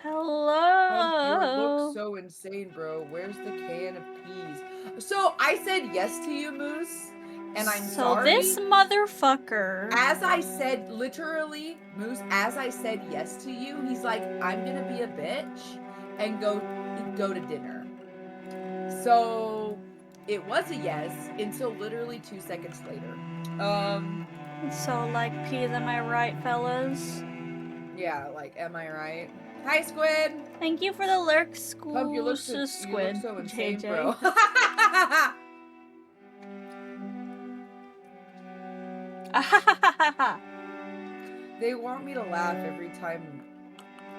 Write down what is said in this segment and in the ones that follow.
Pump your Hello. look so insane, bro. Where's the can of peas? So I said yes to you, Moose, and I'm So sorry. this motherfucker. As I said, literally, Moose, as I said yes to you, he's like, I'm gonna be a bitch and go to dinner. So it was a yes until literally 2 seconds later. So like peas, am I right, fellas? Yeah, like, am I right? Hi, Squid. Thank you for the lurk, Pump, school you look squid, so insane, JJ. bro. They want me to laugh every time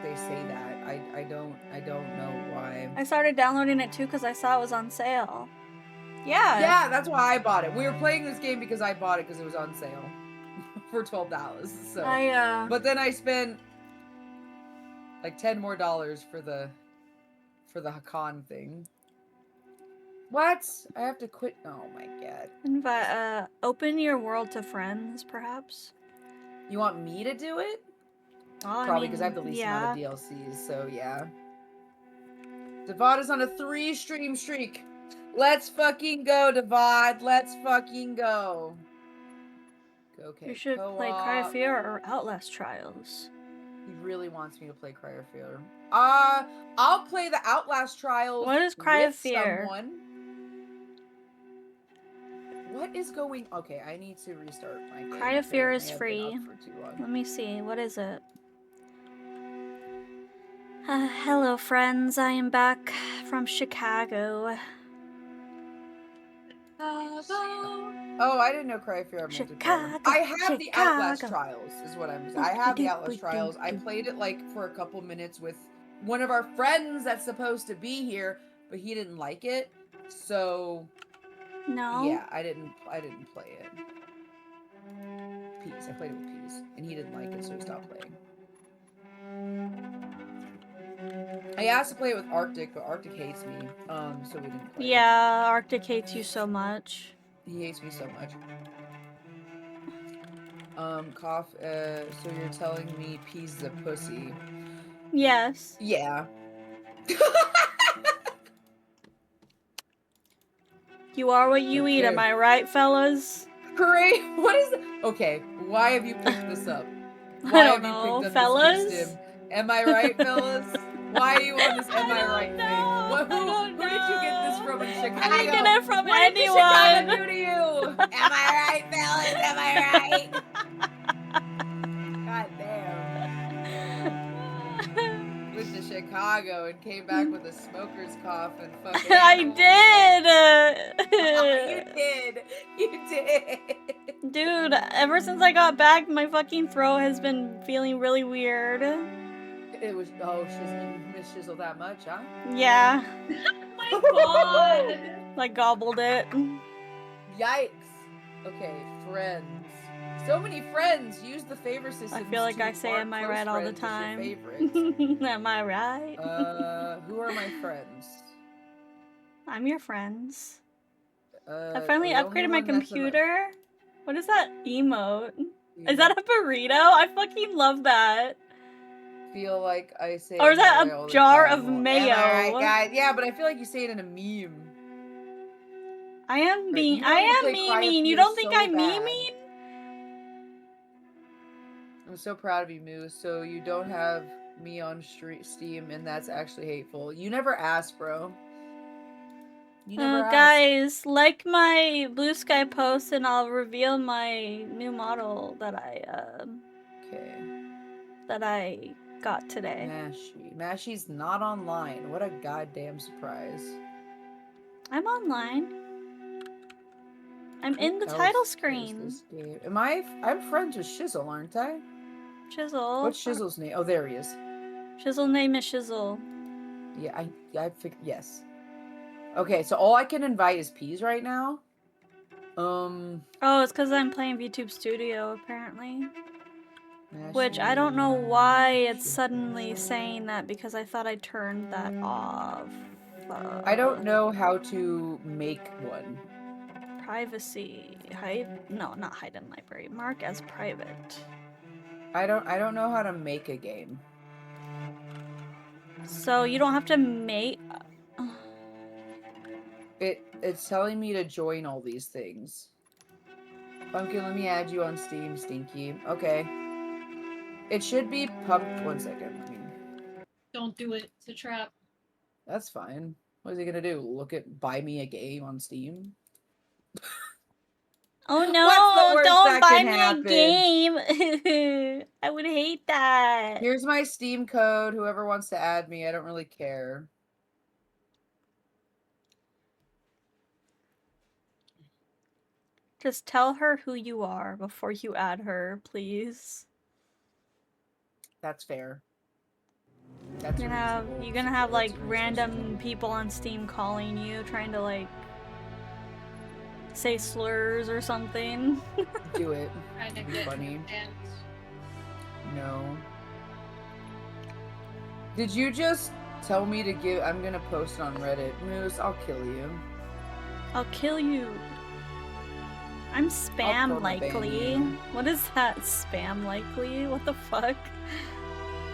they say that. I don't know why. I started downloading it too because I saw it was on sale. Yeah. Yeah, that's why I bought it. We were playing this game because I bought it because it was on sale for $12. So, but then I spent like $10 more for the Hakan thing. What? I have to quit. Oh my god. Open your world to friends, perhaps. You want me to do it? Well, Probably because I have the least amount of DLCs, so yeah. Devad is on a 3-stream streak. Let's fucking go, Devad. Let's fucking go. Okay, you should play Cry of Fear or Outlast Trials. He really wants me to play Cry of Fear. I'll play the Outlast Trials. What is Cry of Fear? Someone. What is going? Okay, I need to restart my game. Cry of Fear is free. Let me see. What is it? Hello, friends. I am back from Chicago. Oh, I didn't know Cry of Fear multiplayer. I have the Outlast Trials, is what I'm saying. I have the Outlast Trials. I played it like for a couple minutes with one of our friends that's supposed to be here, but he didn't like it. So no. Yeah, I didn't play it. Peas. I played it with Peas, and he didn't like it, so he stopped playing. I asked to play it with Arctic, but Arctic hates me, so we didn't play. Yeah, Arctic hates you so much. He hates me so much. Cough, so you're telling me Peas is a pussy? Yes. Yeah. You are what you eat, am I right, fellas? Hooray! What is... Okay, why have you picked this up? Why I don't know, fellas? Am I right, fellas? Why are you on this Am I Right thing? Who did you get this from in Chicago? I didn't get it from what anyone. What did Chicago do to you? Am I right, fellas? Am I right? God damn. Went to Chicago and came back with a smoker's cough and fucking... I did! You did! Dude, ever since I got back, my fucking throat has been feeling really weird. It was... Oh, you miss Shizzle that much, huh? Yeah. Oh my god! Like, gobbled it. Yikes. Okay, friends. So many friends. Use the favor system. I feel like I say am I right all the time. Am I right? Who are my friends? I'm your friends. I finally upgraded my computer. What is that emote? Yeah. Is that a burrito? I fucking love that. Feel like I say. Or is that a jar of mayo? Am I right, guys? Yeah, but I feel like you say it in a meme. I am being. I am memeing. You don't think I'm memeing? I'm so proud of you, Moose. So you don't have me on Steam, and that's actually hateful. You never asked, bro. You never asked. Guys, like my Blue Sky post, and I'll reveal my new model that I got today. Mashy's not online. What a goddamn surprise. I'm online. I'm in the title screen. I'm friends with Shizzle, aren't I? Shizzle. What's Shizzle's name? Oh, there he is. Shizzle name is Shizzle. Yeah, I figured. Yes. Okay, so all I can invite is Peas right now. Oh, it's because I'm playing VTube Studio, apparently. Which I don't know why it's suddenly saying that, because I thought I turned that off. I don't know how to make one. Privacy. No, not hide in library. Mark as private. I don't know how to make a game. So you don't have to make... It's telling me to join all these things. Pumpkin, let me add you on Steam, Stinky. Okay. It should be pumped. 1 second. Don't do it. It's a trap. That's fine. What is he gonna do? Buy me a game on Steam? Oh no! Don't buy me a game! I would hate that. Here's my Steam code. Whoever wants to add me, I don't really care. Just tell her who you are before you add her, please. That's fair. That's you're gonna have like random people on Steam calling you, trying to like say slurs or something. Do it. It'd be funny. No. Did you just tell me to give? I'm gonna post on Reddit. Moose, I'll kill you. I'll kill you. I'm spam likely. What is that? Spam likely? What the fuck?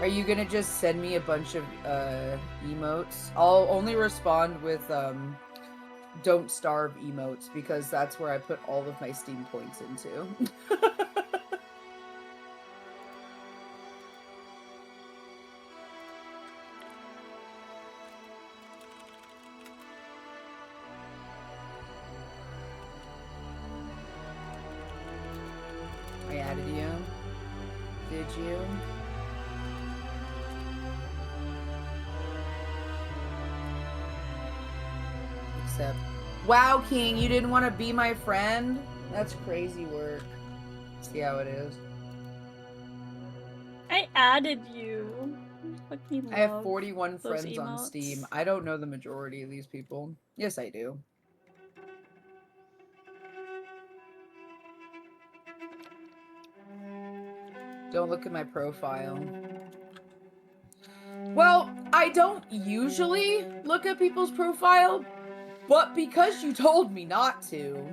Are you gonna just send me a bunch of emotes? I'll only respond with don't starve emotes because that's where I put all of my Steam points into. I added you. Did you? Except, wow, King, you didn't want to be my friend? That's crazy work. See how it is. I added you. I have 41 friends on Steam. I don't know the majority of these people. Yes, I do. Don't look at my profile. Well, I don't usually look at people's profile, but because you told me not to.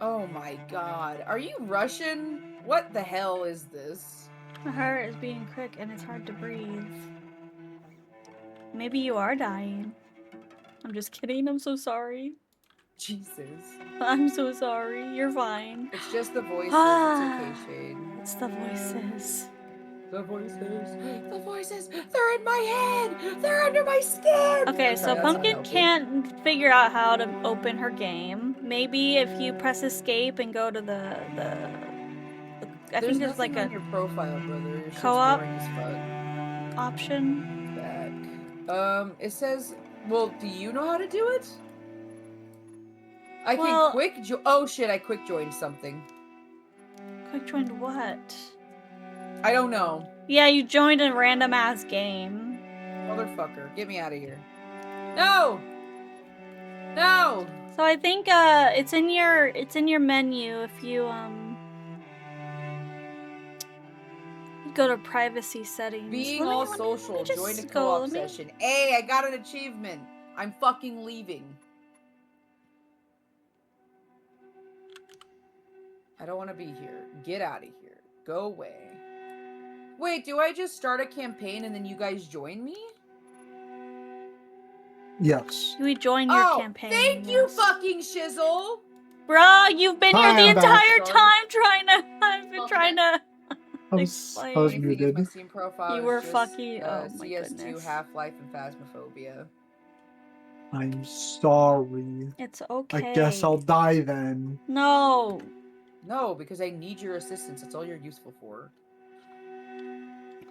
Oh my god. Are you Russian? What the hell is this? My heart is beating quick and it's hard to breathe. Maybe you are dying. I'm just kidding. I'm so sorry. Jesus. I'm so sorry. You're fine. It's just the voices. It's okay, Shade. It's the voices. The voices. The voices. They're in my head. They're under my skin. Okay, so Pumpkin can't figure out how to open her game. Maybe if you press escape and go to the I think there's like a your profile, brother. Co-op option. Back. It says, well, do you know how to do it? I can quick oh shit, I quick joined something. Quick joined what? I don't know. Yeah, you joined a random ass game. Motherfucker, get me out of here. No! No! So I think it's in your menu if you go to privacy settings. Being all social, join a co-op session. Hey, I got an achievement. I'm fucking leaving. I don't want to be here. Get out of here. Go away. Wait, do I just start a campaign and then you guys join me? Yes. We join your campaign. Thank you, fucking shizzle. Bro, you've been here the entire time trying to. I've been trying to. I was muted. My Steam profile you were just, fucking. Oh my CS2, goodness. Half-Life, and Phasmophobia. I'm sorry. It's okay. I guess I'll die then. No. No, because I need your assistance. That's all you're useful for.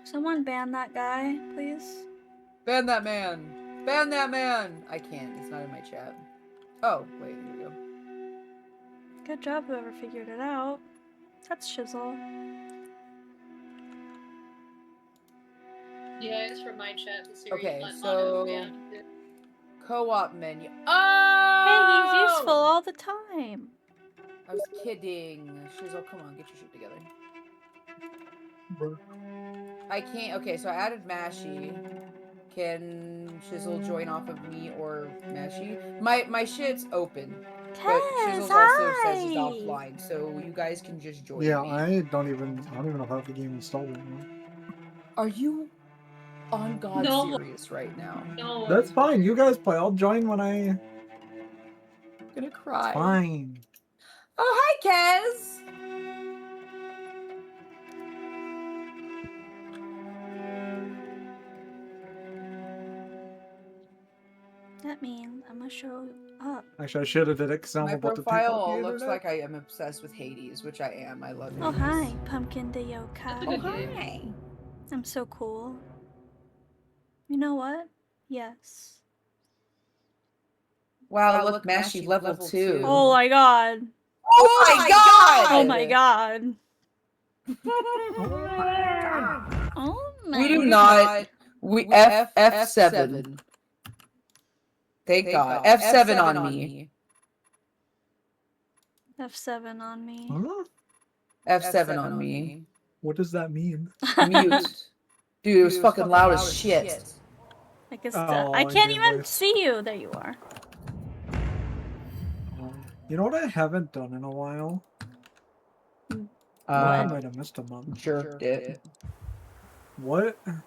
Someone ban that guy, please. Ban that man. Ban that man. I can't. It's not in my chat. Oh, wait. Here we go. Good job, whoever figured it out. That's Shizzle. Yeah, it's from my chat. Okay, so co-op menu. Oh! Hey, he's useful all the time. I was kidding. Shizzle, come on, get your shit together. I can't. Okay, so I added Mashy. Can Shizzle join off of me or Mashy? My shit's open. But Shizzle also says he's offline, so you guys can just join me. Yeah, I don't even know how the game installed right now. Are you on God serious right now. No. That's fine. You guys play. I'll join when I'm gonna cry. It's fine. Oh, hi, Kez! That means I'm gonna show up. Actually, I should have did it because I'm My about to take out profile the looks internet. like I am obsessed with Hades, which I am. I love Hades. Oh, hi, Pumpkin de Yokai. Oh, hi. I'm so cool. You know what? Yes. Wow, look, Mashy level 2. Oh my god. Oh my god! Oh my god. Oh my we do not. We F7. Thank God. F7 on me. F7 on me. Huh? F7 on me. What does that mean? Mute. Dude, it was fucking loud as shit. I guess Oh, I can't in-game even voice. see you. There you are. You know what I haven't done in a while? I might have missed a month. Jerked it. What? I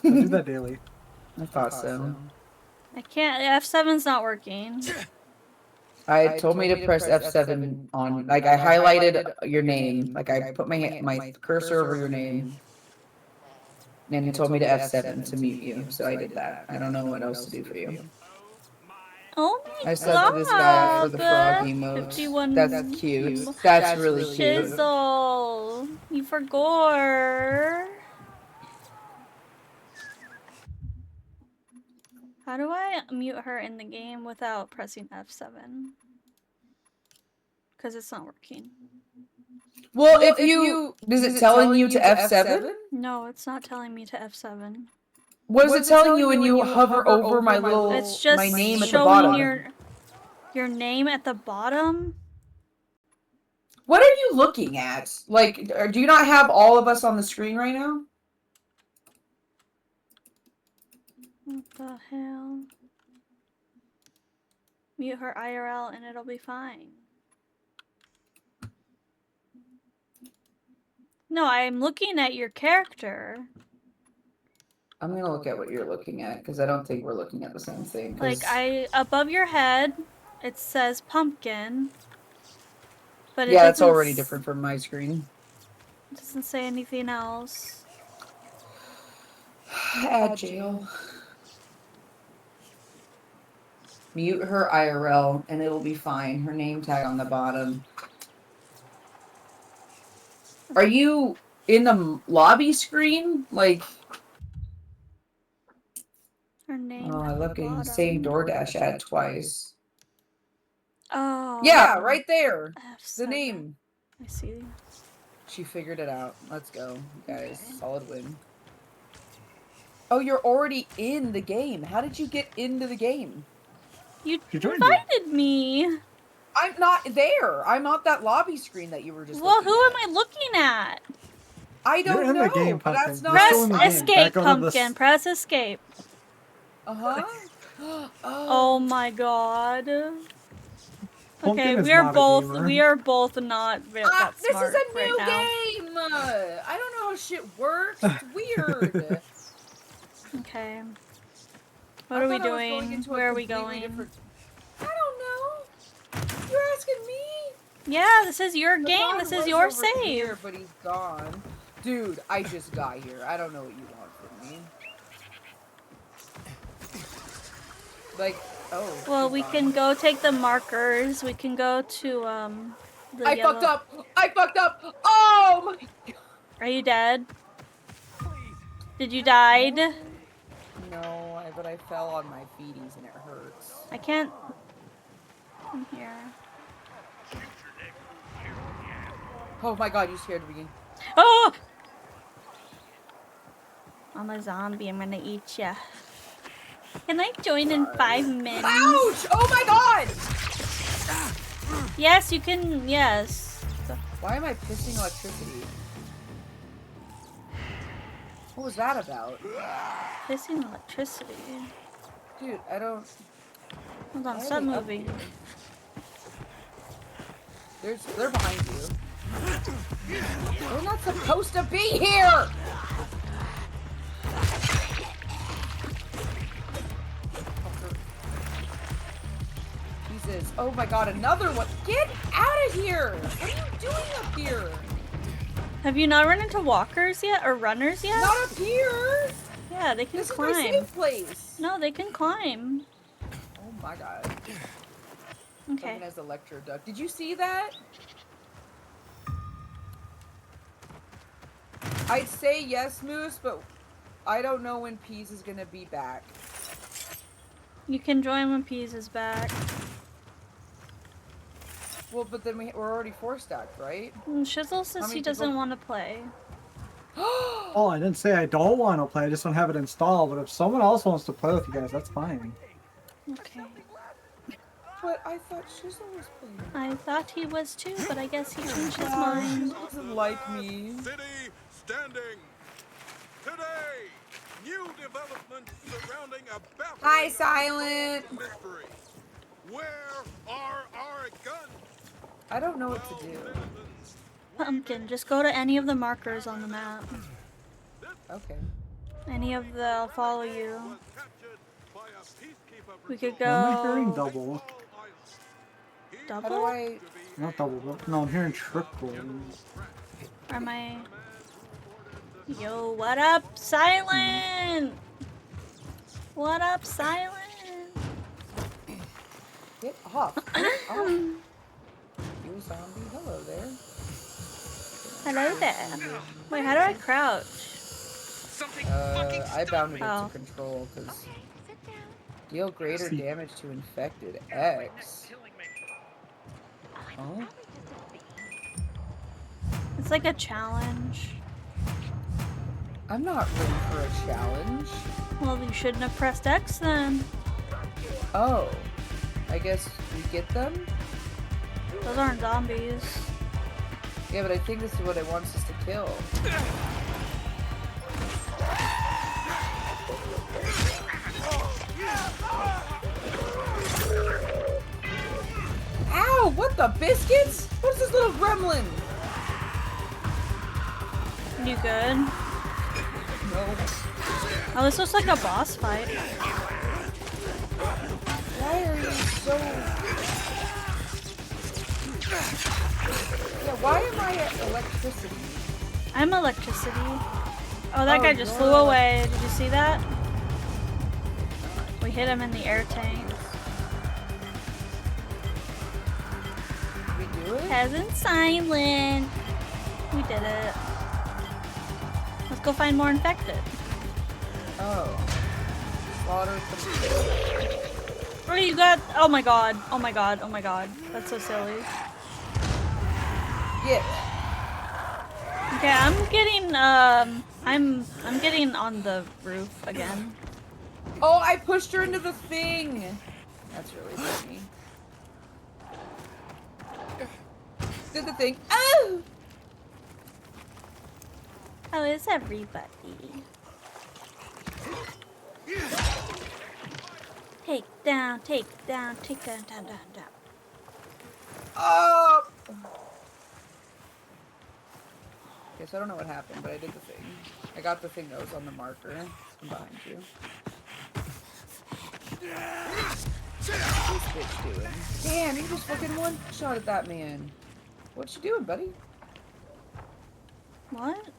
do that daily. I thought so. I can't. F7's not working. I told me to press F7 on, like I highlighted your name, like I put my cursor over your name, and it told me to F7 to mute you, so I did that. I don't know what else to do for you. Oh my I said to this guy for the frog emote. 51 That's cute. That's really cute. Shizzle. You forgot. How do I mute her in the game without pressing F7? Because it's not working. Well, if you... Is it telling you to F7? No, it's not telling me to F7. What is it telling you when you hover over my little... It's just my name at the showing bottom? your name at the bottom? What are you looking at? Like, do you not have all of us on the screen right now? What the hell? Mute her IRL and it'll be fine. No, I'm looking at your character. I'm gonna look at what you're looking at, because I don't think we're looking at the same thing. Like, above your head, it says pumpkin. But yeah, it's already different from my screen. It doesn't say anything else. Add jail. Mute her IRL and it'll be fine. Her name tag on the bottom. Are you in the lobby screen? Like... Her name. Oh, I love getting the same DoorDash ad twice. Oh. Yeah, right there. F7. The name. I see. She figured it out. Let's go, guys. Solid win. Oh, you're already in the game. How did you get into the game? You invited me. I'm not there. I'm on that lobby screen that you were just Well, who am I looking at? I don't You're know. in the game, but that's not... Press escape, pumpkin. Press escape. Uh-huh. Oh my god. Pumpkin Okay, is we are not a both that not that this smart is a new right now. game. I don't know how shit works. It's weird. Okay. What are we doing? Where are we going? I don't know. You're asking me? Yeah, this is your game. This is your save. Here, but he's gone. Dude, I just got here. I don't know what you want from me. Like, oh. Well, we can go take the markers. We can go to the I fucked up. I fucked up. Oh my god. Are you dead? Did you died? No, but I fell on my feeties and it hurts. I can't. I'm here. Oh my god, you scared me. Oh! I'm a zombie. I'm gonna eat ya. Can I join in 5 minutes? Ouch! Oh my god! Yes, you can. Yes. Why am I pissing electricity? What was that about? Pissing electricity. Dude, I don't... Hold on, stop moving. They're behind you. They're not supposed to be here! Jesus. Oh my god, another one. Get out of here! What are you doing up here? Have you not run into walkers yet or runners yet? Not up here! Yeah, they can climb. This is my safe place. No, they can climb. Oh my god. Okay. Someone has electro duck. Did you see that? I'd say yes, Moose, but I don't know when Peas is gonna be back. You can join when Peas is back. Well, but then we're already 4-stacked, right? Shizzle says he doesn't want to play. Oh, I didn't say I don't want to play. I just don't have it installed. But if someone else wants to play with you guys, that's fine. Okay. But I thought Shizzle was playing. I thought he was too, but I guess he changed his mind. He doesn't like me. City standing. Today, new developments surrounding a battle. Hi, Silent. Mystery. Where are our guns? I don't know what to do. Pumpkin, just go to any of the markers on the map. Okay. Any of the, I'll follow you. We could go. Am I hearing double? How do Double? I... Not double, but no, I'm hearing triple. Or am I? Yo, what up, Silent? What up, Silent? Get off. Get off. You zombie. Hello there. Hello there. Wait, how do I crouch? I bounded it to control because deal greater damage to infected X. Huh? It's like a challenge. I'm not ready for a challenge. Well, you shouldn't have pressed X then. Oh. I guess we get them? Those aren't zombies. Yeah, but I think this is what it wants us to kill. Ow! What the biscuits? What's this little gremlin? You good? No. Oh, this looks like a boss fight. Why are you so... Yeah, why am I at electricity? I'm electricity. Oh, that guy just flew away. Did you see that? We hit him in the air tank. Did we do it? Peasant silent. We did it. Let's go find more infected. Oh. Slaughter some... Oh, you got... Oh my god. Oh my god. Oh my god. That's so silly. Yeah. Okay, I'm getting, I'm getting on the roof again. Oh, I pushed her into the thing! That's really funny. Did the thing. Oh! How is everybody? Take down, take down, take down, down, down, down. Oh! Okay, so I don't know what happened, but I did the thing. I got the thing that was on the marker. I'm behind you. What's this bitch doing? Damn, you just fucking one shot at that man. What you doing, buddy? What?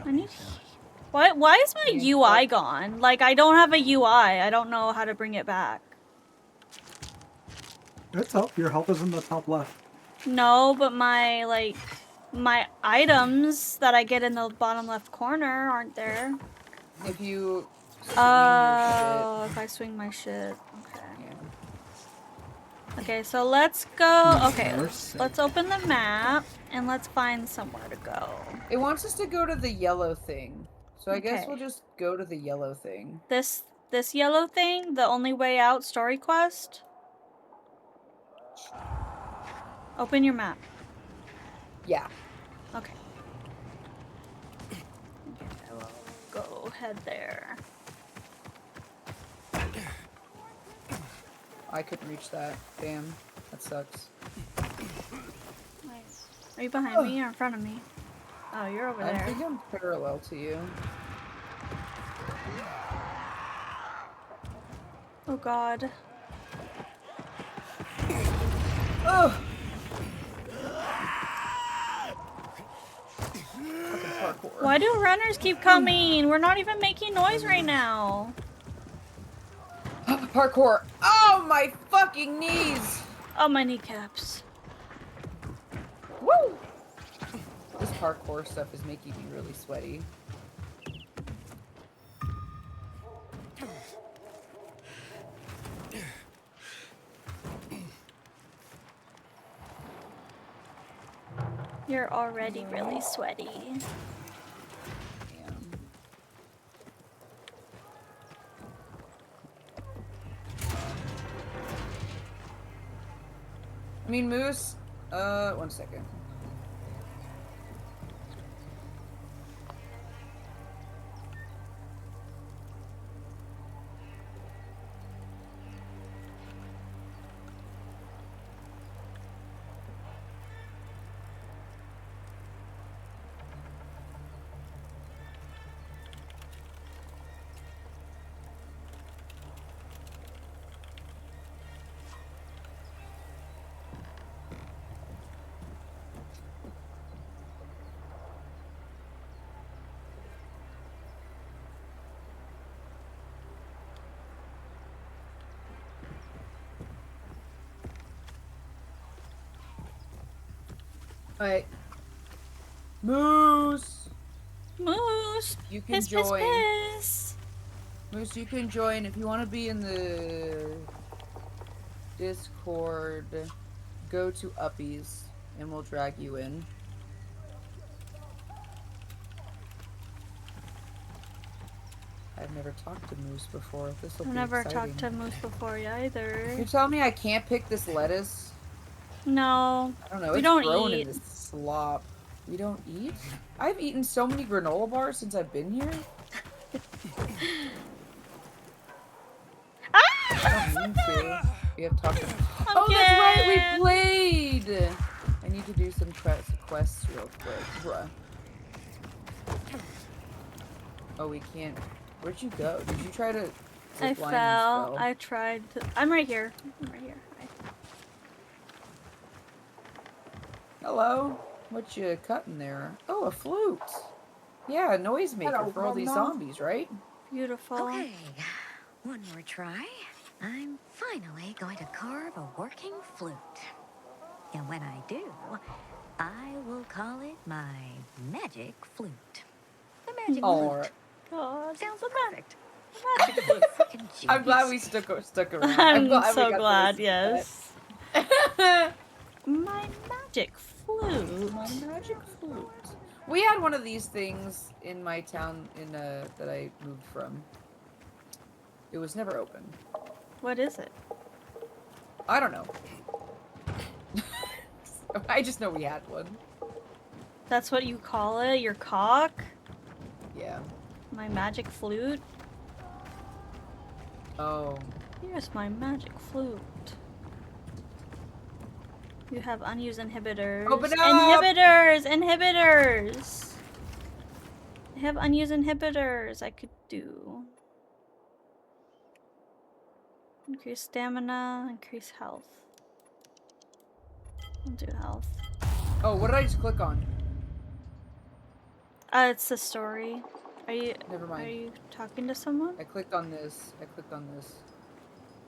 I need... Why is my UI gone? Like, I don't have a UI. I don't know how to bring it back. It's up. Your health is in the top left. No, but my, like, my items that I get in the bottom left corner aren't there. If you swing Oh, your shit. if I swing my shit. Okay. Yeah. Okay, so let's go. Okay, Mercy. let's open the map and let's find somewhere to go. It wants us to go to the yellow thing. So I guess Okay. we'll just go to the yellow thing. This yellow thing, the only way out story quest. Open your map. Yeah. Okay. I will go head there. I couldn't reach that. Damn. That sucks. Wait, are you behind me or in front of me? Oh, you're over I there. think I'm parallel to you. Oh god. Oh. Fucking parkour. Why do runners keep coming? We're not even making noise right now. Parkour. Oh, my fucking knees. Oh, my kneecaps. Woo! This parkour stuff is making me really sweaty. You're already really sweaty. I mean, Moose, 1 second. Alright. Moose! Moose! You can piss, join. Piss, piss. Moose, you can join if you want to be in the Discord. Go to Uppies and we'll drag you in. I've never talked to Moose before. This will be I've never exciting. talked to Moose before either. You tell me I can't pick this lettuce? No. I don't know. We It's don't grown eat. in this slop. We don't eat? I've eaten so many granola bars since I've been here. I don't mean to. We have talked to... Oh, that's right! We played! I need to do some quests real quick. Bruh. Oh, we can't... Where'd you go? Did you try to... I fell. I tried to... I'm right here. I'm right here. Hi. Hello? What you cutting there? Oh, a flute. Yeah, a noisemaker for all these zombies, right? Beautiful. Okay, one more try. I'm finally going to carve a working flute. And when I do, I will call it my magic flute. The magic flute. God. Sounds perfect. Magic flute. I'm glad we stuck around. I'm glad so we got glad, to yes. My magic flute. My magic flute. We had one of these things in my town that I moved from. It was never open. What is it? I don't know. I just know we had one. That's what you call it? Your cock? Yeah. My magic flute? Oh. Here's my magic flute. You have unused inhibitors. Open up! Inhibitors! Inhibitors! I have unused inhibitors I could do. Increase stamina, increase health. I'll do health. Oh, what did I just click on? It's the story. Are you? Never mind. Are you talking to someone? I clicked on this.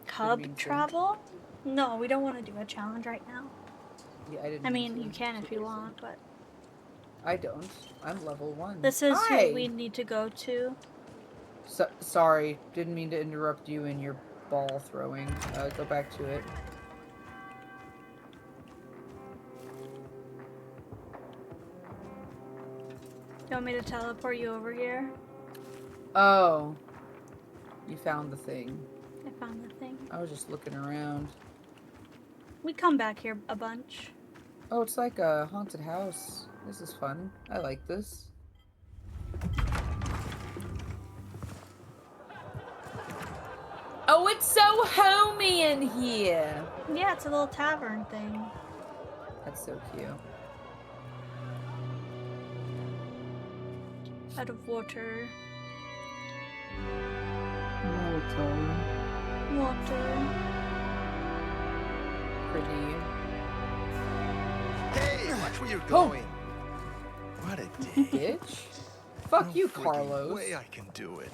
Cub travel? No, we don't want to do a challenge right now. Yeah, I didn't. I mean, you can if you want, but. I don't. I'm level 1. This is Hi. who we need to go to. Sorry, didn't mean to interrupt you in your ball throwing. Go back to it. You want me to teleport you over here? Oh. You found the thing. I found the thing. I was just looking around. We come back here a bunch. Oh, it's like a haunted house. This is fun. I like this. Oh, it's so homey in here. Yeah, it's a little tavern thing. That's so cute. Out of water. No, Water. Pretty. Hey, watch where you're going. What a day. Bitch. Fuck No you, friggin' Carlos. way I can do it.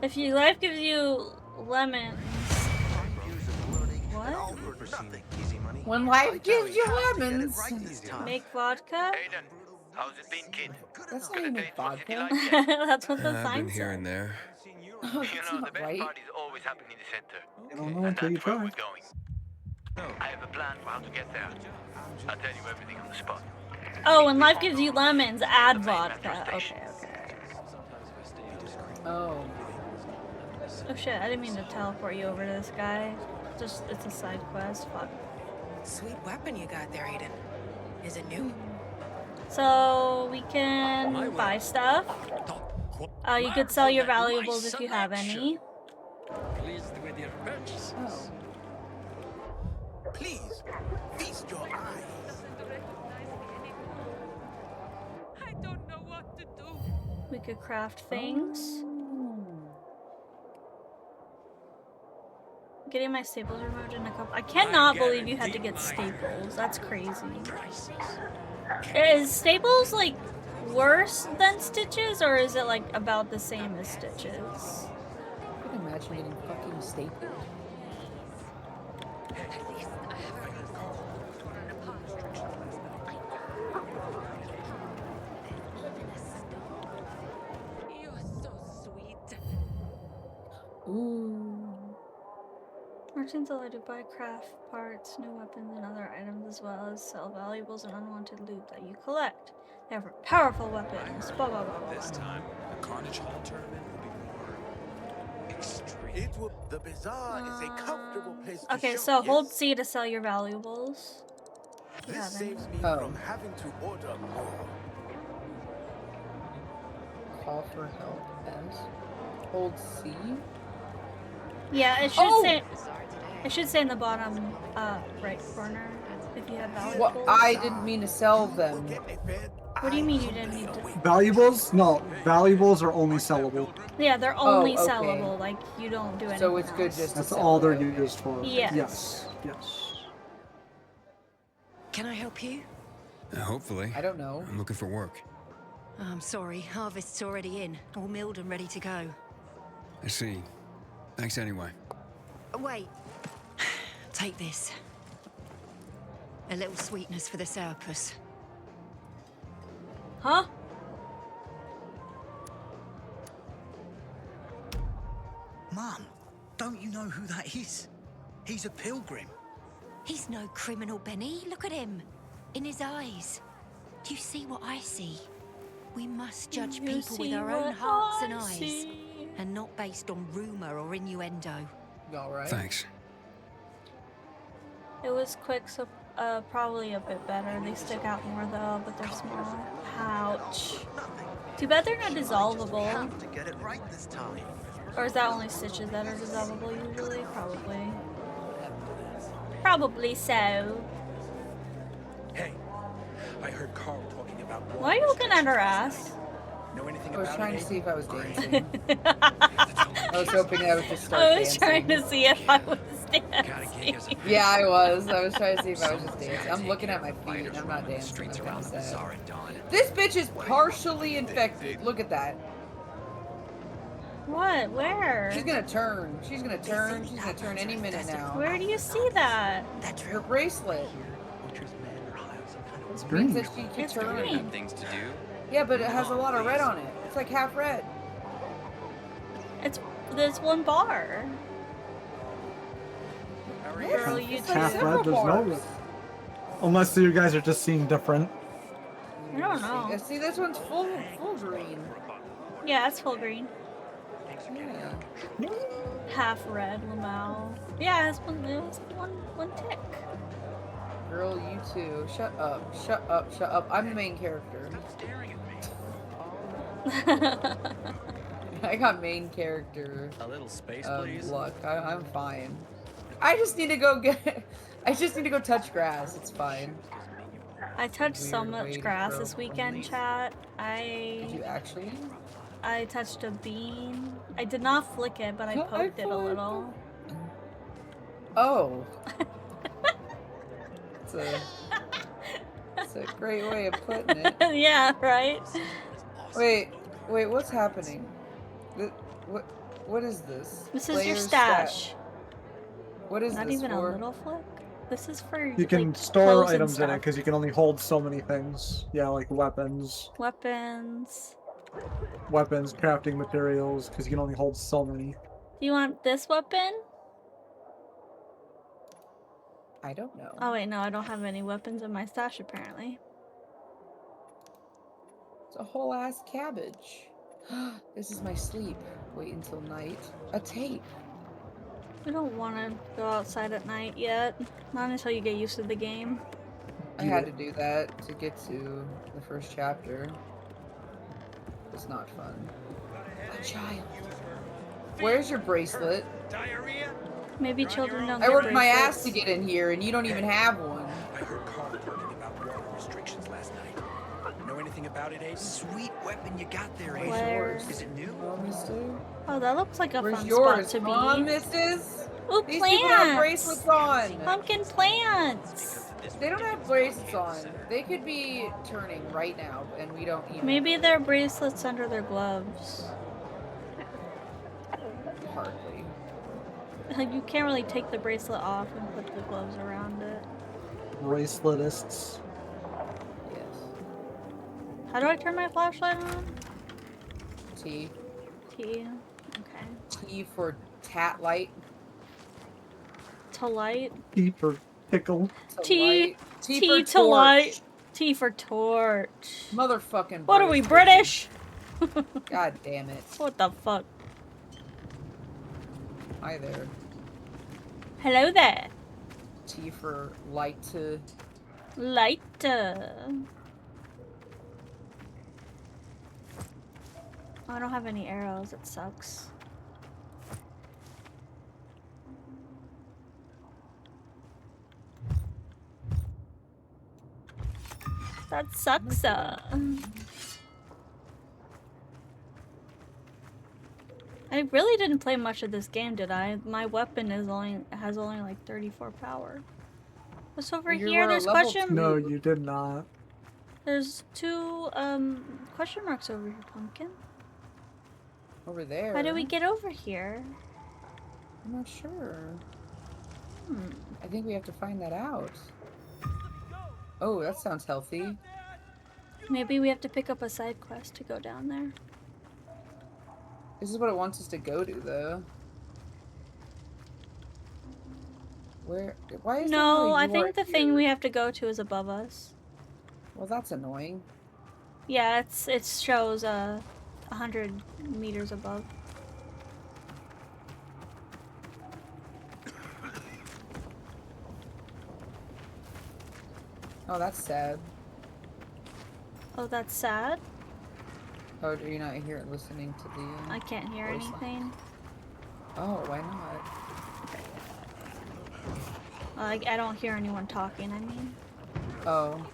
If your life gives you lemons. What? All for nothing. Easy money. When life gives you lemons. Make vodka? Aiden, how's it been, kid? That's not even vodka. That's what the I've sign been here said. and there. Oh, You that's know, not the best right. part is always happening in the center. I don't know until you That's where try. we're going. I have a plan for how to get there. I'll tell you everything on the spot. Oh, when life gives you lemons, add vodka. Okay, okay. Oh. Oh shit, I didn't mean to teleport you over to this guy. Just, it's a side quest. Fuck. Sweet weapon you got there, Aiden. Is it new? So, we can buy stuff. You could sell your valuables if you have any. Pleased with your purchases. Please, feast your eyes. I don't know what to do. We could craft things. Getting my staples removed in a couple. I cannot believe you had to get staples. That's crazy. Is staples like worse than stitches, or is it like about the same as stitches? I can imagine getting fucking stapled. You're so sweet. Ooh. Merchants allow to buy craft parts, new weapons, and other items, as well as sell valuables and unwanted loot that you collect. They have powerful weapons. Blah, blah, blah, blah. This time, the Carnage Hall tournament will be more extreme. The bazaar is a comfortable place to Okay, show, so hold yes? C to sell your valuables. This saves me Oh. from having to order more. Call for help as. Hold C. Yeah, it should Oh! say. It should say in the bottom right corner if you have valuables. What? I didn't mean to sell them. What do you mean you didn't need to? Valuables? No, valuables are only sellable. Yeah, they're only okay. sellable. Like you don't do anything. So it's good else. just to That's sell all they're them. used for. Yes. Yes. Yes. Can I help you? Hopefully. I don't know. I'm looking for work. I'm sorry, harvest's already in, all milled and ready to go. I see. Thanks anyway. Wait. Take this. A little sweetness for the sourpuss. Huh? Mum, don't you know who that is? He's a pilgrim. He's no criminal, Benny. Look at him. In his eyes. Do you see what I see? We must judge You people with see our own what hearts and I eyes. see. And not based on rumor or innuendo. All right. Thanks. It was quick, so probably a bit better. They stick out more though, but they're small. Ouch. Too bad they're not dissolvable. Have to get it right this time. Or is that only stitches that are dissolvable usually? Probably. Probably so. Hey, I heard Carl talking about. Why are you looking at her ass? Know anything I was about trying it? to see if I was dancing. I was hoping I would just start I was dancing. trying to see if I was dancing. Yeah, I was. I was trying to see if I was just dancing. I'm looking at my feet. I'm not dancing. I'm kind of sad. This bitch is partially infected. Look at that. What? Where? She's gonna turn. She's gonna turn. She's gonna turn any minute now. Where do you see that? That's Her bracelet. It's Means green. that she can It's turn. green. Things to do. Yeah, but it has a lot of red on it. It's like half red. There's one bar. Girl, you It's too. like Half several red, there's no bars. red. Unless you guys are just seeing different. I don't know. Yeah, see, this one's full green. Yeah, it's full green. Yeah. Half red, Lamau. Yeah, it was one tick. Girl, you too. Shut up. Shut up. Shut up. I'm the main character. I got main character. A little space, please. Luck. I'm fine. I just need to go I just need to go touch grass. It's fine. I touched so Weird way much to grass throw this weekend, police. chat. Did you actually? I touched a bean. I did not flick it, but I poked it a little. Oh. It's a great way of putting it. Yeah, right? Wait, what's happening? What is this? This is your stash. What is Not this even for? a little flick? This is for, You can like, store clothes and items in it stuff. because you can only hold so many things. Yeah, like weapons. Weapons. Weapons, crafting materials, because you can only hold so many. Do you want this weapon? I don't know. Oh wait, no, I don't have any weapons in my stash apparently. It's a whole ass cabbage. This is my sleep. Wait until night. A tape. We don't want to go outside at night yet. Not until you get used to the game. I had to do that to get to the first chapter. It's not fun. A child. Where's your bracelet? Maybe children don't I get worked my bracelets. ass to get in here, and you don't even have one. I heard Carl talking about water restrictions last night. Know anything about it, Ace? Sweet weapon you got there, Ace. Where? Is it new? Oh, mister? Oh, that looks like a Where's fun yours? spot to Come on, be. missus. Ooh, These plants! people have bracelets on. Pumpkin plants! They don't have bracelets on. They could be turning right now, and we don't even Maybe know. they're bracelets under their gloves. Hardly. You can't really take the bracelet off and put the gloves around it. Braceletists. Yes. How do I turn my flashlight on? T. T. Okay. T for tat light. To light. T for pickle. T. T T for to light. T for torch. Motherfucking. What are we, British? God damn it. What the fuck? Hi there. Hello there. T for light to. Light. I don't have any arrows. It sucks. That sucks. I really didn't play much of this game, did I? My weapon has only like 34 power. What's over here? There's question. No, you did not. There's two question marks over here, Pumpkin. Over there. How do we get over here? I'm not sure. I think we have to find that out. Oh, that sounds healthy. Maybe we have to pick up a side quest to go down there. This is what it wants us to go to, though. Where? Why is No, I think the thing we have to go to is above us. Well, that's annoying. Yeah, it shows 100 meters above. Oh, that's sad. Oh, that's sad? Oh, are you not here listening to the... I can't hear anything. Oh, why not? I don't hear anyone talking, I mean. Oh.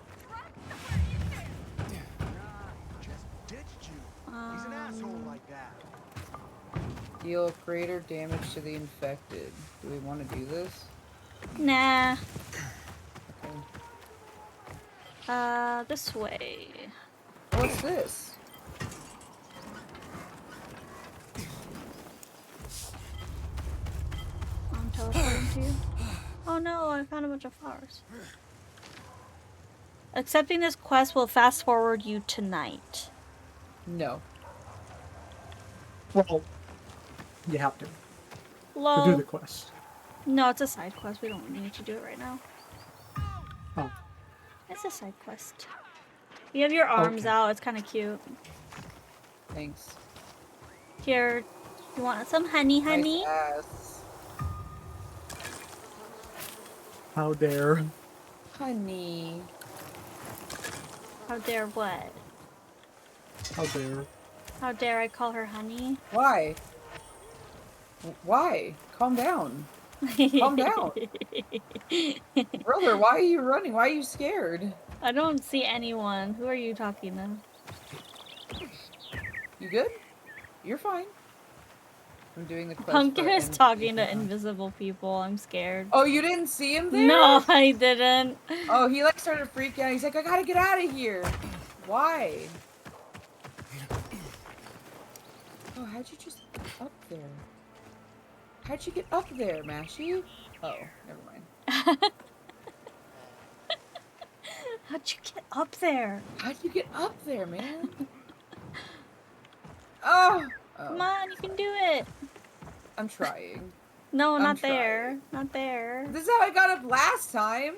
He's an asshole like that. Deal greater damage to the infected. Do we want to do this? Nah. Okay. This way. What's this? I'm teleporting to you. Oh no, I found a bunch of flowers. Accepting this quest will fast forward you tonight. No. Well, you have to. Lol. To do the quest. No, it's a side quest. We don't need to do it right now. Oh. It's a side quest. You have your arms out. It's kind of cute. Thanks. Here, you want some honey, honey? Nice ass. How dare. Honey. How dare what? How dare. How dare I call her honey? Why? Why? Calm down. Calm down. Brother, why are you running? Why are you scared? I don't see anyone. Who are you talking to? You good? You're fine. I'm doing the quest. Pumpkin is talking to invisible people. I'm scared. Oh, you didn't see him there? No, I didn't. Oh, he like started freaking out. He's like, I gotta get out of here. Why? Oh, how'd you just get up there? How'd you get up there, Mashy? Oh, never mind. How'd you get up there? How'd you get up there, man? Oh! Come on, you can do it. I'm trying. No, not there. Not there. This is how I got up last time.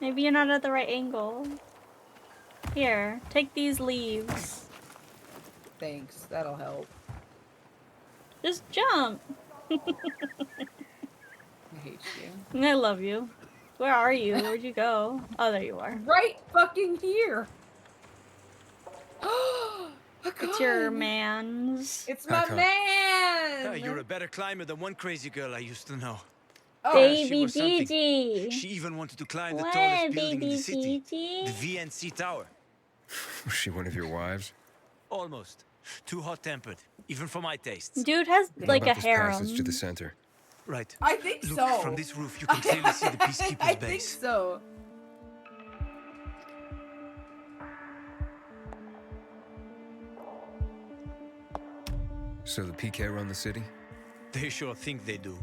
Maybe you're not at the right angle. Here, take these leaves. Thanks, that'll help. Just jump. I hate you. I love you. Where are you? Where'd you go? Oh, there you are. Right fucking here. It's your man's. It's my man. You're a better climber than one crazy girl I used to know. Oh, baby Gigi. She even wanted to climb the tallest building in the city, the VNC Tower. Was she one of your wives? Almost. Too hot-tempered, even for my tastes. Dude has like a harem. Passage to the center. Right. I think Look, so. From this roof, you can clearly see the Peacekeeper's I base. think so. So the PK run the city? They sure think they do.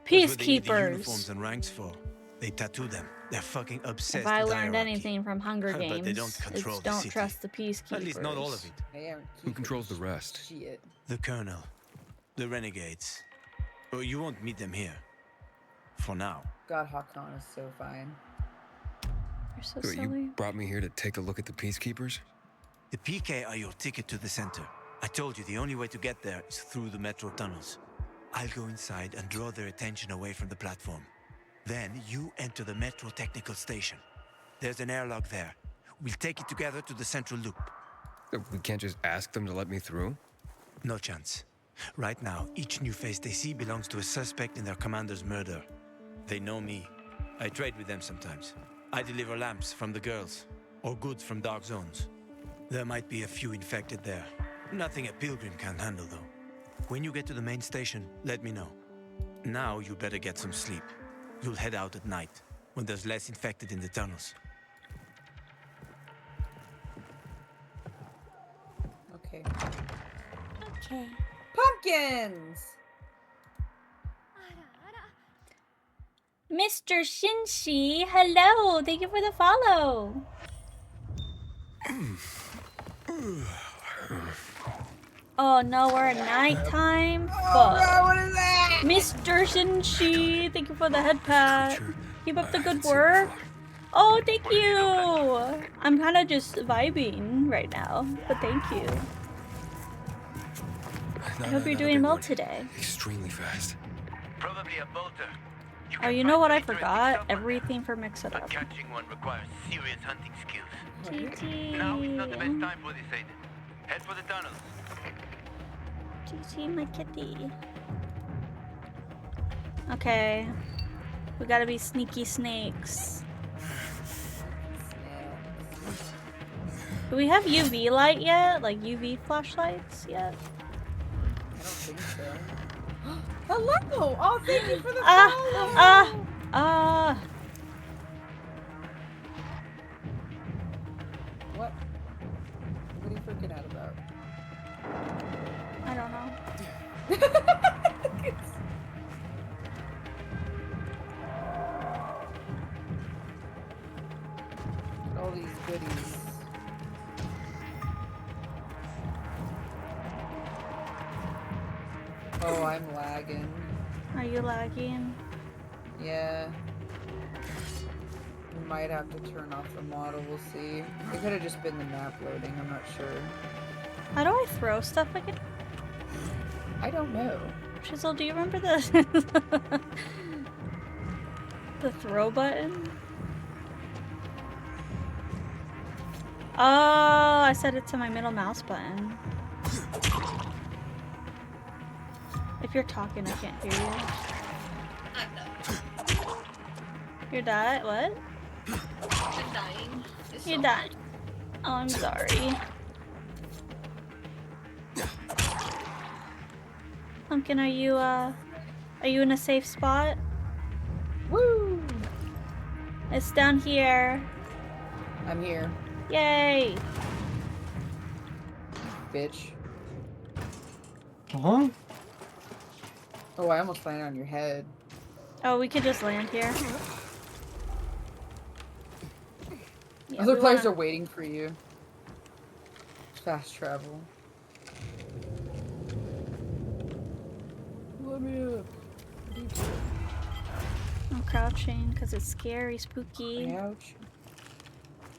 Peacekeepers. The uniforms and ranks for. They tattoo them. They're fucking obsessed. If I with learned hierarchy. anything from Hunger Games, But they don't control it's the don't city. trust the peacekeepers. At least not all of it. Who controls the rest? Shit. The Colonel. The Renegades. But you won't meet them here. For now. God, Hakan is so fine. You're so So silly. you brought me here to take a look at the Peacekeepers? The PK are your ticket to the center. I told you the only way to get there is through the metro tunnels. I'll go inside and draw their attention away from the platform. Then you enter the metro technical station. There's an airlock there. We'll take it together to the central loop. We can't just ask them to let me through? No chance. Right now, each new face they see belongs to a suspect in their commander's murder. They know me. I trade with them sometimes. I deliver lamps from the girls, or goods from dark zones. There might be a few infected there. Nothing a pilgrim can't handle, though. When you get to the main station, let me know. Now you better get some sleep. You'll head out at night, when there's less infected in the tunnels. Okay. Okay. Pumpkins! Mr. Shinshi, hello! Thank you for the follow! Oh no, we're at nighttime? Oh god, what is that? Mr. Shinshi, thank you for the head pat. Keep up the good work. Oh, thank you! I'm kind of just vibing right now, but thank you. I hope you're doing well today. Extremely fast. Probably a bolter. Oh, you know what I forgot? Everything for Mix It Up. Catching one requires serious hunting skills. GG. Now is not the best time for this, Aiden. Head for the tunnels. GG, my kitty. Okay. We gotta be sneaky snakes. Do we have UV light yet? Like UV flashlights yet? I don't think so. Hello! Oh, thank you for the follow! What? What are you freaking out about? I don't know. All these goodies. Oh, I'm lagging. Are you lagging? Yeah. We might have to turn off the model, we'll see. It could have just been the map loading, I'm not sure. How do I throw stuff again? I don't know. Chisel, do you remember the the throw button? Oh, I set it to my middle mouse button. If you're talking, I can't hear you. I'm done. You're dying? What? I'm dying. You're dying. Oh, I'm sorry. Pumpkin, are you in a safe spot? Woo! It's down here. I'm here. Yay! Bitch. Uh-huh. Oh, I almost landed on your head. Oh, we could just land here. Yeah, Other players are waiting for you. Fast travel. Let me up. I'm crouching because it's scary, spooky. Ouch.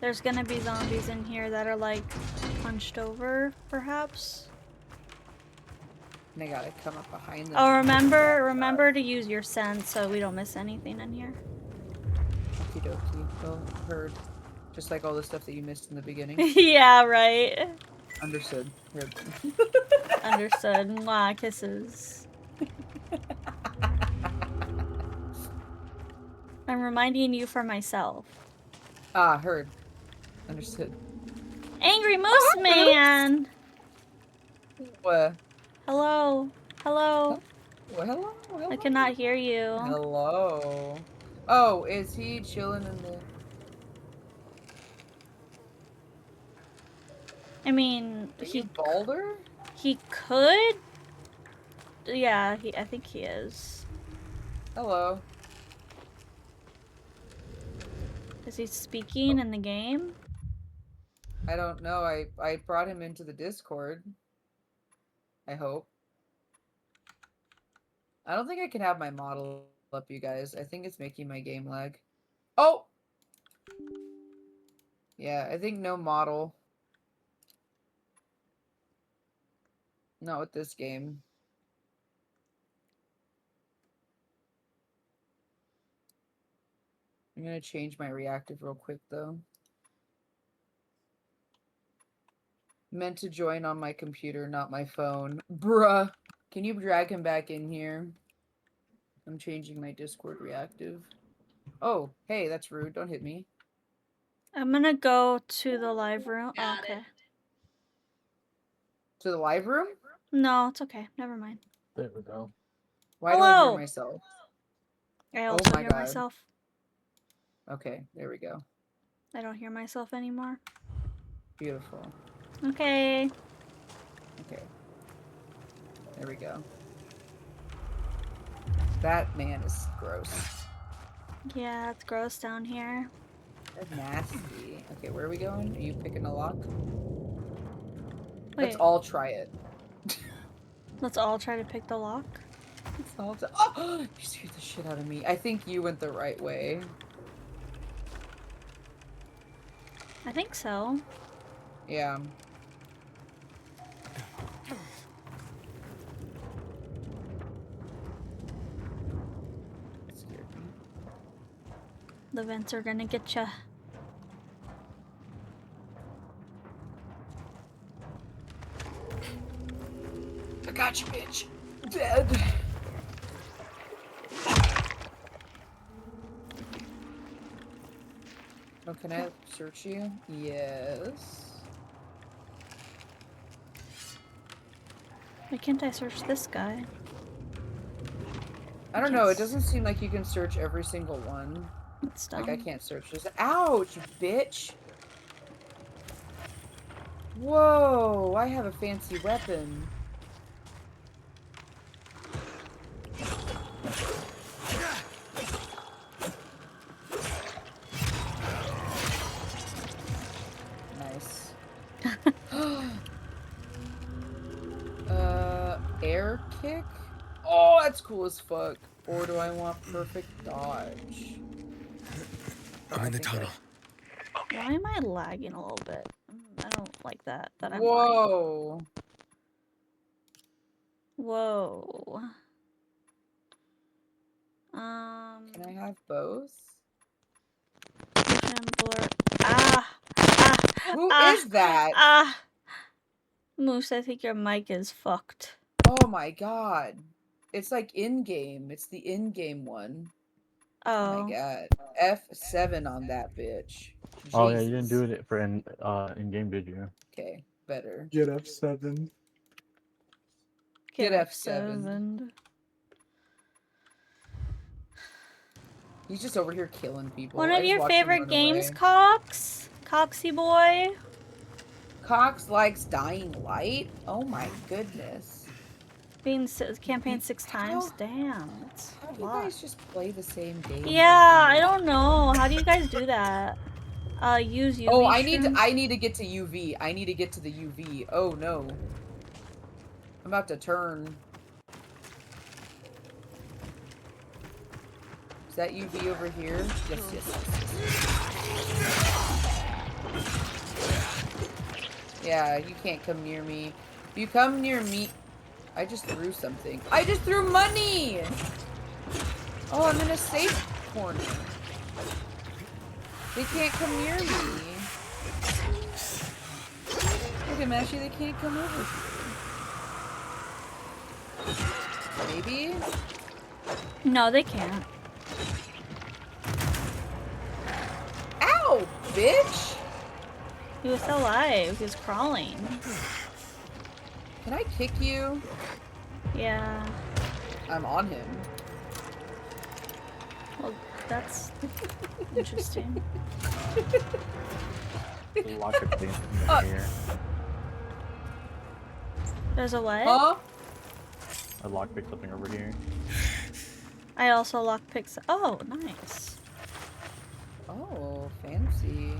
There's gonna be zombies in here that are like punched over, perhaps. And I gotta come up behind them. Oh, remember to use your sense so we don't miss anything in here. Okie dokie. Well, heard. Just like all the stuff that you missed in the beginning. Yeah, right. Understood. Heard. Understood. Mwah, kisses. I'm reminding you for myself. Ah, heard. Understood. Angry Moose Man! What? Hello. Hello. Well, hello, hello. I cannot hear you. Hello. Oh, is he chilling in the... I mean, Balder? He could? Yeah, I think he is. Hello. Is he speaking in the game? I don't know. I brought him into the Discord. I hope. I don't think I can have my model up, you guys. I think it's making my game lag. Oh! Yeah, I think no model. Not with this game. I'm gonna change my reactive real quick, though. Meant to join on my computer, not my phone. Bruh! Can you drag him back in here? I'm changing my Discord reactive. Oh, hey, that's rude. Don't hit me. I'm gonna go to the live room. Got Okay. it. To the live room? No, it's okay. Never mind. There we go. Why do I hear myself? I also hear myself. Okay, there we go. I don't hear myself anymore. Beautiful. Okay. Okay. There we go. That man is gross. Yeah, it's gross down here. That's nasty. Okay, where are we going? Are you picking a lock? Wait. Let's all try it. Let's all try to pick the lock. Let's all oh! You scared the shit out of me. I think you went the right way. I think so. Yeah. That scared me. The vents are gonna get ya. I got you, bitch. Dead. Oh, can I search you? Yes. Why can't I search this guy? I don't know. It doesn't seem like you can search every single one. It's dumb. Like, I can't search this. Ouch, bitch. Whoa, I have a fancy weapon. Nice. Air kick? Oh, that's cool as fuck. Or do I want perfect dodge? I'm in the tunnel. Why am I lagging a little bit? I don't like that. I'm lagging. Whoa. Whoa. Can I have both? Who is that? Moose, I think your mic is fucked. Oh my god. It's like in-game. It's the in-game one. Oh my god. F7 on that bitch. Oh yeah, you didn't do it for in-game, did you? Okay, better. Get F7. Get F7. He's just over here killing people. One of your favorite games, Cox? Coxy boy? Cox likes Dying Light? Oh my goodness. Being campaigned 6 times? Damn, that's how do you guys just play the same game? Yeah, I don't know. How do you guys do that? Use UV Oh, shrooms? I need to get to UV. I need to get to the UV. Oh no. I'm about to turn. Is that UV over here? Yes, yes. Yeah, you can't come near me. If you come near me... I just threw something. I just threw money! Oh, I'm in a safe corner. They can't come near me. Look at Mashy, they can't come over here. Maybe? No, they can't. Ow, bitch! He was still alive. He was crawling. Can I kick you? Yeah. I'm on him. Well, that's interesting. Here. There's a what? Huh? I lockpicked something over here. I also lockpicks. Oh, nice. Oh, fancy.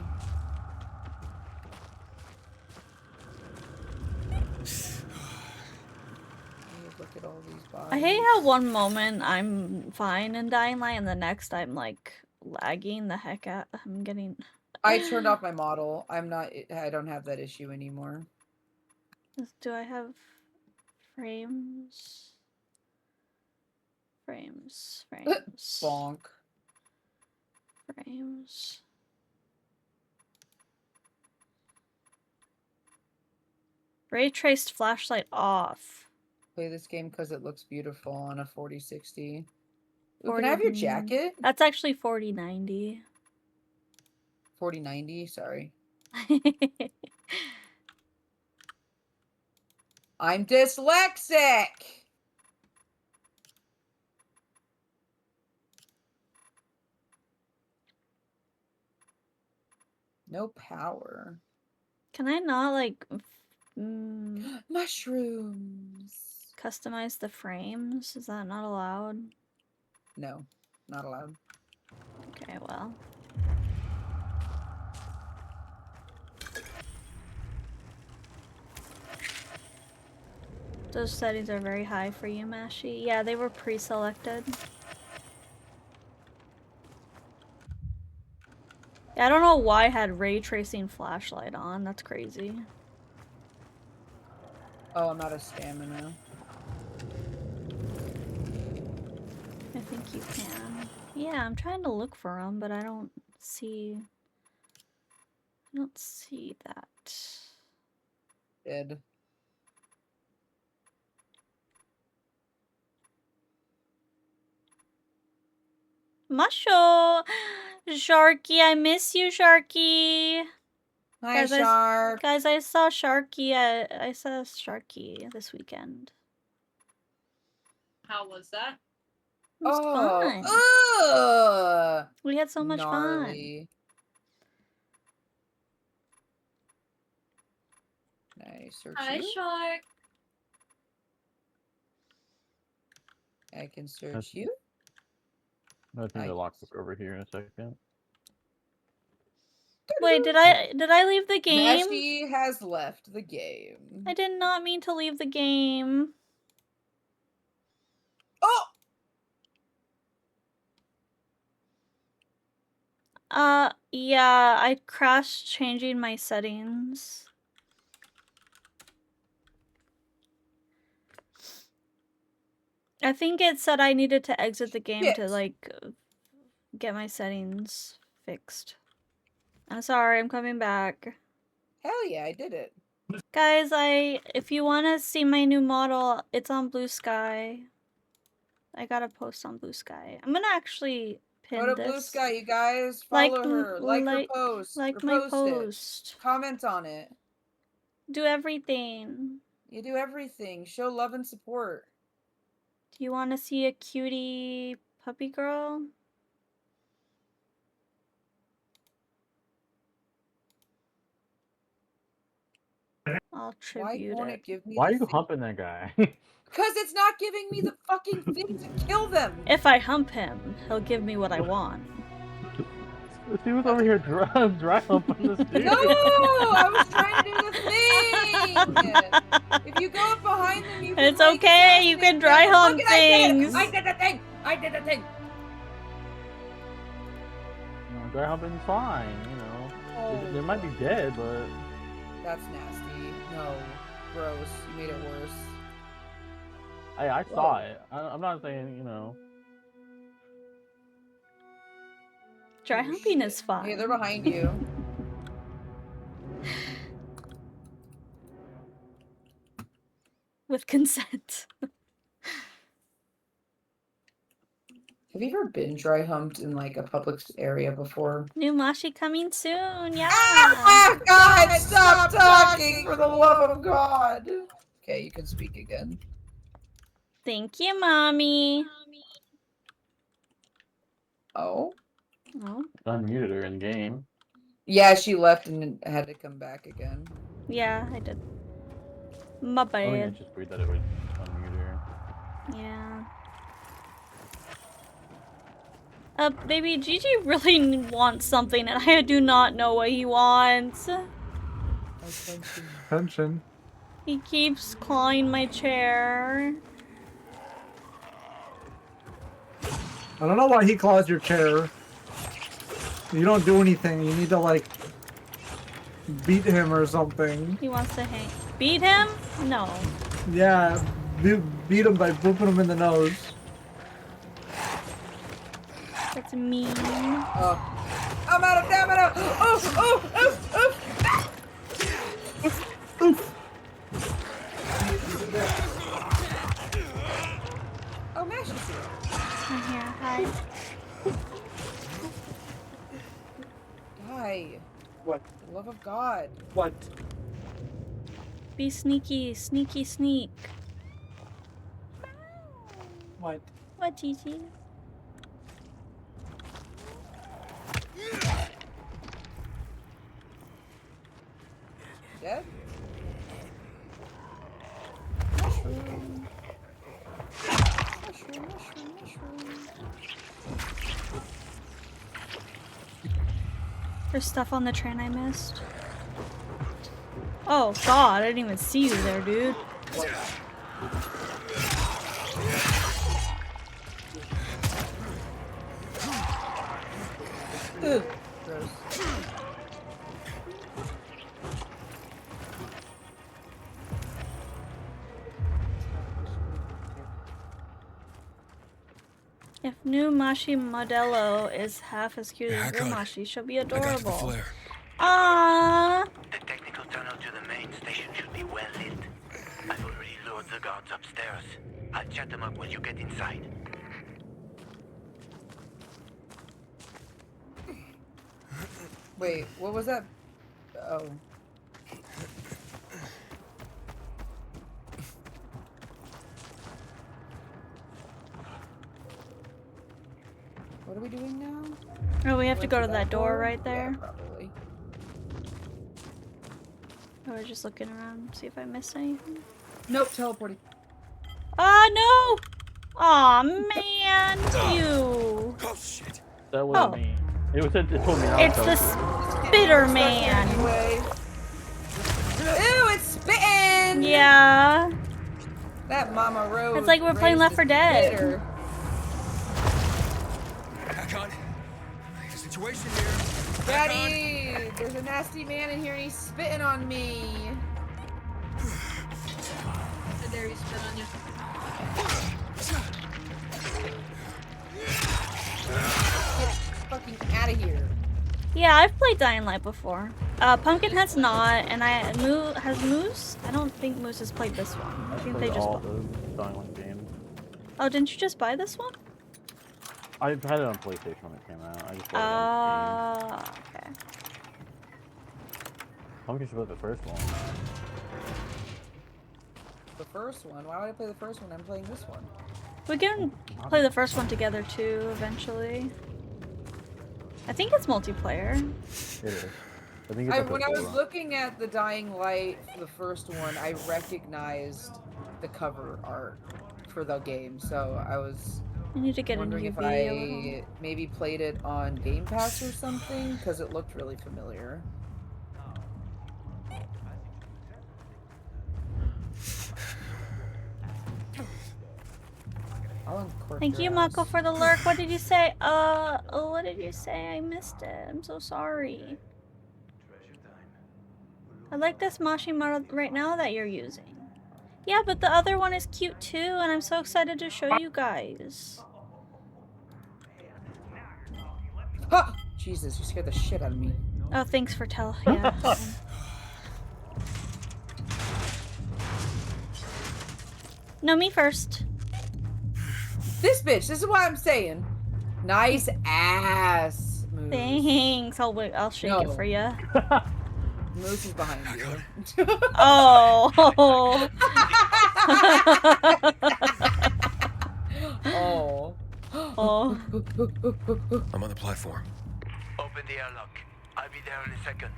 Look at all these bodies. I hate how one moment I'm fine in Dying Light and the next I'm like lagging the heck out. I'm getting... I turned off my model. I don't have that issue anymore. Do I have frames? Frames. Bonk. Frames. Ray traced flashlight off. Play this game because it looks beautiful on a 4060. Ooh, can I have your jacket? That's actually 4090. 4090, sorry. I'm dyslexic! No power. Can I not like mushrooms customize the frames? Is that not allowed? No, not allowed. Okay, well. Those settings are very high for you, Mashy. Yeah, they were pre-selected. Yeah, I don't know why I had ray tracing flashlight on. That's crazy. Oh, I'm out of stamina. I think you can. Yeah, I'm trying to look for them, but I don't see that. Dead. Musho! Sharky, I miss you, Sharky! Hi, Shark! Guys, I saw Sharky I saw Sharky this weekend. How was that? It was fun. We had so much fun. Nice. Search Hi, you. Shark. I can search you. I think the lockbook over here in a second. Wait, did I leave the game? Mashy has left the game. I did not mean to leave the game. Oh! Yeah, I crashed changing my settings. I think it said I needed to exit the game to, like, get my settings fixed. I'm sorry, I'm coming back. Hell yeah, I did it. Guys, if you want to see my new model, it's on Blue Sky. I got a post on Blue Sky. I'm gonna actually pin Go to this. Blue Sky, you guys. Follow her. Like her post. Like Repost my post. It. Comment on it. Do everything. You do everything. Show love and support. Do you want to see a cutie puppy girl? I'll tribute Why won't it give me Why are you thing? humping that guy? Because it's not giving me the fucking thing to kill them. If I hump him, he'll give me what I want. She was over here dry humping this dude. No, I was trying to do the thing. If you go up behind them, you can. It's okay. You can dry hump things. I did the thing. I did the thing. Dry humping's fine, you know. They might be dead, but that's nasty. No, gross. You made it worse. I saw it. I'm not saying, you know. Dry humping is fun. Hey, they're behind you. With consent. Have you ever been dry humped in like a public area before? New Mashi coming soon, yeah. Ah, God, stop talking for the love of God. Okay, you can speak again. Thank you, Mommy. Oh? Oh. Unmuted her in game. Yeah, she left and had to come back again. Yeah, I did. My bad. I think it's just weird that it would unmute her. Yeah. Baby, Gigi really wants something, and I do not know what he wants. Attention. He keeps clawing my chair. I don't know why he claws your chair. You don't do anything. You need to, like, beat him or something. He wants to hang. Beat him? No. Yeah, beat him by booping him in the nose. That's mean. Oh. I'm out of stamina! Oh, oh, oh, oh! Oh, Mash is here. I'm here. Hi. Die. What? For the love of God. What? Be sneaky, sneaky, sneak. What? What, Gigi? Dead? Mushroom. There's stuff on the train I missed. Oh God, I didn't even see you there, dude. Ugh. Gross. If new Mashi Modelo is half as cute as real Mashi, she'll be adorable. Aww. The technical tunnel to the main station should be well lit. I've already lured the guards upstairs. I'll chat them up when you get inside. Wait, what was that? Oh. What are we doing now? Oh, we have to go to that door right there. Yeah, probably. Oh, we're just looking around, see if I missed anything. Nope, teleporting. Ah, no! Aw, man, you. Oh shit. That wasn't me. It told me not It's to. the spitter man. Anyway. Ew, it's spitting! Yeah. That Mama Rose. It's like we're playing Left 4 Dead. Situation here. Daddy, there's a nasty man in here and he's spitting on me. How dare he spit on you? Get fucking out of here. Yeah, I've played Dying Light before. Pumpkin has not, and has Moose? I don't think Moose has played this one. I think they just all the Dying Light games. Oh, didn't you just buy this one? I had it on PlayStation when it came out. I just bought it on Steam. Okay. Pumpkin should play the first one. the first one. Why would I play the first one? I'm playing this one. We can play the first one together too, eventually. I think it's multiplayer. It is. I think it's when I was looking at the Dying Light, the first one, I recognized the cover art for the game, so I was wondering if I maybe played it on Game Pass or something, because it looked really familiar. Thank you, Mako, for the lurk. What did you say? What did you say? I missed it. I'm so sorry. I like this Mashi model right now that you're using. Yeah, but the other one is cute too, and I'm so excited to show you guys. Ah! Jesus, you scared the shit out of me. Oh, thanks for telling. Yeah. No, me first. This bitch, this is what I'm saying. Nice ass moves. Thanks. I'll wait. I'll shake it for you. Moose is behind you. Oh. Oh. Oh. I'm on the platform. Open the airlock. I'll be there in a second.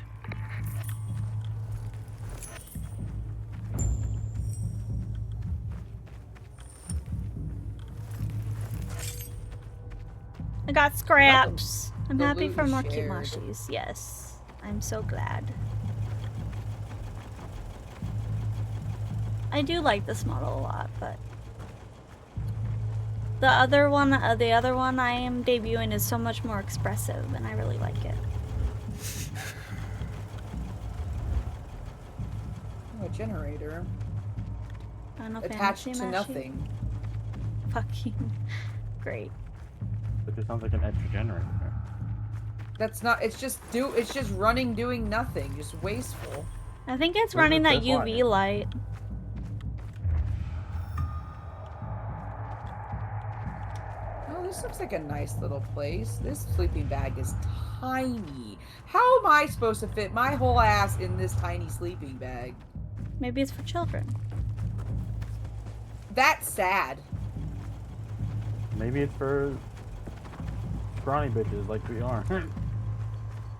I got scraps. I'm happy for more cute Mashis. Yes. I'm so glad. I do like this model a lot, but the other one I am debuting is so much more expressive, and I really like it. Oh, a generator. Final attached Fantasy to Mashi. nothing. Fucking great. It just sounds like an extra generator. That's not. It's just running, doing nothing, just wasteful. I think it's running that UV light. Oh, this looks like a nice little place. This sleeping bag is tiny. How am I supposed to fit my whole ass in this tiny sleeping bag? Maybe it's for children. That's sad. Maybe it's for scrawny bitches like we are.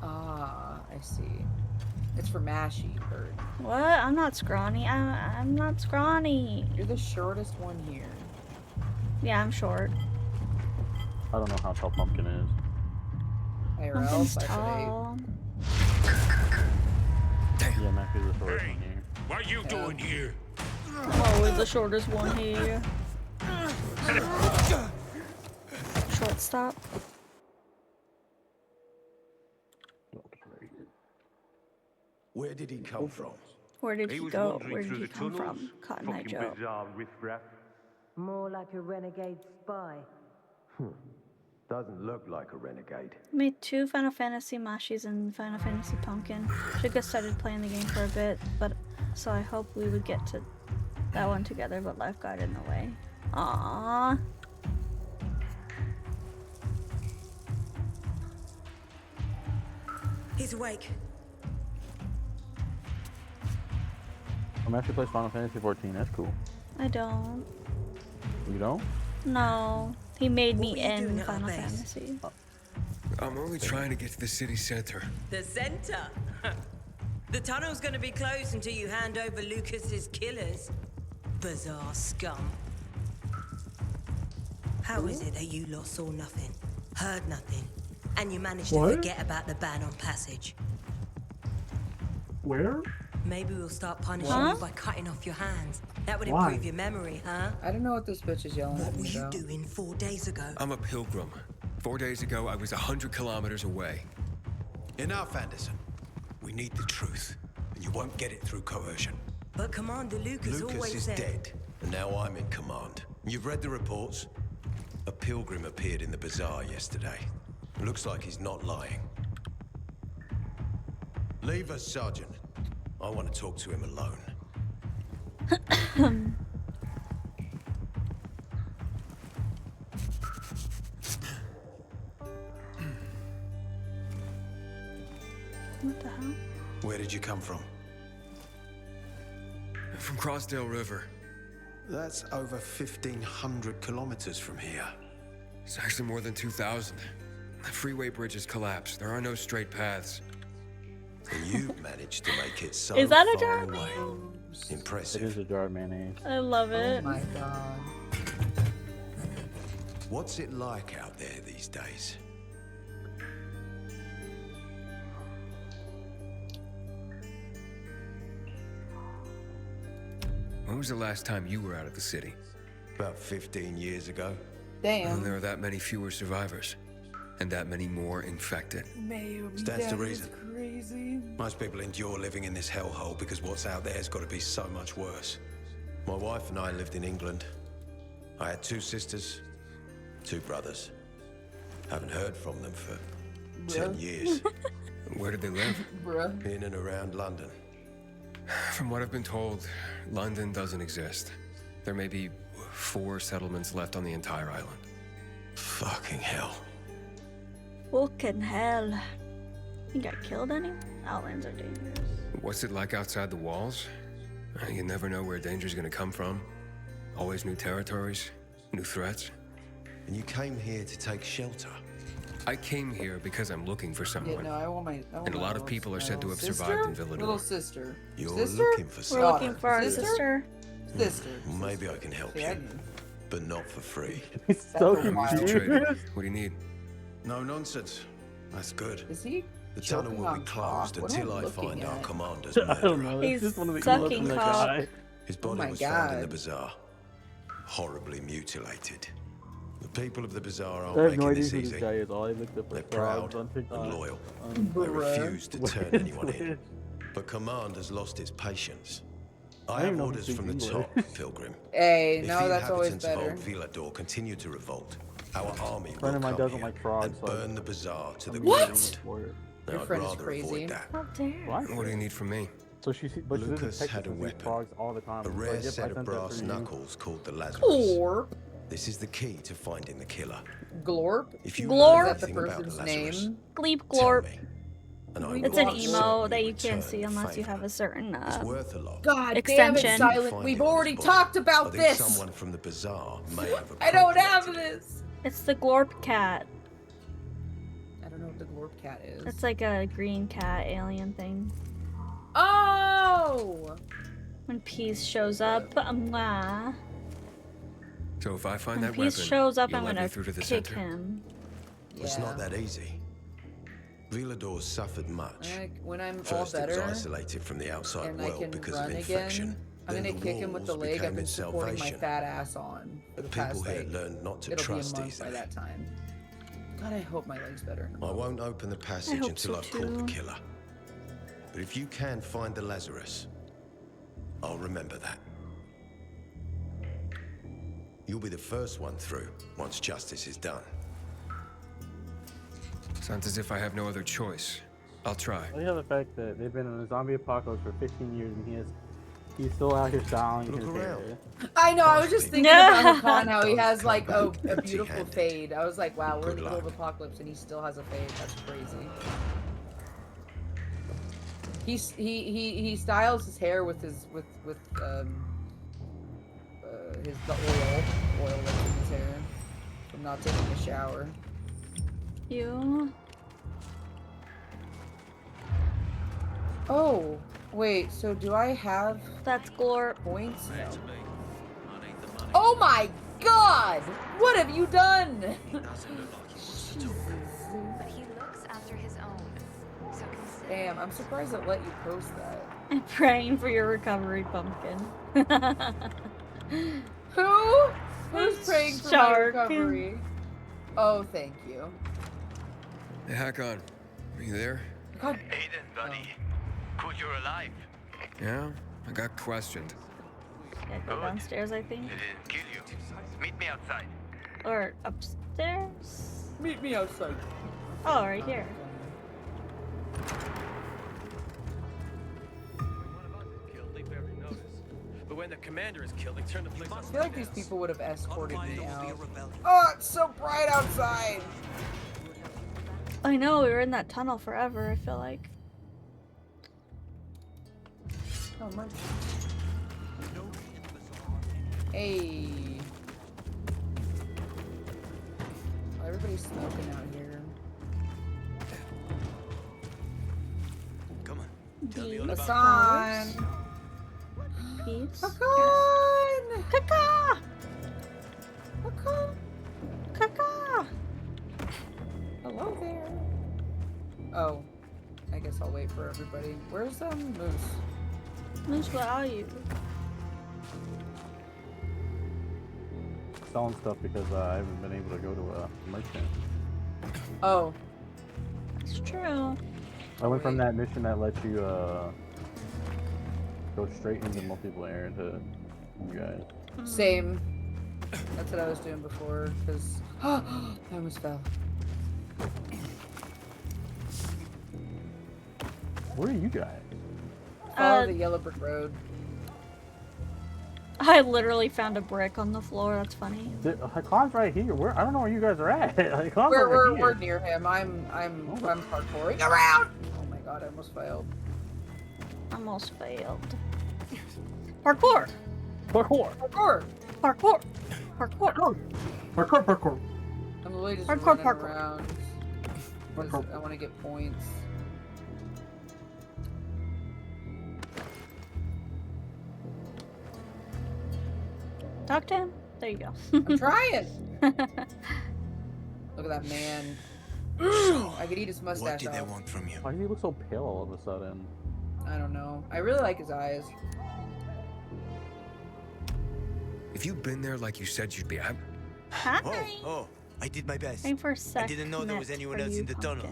Ah, I see. It's for Mashy bird. What? I'm not scrawny. I'm not scrawny. You're the shortest one here. Yeah, I'm short. I don't know how tall Pumpkin is. Pumpkin's tall. Yeah, Mac is the shortest one here. What are you doing here? Oh, we're the shortest one here. Shortstop. Where did he come from? Where did he go? Where did he come from? Cotton Eye Joe. More like a renegade spy. Doesn't look like a renegade. Made 2 Final Fantasy Mashis and Final Fantasy Pumpkin. Should have started playing the game for a bit, but so I hope we would get to that one together, but life got in the way. Aww. He's awake. I'm actually playing Final Fantasy 14. That's cool. I don't. You don't? No. He made me end Final Fantasy. I'm only trying to get to the city center. The center? The tunnel's gonna be closed until you hand over Lucas's killers. Bizarre scum. How is it that you lot saw nothing, heard nothing, and you managed to forget about the ban on passage? Where? Maybe we'll start punishing you by cutting off your hands. That would improve your memory, huh? I don't know what this bitch is yelling at me about. What were you doing 4 days ago? I'm a pilgrim. 4 days ago, I was 100 kilometers away. Enough, Anderson. We need the truth, and you won't get it through coercion. But Commander Lucas always is said... dead, and now I'm in command. You've read the reports? A pilgrim appeared in the bazaar yesterday. Looks like he's not lying. Leave us, Sergeant. I want to talk to him alone. What the hell? Where did you come from? From Crossdale River. That's over 1,500 kilometers from here. It's actually more than 2,000. The freeway bridges collapsed. There are no straight paths. And you've managed to make it so Is that a far jar? away. Impressive. It is a jar of mayonnaise. I love it. Oh my god. What's it like out there these days? When was the last time you were out of the city? About 15 years ago. Damn. And there are that many fewer survivors. And that many more infected. Stands to reason. Crazy. Most people endure living in this hellhole because what's out there has got to be so much worse. My wife and I lived in England. I had 2 sisters, 2 brothers. Haven't heard from them for 10 years. Where did they live? Bruh. In and around London. From what I've been told, London doesn't exist. There may be 4 settlements left on the entire island. Fucking hell. Fucking hell. You got killed any? Outlands are dangerous. What's it like outside the walls? You never know where danger's gonna come from. Always new territories, new threats. And you came here to take shelter? I came here because I'm looking for someone. Yeah, no, I want my. And a lot of people are said to have sister? survived in Villador. Little sister. You're sister? looking for We're someone. looking for our sister. Sister. Maybe I can help you. But not for free. He's so confused. What do you need? No nonsense. That's good. Is he? The tunnel will be closed until I find our commander's murderer. I don't know. He's It's just one of the sucking emotions of the cock. guy. His body my was found in God. the bazaar. Horribly mutilated. The people of the bazaar I aren't have making no idea this who this easy. guy is. All I looked up They're was proud frogs on TikTok. and loyal. They Bruh. refuse to turn anyone in. But command has lost its patience. I don't have know orders if from the it's top, Pilgrim. Hey, If no, the that's always inhabitants better. of Old Villador continue to revolt, our army Friend will of mine come doesn't here like frogs, and so burn the bazaar to the What? ground. Now, Your I'd friend is rather crazy. avoid that. How dare. What do you need from me? So she but she Lucas doesn't had a text us weapon. frogs all the time. A So I rare guess I set of sent that brass for you. knuckles called the Lazarus. Glorp. This is the key to finding the killer. Glorp. If you Glorp? know Is that the anything about the person's Lazarus, name? Gleep tell glorp. me, and I It's will an most emo certainly that you can't return see the unless you favor. have a certain It's worth a lot. God extension. damn it, Silent. Find We've it on already his body. talked I about think this. someone from the bazaar may have I don't have appropriated it. this. It's the glorp cat. I don't know what the Glorp cat is. It's like a green cat alien thing. Oh! When Peace shows up, mwah. So if I find When that Peace weapon, shows up, you'll I'm let me gonna through to the kick center? him. It's Yeah. not that easy. Villador's suffered much. When I'm all First, it was better isolated from the outside and I world can because run of infection. again, I'm Then gonna the kick him with the walls leg I've became been its supporting my salvation. fat ass on for the People past, here like, learned not to it'll trust be a month easily. by that time. God, I hope my leg's better. I won't open the passage hope until so I've caught the too. killer. But if you can find the Lazarus, I'll remember that. You'll be the first one through once justice is done. Sounds as if I have no other choice. I'll try. I love the fact that they've been in a zombie apocalypse for 15 years and he's still out here styling Look his around. hair. I know, I was just thinking about Hakan, how he has like a beautiful empty-handed. fade. I was like, wow, we're in Good the middle of luck. apocalypse and he still has a fade. That's crazy. He styles his hair with his the oil that's in his hair from not taking a shower. You. Oh, wait, so do I have That's glorp. points? No. Oh my god! What have you done? Jesus. But he looks after his own. So consider Damn, I'm surprised it let you post that. I'm praying for your recovery, pumpkin. Who? Who's praying for my Shark. recovery? Oh, thank you. Hey, Hakon, are you there? God. Aiden, buddy. Good you're alive. Yeah? I got questioned. Gotta go downstairs, I think. They didn't kill you. Meet me outside. Or upstairs? Meet me outside. Oh, right here. But when the commander is killed, they turn the place I feel like these people would have escorted me Otherwise, it will be a out. rebellion. Oh, it's so bright outside. I know, we were in that tunnel forever, I feel like. Oh, my. Hey. Oh, everybody's smoking out here. Come on. Tell me all about Hassan. Peeps. Hakan! Kaka! Hakan! Kaka! Hello there. Oh, I guess I'll wait for everybody. Where's Moose? Moose, where are you? Selling stuff because I haven't been able to go to a merchant. Oh. It's true. I went from that mission that lets you go straight into multiplayer into you guys. Same. That's what I was doing before, because I almost fell. Where are you guys? Follow the yellow brick road. I literally found a brick on the floor. That's funny. Hakan's right here. I don't know where you guys are at. Hakan's right here. We're near him. I'm parkouring around. Oh my god! I almost failed. Almost failed. Parkour. Parkour. Parkour. Parkour. Parkour. Parkour. Parkour. I'm literally just Parkour, running parkour. around. Because I want to get points. Talk to him. There you go. I'm trying. Look at that man. I could eat his mustache What did they off. want from you? Why do you look so pale all of a sudden? I don't know. I really like his eyes. If you'd been there like you said you'd be, Hi. Oh, I did my best. Praying for I didn't know there was anyone else in the tunnel.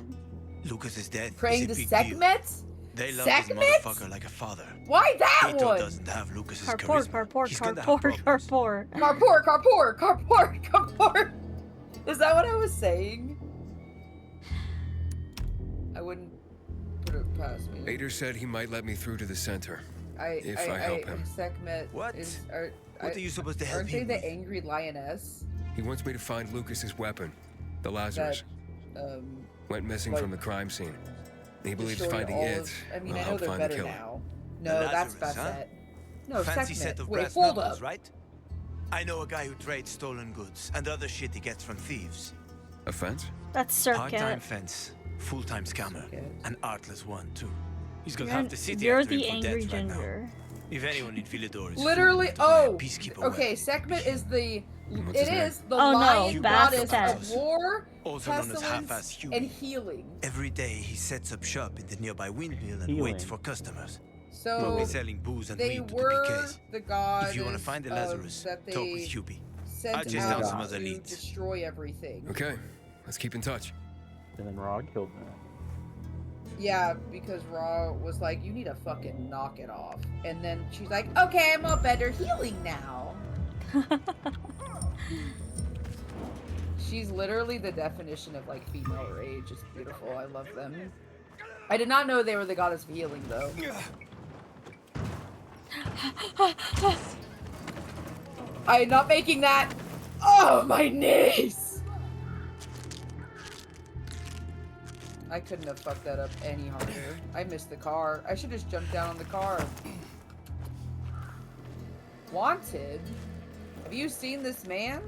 Lucas's death Praying to is a big deal. Sekhmet? They love this Sekhmet? motherfucker like a father. Why that Kato one? doesn't have Lucas's Parkour, charisma. parkour, He's gonna have parkour, problems. parkour. Carpour. Is that what I was saying? I wouldn't put it past me. Ader said he might let me through to the center. If I help him. Sekhmet What? What are you supposed to help Aren't him they with? the angry lioness? He wants me to find Lucas's weapon, the Lazarus. That, Went missing like, from the crime scene. He believes destroyed finding all it of- I mean, will I know help they're find the better killer. now. The No, that's Lazarus, huh? Basset. No, Fancy Sekhmet. set of Wait, brass hold knuckles, up. right? I know a guy who trades stolen goods and other shit he gets from thieves. A fence? That's Part-time Circuit. fence, full-time scammer, an artless one too. He's gonna You're, have the city you're after him the for angry debt right now. ginger. If anyone in Philidor is Literally, fooled by a oh, peacekeeper okay, weapon, Sekhmet is the, What's it his name? is the Oh, no, lion goddess Bastet. of war, also known as pestilence, half-ass Huey. and healing. Every day he sets up shop in the nearby windmill and Healing. waits for customers. So Probably selling booze and they weed to were the PKs. the gods. If you want to find the Lazarus, that talk they with Huey. sent I'll chase out down some other to leads. destroy everything. Okay, let's keep in touch. And then Rod killed him. Yeah, because Raw was like, you need to fucking knock it off. And then she's like, okay, I'm all better healing now. She's literally the definition of like female rage. It's beautiful. I love them. I did not know they were the goddess of healing though. I am not making that. Oh, my knees! I couldn't have fucked that up any harder. I missed the car. I should just jump down on the car. Wanted? Have you seen this man?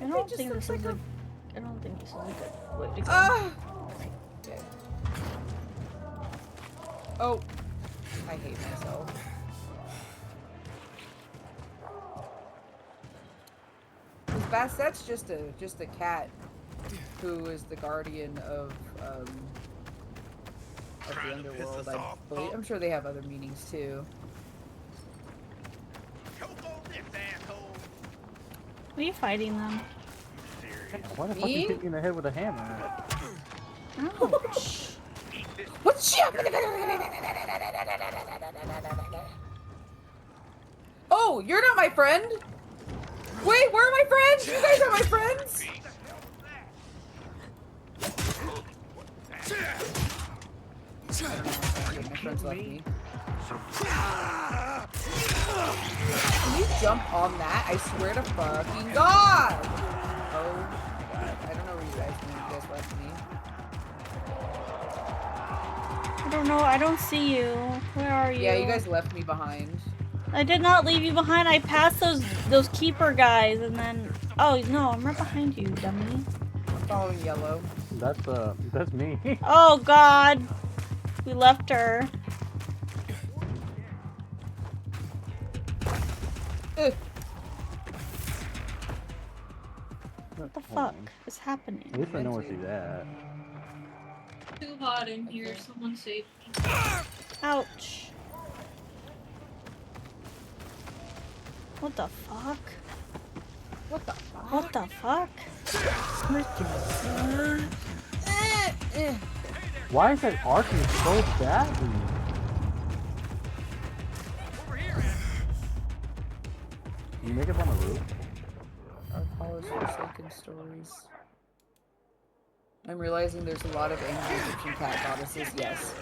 I don't think this is a good way to go. Okay. Oh, I hate myself. Because Basset's just a cat who is the guardian of the underworld. I believe. I'm sure they have other meanings too. Are you fighting them? Why the fuck you hit me in the head with a hammer? Ouch. What's shit? Oh, you're not my friend. Wait, where are my friends? You guys are my friends. My friends left me. Can you jump on that? I swear to fucking God! Oh my God. I don't know where you guys went. You guys left me. I don't know. I don't see you. Where are you? Yeah, you guys left me behind. I did not leave you behind. I passed those keeper guys and then... Oh, no, I'm right behind you, dummy. I'm following yellow. That's me. Oh, God. We left her. What the fuck is happening? At least I know where she's at. Too hot in here. Someone save me. Ouch. What the fuck? What the fuck? What the fuck? Why is that arcing so badly? Can you make it on the roof? Our college forsaken stories. I'm realizing there's a lot of angry Egyptian cat goddesses, yes.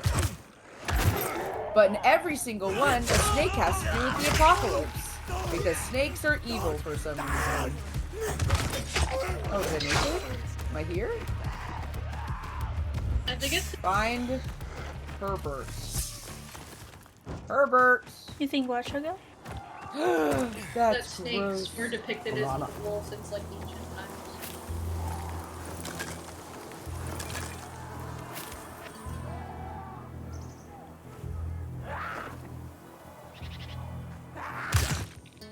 But in every single one, a snake has to do with the apocalypse. Because snakes are evil for some reason. Oh, is it naked? Am I here? I think it's... Find Herbert. Herbert! You think what, Sugar? That's that snakes gross. were depicted as evil since like ancient times.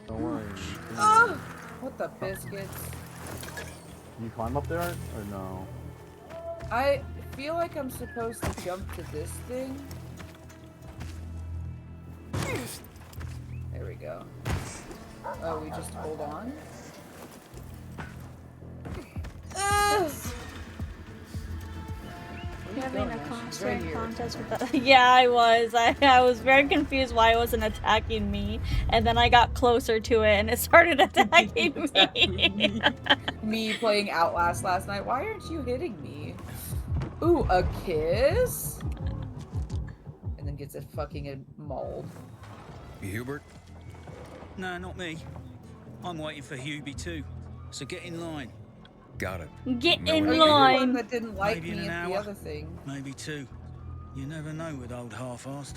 Don't worry. Oh, what the biscuits? Can you climb up there or no? I feel like I'm supposed to jump to this thing. There we go. Oh, we just hold on. Having a constant contest with that. Yeah, I was. I was very confused why it wasn't attacking me, and then I got closer to it and it started attacking me. Me playing Outlast last night. Why aren't you hitting me? Ooh, a kiss? And then gets it fucking mauled. Hubert? No, not me. I'm waiting for Hubie too. So get in line. Got it. Get No in one- line. One that didn't like Maybe me in an at the hour. other thing. Maybe two. You never know with old half-assed.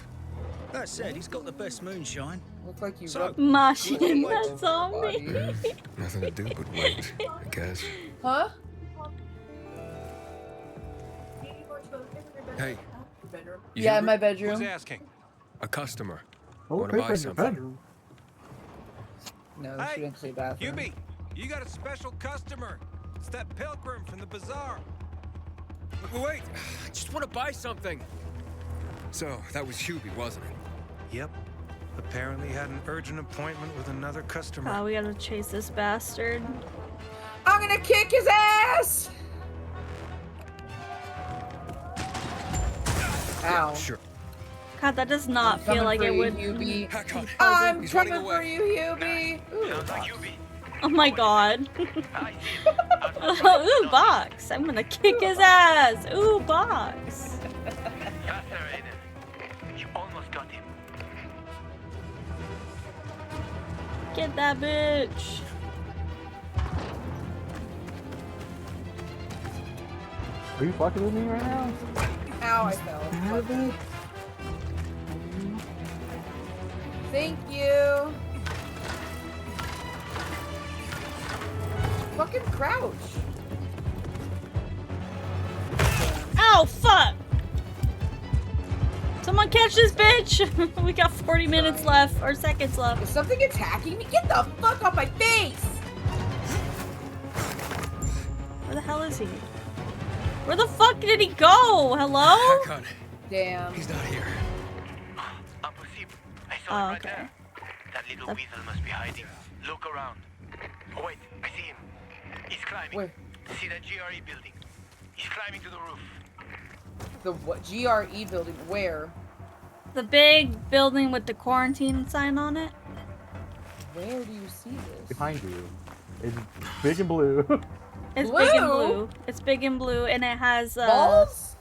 That said, he's got the best moonshine. Looks like you So, rubbed Mashing blood that over zombie. her body. Nothing to do but wait, I guess. Huh? Hey. Yeah, in my bedroom. Who's asking? A customer. Oh, Want to buy paper in your something? bedroom. No, Hey, she didn't say bathroom. Hubie, you got a special customer. It's that pilgrim from the bazaar. Wait, I just want to buy something. So, that was Hubie, wasn't it? Yep. Apparently had an urgent appointment with another customer. Oh, we gotta chase this bastard. I'm gonna kick his ass! Ow. Sure. God, that does not I'm feel coming like for it you, would. Hubie. I'm He's coming running for away. you, Hubie. Ooh, Sounds like Hubie. Oh my god. Ooh, box. I'm gonna kick his ass. Ooh, box. Faster, Aiden. You almost got him. Get that bitch. Are you fucking with me right now? Ow, I fell. Thank you. Fucking crouch. Ow, fuck. Someone catch this bitch. We got 40 minutes left, or seconds left. Is something attacking me? Get the fuck off my face! Where the hell is he? Where the fuck did he go? Hello? Damn. He's not here. Impossible. I saw him right okay. there. That little weasel must be hiding. Look around. Oh wait, I see him. He's climbing. Where? See that GRE building? He's climbing to the roof. The what? GRE building? Where? The big building with the quarantine sign on it. Where do you see this? Behind you. It's big and blue. It's big and blue. It's big and blue, and it has balls.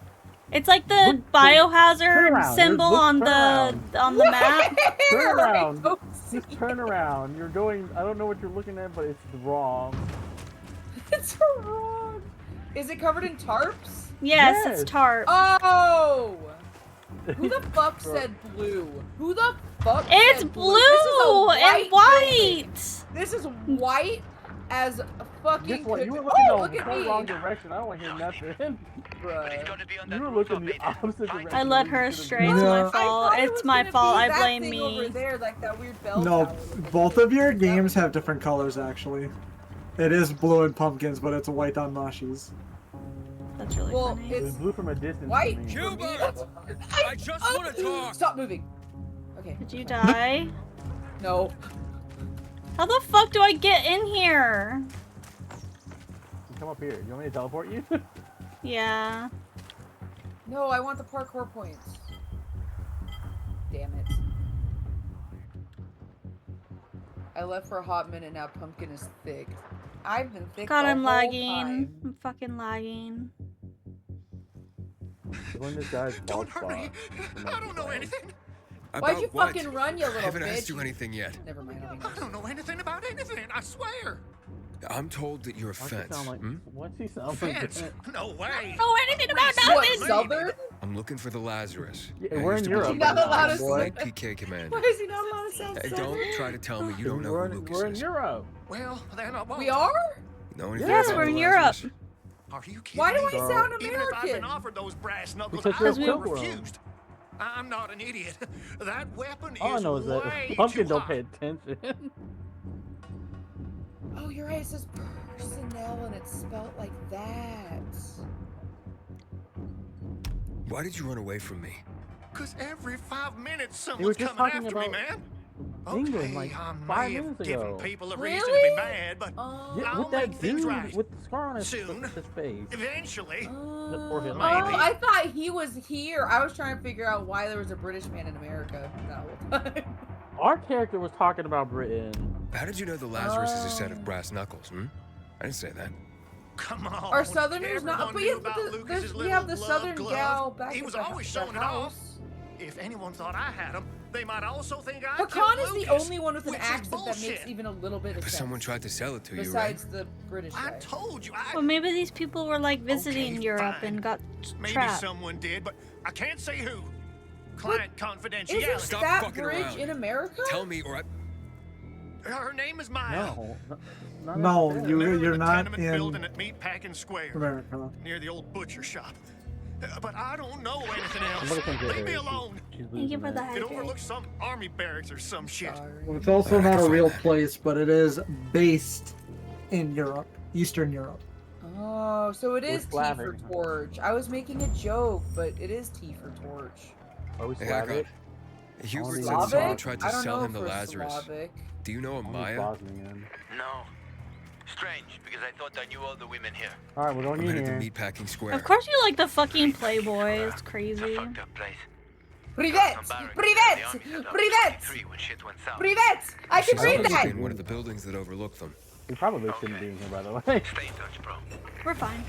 It's like the biohazard around. symbol Look, on turn the map. Turn around. Just turn around. You're going. I don't know what you're looking at, but it's wrong. It's wrong. Is it covered in tarps? Yes, it's tarp. Oh! Who the fuck said blue? Who the fuck It's said blue This is a and white. This is white as a fucking. Guess what? You were Oh, looking look the at whole me. wrong direction. I don't want to hear nothing. Bruh. You were looking the opposite direction. I led her astray. It's my fault. It's my fault. I blame me. Over there, like that weird bell No, tower. both of your games have different colors, actually. It is blue and pumpkins, but it's white on Mashi's. That's really funny. It's blue from a distance. White. I just want to talk. Stop moving. Okay. Did you die? No. How the fuck do I get in here? Come up here. You want me to teleport you? Yeah. No, I want the parkour points. Damn it. I left for a hot minute now. Pumpkin is thick. I've been thick. God, the I'm whole lagging. time. I'm fucking lagging. When this guy's Don't hurt me. I don't know anything. Why'd you what? fucking run, you little bitch? I haven't asked you anything yet. Never mind. I don't know anything about anything. I swear. I'm told that you're a fence. What's he sound Fence? No way. I don't know anything about What, nothing. Southern? I'm looking for the Lazarus. Yeah, we're in Europe. You're not allowed to say Night PK commander. Why is he not allowed to sound Hey, Southern? don't try to tell me you don't know who Lucas We're in is. Europe. Well, then I won't. We are? Know anything Yes, about we're the in Europe. Lazarus? Are you kidding Why do me? I sound Even if I've been American? offered those brass knuckles, Because I you're would have Pilgrim. refused. I'm not an idiot. That weapon All I is know is way that Pumpkin too don't hot. pay attention. Oh, you're right. It says personnel and it's spelled like that. Why did you run away from me? Because every 5 minutes were someone's just coming talking after me, about man. England, Okay, like, I 5 may have minutes given ago. people a reason to Really? be mad, but Yeah, I'll with that make things dude right. with the scar on his, Soon. his face. Eventually. The poor him. Oh, I thought he was here. I was trying to figure out why there was a British man in America that whole time. Our character was talking about Britain. How did you know the Lazarus is a set of brass knuckles, I didn't say that. Come on. Are Southerners not? Everyone But knew yeah, about but Lucas's we have the little Southern glove. gal back He at was the, always the showing it off. house. If anyone thought I had him, they might also think I Pecan killed is the Lucas, only one with an which is accent that makes bullshit. even a little bit of But sense. someone tried to sell it to you, right? Besides the British I guy. told you. Well, maybe these people were like visiting Okay, Europe fine. and got Maybe trapped. someone did, but I can't say who. Client confidentiality. Isn't Stop that fucking bridge around. in America? Tell me or I... Her name is Maya. No. Not No, necessarily. you're The not tenement in building at Meatpacking Square, America. near the old butcher shop. But I don't know anything else. Somebody come get Leave me her. alone. She's Thank you losing for it. the It hydrate. overlooks some army barracks or some shit. Well, it's also not a real place, but it is based in Europe, Eastern Europe. Oh, so it is T for Slavic. torch. I was making a joke, but it is T for torch. Are we Hey, Slavic? Hubert said Slavic? someone tried to I don't sell know him the if we're Lazarus. Slavic. Do you know a Only Maya? Bosnian. No. Strange, because I thought I knew all the women here. Alright, we're going I'm in headed here. to Meatpacking Square. Of course you like the fucking Playboy. It's crazy. Fucked up place. Privet! Privet! Privet! When shit went south. Privet! I can She's read supposed to that! be in one of the buildings that overlook them. We probably shouldn't be in here, by the way. Stay in touch, bro. We're fine.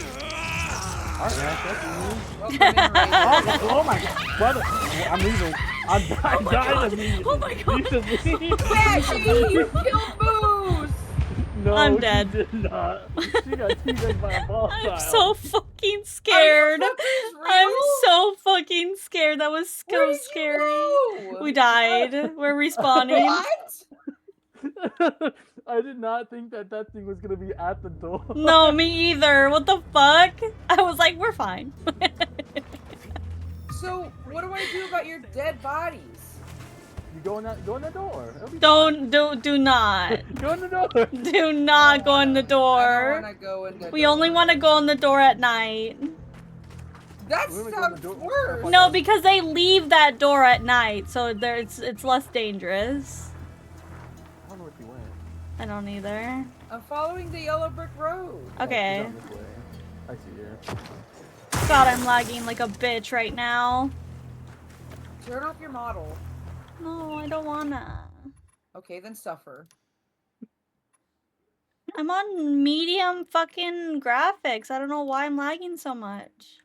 Alright, man. That's Welcome in, Ray. oh my god. Brother, I'm leaving. I'm dying immediately. Oh my god. You should leave. Yeah, you killed Booze! No, I'm dead. She did not. She got teabagged by a ball I'm so fucking scared. I'm so fucking scared. That was so scary. We died. We're respawning. What? I did not think that that thing was gonna be at the door. No, me either. What the fuck? I was like, we're fine. So, what do I do about your dead bodies? You go in that door. It'll be Do not. Go in the door. Do not go in the I don't door. want to go in the We door. only want to go in the door at night. That We're gonna go in the sounds door. worse. No, because they leave that door at night, so it's less dangerous. I don't know where she went. I don't either. I'm following the yellow brick road. Okay. She's down this way. I see her. God, I'm lagging like a bitch right now. Turn off your model. No, I don't wanna. Okay, then suffer. I'm on medium fucking graphics. I don't know why I'm lagging so much.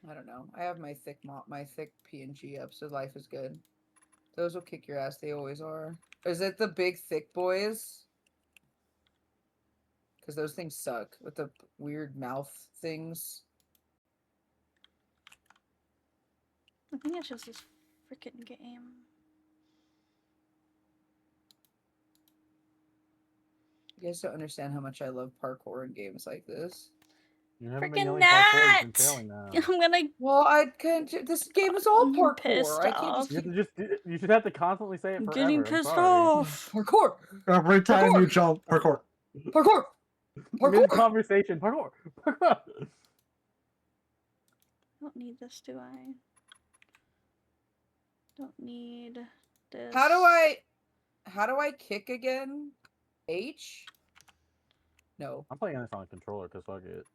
I don't know. I have my thick PNG up, so life is good. Those will kick your ass. They always are. Is it the big thick boys? Because those things suck with the weird mouth things. think it's just this freaking game. You guys don't understand how much I love parkour in games like this. You haven't been Freaking yelling parkour, you've been failing not! now. I'm gonna. Well, I can't. This game is all parkour. Pissed I can't off. You should have to constantly say it I'm forever. getting pissed off. Parkour. Every time you jump, parkour. Parkour. Parkour. Mid-conversation, parkour. Parkour. I don't need this, do I? Don't need this. How do I kick again? H? No. I'm playing this on a controller because fuck it.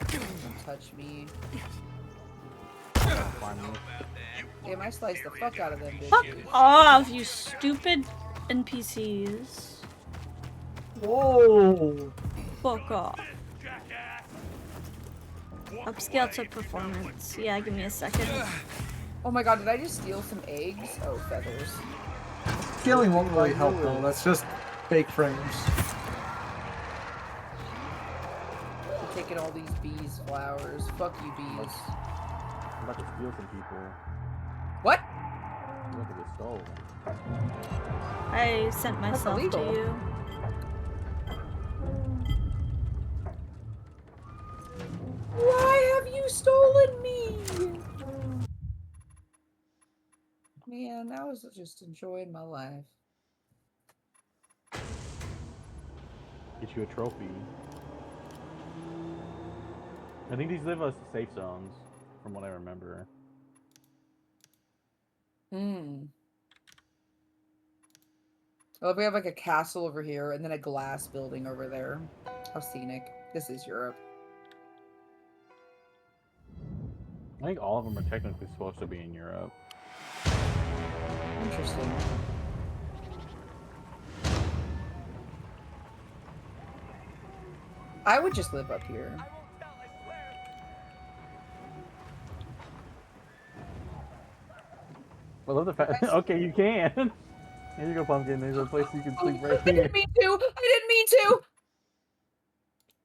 Don't touch me. Damn, I sliced the fuck out of them, bitches. Fuck off, you stupid NPCs. Whoa! Fuck off. Upscale to performance. Yeah, give me a second. Oh my god, did I just steal some eggs? Oh, feathers. Scaling won't really help though, that's just fake frames. I'm taking all these bees' flowers. Fuck you, bees. I'm about to steal some people. What? I'm about to get stolen. I sent myself to you. Why have you stolen me? Man, I was just enjoying my life. Get you a trophy. I think these live as safe zones, from what I remember. Well, if we have like a castle over here and then a glass building over there. How scenic. This is Europe. I think all of them are technically supposed to be in Europe. Interesting. I would just live up here. I love the fact. Okay, you can. Here you go, Pumpkin. There's a place you can sleep right I here. didn't mean to. I didn't mean to.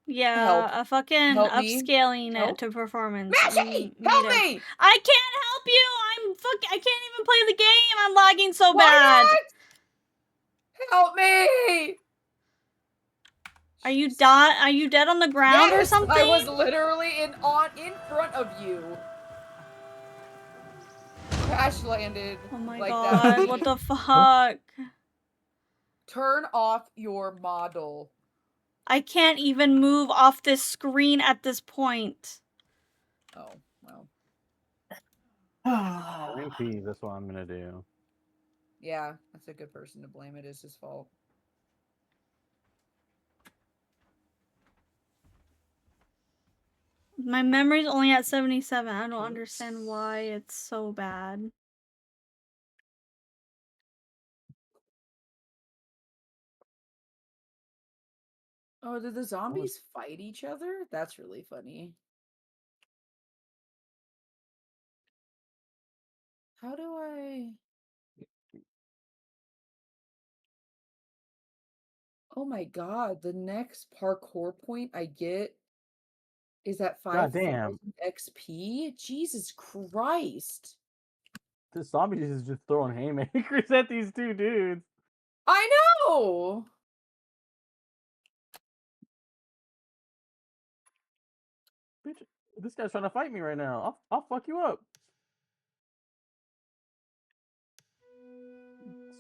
Yeah, a fucking Help me. upscaling Help. it to performance. Messi, help me! I can't help you. I can't even play the game. I'm lagging so Why bad. not? Help me! Are you done? Are you dead on the ground or something? I was literally in front of you. Crash landed. Oh my like god! That. What the fuck? Turn off your model. I can't even move off this screen at this point. Oh well. Green peas. That's what I'm gonna do. Yeah, that's a good person to blame. It is his fault. My memory's only at 77. I don't understand why it's so bad. Oh, did the zombies fight each other? That's really funny. How do I... Oh my god, the next parkour point I get is at 5,000 XP? Jesus Christ. This zombie is just throwing haymakers at these two dudes. I know! Bitch, this guy's trying to fight me right now. I'll fuck you up.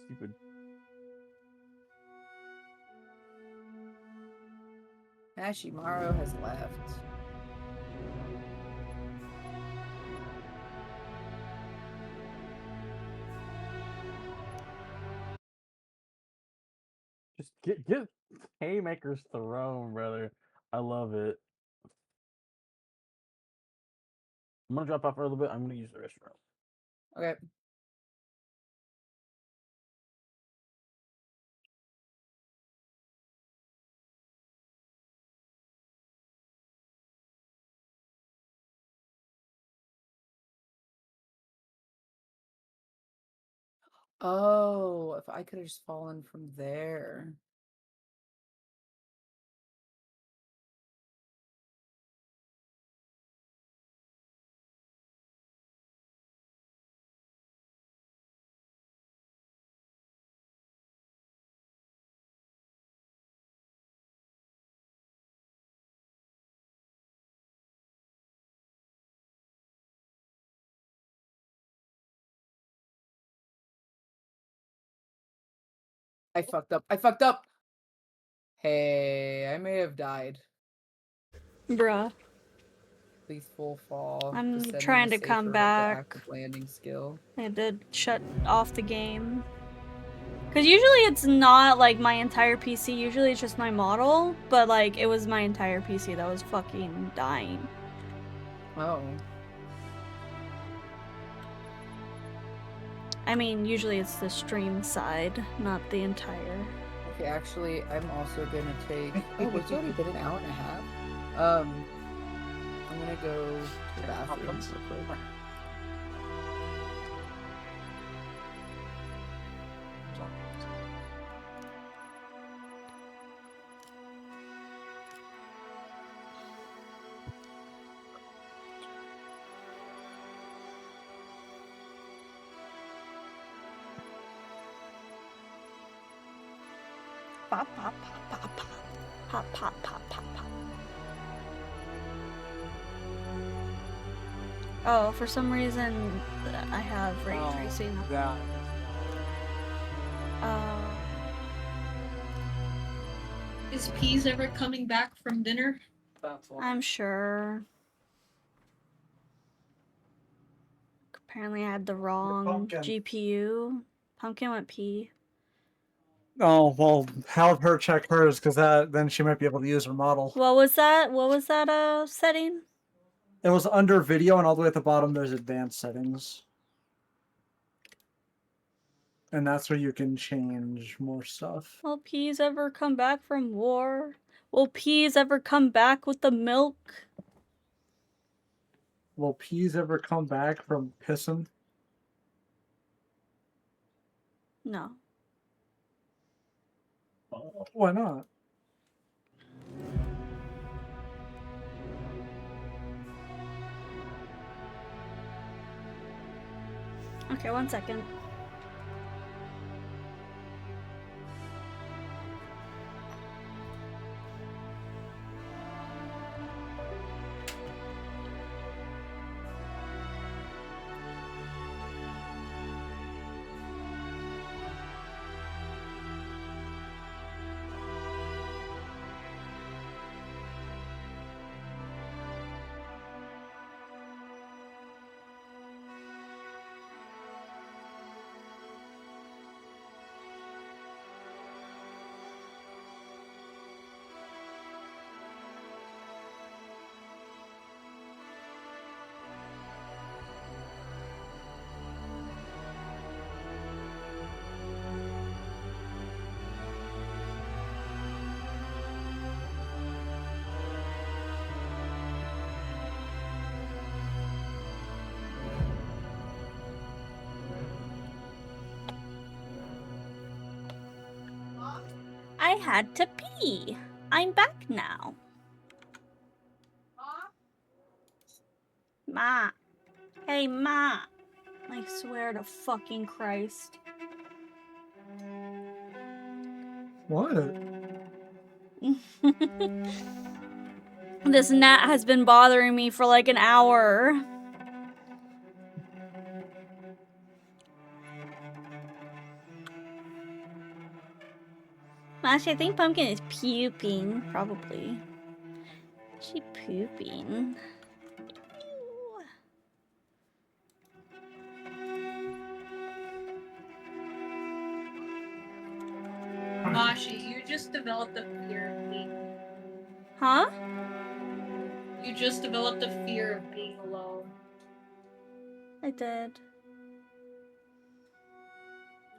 Stupid. Ashimaru has left. Just get haymakers thrown, brother. I love it. I'm gonna drop off for a little bit. I'm gonna use the restroom. Okay. Oh, if I could have just fallen from there. I fucked up. I fucked up. Hey, I may have died. Bruh. Please full fall. I'm Descending trying is to come safer with the back. active landing skill. I had to shut off the game. Because usually it's not like my entire PC, usually it's just my model, but like it was my entire PC that was fucking dying. Oh. I mean, usually it's the stream side, not the entire. Okay, actually, I'm also gonna take. Oh, it's already been an hour and a half. I'm gonna go to the bathroom real quick. Pop, pop, pop, pop, pop. Pop, pop, pop, pop, pop. Oh, for some reason, I have ray tracing. Yeah. Is Peas ever coming back from dinner? I'm sure. Apparently I had the wrong GPU. Pumpkin went pee. Oh, well, have her check hers, because then she might be able to use her model. What was that? What was that setting? It was under video, and all the way at the bottom there's advanced settings. And that's where you can change more stuff. Will Peas ever come back from war? Will Peas ever come back with the milk? Will Peas ever come back from pissing? No. Why not? Okay, 1 second. I had to pee. I'm back now. Ma. Hey, Ma. I swear to fucking Christ. What? This gnat has been bothering me for like an hour. Actually, I think Pumpkin is puking, probably. Is she pooping? Mashi, you just developed a fear of being. Huh? You just developed a fear of being alone. I did.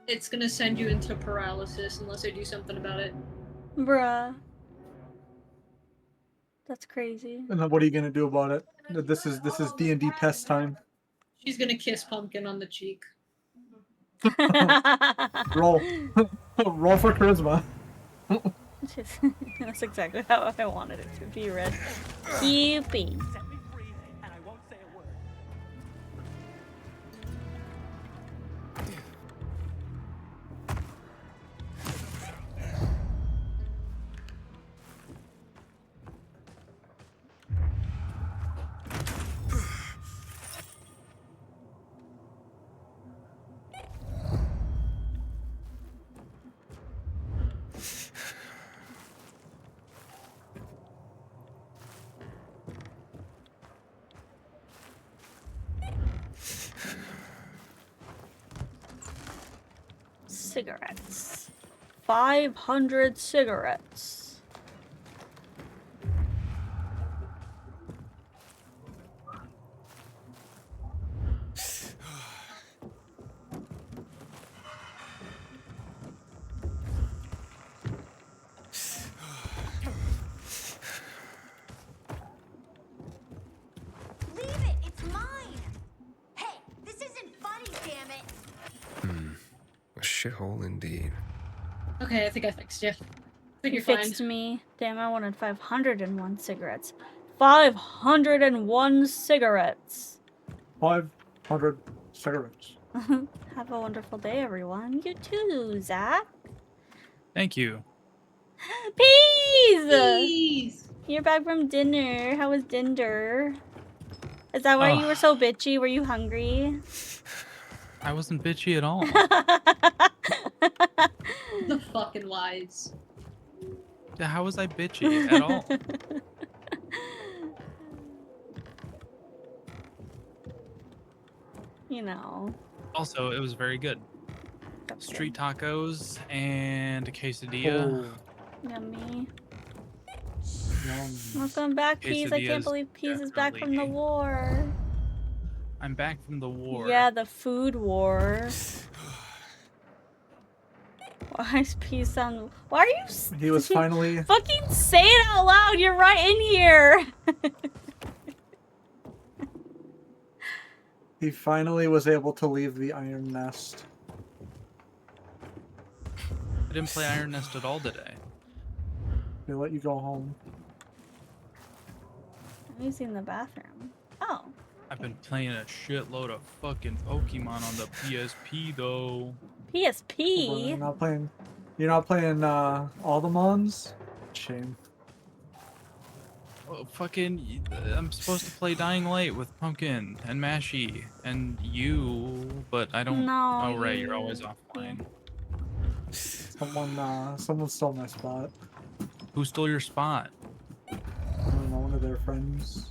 It's gonna send you into paralysis unless I do something about it. Bruh. That's crazy. And then what are you gonna do about it? This is D&D pest time. She's gonna kiss Pumpkin on the cheek. Roll. Roll for charisma. That's exactly how I wanted it to be read. Cupid. Cigarettes. 500 cigarettes. Leave it! It's mine! Hey, this isn't funny, damn it! A shithole indeed. Okay, I think I fixed you. I think You you're fine. fixed me. Damn, I wanted 501 cigarettes. 501 cigarettes. 500 cigarettes. Have a wonderful day, everyone. You too, Zach. Thank you. Peas! Peas! You're back from dinner. How was dinner? Is that why you were so bitchy? Were you hungry? I wasn't bitchy at all. The fucking lies. How was I bitchy at all? You know. Also, it was very good. Street tacos and a quesadilla. Yummy. Yum. Welcome back, Peas. I can't believe Peas is back from the war. I'm back from the war. Yeah, the food war. Why is Peas sound... Why are you... He was finally... Fucking say it out loud! You're right in here! He finally was able to leave the Iron Nest. I didn't play Iron Nest at all today. They let you go home. I'm using the bathroom. Oh. I've been playing a shitload of fucking Pokemon on the PSP though. PSP? You're not playing... You're not playing, all the Mons? Shame. Oh, fucking... I'm supposed to play Dying Light with Pumpkin and Mashy and you, but I don't... No, oh, right, you're always offline. Someone stole my spot. Who stole your spot? I don't know, one of their friends.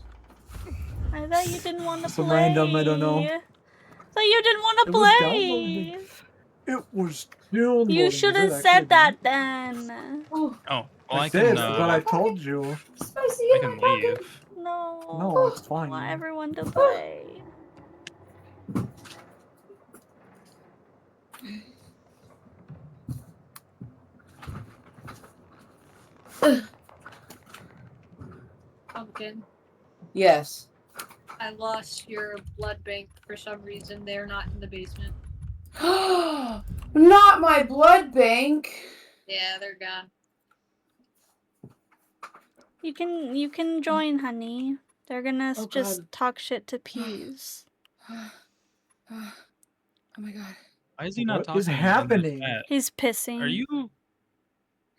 I thought you didn't want to play. Some random, I don't know. I thought you didn't want to It was play. downloading. It was downloading. You should have said that then. Oh, well, I did, but I told you. I can leave. No. No, it's fine. I want everyone to play. Pumpkin. Yes. I lost your blood bank for some reason. They're not in the basement. Not my blood bank. Yeah, they're gone. You can join, honey. They're gonna just God. talk shit to Peas. Oh my god. Why is he not What talking? is happening? He's pissing. Are you...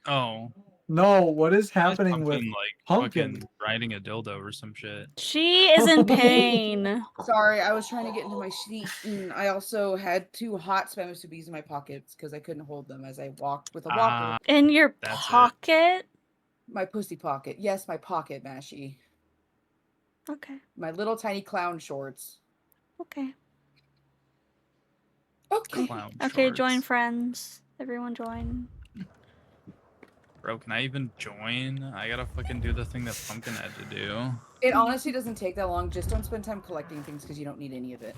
Oh. No, what is happening with like Pumpkin? fucking riding a dildo or some shit. She is in pain. Sorry, I was trying to get into my sheet, and I also had 2 hot Spanish bees in my pockets because I couldn't hold them as I walked with a walker. In your pocket? My pussy pocket. Yes, my pocket, Mashy. Okay. My little tiny clown shorts. Okay. Okay. Clown Okay, shorts. join friends. Everyone join. Bro, can I even join? I gotta fucking do the thing that Pumpkin had to do. It honestly doesn't take that long. Just don't spend time collecting things because you don't need any of it.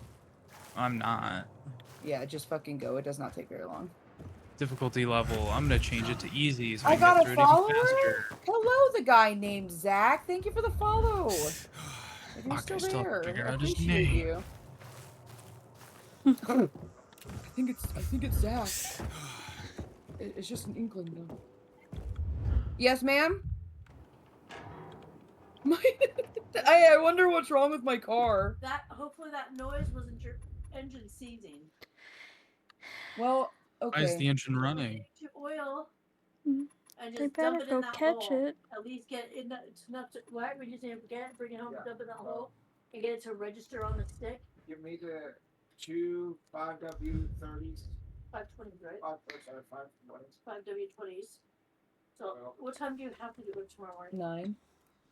I'm not. Yeah, just fucking go. It does not take very long. Difficulty level, I'm gonna change it to easy so I I can got get a through it even follower? faster. Hello, the guy named Zach. Thank you for the follow. If you're Fuck, I still still there, figure I out his appreciate name. you. I think it's Zach. It's just an inkling though. Yes, ma'am? I wonder what's wrong with my car. Hopefully that noise wasn't your engine seizing. Well, Why is okay. the engine running? Your oil. And They just better dump it go in that catch hole. it. At least get it enough to what? We just need to get it, bring it home, dump it in that hole, and get it to register on the stick. Give me the 2 5W30s. 520s, right? 520s. 5W20s. What time do you have to do it tomorrow morning?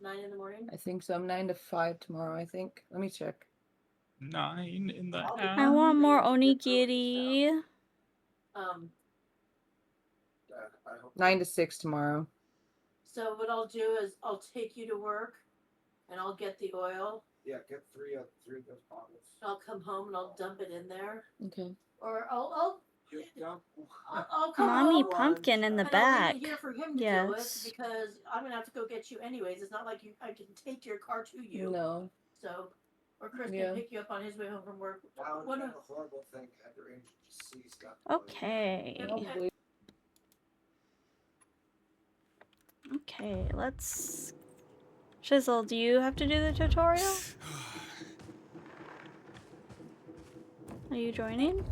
9. 9 in the morning? I think so. I'm 9 to 5 tomorrow, I think. Let me check. 9 in the I want more onigiri. 9 to 6 tomorrow. So what I'll do is I'll take you to work, and I'll get the oil. Yeah, get three of those bottles. I'll come home and I'll dump it in there. Okay. Or I'll come Mommy home Pumpkin in the and back. I'll leave it here for him to do it because I'm gonna have to go get you anyways. It's not like I can take your car to you. No. So, or Chris can pick you up on his way home from work. That would be a horrible thing at your age to see stuff. Okay. Okay, let's... Shizzle, do you have to do the tutorial? Are you joining?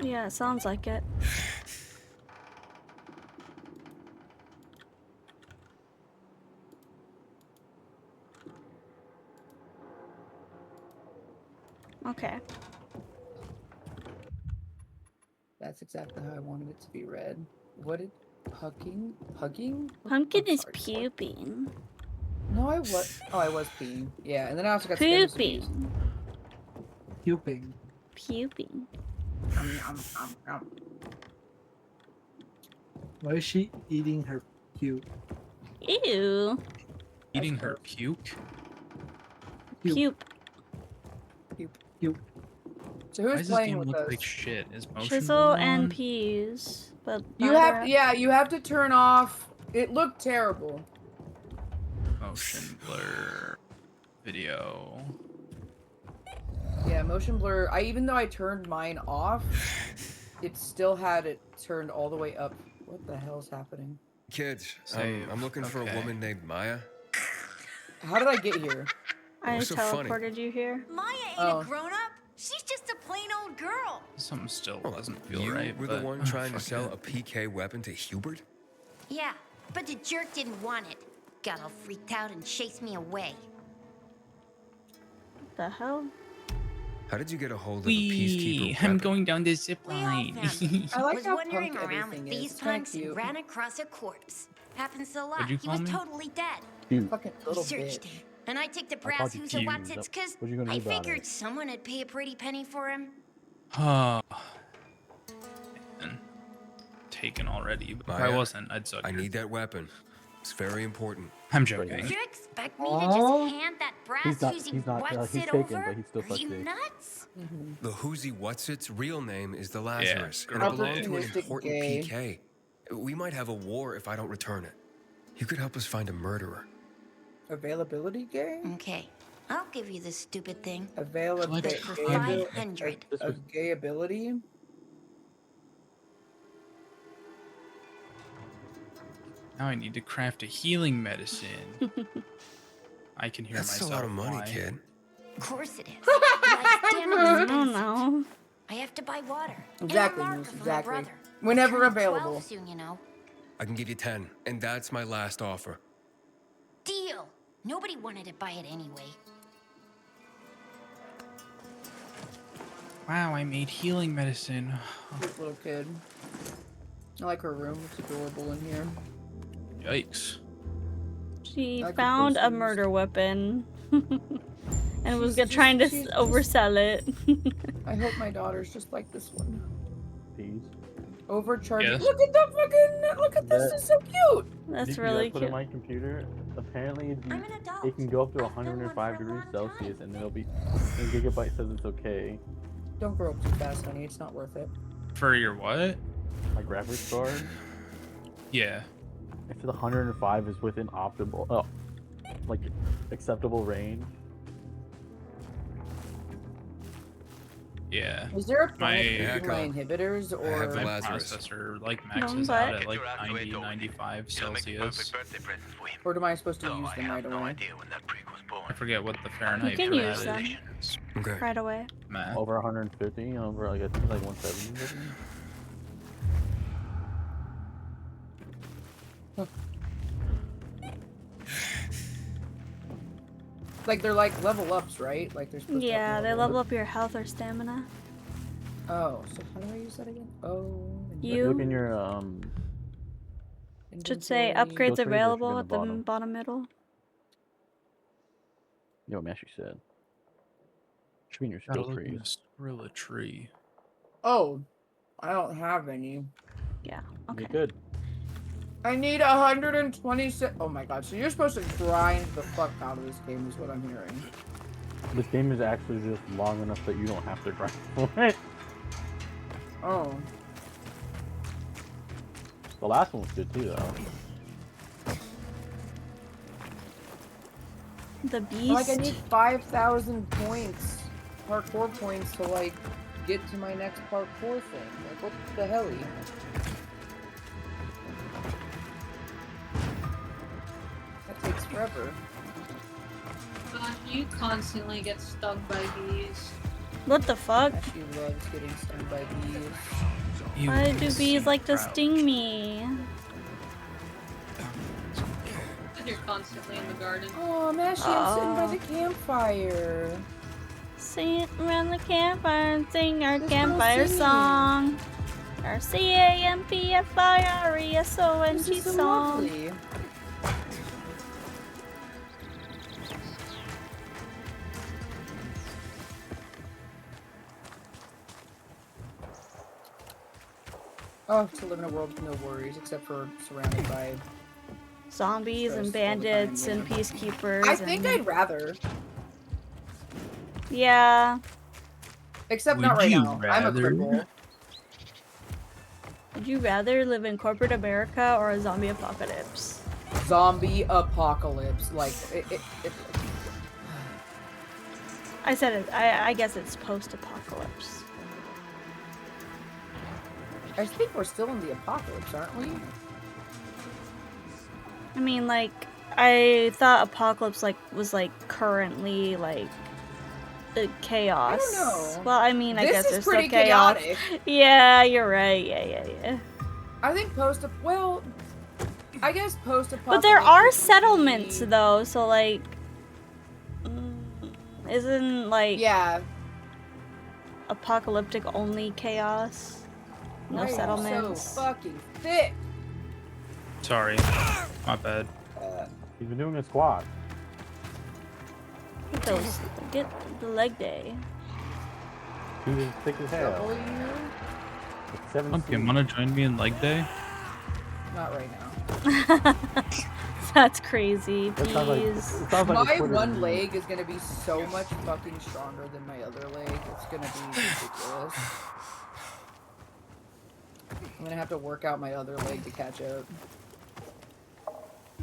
Yeah, it sounds like it. Okay. That's exactly how I wanted it to be read. What did hugging? Hugging? Pumpkin is puping. No, I was. Oh, I was peeing. Yeah, and then I also got pooping. Puping. Puping. Why is she eating her puke? Ew. Eating her puke? Puke. Puke. So Why who's does this playing game with look us? like shit? Is motion Chisel blur and on? peas. But You have, you have to turn off. It looked terrible. Motion blur video. Yeah, motion blur. Even though I turned mine off, it still had it turned all the way up. What the hell's happening? Kids, I'm looking for a woman named Maya. How did I get here? I What's so funny? teleported you here. Maya ain't a grown-up. She's just a plain old girl. Something still doesn't feel You right. were but, the one trying to sell a PK weapon to Hubert? Yeah, but the jerk didn't want it. Got all freaked out and chased me away. What the hell? How did you get a hold of a Wee, peacekeeper I'm weapon? going down this zip line. I like was how wandering punk around with everything is. these It's kinda punks and cute. ran across a corpse. Happens a lot. What'd you He call was me? totally dead. Fucking We little searched bitch. him. And I took the I brass called you who's cute. a watsits because What you gonna I do about figured it? someone would pay a pretty penny for him. Man. Taken already, but if I Maya, wasn't, I'd suck I your- need that weapon. It's very important. I'm joking. You expect me to just hand that brass He's not. who's He's not. what's He's it taken, over? but he's still Are you fucked. nuts? The Whoozy Whatsit's real name is the Lazarus, and girl it belonged to an bitch. important Gay. PK. We might have a war if I don't return it. You could help us find a murderer. Availability game? Okay, I'll give you this stupid thing. Availability. But for 500. A gay ability? Now I need to craft a healing medicine. I can hear That's myself. a lot of money, why. kid. Of course it is. Life's damn I expensive. don't know. I have to buy water. Exactly, And a Moose, marker for my exactly. brother. Whenever Turning available. 12 soon, you know. I can give you 10, and that's my last offer. Deal. Nobody wanted to buy it anyway. Wow, I made healing medicine. Cute little kid. I like her room. It's adorable in here. Yikes. She I could found post a these. murder weapon. And was She's trying to she's oversell it. I hope my daughter's just like this one. Peas. Overcharging. Yes. Look at the fucking. Look at this. That- It's so cute. That's You really put cute. in my computer. Apparently, I'm an adult. it can go up to I've been one 105 for a degrees long time. Celsius, and it'll be. And Gigabyte says it's okay. Don't grow up too fast, honey. It's not worth it. For your what? My graphics card. Yeah. If the 105 is within optimal, like acceptable range. Yeah. Is there a point My- to do my inhibitors I have or the My Lazarus. processor like maxes No, out but- at like 90, 95 It'll make a Celsius. perfect birthday present for him. am I supposed to Though use I them have right no away? idea when that prick was born. I forget what the Fahrenheit You can for use that them is. Okay. right away. Math. Over 150, over like I think like 170. Like they're like level ups, right? Like they're supposed Yeah, to they help level up your health or stamina. Oh, so how do I use that again? Oh, You Look in your should say inventory. upgrades available at the bottom middle. Yo, Mash, you said. Should be in your skill trees. Grill a tree. Oh, I don't have any. Yeah. Okay. You good. I need 126. Oh my god! So you're supposed to grind the fuck out of this game, is what I'm hearing. This game is actually just long enough that you don't have to grind for it. Oh. The last one was good too, though. The beast. Like I need 5,000 points, parkour points, to like get to my next parkour thing. Like what the hell? That takes forever. Gosh, you constantly get stung by bees. What the fuck? She loves getting stung by bees. Why do bees like to sting me? You're constantly in the garden. Oh, Mashy, I'm sitting by the campfire. Sit around the campfire and sing our There's campfire no singing. song. Our CAMPFIRESONG This is so song. lovely. Oh, to live in a world with no worries, except for surrounded by Zombies and stress all the time, bandits yeah. and peacekeepers. I think I'd rather. Yeah. Except Would not right you now. I'm a rather? cripple. Would you rather live in corporate America or a zombie apocalypse? Zombie apocalypse. Like, I said it. I guess it's post-apocalypse. I think we're still in the apocalypse, aren't we? I mean, like, I thought apocalypse was currently like chaos. I don't know. Well, I mean, I guess This there's is pretty still chaos. chaotic. Yeah, you're right. Yeah. I think well, I guess post-apocalypse. But there are settlements though, so like, isn't like apocalyptic only chaos? No Why are you settlements. so fucking thick. Sorry. My bad. He's been doing a squat. Get the leg day. He was thick as hell. It's 7 Okay, wanna join me in leg day? Not right now. That's crazy. That sounds like- Please. it sounds like My a Twitter one meme. leg is gonna be so much fucking stronger than my other leg. It's gonna be ridiculous. I'm gonna have to work out my other leg to catch up.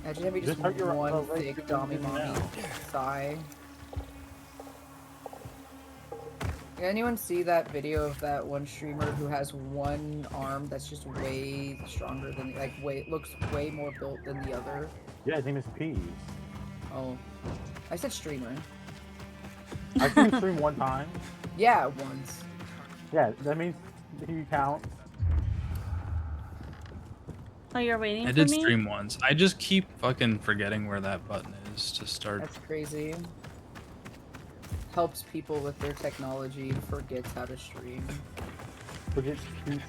Imagine having just hurt your one leg thick too, dummy now. mommy thigh. Did anyone see that video of that one streamer who has one arm that's just way stronger than, like, looks way more built than the other? Yeah, his name is P. Oh. I said streamer. I've seen him stream one time. Yeah, once. Yeah, that means he counts. Oh, you're waiting I for did me? stream once. I just keep fucking forgetting where that button is to start. That's crazy. Helps people with their technology, forgets how to stream. Forget to stream.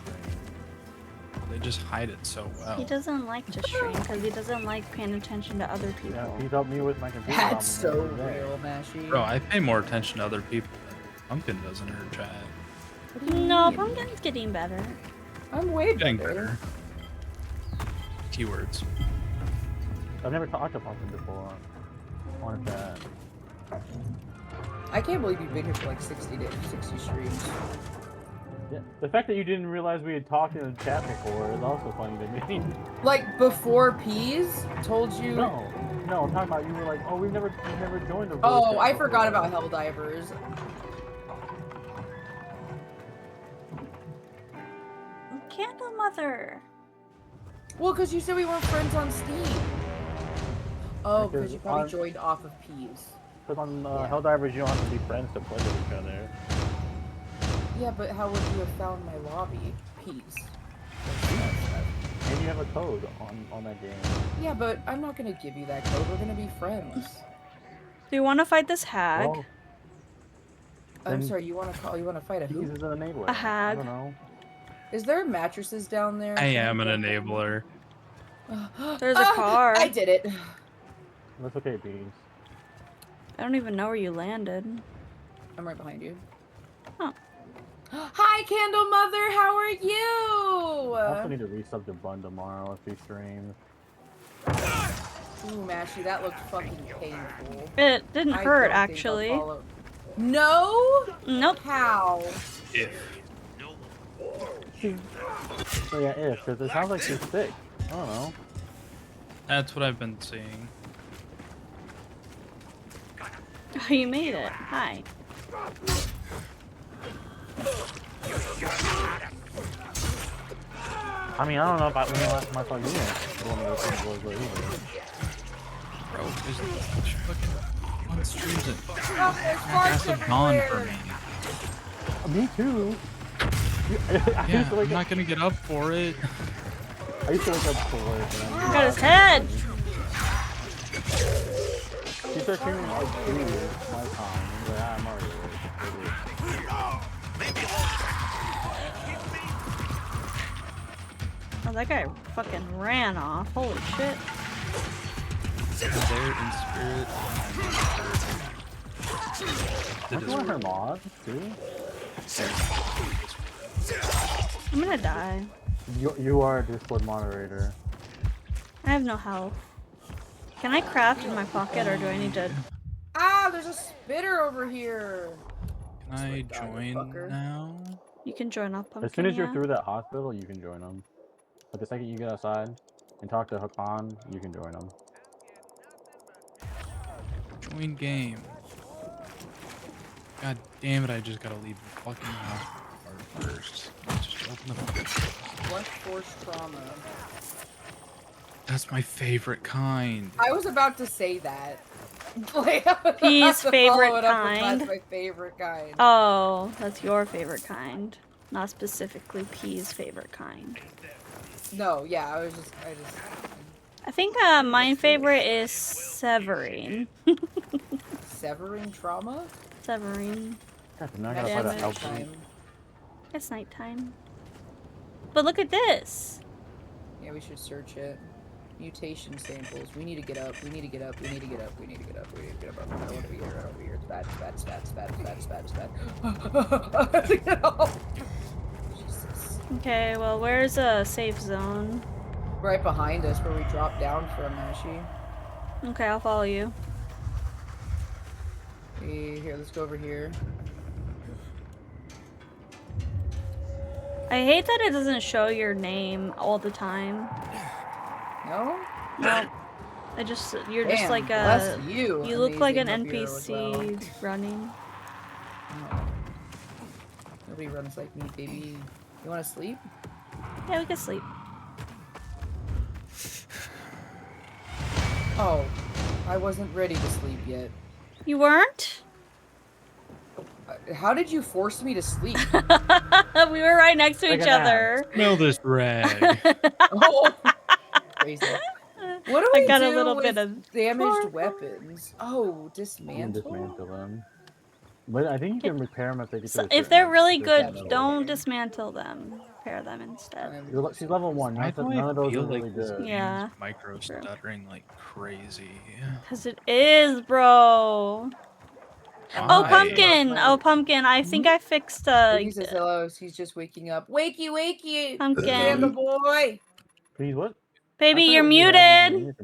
They just hide it so well. He doesn't like to stream because he doesn't like paying attention to other people. Yeah, he's helped me with my computer. That's problem so the other day. real, Mashy. Bro, I pay more attention to other people than Pumpkin does in her chat. No, Pumpkin's getting better. I'm way Getting better. better. Keywords. I've never talked to Pumpkin before on a chat. I can't believe you've been here for like 60 streams. Yeah. The fact that you didn't realize we had talked in a chat before is also funny to me. Like before Peas told you. No, I'm talking about you were like, oh, we've never joined a voice Oh, chat I before. forgot about Helldivers. Candle Mother. Well, because you said we weren't friends on Steam. Oh, because you probably on- joined off of Peas. Because on Helldivers, you don't have to be friends to play with each other. Yeah, but how would you have found my lobby? Peace. And you have a code on that game. Yeah, but I'm not gonna give you that code. We're gonna be friends. Do you want to fight this hag? Well, I'm sorry. You want to fight a who? He's an enabler. A hag. I don't know. Is there mattresses down there? I am an enabler. There's a car. I did it. That's okay, Beans. I don't even know where you landed. I'm right behind you. Oh. Hi, Candle Mother. How are you? I also need to resub to Bun tomorrow if he streams. Ooh, Mashy, that looked fucking painful. It didn't hurt, actually. No? Nope. How? So yeah, because it sounds like she's sick. I don't know. That's what I've been seeing. Oh, you made it. Hi. I mean, I don't know about when the last time I saw you in one of those things was either. Bro, there's fucking streams it. Oh, there's parts Massive gone for me. Me too. Yeah, I'm not gonna get up for it. I used to wake up for it. I got his head! She started streaming like 2 my time. I was like, I'm already Oh, that guy fucking ran off. Holy shit. There in spirit. That's one of her mods, too? I'm gonna die. You are a Discord moderator. I have no health. Can I craft in my pocket or do I need to... Ah, there's a spitter over here. Can I join now? You can join up, Pumpkin. As soon as you're through that hospital, you can join them. But the second you get outside and talk to Hakan, you can join them. Join game. God damn it, I just gotta leave the fucking house first. Just open the Blunt force trauma. That's my favorite kind. I was about to say that. P's favorite kind. That's my favorite kind. Oh, that's your favorite kind. Not specifically P's favorite kind. No, yeah, I just... I think my favorite is Severine. Severine trauma? Severine. God, It's nighttime. But look at this. Yeah, we should search it. Mutation samples. We need to get up. We need to get up. We need to get up. We need to get up. We need to get up. I don't want to be here. I don't want to be here. It's bad. It's bad. It's bad. It's bad. It's bad. It's bad. It's bad. I have to get off. Jesus. Okay, well, where's a safe zone? Right behind us, where we dropped down from, Ashi. Okay, I'll follow you. Hey, here, let's go over here. I hate that it doesn't show your name all the time. No? No. You're just like bless a... you. You look like an Amazing NPC running. No. Nobody runs like me, baby. You want to sleep? Yeah, we can sleep. Oh, I wasn't ready to sleep yet. You weren't? How did you force me to sleep? We were right next to each other. Smell this rag. Oh, crazy. What do we I got do a little with bit of damaged weapons? Oh, dismantle? Dismantle them. But I think you can repair them if they get to If they're really good, don't dismantle them. Repair them instead. She's level 1. None of those are really good. Yeah. Micro stuttering like crazy. Because it is, bro. Oh, Pumpkin! Oh, Pumpkin, I think I fixed He says hello, he's just waking up. Wakey, wakey! Pumpkin. Panda boy! Please, what? Baby, you're muted!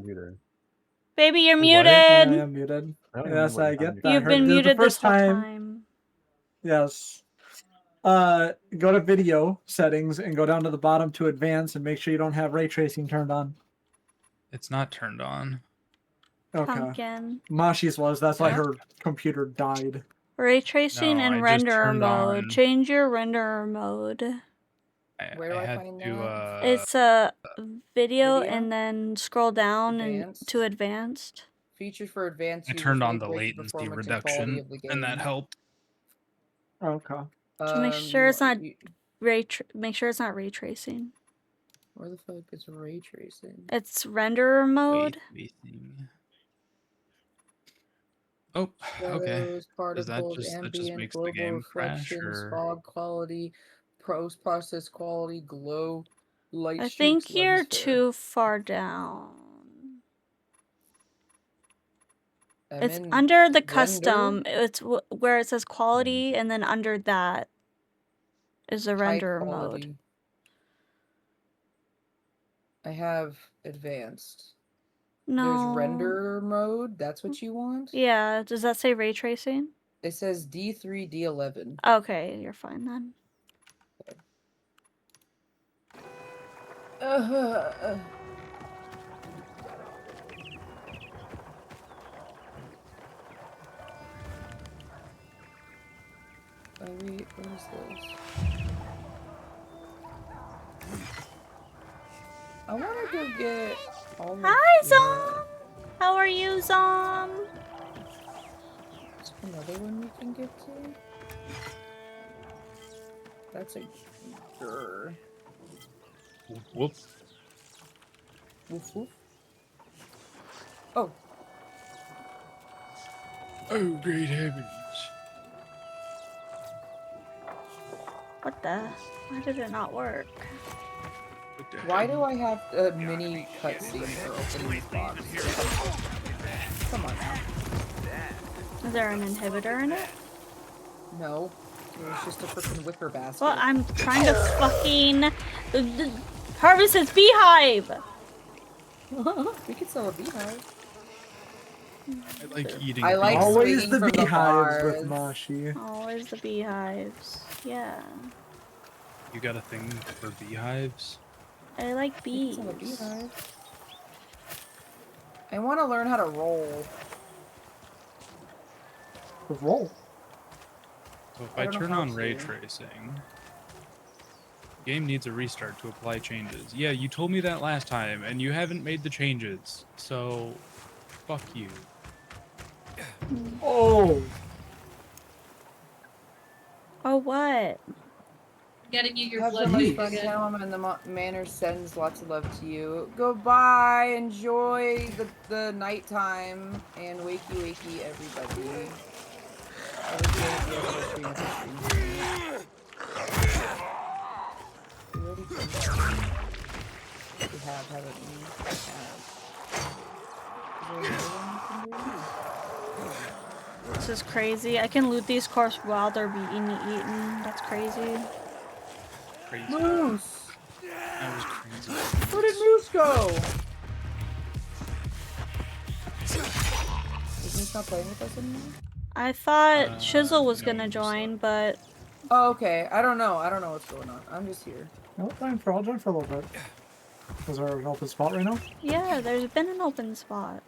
Baby, you're muted! I am muted. Yes, I get that. You've been muted this whole time. Yes. Go to video settings and go down to the bottom to advanced and make sure you don't have ray tracing turned on. It's not turned on. Okay. Pumpkin. Mashi's was. That's why her computer died. Ray tracing No, and I just renderer turned mode. on- Change your renderer mode. Where do I find that? It's a video and then scroll down and to advanced. Features for advanced I users turned on really the break latency performance and quality reduction, of the game. and that helped. Okay. So make sure it's not make sure it's not ray tracing. Where the fuck is ray tracing? It's renderer mode. Oh, okay. Shadows, Does that particles, just ambient, makes the global game crash, reflections, or fog quality, post-process quality, glow, light I streaks, think you're lens flare. too far down. It's under the custom. It's where it says quality, and then under that is the renderer mode. I have advanced. No. There's renderer mode. That's what you want? Yeah. Does that say ray tracing? It says D3, D11. Okay, you're fine then. Wait, what is this? I want to go get all of Hi, Zom! How are you, Zom? Is there another one we can get to? That's a grr. Whoop. Woof woof. Oh. Oh, great heavens. What the? Why did it not work? Why do I have a mini cutscene for opening this box? Come on now. Is there an inhibitor in it? No. It was just a freaking wicker basket. Well, I'm trying to fucking harvest his beehive! We could sell a beehive. I like eating. I like always the from beehives the with Mashi. Always the beehives. Yeah. You got a thing for beehives? I like bees. Sell a beehive. I want to learn how to roll. Roll? So if I turn on ray tracing, the game needs a restart to apply changes. Yeah, you told me that last time, and you haven't made the changes, so fuck you. Oh. Oh, what? Getting you your Have blood so much back fun, again. Callum, and the manor sends lots of love to you. Goodbye. Enjoy the nighttime and wakey wakey, everybody. We have, haven't we? This is crazy. I can loot these corpses while they're being eaten. That's crazy. Moose! That was crazy. Where did Moose go? Is Moose not playing with us anymore? I thought Shizzle was gonna join, but... Oh, okay. I don't know. I don't know what's going on. I'm just here. I'll join for a little bit. Is there an open spot right now? Yeah, there's been an open spot.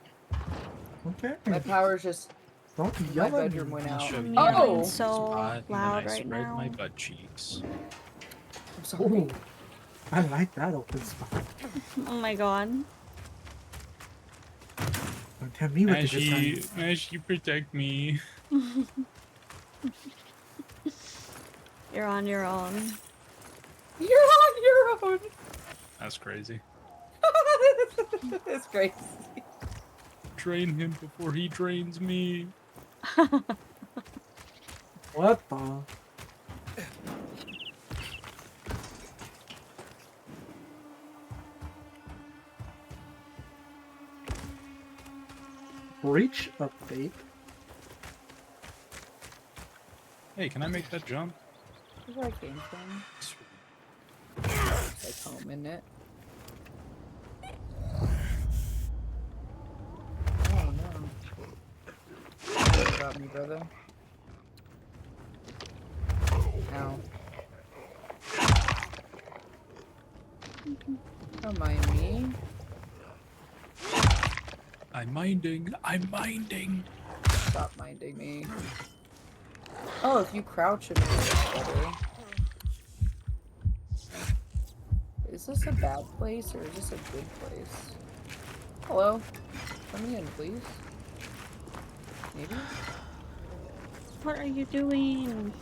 Okay. My power's just... Don't my yell at bedroom me. went out. Oh! So loud right spread now. my butt cheeks. I'm sorry. Ooh, I like that open spot. Oh my god. Don't tell me what to decide. Ashy, protect me. You're on your own. You're on your own! That's crazy. It's crazy. Drain him before he drains me. What the? Breach update. Hey, can I make that jump? That's where I came from. Like home, isn't it? Oh no. What about me, brother? Ow. Don't mind me. I'm minding. I'm minding. Stop minding me. Oh, if you crouch in it, it's better. Is this a bad place or is this a good place? Hello? Let me in, please. Maybe? What are you doing?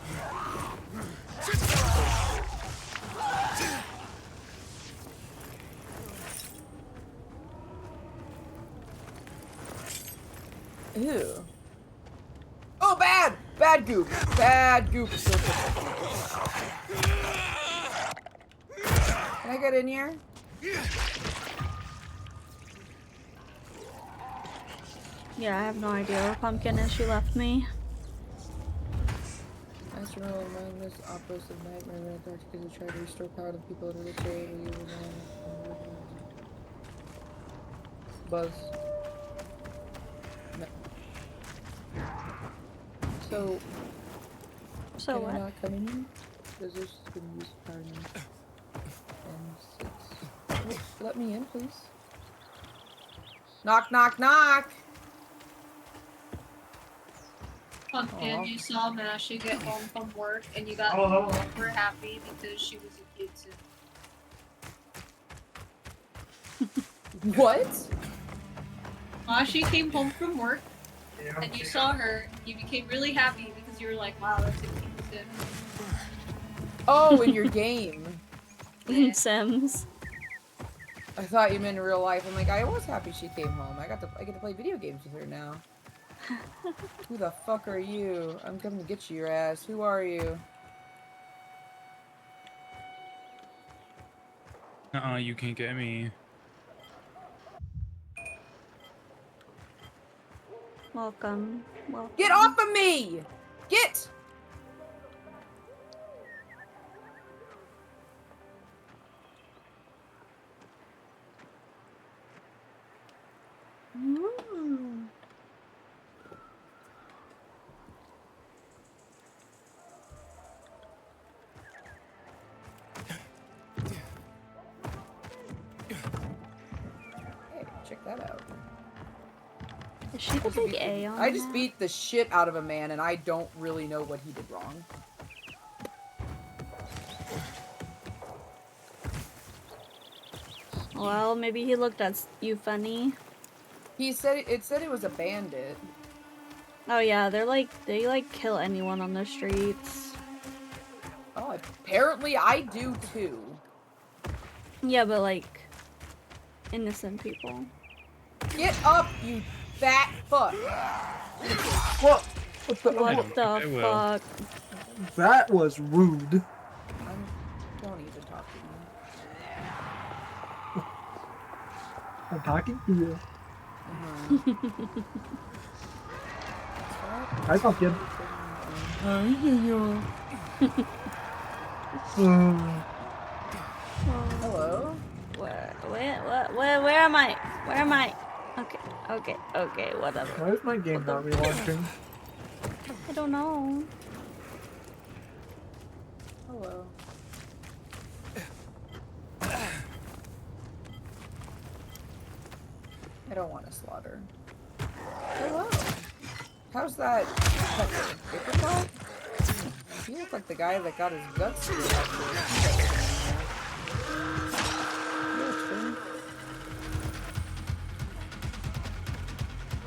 Ew. Oh, bad! Bad goop. Bad goop. Can I get in here? Yeah, I have no idea where Pumpkin is. She left me. Astronaut mindless outbursts of nightmare when Antarctica to try to restore power to the people in the area. Buzz. No. So can what? I not come in here? Because this is going to use power now. And 6. Oh, let me in, please. Knock, knock, knock! Pumpkin, you saw Masha get home from work and you got super happy because she was a kid soon. What? Masha came home from work and you saw her, you became really happy because you were like, wow, that's a cute sim. Oh, in your game. In Sims. I thought you meant in real life. I'm like, I was happy she came home. I get to play video games with her now. Who the fuck are you? I'm coming to get you, your ass. Who are you? You can't get me. Welcome. Welcome. Get off of me! Get! Hey, check that out. Is she the big A on I just beat the shit out of a man and I don't really know what he did wrong. Well, maybe he looked at you funny. He said it said it was a bandit. Oh yeah, they like kill anyone on the streets. Oh, apparently I do too. Yeah, but like innocent people. Get up, you fat fuck! What? What the fuck? That was rude. Don't even talk to me. I'm talking to you. Hi, Pumpkin. Hello? Where am I? Where am I? Okay, whatever. Why is my game not relaunching? I don't know. Hello. I don't want to slaughter. Hello. How's that pepper? Apricot? You look like the guy that got his guts split out.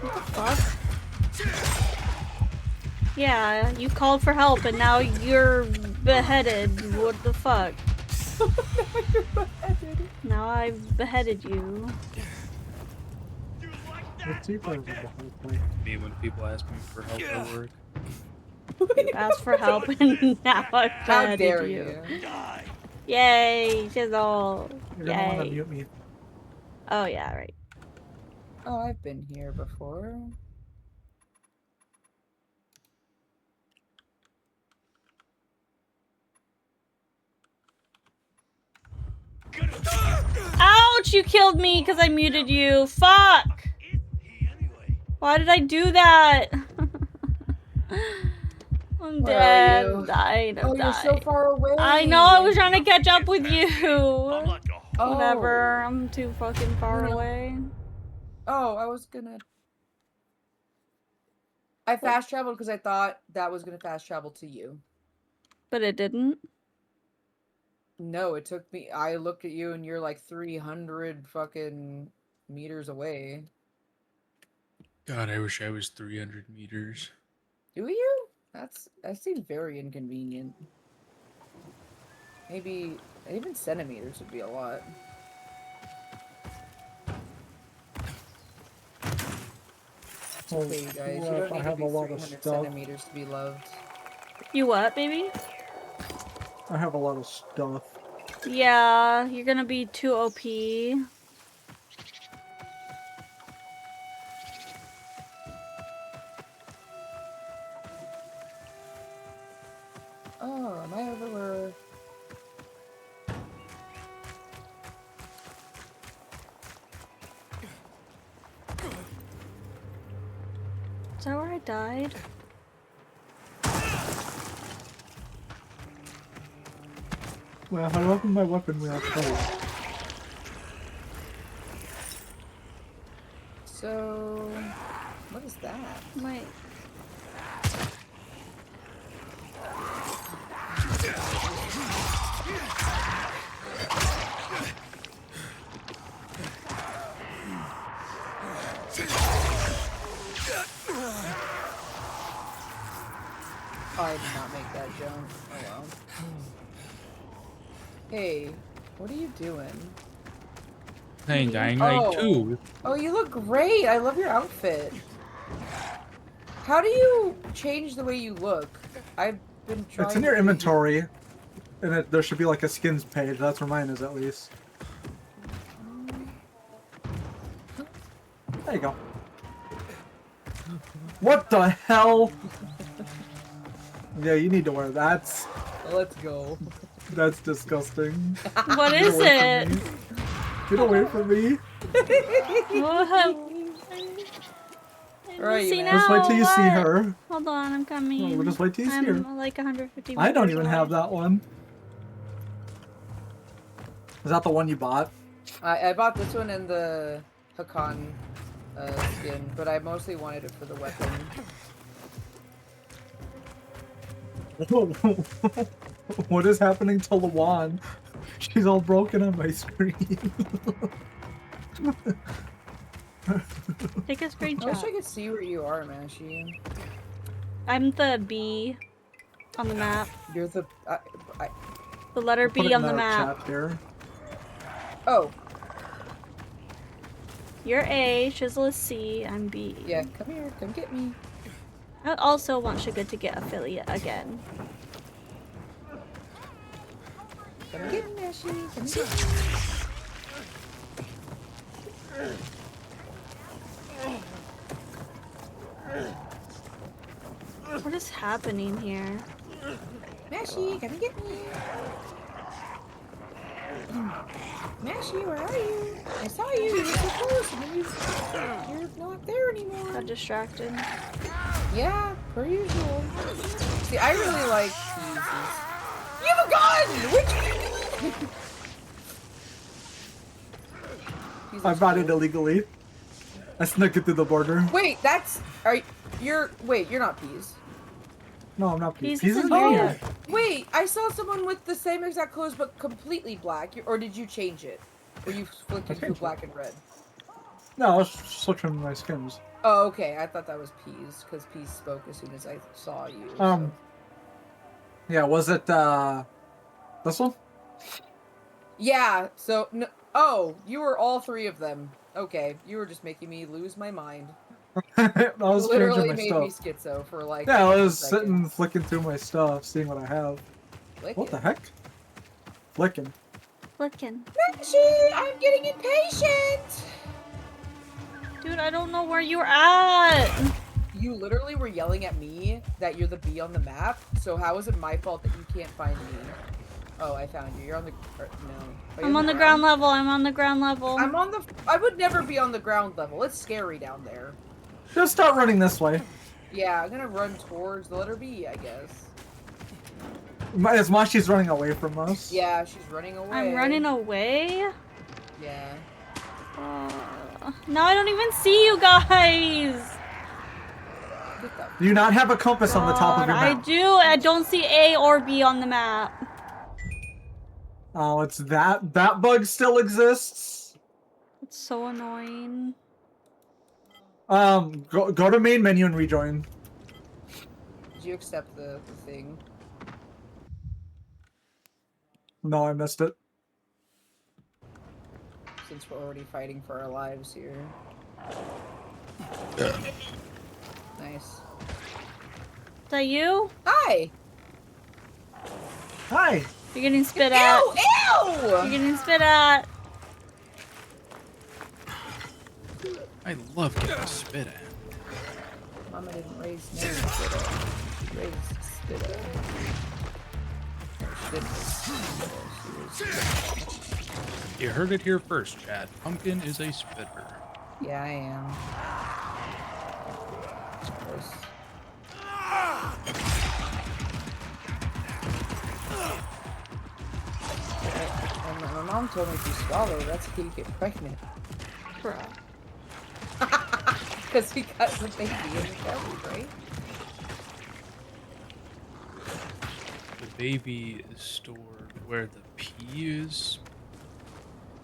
What the fuck? Yeah, you called for help and now you're beheaded. What the fuck? You're beheaded. Now I've beheaded you. Me when people ask me for help at work. You asked for help and now I've beheaded How dare you. you? Yay, Chisel. You're gonna want to mute me. Oh yeah, right. Oh, I've been here before. Ouch! You killed me because I muted you. Fuck! Why did I do that? I'm dead. I'm dying. I'm dying. You're so far away. I know. I was trying to catch up with you. Whatever. I'm too fucking far away. Oh, I was gonna. I fast traveled because I thought that was gonna fast travel to you. But it didn't. No, it took me. I looked at you and you're like 300 fucking meters away. God, I wish I was 300 meters. Do you? That seems very inconvenient. Maybe even centimeters would be a lot. It's okay, you guys. You don't need to be 300 centimeters to be loved. You what, baby? I have a lot of stuff. Yeah, you're gonna be too OP. Oh, am I over? Is that where I died? Well, if I open my weapon, we'll fight. So, what is that? Wait. I did not make that jump. Oh well. Hey, what are you doing? Hey, Dying Light 2. Oh, you look great. I love your outfit. How do you change the way you look? I've been trying. It's in your inventory, and there should be like a skins page. That's where mine is, at least. There you go. What the hell? Yeah, you need to wear that. Let's go. That's disgusting. What is it? Get away from me. Right, see now. Just wait till you see her. Hold on, I'm coming. No, we'll just wait till you see her. I'm like 150 I don't meters even away. have that one. Is that the one you bought? I bought this one in the Hakan skin, but I mostly wanted it for the weapon. What is happening to Lawan? She's all broken on my screen. Take a I wish screenshot. I could see where you are, Mashi. I'm the B on the map. You're the the letter Put B it on in the our map. chat here. Oh. You're A, Shizzle is C, I'm B. Yeah, come here, come get me. I also want Sugar to get affiliate again. Come get me, Mashi. Come get me. What is happening here? Mashi, come get me. Mashi, where are you? I saw you. You were so close, and then you're not there anymore. Got distracted. Yeah, per usual. See, I really like fuses. You have a gun! Which? I bought it illegally. I snuck it through the border. Wait, you're not Peas. No, I'm not Peas. Peas Peas is isn't here. here. Wait, I saw someone with the same exact clothes but completely black. Or did you change it? Or you flicked it to black and red? No, I was switching my skins. Oh, okay. I thought that was Peas, because Peas spoke as soon as I saw you. So. Yeah, was it, this one? Yeah, so, no, oh, you were all three of them. Okay, you were just making me lose my mind. I was Literally changing made my me stuff. schizo for like. Yeah, I was 2 seconds. sitting flicking through my stuff, seeing what I have. Flicking. What the heck? Flicking. Flicking. Mashi, I'm getting impatient! Dude, I don't know where you're at. You literally were yelling at me that you're the B on the map, so how is it my fault that you can't find me? Oh, I found you. You're on the... no. I'm on the ground level. I'm on the ground level. I'm on the... I would never be on the ground level. It's scary down there. Just start running this way. Yeah, I'm gonna run towards the letter B, I guess. As Mashi's running away from us. Yeah, she's running away. I'm running away? Yeah. Now I don't even see you guys. Do you not have a compass on the top of your I map? do. I don't see A or B on the map. Oh, it's that bug still exists? It's so annoying. Go to main menu and rejoin. Did you accept the thing? No, I missed it. Since we're already fighting for our lives here. Nice. Is that you? Hi! Hi! You're getting spit at. Ew! Ew! You're getting spit at. I love getting spit at. Mama didn't raise no spit at. She raised spit at. You heard it here first, Chad. Pumpkin is a spitter. Yeah, I am. Gross. My mom told me if you swallow, that's how you get pregnant. Bruh. Because he got the baby in the belly, right? The baby is stored where the pee is.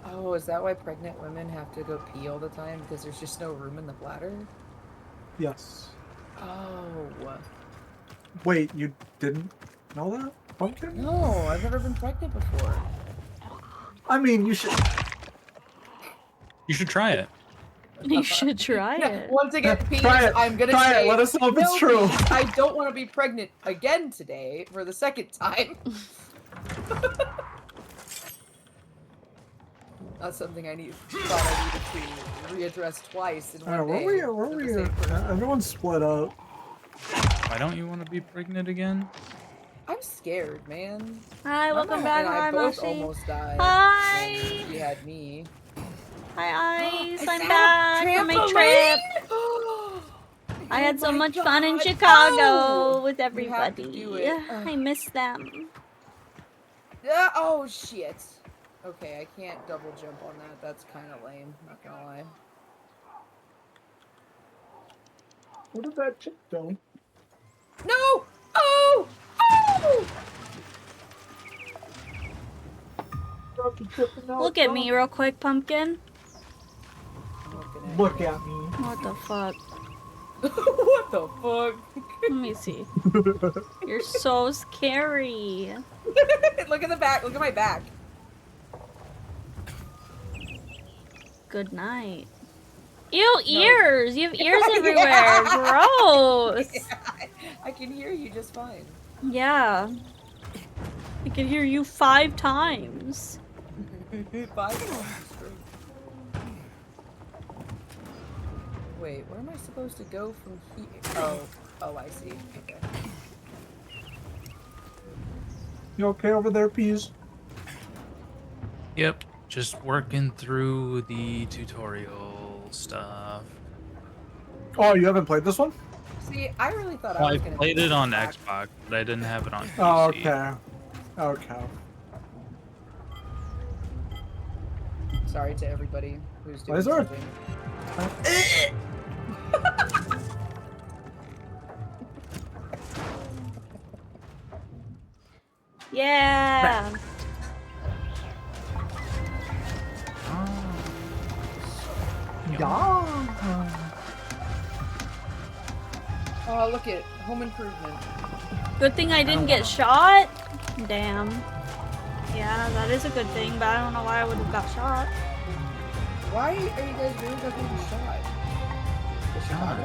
Oh, is that why pregnant women have to go pee all the time? Because there's just no room in the bladder? Yes. Oh. Wait, you didn't know that? Pumpkin? No, I've never been pregnant before. I mean, you should. You should try it. You should try it. Once I get peas, Try it. I'm gonna Try say, it. Let us know if it's no, true. peas, I don't want to be pregnant again today for the second time. That's something I thought I needed to readdress twice in one day. Where were we? Everyone's split up. Why don't you want to be pregnant again? I'm scared, man. Hi, welcome back. And Hi, I both Moshi. almost died. Hi. When she had me. Hi, Ice. Is I'm that back a from my trampoline? trip. I had so my much fun in God. Chicago Oh! with You have to everybody. do it. I miss them. Oh, shit. Okay, I can't double jump on that. That's kind of lame, not gonna lie. Where did that chick go? No! Oh! Oh! Look at me real quick, Pumpkin. Look at me. What the fuck? What the fuck? Let me see. You're so scary. Look at the back. Look at my back. Good night. Ew, ears! You have ears everywhere. Gross. Yeah, I can hear you just fine. Yeah. I can hear you 5 times. 5 times. Wait, where am I supposed to go from here? Oh, I see. Okay. You okay over there, Peas? Yep, just working through the tutorial stuff. Oh, you haven't played this one? See, I really thought I Well, was I gonna played take it on back. Xbox, but I didn't have it on PC. Oh, okay. Okay. Sorry to everybody who's doing Why is there a- something. Yeah. Yeah. Oh, look at Home Improvement. Good thing I didn't get shot. Damn. Yeah, that is a good thing, but I don't know why I would have got shot. Why are you guys really getting shot? The Chicago?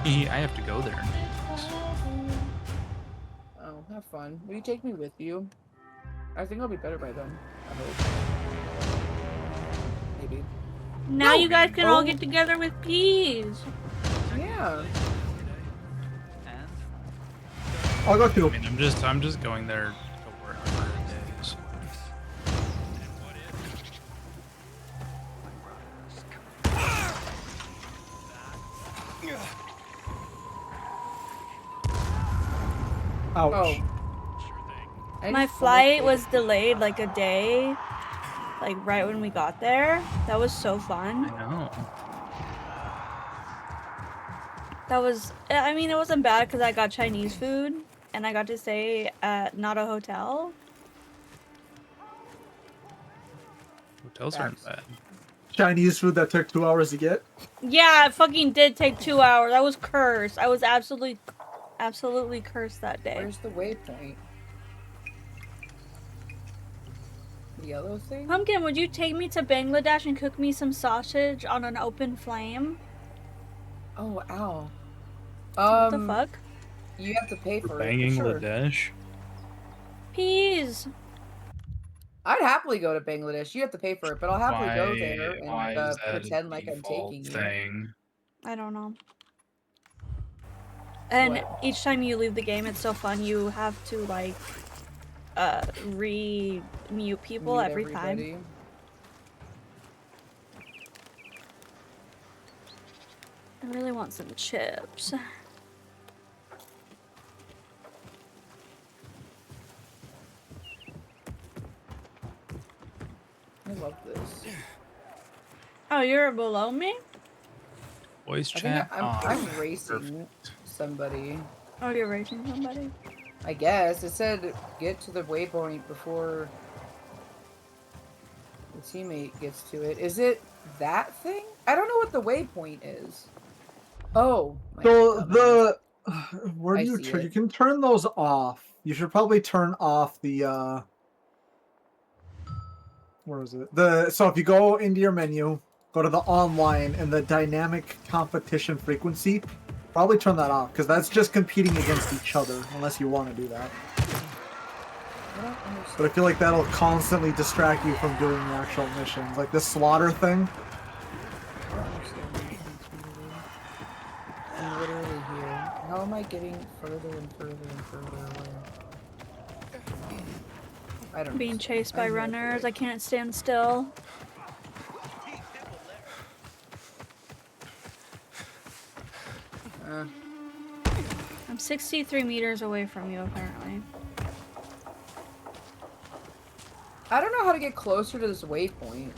I have to go there. Oh, have fun. Will you take me with you? I think I'll be better by then. I hope. Maybe. Now you guys can all get together with Peas. Yeah. I'll go too. I mean, I'm just going there to wherever it is. Ouch. Oh. My flight was delayed like a day, like right when we got there. That was so fun. I know. That was, I mean, it wasn't bad because I got Chinese food and I got to stay at not a hotel. Hotels aren't bad. Chinese food that took 2 hours to get? Yeah, it fucking did take 2 hours. I was cursed. I was absolutely cursed that day. Where's the waypoint? The yellow thing? Pumpkin, would you take me to Bangladesh and cook me some sausage on an open flame? Oh, ow. What the fuck? You have to pay for it. Banging For sure. Ladesh. Peas. I'd happily go to Bangladesh. You have to pay for it, but I'll happily go there Why and is that pretend a like I'm default taking you. thing? I don't know. And What? each time you leave the game, it's so fun. You have to like re-mute people Mute every everybody. time. I really want some chips. I love this. Oh, you're below me? Voice I chat. think I'm racing somebody. Oh, you're racing somebody? I guess. It said get to the waypoint before the teammate gets to it. Is it that thing? I don't know what the waypoint is. Oh. So where do I you see turn? it. You can turn those off. You should probably turn off the where is it? So if you go into your menu, go to the online and the dynamic competition frequency, probably turn that off because that's just competing against each other unless you want to do that. But I feel like that'll constantly distract you from doing the actual missions, like the slaughter thing. I'm literally here. How am I getting further and further and further away? I don't know. Being chased by runners. I can't stand still. I'm 63 meters away from you, apparently. I don't know how to get closer to this waypoint.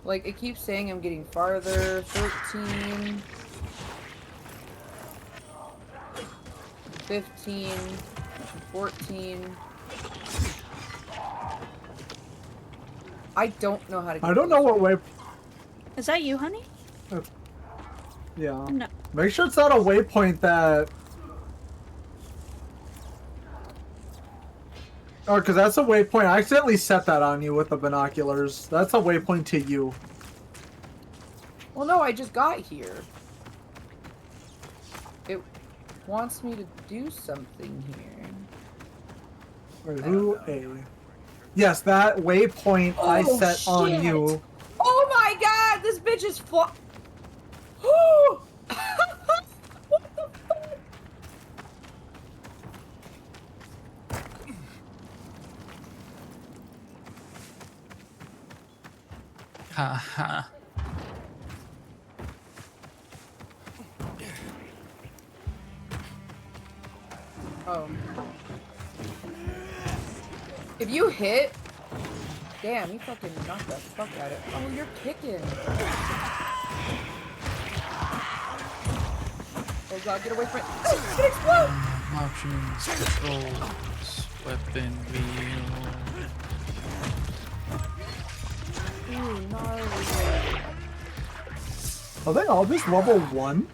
Like, it keeps saying I'm getting farther. 13. 15. 14. I don't know how to get I don't know what way. Is that you, honey? Yeah. No. Make sure it's not a waypoint that. Oh, because that's a waypoint. I accidentally set that on you with the binoculars. That's a waypoint to you. Well, no, I just got here. It wants me to do something here. Wait, who? A. Yes, that waypoint I set on you. Oh my god, this bitch is what the fuck? Haha. Oh. If you hit... Damn, you fucking knocked the fuck out of it. Oh, you're kicking. Oh god, get away from it. Oh, it's gonna explode! Options, controls, weapon wheel. Ooh, gnarly. Are they all just level 1?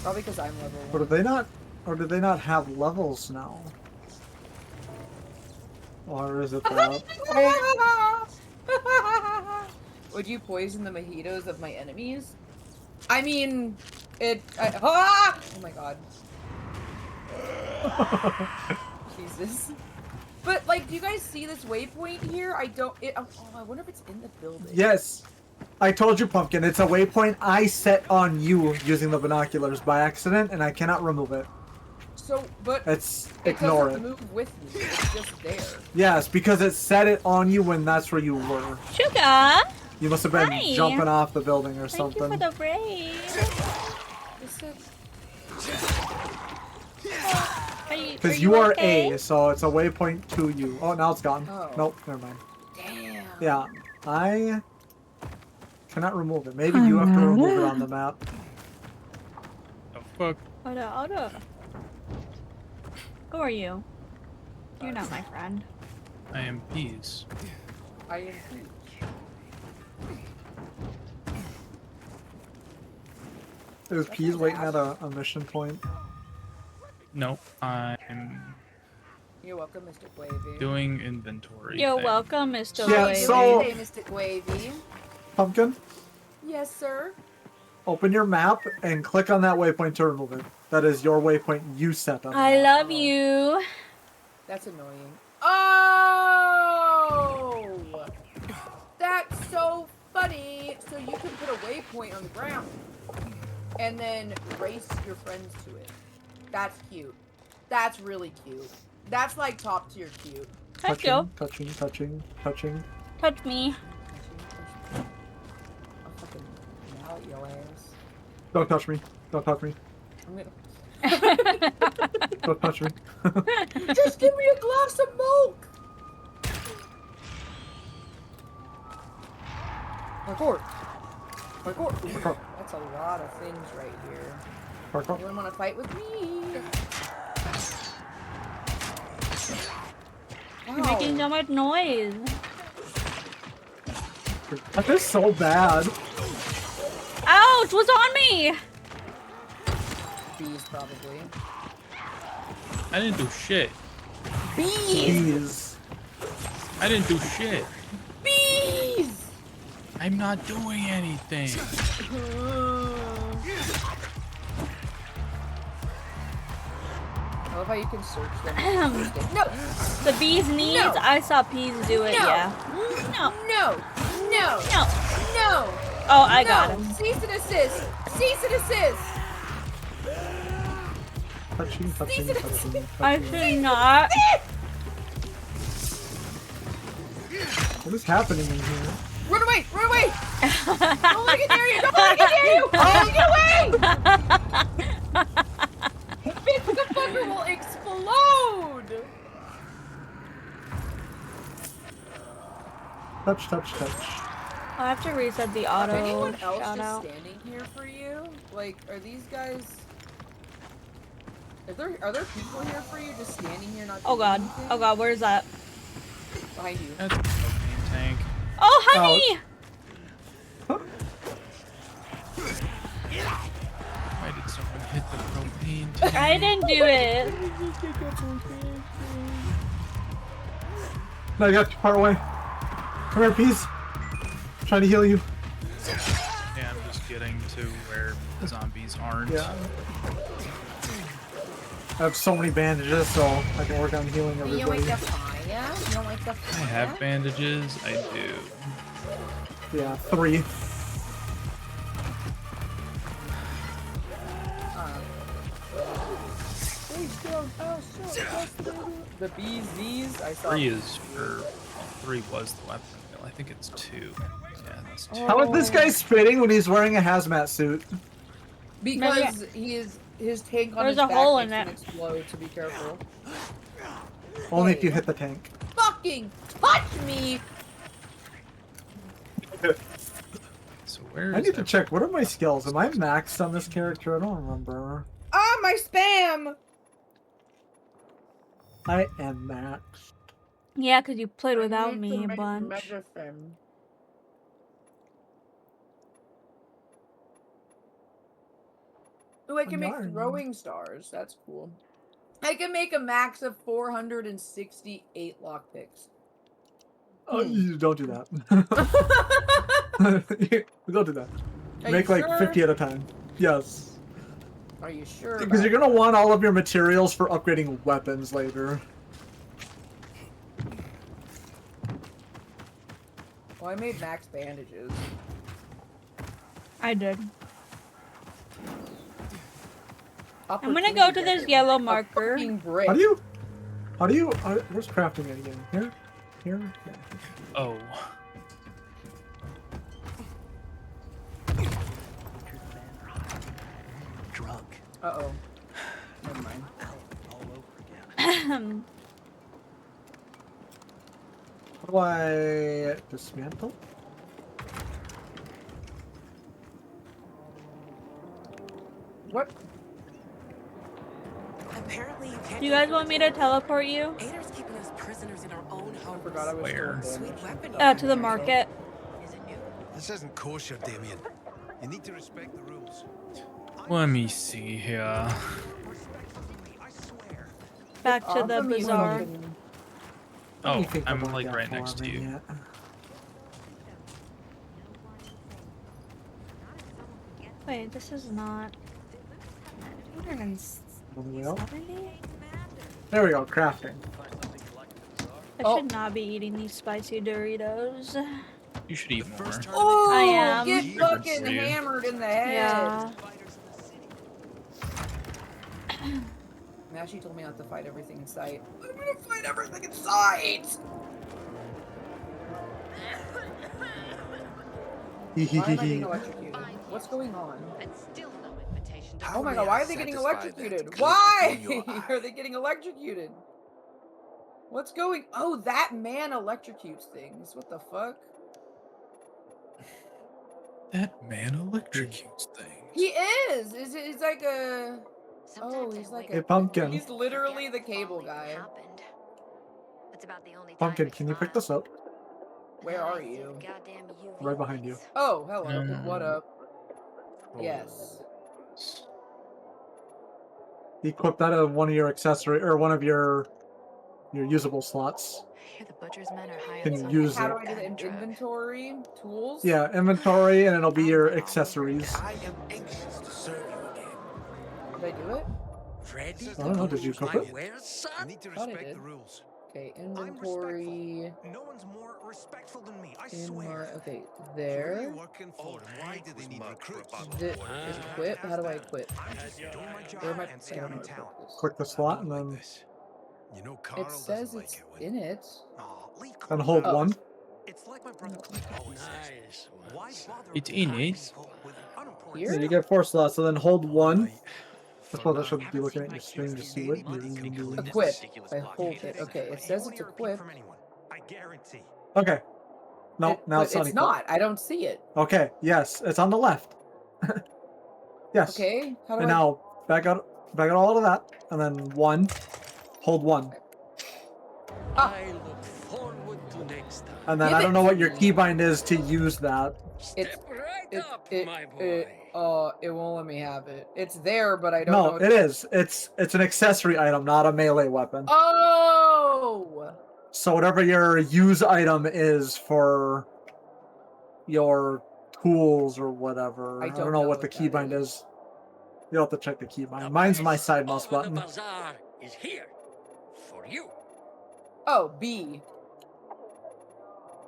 Probably because I'm level 1. Or do they not? Or do they not have levels now? Or is it that? Would you poison the mojitos of my enemies? I mean, oh my god. Jesus. But, like, do you guys see this waypoint here? I don't, oh, I wonder if it's in the building. Yes. I told you, Pumpkin. It's a waypoint I set on you using the binoculars by accident, and I cannot remove it. So, but ignore doesn't move with me. It's just there. Yes, because it set it on you when that's where you were. Sugar! You must have been Hi. jumping off the building or Thank something. you for the raid. Because you are okay? A, so it's a waypoint to you. Oh, now it's gone. Oh. Nope, never mind. Damn. Yeah, I cannot remove it. Maybe you have to remove it on the map. Oh, fuck. Oda. Who are you? You're not my friend. I am peas. I am peas. Is Peas waiting at a mission point? No, I'm You're welcome, Mr. Wavy. doing inventory. You're thing. welcome, Mr. Yeah, Wavy. so- Hey, Mr. Wavy. Pumpkin, Yes, sir. open your map and click on that waypoint to remove it. That is your waypoint you set on. I love you. That's annoying. Oh! That's so funny. So you can put a waypoint on the ground and then race your friends to it. That's cute. That's really cute. That's like top tier cute. Touch you. Touching. Touch me. I'll fucking nail your ass. Don't touch me. Don't touch me. I'm gonna... Don't touch me. Just give me a glass of milk! Parkour! That's a lot of things right here. Parkour. Anyone want to fight with me? You're making so much noise. That is so bad. Ouch! What's on me? Bees, probably. I didn't do shit. Bees! I didn't do shit. Bees! I'm not doing anything. I love how you can search them. No! The bee's knees, No. I saw Peas do it, No. yeah. No. No! No! No. No! Oh, I got him. Cease and desist! Cease and desist! Touching. I should not. What is happening in here? Run away! Run away! Don't let it get near you! Don't let it get near you! Oh, get away! Bitch, the fucker will explode! Touch. I have to reset the auto Is anyone else shout just out. standing here for you? Like, are these guys... Are there people here for you just standing here not Oh doing god. anything? Oh god, where's that? Behind you. That's a propane tank. Oh, honey! Why did someone hit the propane tank? I didn't do it. No, I got you far away. Come here, Peas. Trying to heal you. Yeah, I'm just getting to where the zombies aren't. Yeah. I have so many bandages, so I can work on healing You don't everybody. like the fire? You don't like the I fire? have bandages. I do. Yeah, 3. The bees, these? I saw 3 is for... Well, 3 was the weapon. I think it's 2. Yeah, that's 2. How is this guy spitting when he's wearing a hazmat suit? Because his tank on There's his a back hole in makes it. him explode, so be careful. Only if you hit the tank. Fucking touch me! So where I is need to check. What are my skills? Am I maxed on this character? I don't remember. Ah, my spam! I am maxed. Yeah, because you played I without need me to a make bunch. medicine. Ooh, I can make throwing stars. That's cool. I can make a max of 468 lockpicks. Oh, you don't do that. Don't do that. Are Make you like sure? 50 at a time. Yes. Are you sure? Because you're gonna want all of your materials for upgrading weapons later. Well, I made max bandages. I did. I'm gonna go to this yellow marker. How do you? Where's crafting it again? Here? Here? Yeah. Oh. Drug. Uh-oh. Never mind. All over again. How do I dismantle? What? Apparently you can't. Do you guys want me to teleport you? Ader's keeping us prisoners in our own I forgot I was Where? still To the market. This isn't kosher, Damien. You need to respect the rules. Let me see here. Back to the Awesome, you bazaar. fucking- Oh, think I'm about like that right next to farming you. yet. Wait, this is not 270? There we go, crafting. I should not be eating these spicy Doritos. You should eat more. Oh, I am. get They're good fucking for you. hammered in the head. Yeah. Mashy told me not to fight everything in sight. I'm gonna fight everything in sight! Why am I being electrocuted? What's going on? Oh my god, why are they getting electrocuted? Why are they getting electrocuted? What's going... Oh, that man electrocutes things. What the fuck? That man electrocutes things. He is! He's like a... Oh, he's like Hey, a... Pumpkin. He's literally the cable guy. Pumpkin, can you pick this up? Where are you? Right behind you. Oh, hello. What up? Yes. Equip that as one of your accessory or one of your usable slots. Can you use How it? do I do the inventory? Tools? Yeah, inventory, and it'll be your accessories. I am anxious to serve you again. Did I do it? I don't know, did you equip it? You need to Thought I respect did. the rules. Okay, inventory. No one's more respectful than me, I In swear. Okay, Who are there. you working for and why do they need recruits? Equip. How do I equip? Doing my job Where am I? and I don't scouting know town. Click the slot and then You know It Carl says doesn't it's like it when in it. and hold Oh. one. it's like my brother Clint always says. Why bother It's in it. with unimportant Here? Yeah, you get 4 slots, so then hold one. I suppose I should be looking at your stream to see what you do. Equip. I hold it. Okay, it says it's equipped. I guarantee. Okay. No, now But it's not it's equipped. not. I don't see it. Okay, yes, it's on the left. Yes. Okay, how do And I... now back out all of that, and then one. Hold one. I look forward to next time. And then I don't know what your keybind is to use that. It won't let me have it. It's there, but I don't know. No, it is. It's an accessory item, not a melee weapon. Oh! So whatever your use item is for your tools or whatever, I don't know what the keybind is. You'll have to check the keybind. Mine's my side mouse button. The bazaar is here for you. Oh, B.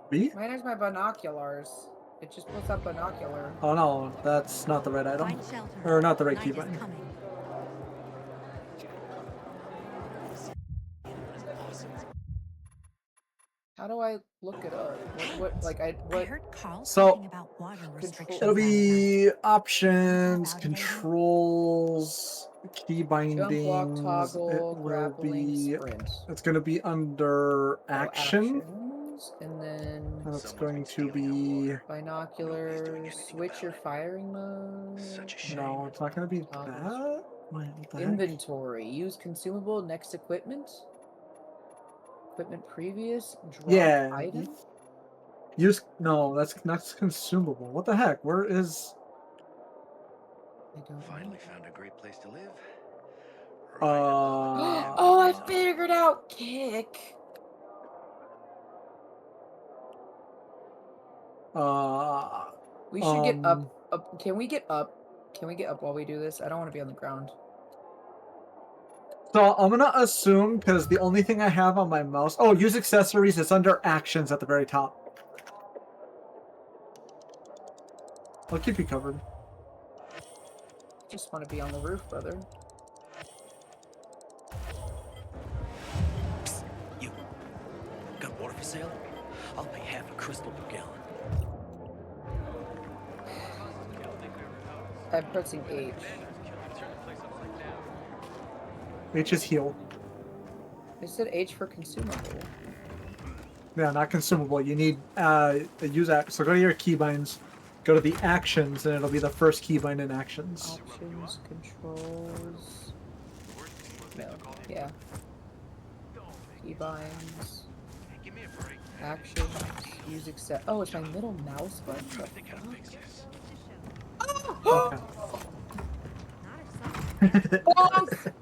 B? Mine is my binoculars. It just puts up binocular. Oh no, that's not the right item. Or not the right keybind. How do I look it up? What So it'll be options, controls, key bindings. Jump, block, toggle, it will grappling, be. sprint. It's going to be under action. Actions, and then And it's going to be. binoculars. Switch your firing mode. No, it's not going to be that. Wait, what the heck? Inventory. Use consumable next equipment. Equipment previous. Drop Yeah. item. Use no. That's consumable. What the heck? Where is? I don't Finally found a great place to live. Oh, I figured out kick. We should get up. Can we get up? Can we get up while we do this? I don't want to be on the ground. So I'm gonna assume, because the only thing I have on my mouse. Oh, use accessories. It's under actions at the very top. I'll keep you covered. Just want to be on the roof, brother. Psst, you. Got water for sale? I'll pay half a crystal per gallon. I'm pressing H. H is heal. I said H for consumable. Yeah, not consumable. You need use act. So go to your keybinds, go to the actions, and it'll be the first keybind in actions. Options, controls. No, yeah. Keybinds. Actions, music set. Oh, it's my middle mouse button. Okay. Bonk!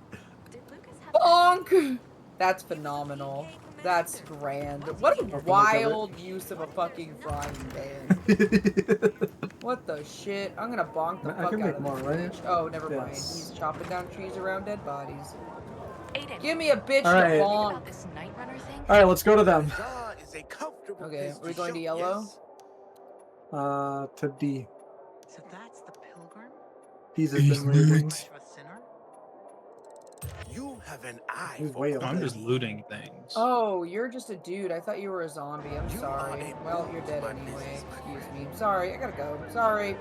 Bonk! That's phenomenal. That's grand. What a wild use of a fucking frying pan. What the shit? I'm gonna bonk the fuck out of this bitch. Oh, never mind. He's chopping down trees around dead bodies. Give me a bitch to bonk. Alright, let's go to them. Okay, are we going to yellow? To D. So that's the pilgrim? D's has been raiding. You have an eye He's for way up I'm there. just looting things. Oh, you're just a dude. I thought you were a zombie. I'm sorry. Well, you're dead anyway. Excuse me. Sorry, I gotta go. Sorry.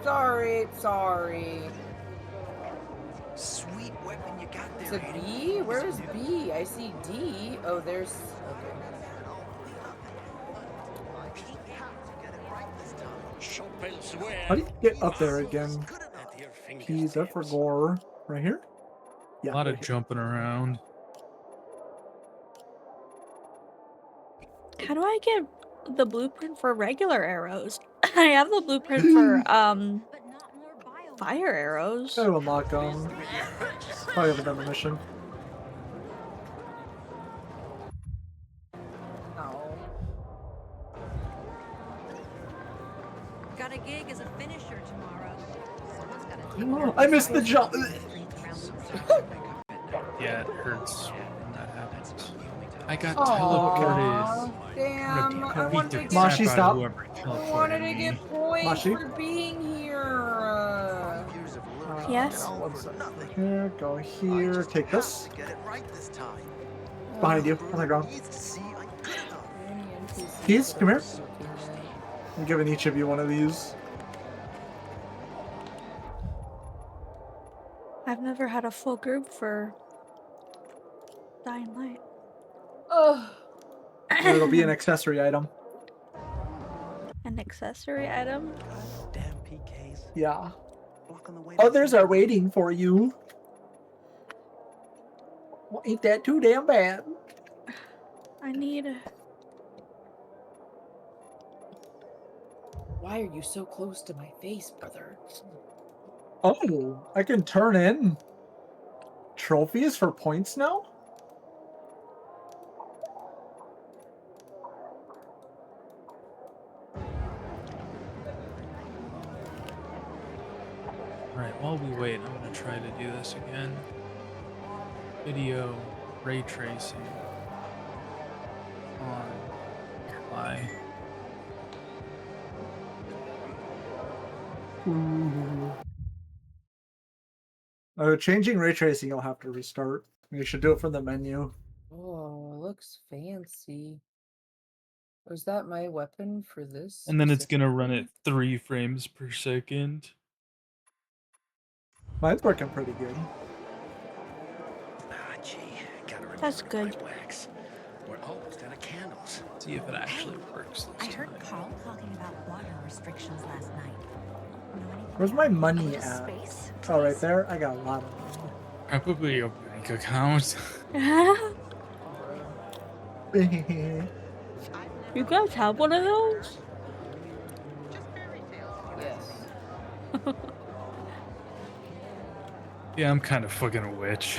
Sweet weapon you got It's there. a B? Where's B? I see D. Oh, there's... Okay. How do you get up there again? Keys up for gore. Right here? Yeah. A lot of jumping around. How do I get the blueprint for regular arrows? I have the blueprint for fire arrows. I will unlock them. Probably haven't done the mission. Got a gig as a finisher tomorrow. Oh, I missed the jump. Yeah, it hurts when that happens. I got teleported. Damn, I wanted to get, Mashi, stop. I wanted to get points Mashi? for being here. Yes. Here, go here. Take this. Behind you, on the ground. Keys, come here. I'm giving each of you one of these. I've never had a full group for Dying Light. Oh. It'll be an accessory item. An accessory item? Damn PKs. Yeah. Others are waiting for you. Well, ain't that too damn bad? I need... Why are you so close to my face, brother? Oh, I can turn in trophies for points now? Alright, while we wait, I'm gonna try to do this again. Video, ray tracing. On apply. Changing ray tracing, you'll have to restart. You should do it from the menu. Oh, looks fancy. Was that my weapon for this? And then it's gonna run at 3 frames per second. Mine's working pretty good. That's good. We're almost out of candles. See if it actually works. I heard Carl talking about water restrictions last night. Where's my money at? Oh, right there? I got a lot of money. Probably your bank account. You guys have one of those? Yes. Yeah, I'm kind of fucking a witch.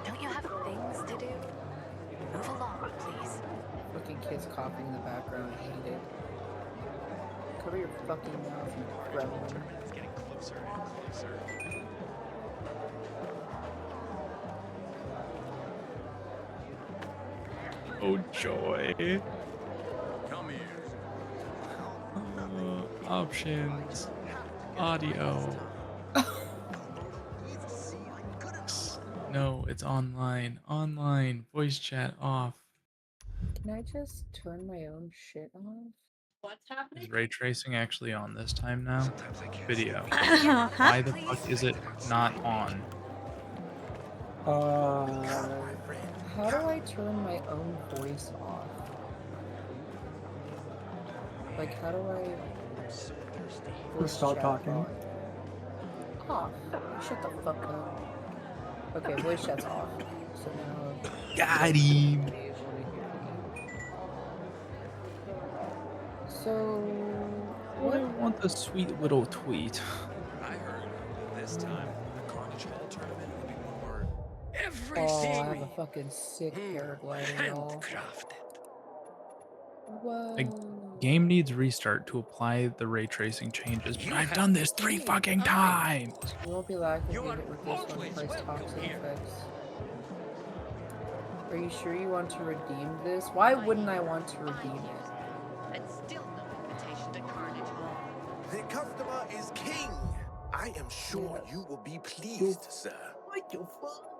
Don't you have things to do? Move along, please. Fucking kids coughing in the background. I hate it. Cover your fucking mouth, you gremlin. It's getting closer and closer. Oh joy. Come here. Options. Audio. No, it's online. Online. Voice chat off. Can I just turn my own shit off? What's happening? Is ray tracing actually on this time now? Video. Huh? Why the fuck is it not on? How do I turn my own voice off? Like, how do I... Just stop talking. Off. Shut the fuck up. Okay, voice chat's off. So now... Got him! So... I want the sweet little tweet. I heard this time the Carnage Hall tournament will be more Oh, I have a fucking sick paraglider, y'all. Whoa. The game needs restart to apply the ray tracing changes, but I've done this 3 fucking times. You won't be lacking if it reduces one price toxic effects. Are you sure you want to redeem this? Why wouldn't I want to redeem it? And still no invitation to Carnage Hall. The customer is king. I am sure you will be pleased, sir. What the fuck?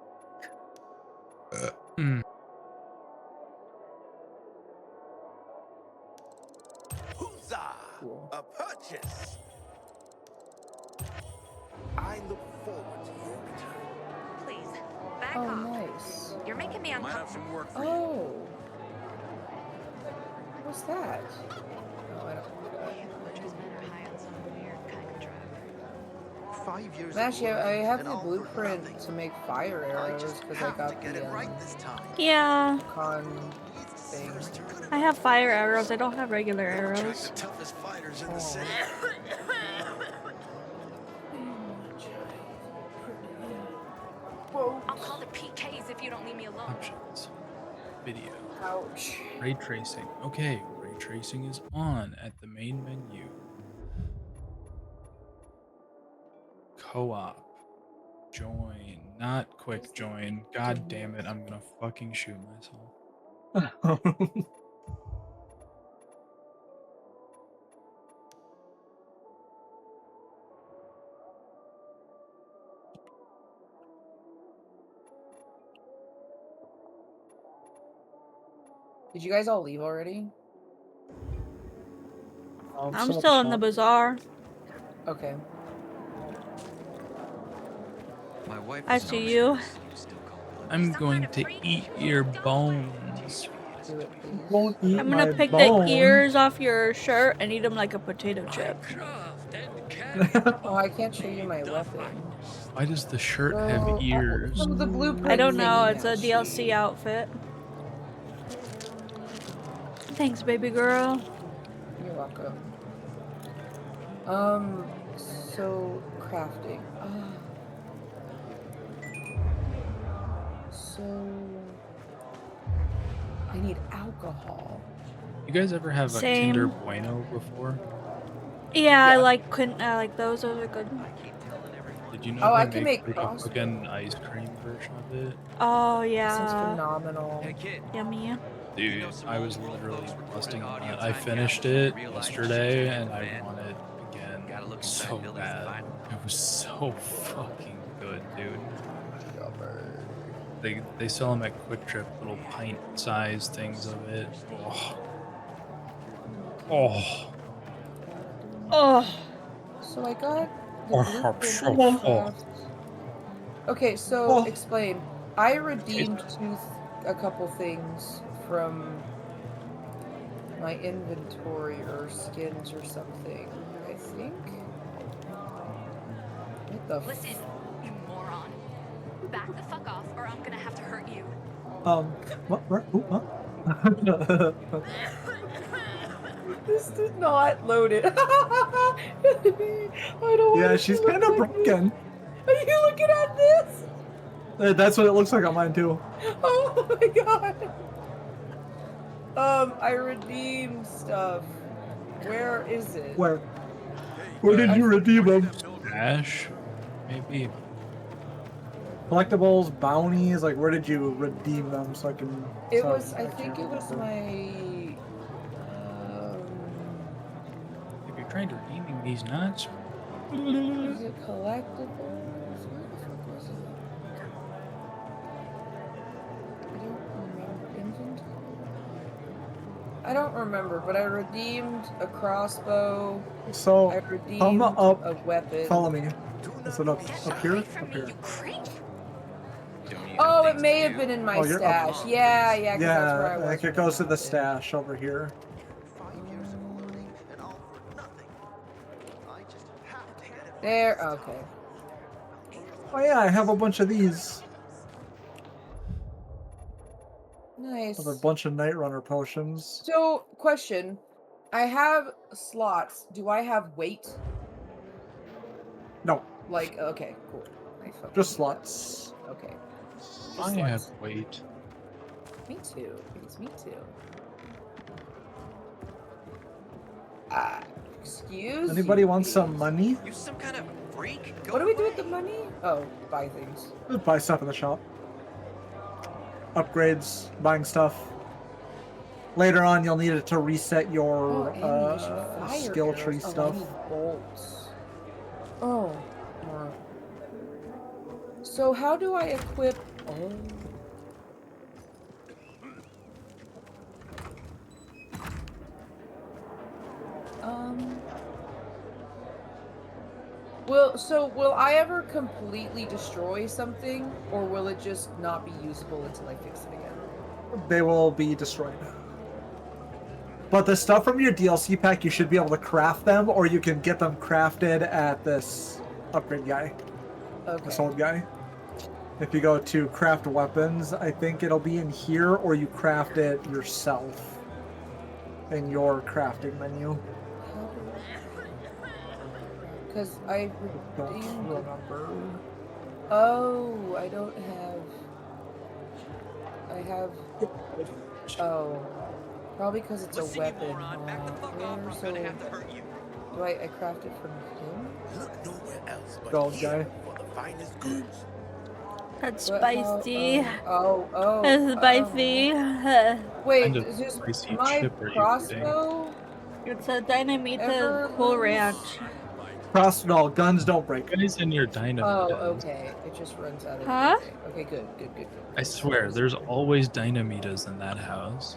Huzzah! A purchase. I look forward to your return. Please, back Oh, off. nice. You're making me uncomfortable. Work for Oh. What's that? Oh, I don't know. 5 years Actually, ago, I have and the all for blueprint nothing. to make fire arrows because I got Get it the right this time. Yeah. con thing. I have fire arrows. I don't have regular Attract arrows. the toughest fighters in the city. I'll call the PKs if you don't leave me alone. Options. Video. Ouch. Ray tracing. Okay, ray tracing is on at the main menu. Co-op. Join. Not quick join. God damn it, I'm gonna fucking shoot myself. Did you guys all leave already? I'm still in the bazaar. Okay. My wife I see you. I'm going to eat your bones. Won't eat I'm gonna my pick bone. the ears off your shirt and eat them like a potato chip. Oh, I can't show you my weapon. Why does the shirt So, have ears? So the blueprint I don't know. thingy It's a now, DLC outfit. Thanks, baby girl. You're welcome. So crafting. So I need alcohol. You guys ever have a Same. Kinder Bueno before? Yeah, I like those. Those are good. Did you know Oh, I they can make a crossbow. fucking ice cream version of it? Oh This is yeah. phenomenal. Yummy. Dude, I was literally busting on that. I finished it yesterday and I want it again so bad. It was so fucking good, dude. They sell them at Quick Trip, little pint-sized things of it. Oh. Oh. Oh. So I got the blueprint to craft. Okay, so explain. I redeemed a couple things from my inventory or skins or something, I think. What the Listen, you moron. Back the fuck off or I'm gonna have to hurt you. What? This did not load it. I don't Yeah, she's kind of broken. Are you looking at this? That's what it looks like on mine too. Oh my god. I redeemed stuff. Where is it? Where did you redeem them? Ash? Maybe. Collectibles, bounties, like where did you redeem them so I can... It was, I think it was my... If you're trying to redeeming these nuts. Was it collectibles? Where the fuck was it? I don't remember, but I redeemed a crossbow. So, I redeemed thumb up, a weapon. follow me. Is it up here? Up here. Oh, it may have been in my stash. Yeah, 'cause that's where I was. Like it goes to the stash over here. There, okay. Oh yeah, I have a bunch of these. Nice. I have a bunch of Night Runner potions. So, question. I have slots. Do I have weight? No. Like, okay, cool. Just slots. Okay. I have weight. Me too. Because me too. Excuse Anybody you, want please. some money? You some kind of freak? What do we do with the money? Oh, buy things. Just buy stuff in the shop. Upgrades, buying stuff. Later on, you'll need it to reset your skill tree stuff. I need bolts. Oh. So how do I equip? Oh. Will I ever completely destroy something, or will it just not be usable until I fix it again? They will be destroyed. But the stuff from your DLC pack, you should be able to craft them, or you can get them crafted at this upgrade guy. Okay. This old guy. If you go to craft weapons, I think it'll be in here, or you craft it yourself in your crafting menu. Because I don't remember. Oh, I don't have. I have. Oh, probably because it's a weapon. So do I craft it from him? Look nowhere else but Gold here guy. for the finest goods. That's spicy. Oh. That's spicy. Wait, is this my crossbow? It's a Dynamita Cool Ranch. No, guns don't break. What is in your dynamite? Oh, okay. It just runs out of. Huh? Okay, good. I swear, there's always dynamitas in that house.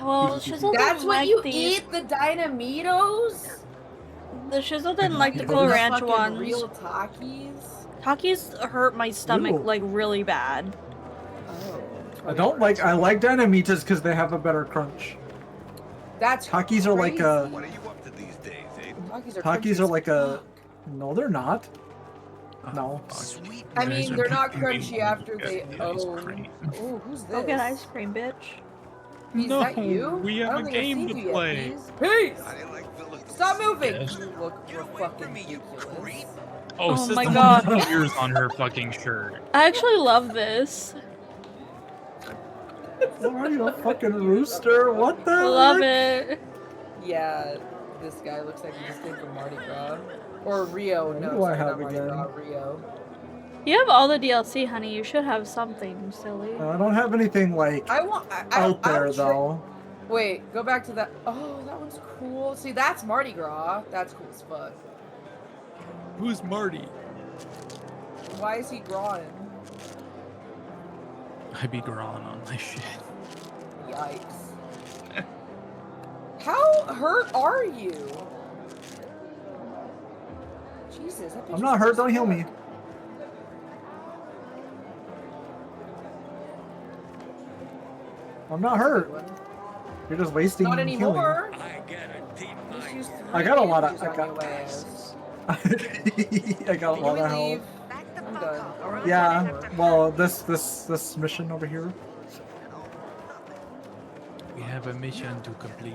Well, Shizzle That's didn't what like you these. eat, the dynamitos? The Shizzle didn't like the Cool Ranch ones. Real Takis? Takis hurt my stomach Ooh. like really bad. Oh. I like Dynamitas because they have a better crunch. That's Takis are like a. What are you up to these days, eh? Takis are like a. No, they're not. No. I mean, they're not crunchy after they. Oh, who's this? Go get ice cream, bitch. Is that you? We have I a don't think I've game seen to you yet, play. Peace! Like Stop moving! Yes. You look fucking ridiculous. Oh, Oh my Sizzle God. has ears on her fucking shirt. I actually love this. Are you a fucking rooster? What the Love heck? it. Yeah, this guy looks like he just came from Mardi Gras. Or Rio, What no, do I sorry, have not Mardi again? Gras, Rio. You have all the DLC, honey. You should have something, silly. I don't have anything like out there though. Wait, go back to that. Oh, that one's cool. See, that's Mardi Gras. That's cool as fuck. Who's Marty? Why is he drawing? I be drawing on my shit. Yikes. How hurt are you? Jesus, that I'm not hurt. Don't heal me. I'm not hurt. You're just wasting Not healing. anymore. I got a lot of. I I got a lot of health. I'm done. Yeah. Well, this mission over here. We have a mission to complete.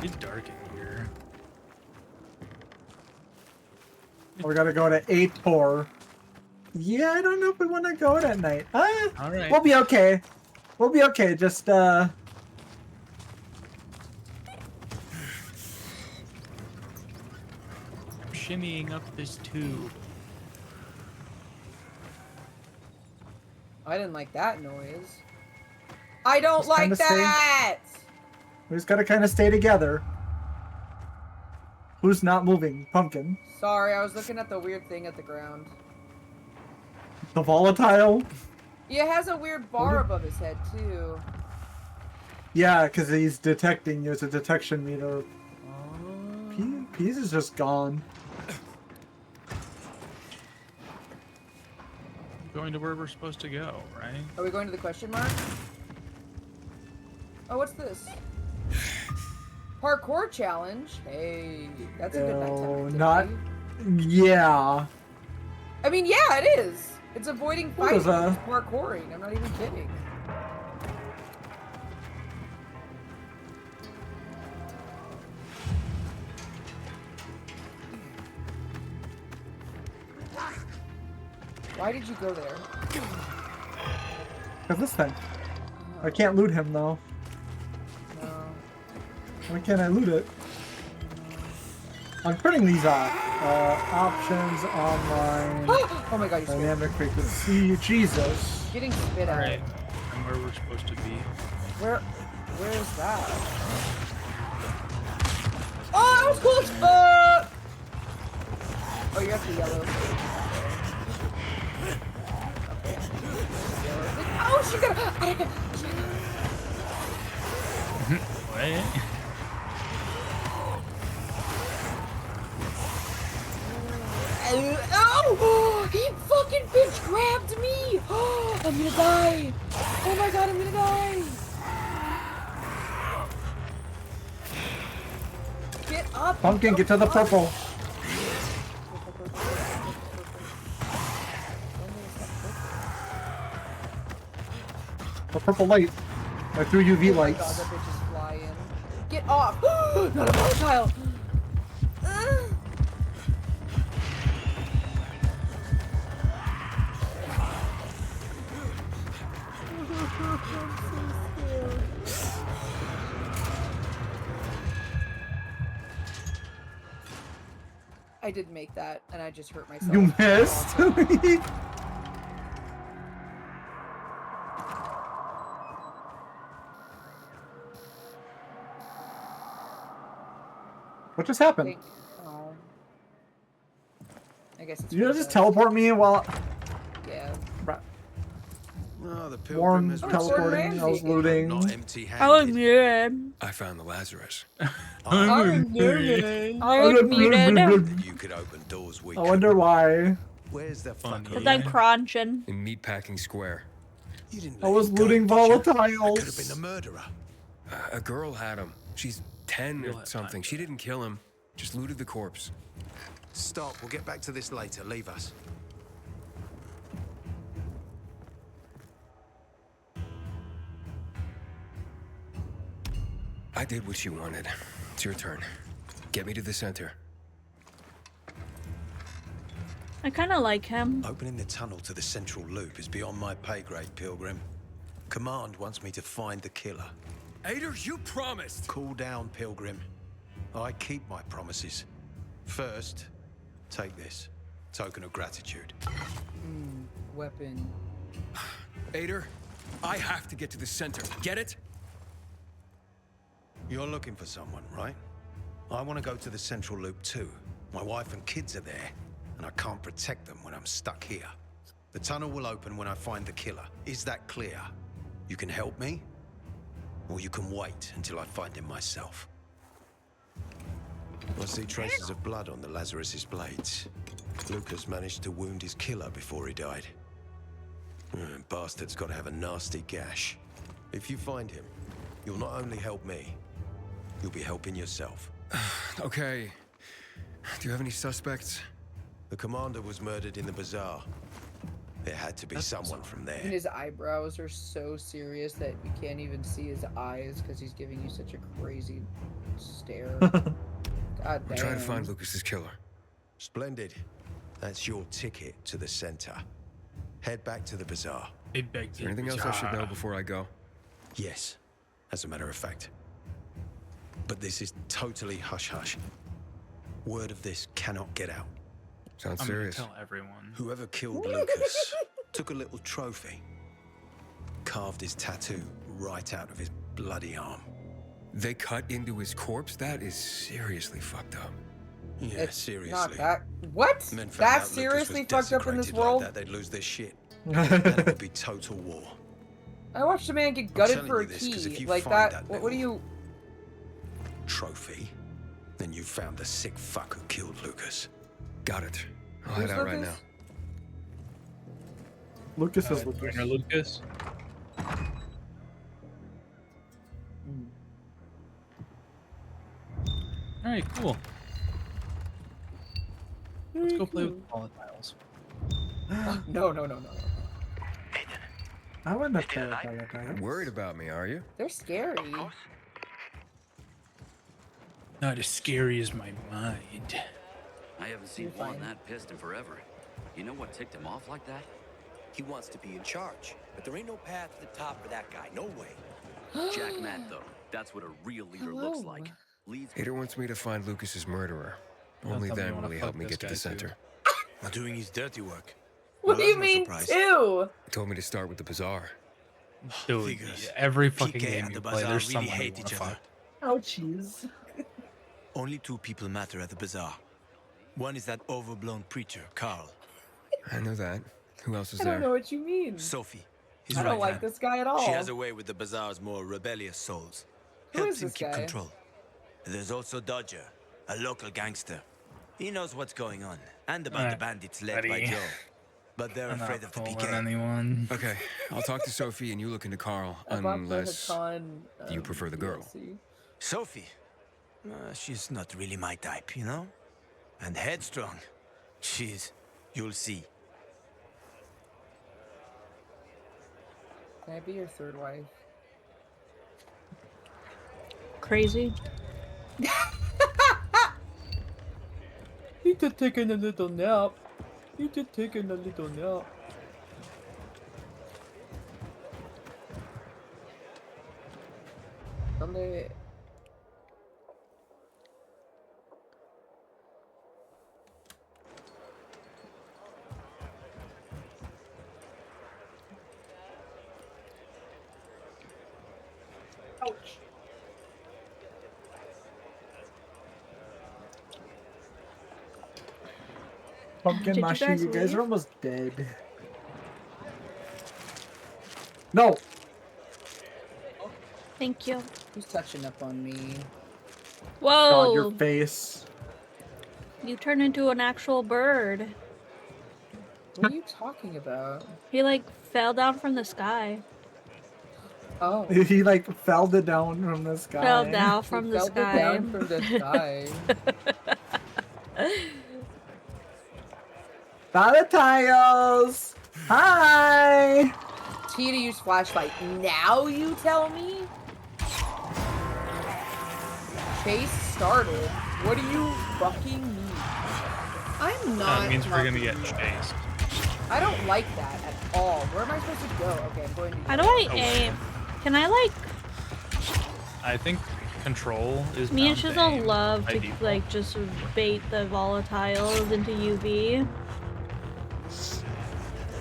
It's dark in here. We gotta go to 8 Tor. Yeah, I don't know if we want to go at night. All right. We'll be okay. We'll be okay. Just I'm shimmying up this tube. I didn't like that noise. I don't Just like kinda that! we just gotta kind of stay together. Who's not moving? Pumpkin. Sorry, I was looking at the weird thing at the ground. The volatile. Yeah, it has a weird bar above his head, too. Yeah, because he's detecting you. It's a detection meter. Peas is just gone. Going to where we're supposed to go, right? Are we going to the question mark? Oh, what's this? Parkour challenge. Hey, that's a good nighttime activity. Yeah. I mean, yeah, it is. It's avoiding What fighting. is that? It's parkouring. I'm not even kidding. Why did you go there? Cause this thing. I can't loot him though. No. Why can't I loot it? I'm turning these off. Options, online. Oh my god, you dynamic frequency. Jesus. Getting spit out. Alright. And where we're supposed to be. Where is that? Oh, that was cool as fuck! Oh, you're at the yellow. Oh, she got. What? Oh! He fucking bitch grabbed me! Oh, I'm gonna die! Oh my god, I'm gonna die! Get up! Pumpkin, get to the purple. The purple light. I threw UV lights. Oh my god, that bitch is flying. Get off! Not a volatile! I didn't make that, and I just hurt myself. You missed? What just happened? Oh. I guess it's. Did you just teleport me while? Yeah. Oh, the Warren pilgrim has teleporting. I was looting. not empty-handed. I was muted. I found the Lazarus. I'm muted. I was muted. You could open doors we I wonder why. Where's the fucking? Because I'm crunching. In Meatpacking Square. You didn't. I was looting volatiles. Could have been the murderer. A girl had him. She's 10 or something. She didn't kill him. Just looted the corpse. Stop. We'll get back to this later. Leave us. I did what you wanted. It's your turn. Get me to the center. I kind of like him. Opening the tunnel to the central loop is beyond my pay grade, Pilgrim. Command wants me to find the killer. Ader, you promised! Cool down, Pilgrim. I keep my promises. First, take this. Token of gratitude. Weapon. Ader, I have to get to the center. Get it? You're looking for someone, right? I want to go to the central loop too. My wife and kids are there, and I can't protect them when I'm stuck here. The tunnel will open when I find the killer. Is that clear? You can help me, or you can wait until I find him myself. I see traces of blood on the Lazarus's blades. Lucas managed to wound his killer before he died. Bastard's got to have a nasty gash. If you find him, you'll not only help me, you'll be helping yourself. Okay. Do you have any suspects? The commander was murdered in the bazaar. There had to be someone from there. And his eyebrows are so serious that you can't even see his eyes because he's giving you such a crazy stare. God damn. I'm trying to find Lucas's killer. Splendid. That's your ticket to the center. Head back to the bazaar. Is there anything else I should know before I go? Yes, as a matter of fact. But this is totally hush-hush. Word of this cannot get out. Sounds I'm serious. Gonna tell everyone. Whoever killed Lucas took a little trophy, carved his tattoo right out of his bloody arm. They cut into his corpse? That is seriously fucked up. Yeah, It's seriously. not that. What? Men found That's out Lucas seriously was fucked up in this desecrated world? Like that, they'd lose their shit. And it would be total war. I watched a man get gutted telling for a you this 'cause if key. you Like find that. that What do you? Trophy. Then you found the sick fuck who killed Lucas. Got it. I'll Who's head out right Lucas? now. Lucas is Lucas. Trainer Lucas. Alright, cool. Let's go play with the volatiles. No, no, no, no. I wouldn't have played with that. Worried about me, are you? They're scary. Not as scary as my mind. I haven't seen one that pissed in forever. You know what ticked him off like that? He wants to be in charge, but there ain't no path to the top for that guy. No way. Jack Manto. That's what a real leader looks like. Leads. Hader wants me to find Lucas's murderer. Don't Only tell me you then wanna will he fuck help me this get to guy, the too. center. Not doing his dirty work. What do you mean, two? He told me to start with the bazaar. Dude, every fucking PK game and you the play, Bazaar there's really someone you hate wanna each other. fuck. Ouchies. Only two people matter at the bazaar. One is that overblown preacher, Carl. I know that. Who else is I there? don't know what you mean. Sophie, his I right don't like hand. this guy at all. She has a way with the bazaar's more rebellious souls. Who Helps is him this keep guy? control. There's also Dodger, a local gangster. He knows what's going on, and about the bandits led by buddy. Joe. But they're I'm afraid not of the fooling PK. anyone. Okay, I'll talk to Sophie and you look into Carl, I bought the unless Hakan, you prefer the girl. DLC. Sophie, she's not really my type, you know? And headstrong. You'll see. Can I be your third wife? Crazy. You just taking a little nap. You just taking a little nap. Someday. Ouch. Pumpkin Did you Mashi, guys you guys leave? are almost dead. No! Thank you. Who's touching up on me? Whoa! God, your face. You turned into an actual bird. What are you talking about? He like fell down from the sky. Oh. He like fell it down from the sky. Fell down from the Fell sky. down from the sky. Volatiles! Hi! T to use flashlight. Now you tell me? Chase started. What do you fucking mean? I'm not. That means we're gonna get fucking- chased. I don't like that at all. Where am I supposed to go? Okay, I'm going to. How do I aim? Can I like? I think control is. Me and bound to Shizzle aim love by to default. like just bait the volatiles into UV.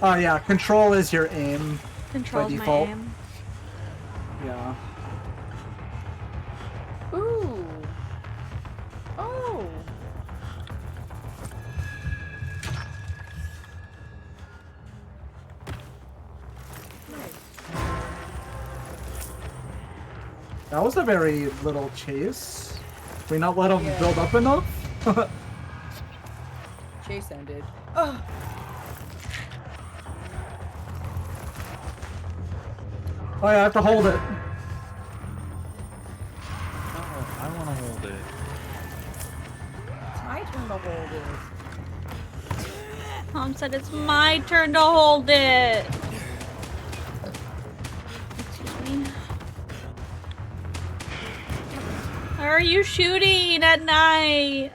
Oh yeah, control is your aim. Control's by my default. aim. Yeah. Ooh. Oh. That was a very little chase. Did we not let him build up enough? Chase ended. Oh. Oh yeah, I have to hold it. Oh, I want to hold it. It's my turn to hold it. Mom said it's my turn to hold it. Excuse me. Why are you shooting at night?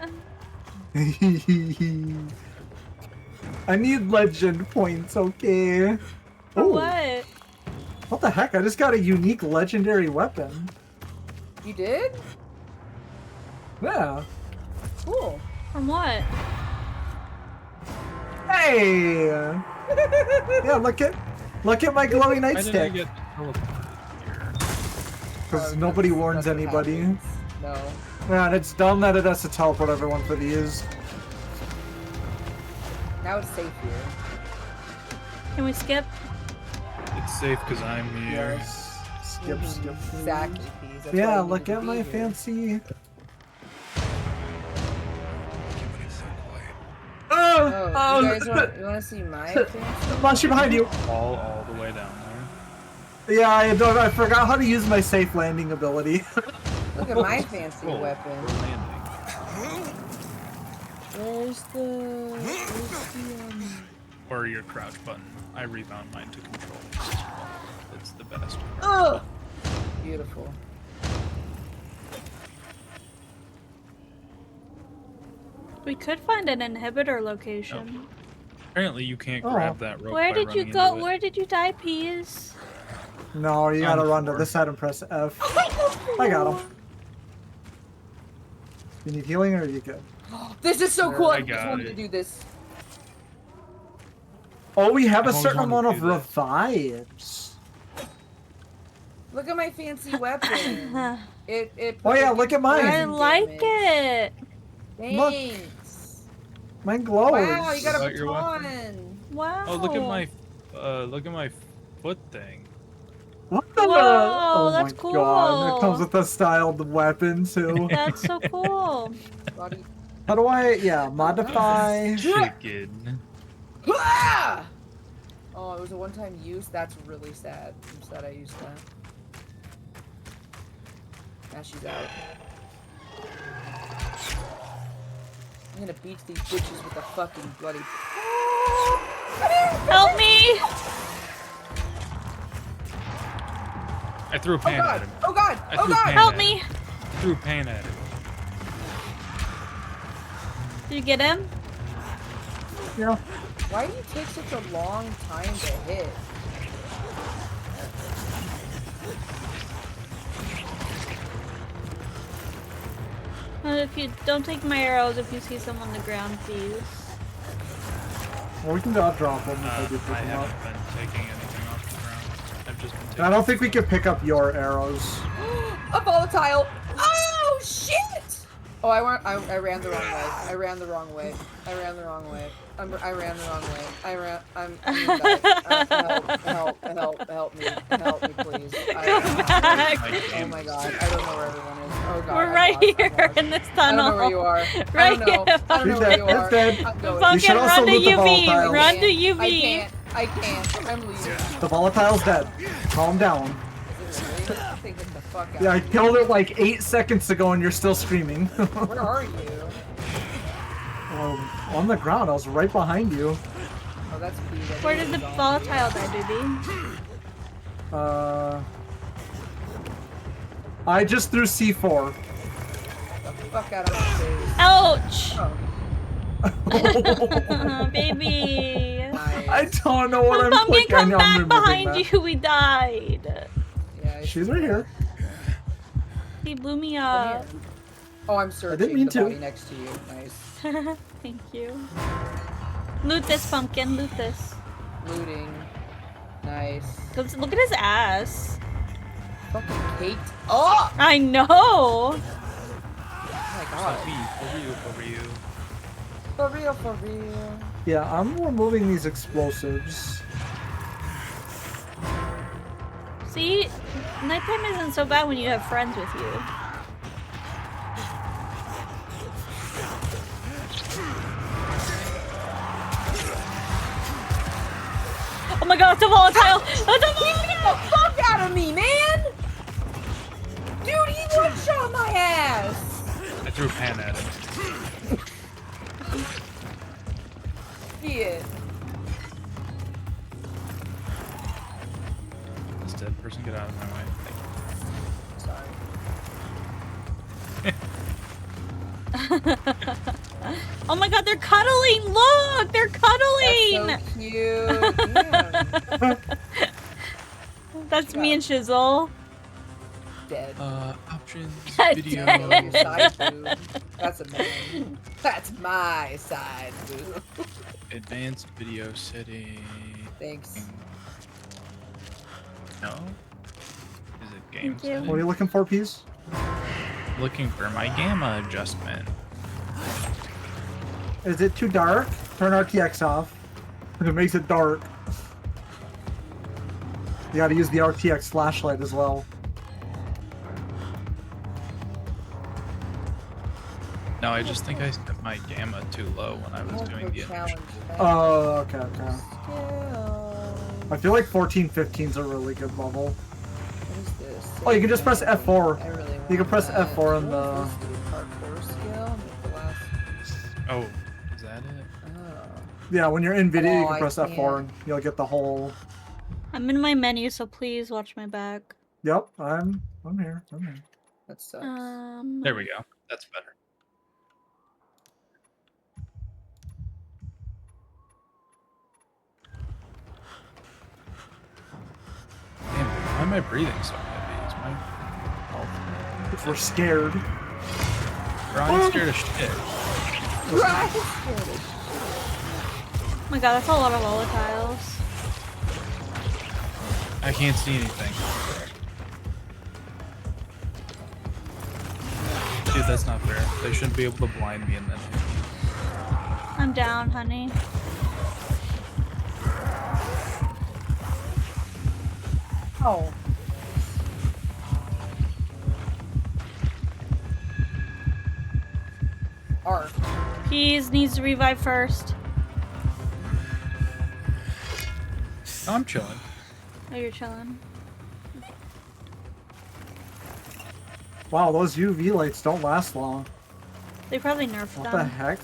I need legend points, okay? For Ooh. what? What the heck? I just got a unique legendary weapon. You did? Yeah. Cool. From what? Hey! Yeah, look at my glowy Why did I nightstick. get Because nobody warns anybody. No. Yeah, and it's dumb that it has to teleport everyone for these. Now it's safe here. Can we skip? It's safe because I'm here. Yes. Skip, skip. Exactly, Peas. That's why Yeah, you look need to at be my here. fancy. Oh, you guys want to see my fancy? Mashi behind you. All the way down there. Yeah, I forgot how to use my safe landing ability. Look at my fancy Oh, weapon. we're landing. Where's the Or your crouch button. I rebound mine to control. It's the best. Oh, beautiful. We could find an inhibitor location. Apparently you can't grab that rope. Where by did you running go? into it. Where did you die, Peas? No, you gotta run to this side and press F. I got him. You need healing or are you good? This is so cool. I I just got wanted it. to do this. Oh, we have a I've always certain wanted amount to of do that. revives. Look at my fancy weapon. It Oh yeah, look at mine. I like it. Thanks. Mine glows. Wow, you got a About your weapon? baton. Wow. Oh, look at my foot thing. What the? Whoa, Oh that's my cool. god! It comes with a styled weapon too. That's so cool. How do I? Yeah, modify. Chicken. Ah! Oh, it was a one-time use. That's really sad. I'm sad I used that. Now she's out. I'm gonna beat these bitches with a fucking bloody. Help me! I threw a pan at him. Oh god! I Oh threw a god! pan Help at me! him. I threw a pan at him. Did you get him? Yeah. Why do you take such a long time to hit? If you don't take my arrows, if you see someone on the ground, please. Well, we can drop them if I do pick I them up. haven't been taking anything off the ground. I've just been taking. I don't think we can pick up your arrows. A volatile! Oh shit! Oh, I ran the wrong way. I ran the wrong way. I ran the wrong way. I ran the wrong way. I'm gonna die. Help me, please. Oh my god, I don't know where everyone is. Oh god, We're right here in this tunnel. I don't know where you are. Right I don't know where you are. Dead. I'm going. Fucking run to UV! volatiles. Run to UV! I can't. I'm leaving. The volatile's dead. Calm down. I'm thinking the fuck out. Yeah, I killed it like 8 seconds ago and you're still screaming. Where are you? On the ground. I was right behind you. Oh, that's cute. Where did the volatile die, Doobie? I just threw C4. The fuck out of my face. Ouch! Oh. Baby! Nice. I don't know what I'm Pumpkin, clicking. come I'm back removing behind that. you! We died! Yeah, She's right here. He blew me up. Oh, I'm searching didn't mean the to. body next to you. Nice. Thank you. Loot this, Pumpkin. Loot this. Looting. Nice. Look at his ass. Fucking caked. Oh! I know! Oh my god. For real. Yeah, I'm removing these explosives. See? Nighttime isn't so bad when you have friends with you. Oh my god, it's a volatile! It's a volatile! Get the fuck out of me, man! Dude, he one-shot my ass! I threw a pan at him. Shit. This dead person, get out of my way. Oh my god, they're cuddling! Look! They're cuddling! That's so cute. Damn. That's me and Shizzle. Dead. Options, Dead. video. Your side boob. That's amazing. That's my side boob. Advanced video setting. Thanks. No? Is it game Thank you. setting? What are you looking for, Peas? Looking for my gamma adjustment. Is it too dark? Turn RTX off. It makes it dark. You gotta use the RTX flashlight as well. No, I just think I set my gamma too low when I was doing the initial. Oh, okay. I feel like 14-15 is a really good level. What is this? Oh, you can just press F4. I really want You can press that. F4 on the... Parkour skill? Make the last... Oh, is that it? Oh. Yeah, when you're in video, you Oh, can I press F4 can't. and you'll get the whole... I'm in my menu, so please watch my back. Yep, I'm here. That sucks. There we go. That's better. am I breathing so heavy? Is my health? If we're scared. Ronnie's scared of shit. Ronnie's scared of shit. Oh my god, that's a lot of volatiles. I can't see anything. Dude, that's not fair. They shouldn't be able to blind me and then hit me. I'm down, honey. Oh. R. Peas needs to revive first. Oh, I'm chilling. Oh, you're chilling. Wow, those UV lights don't last long. They probably nerfed them. What the heck?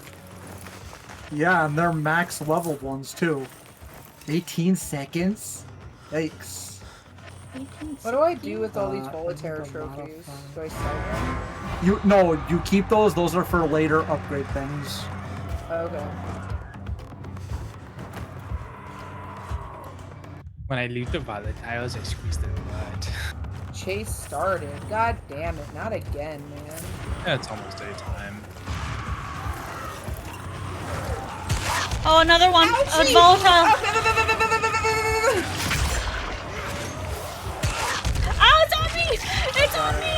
Yeah, and they're max leveled ones too. 18 seconds? Yikes. 18 What do I do with all these Volaterra trophies? Do I sell them? No, you keep those. Those are for later upgrade things. Okay. When I loot the volatiles, I squeeze their butt. Chase started. God damn it, not again, man. Yeah, it's almost daytime. Oh, another one! A volatile! Oh, it's on me! It's on me!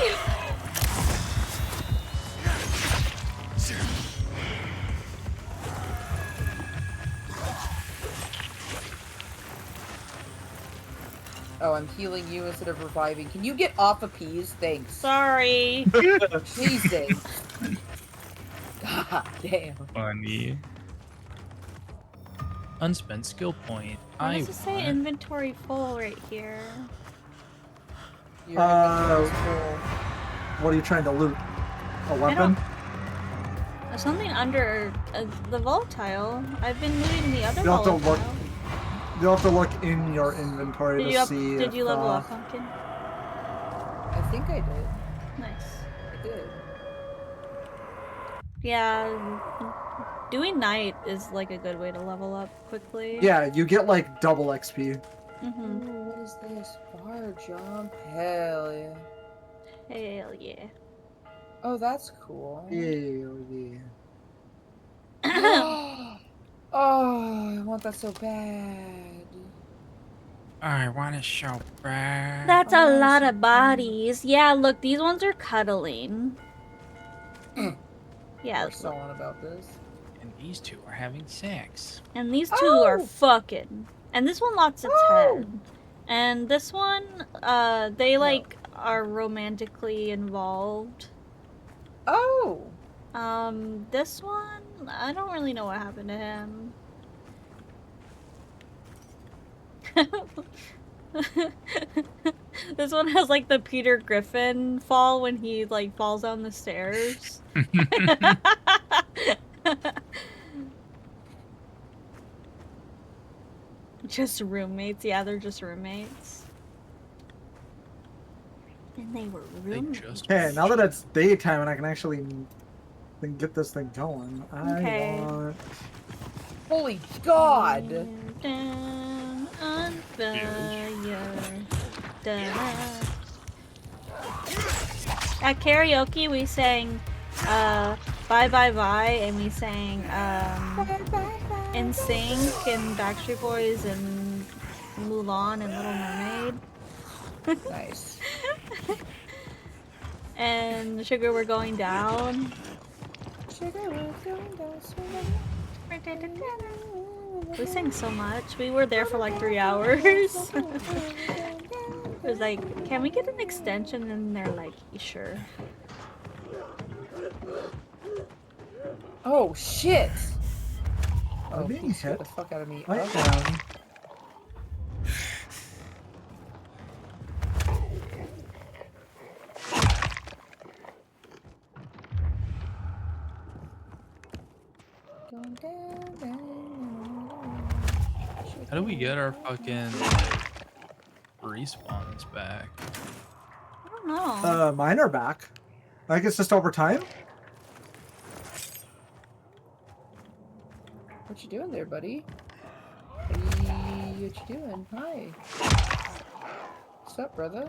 Oh, I'm healing you instead of reviving. Can you get off of peas? Thanks. Sorry. Jesus. God damn. Funny. Unspent skill point. Why does it say inventory full right here? Your inventory's full. What are you trying to loot? A weapon? There's something under the volatile. I've been looting the other volatile. You'll have to look in your inventory to see. Did you level up, Pumpkin? I think I did. Nice. I did. Yeah, doing night is like a good way to level up quickly. Yeah, you get like double XP. Mm-hmm. Ooh, what is this? Bar jump? Hell yeah. Hell yeah. Oh, that's cool. Hell yeah. Oh, I want that so bad. I want it so bad. That's a lot of bodies. Yeah, look, these ones are cuddling. Yeah. We're so on about this. And these two are having sex. And these two are fucking. And this one lots its head. And this one, they like are romantically involved. Oh. This one, I don't really know what happened to him. This one has like the Peter Griffin fall when he like falls down the stairs. Just roommates, yeah, they're just roommates. And they were roommates. Okay, now that it's daytime and I can actually get this thing going, Okay. I want... Holy God! Down on fire. At karaoke, we sang Bye Bye Bye, and we sang NSYNC and Backstreet Boys and Mulan and Little Mermaid. Nice. And Sugar, We're Going Down. Sugar, we're going down. We sang so much. We were there for like 3 hours. It was like, can we get an extension? And they're like, sure. Oh shit! I'm being hit. The fuck out of me. Right Okay. down. How do we get our fucking like, respawns back? I don't know. Mine are back. I think it's just over time. What you doing there, buddy? Hey, what you doing? Hi. What's up, brother?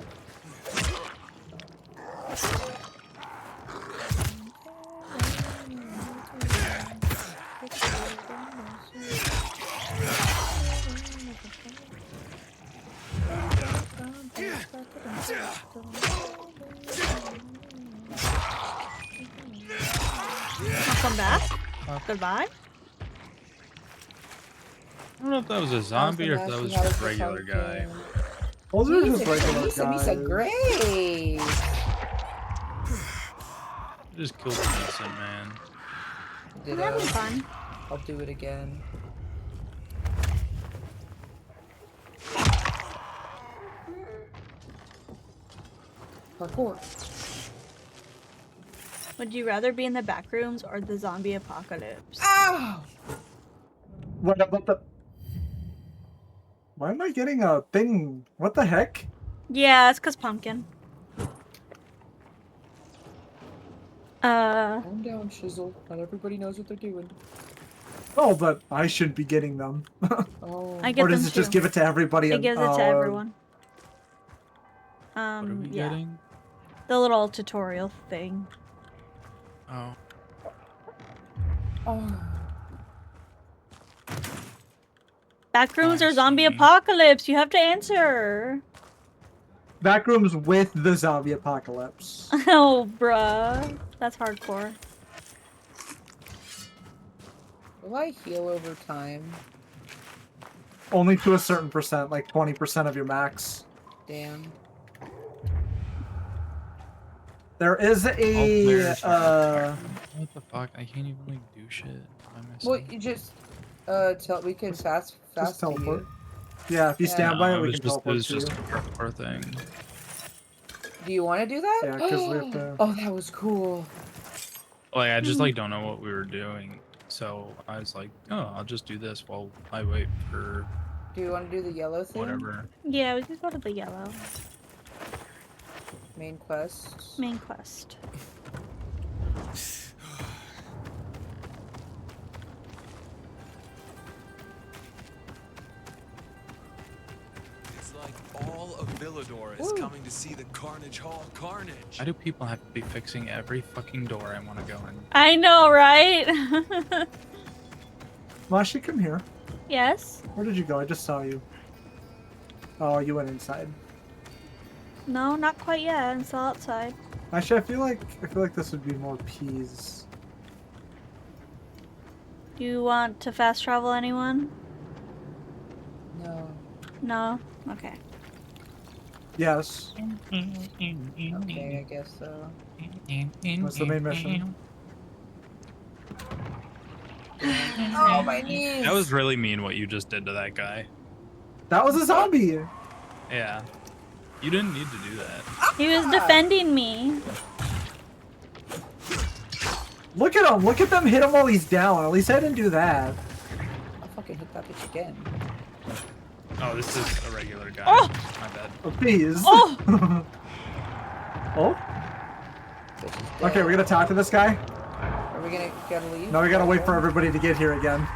Welcome back. Goodbye. I don't know if that was a zombie or if that was just a regular guy. Those are just regular Misa, guys. great. Just killed an innocent man. I'm having fun. I'll do it again. Parkour. Would you rather be in the back rooms or the zombie apocalypse? Ow! What about the... Why am I getting a thing? What the heck? Yeah, it's because pumpkin. Calm down, Shizzle. Not everybody knows what they're doing. Oh, but I should be getting them. Oh. I get or does them it just too. give it to everybody? It gives it to everyone. What are we Yeah. getting? The little tutorial thing. Oh. Oh. Backrooms or zombie apocalypse? You have to answer. Backrooms with the zombie apocalypse. Oh, bruh. That's hardcore. Will I heal over time? Only to a certain percent, like 20% of your max. Damn. There is a what the fuck? I can't even like do shit. Well, you just we can fast teleport. you. Yeah, if you stand by it, we can It teleport was to just you. a parkour thing. Do you want to do that? Yeah, because we have to. Oh, that was cool. Like, I just like don't know what we were doing, so I was like, oh, I'll just do this while I wait for Do you want to do the yellow thing? whatever. Yeah, we could go to the yellow. Main quest. Main quest. It's like all of Villador is coming to see the Carnage Hall carnage. Why do people have to be fixing every fucking door I want to go in? I know, right? Mashi, come here. Yes? Where did you go? I just saw you. Oh, you went inside. No, not quite yet. I'm still outside. Actually, I feel like this would be more peas. You want to fast travel anyone? No. No? Okay. Yes. Okay, I guess so. What's the main mission? Oh, my knees! That was really mean what you just did to that guy. That was a zombie! Yeah. You didn't need to do that. He was defending me. Look at him! Look at them hit him while he's down. At least I didn't do that. I'll fucking hit that bitch again. Oh, this is a regular guy. Oh! My bad. Oh, please. Oh! Oh? Okay, we're gonna talk to this guy? Are we gotta leave? No, we gotta wait for everybody to get here again.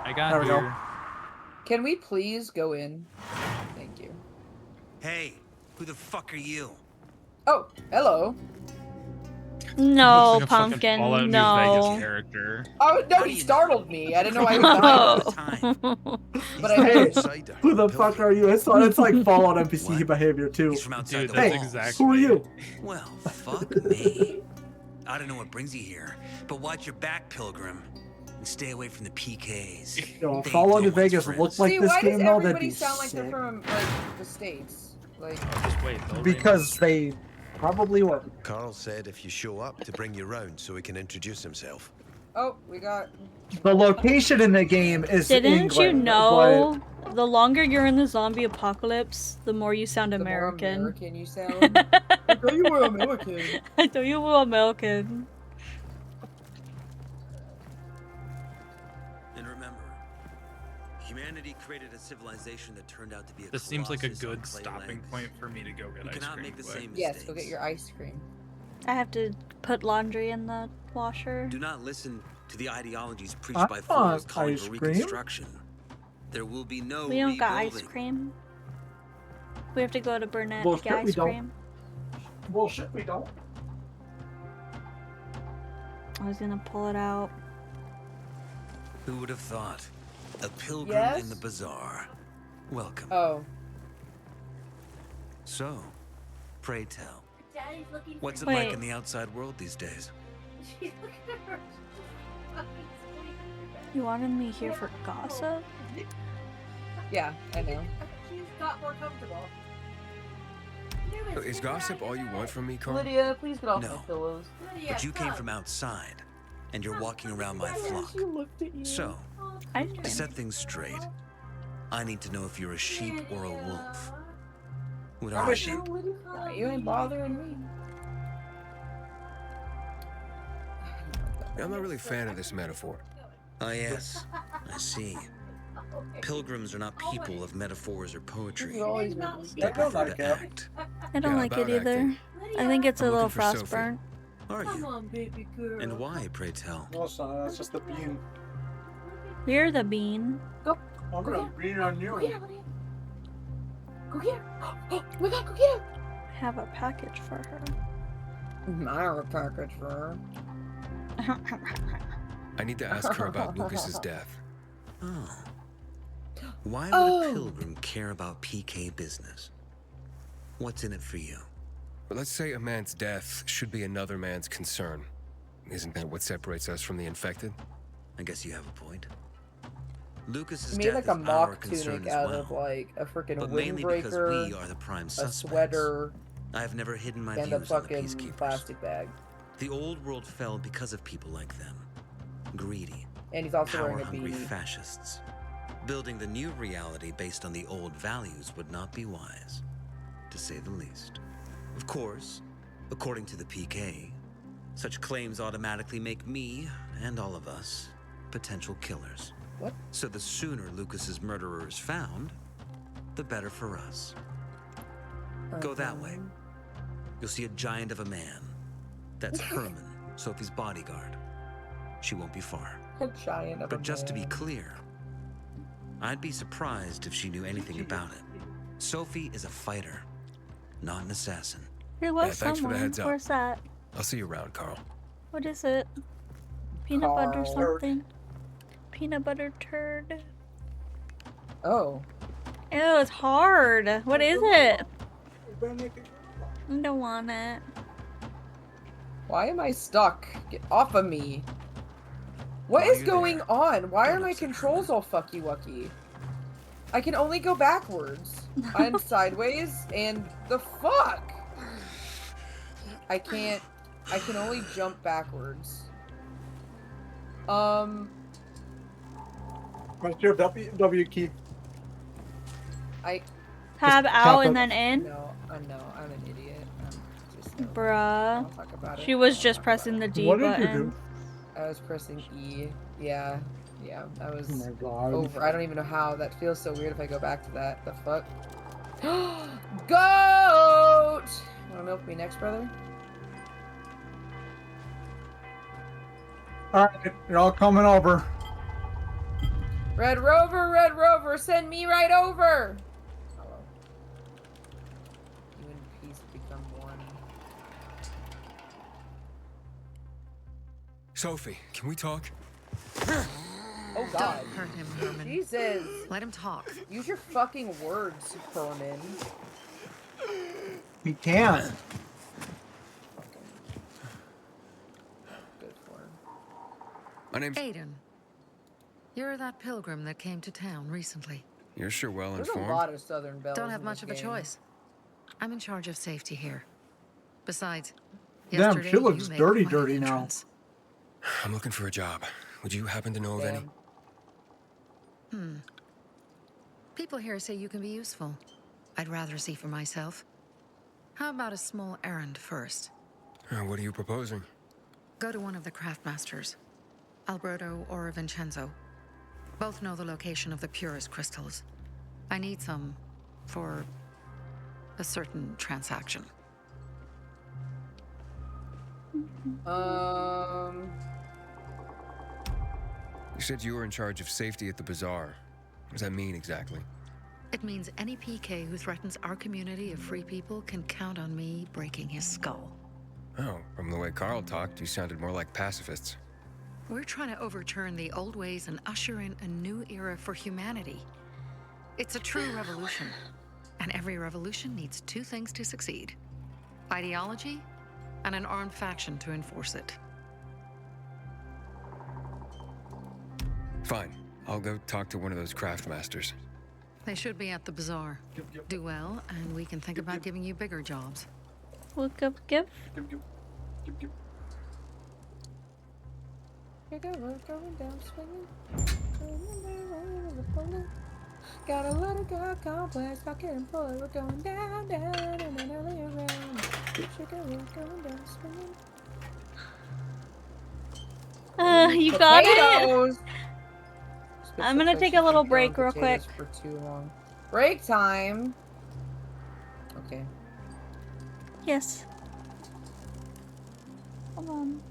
I got There we here. go. Can we please go in? Thank you. Hey, who the fuck are you? Oh, hello. No, Looks like a fucking Pumpkin, Fallout New no. Vegas character. Oh, no, he startled me. I didn't know I was dying. But I Hey, did. who the fuck are you? It's like Fallout NPC behavior too. He's from outside Dude, the that's walls. exactly. Who are you? Well, fuck me. I don't know what brings you here, but watch your back, Pilgrim, and stay away from the PKs. Yo, if They Fallout New know what's Vegas friends. looked like See, this why game does though, that'd everybody be sound like they're sick. from, like, the States? Like, Just wait. they'll Because they probably were. Carl said if you show up to bring you round so he can introduce himself. oh, we got... The location in the game is Didn't England, you know the longer you're in the zombie apocalypse, the more you sound American? The more American you sound. I thought you were American. I thought you were American. And remember, humanity created a civilization that turned out to be a This seems like a colossus on good clay stopping legs. point for me to go get We ice cannot cream make the quick. same Yes, mistakes. go get your ice cream. I have to put laundry in the washer. Do not listen to the ideologies preached I by fools want calling ice for cream. reconstruction. there will be no We don't got ice rebuilding. cream. We have to go to Burnett Bullshit, to get we ice don't. cream. Bullshit, we don't. I was gonna pull it out. Who would have thought? A pilgrim Yes? in the bazaar. Welcome. Oh. So, pray tell, Daddy's looking for what's it Wait. like in the outside world these days? She's looking at her. You wanted me here for gossip? Yeah, I know. She's got more comfortable. Is gossip all you want from me, Carl? Lydia, please get off No. my pillows. But you came from outside, and you're walking around my flock. She looked at you. So, Ice to cream. set things straight, I need to know if you're a sheep or a wolf. What are you? You ain't bothering me. I'm not really a fan of this metaphor. Ah, yes. I see. Pilgrims are not people of metaphors or poetry. They prefer to act. I don't Yeah, like it about either. acting. I think it's a I'm little looking for Sophie. frostburn. Are Come you? on, baby girl. And why, pray tell? No, son, that's just the bean. You're the bean. Go. I'm gonna bean on you. Go get her, Lydia. Go get her. Oh my God, go get her. I have a package for her. I have a package for her. I need to ask her about Lucas's death. Oh. Why would a pilgrim care about PK business? What's in it for you? But let's say a man's death should be another man's concern. Isn't that what separates us from the infected? I guess you have a point. Lucas's He made death like is a our mock concern tunic as out well. of like a freaking But mainly because windbreaker, we are the prime a suspects. sweater, I've never hidden my and a views on the fucking peacekeepers. plastic bag. The old world fell because of people like them. Greedy, And he's also wearing a power-hungry beanie. fascists. Building the new reality based on the old values would not be wise, to say the least. Of course, according to the PK, such claims automatically make me, and all of us, potential killers. What? So the sooner Lucas's murderer is found, the better for us. Go that way. You'll see a giant of a man. That's Herman, Sophie's bodyguard. She won't be far. A giant of a But just to be man. clear, I'd be surprised if she knew anything about it. Sophie is a fighter, not an assassin. Here was Yeah, thanks for the someone. heads up. Where's that? I'll see you around, Carl. What is it? Peanut butter Carl. something? Peanut butter turd. Oh. Ew, it's hard. What is it? I don't want it. Why am I stuck? Get off of me. What Why is are you going there? on? Why are Don't my upset controls all fucky wucky? I can only go backwards. I'm sideways and the fuck? I can only jump backwards. What's your W key? Tab Just out tap and it. then in? No, I'm an idiot. I'm just Bruh. Don't talk about it. She was just pressing the D What did button. you do? I was pressing E. Yeah. Yeah, I was Oh my god. over. I don't even know how. That feels so weird if I go back to that. The fuck? Goat! Wanna milk me next, brother? Alright, you're all coming over. Red Rover, send me right over! Hello. You and peace become one. Sophie, can we talk? Oh god. Don't hurt him, Herman. Jesus. Let him talk. Use your fucking words, Herman. We can't. Good for him. My name's... Aiden. You're that pilgrim that came to town recently. You're sure well There's a informed. lot of Southern bells. Don't have in much this of a game. choice. I'm in charge of safety here. Besides, Damn, yesterday she looks you made dirty, quite dirty an now. entrance. I'm looking for a job. Would you happen to know of any? Damn. People here say you can be useful. I'd rather see for myself. How about a small errand first? What are you proposing? Go to one of the craftmasters, Alberto or Vincenzo. Both know the location of the purest crystals. I need some for a certain transaction. You said you were in charge of safety at the bazaar. does that mean exactly? It means any PK who threatens our community of free people can count on me breaking his skull. Oh, from the way Carl talked, you sounded more like pacifists. We're trying to overturn the old ways and usher in a new era for humanity. It's a true revolution. And every revolution needs two things to succeed: ideology and an armed faction to enforce it. Fine. I'll go talk to one of those craft masters. They should be at the bazaar. Do well, and we can think about giving you bigger jobs. Look up, give. Going down swinging. Got a lot of God complex, fucking employee. We're going down, down, and then earlier around. Going down swinging. You got Potatoes. it. I'm gonna take a little break real quick. For too long. Break time. Okay. Yes. Hold on.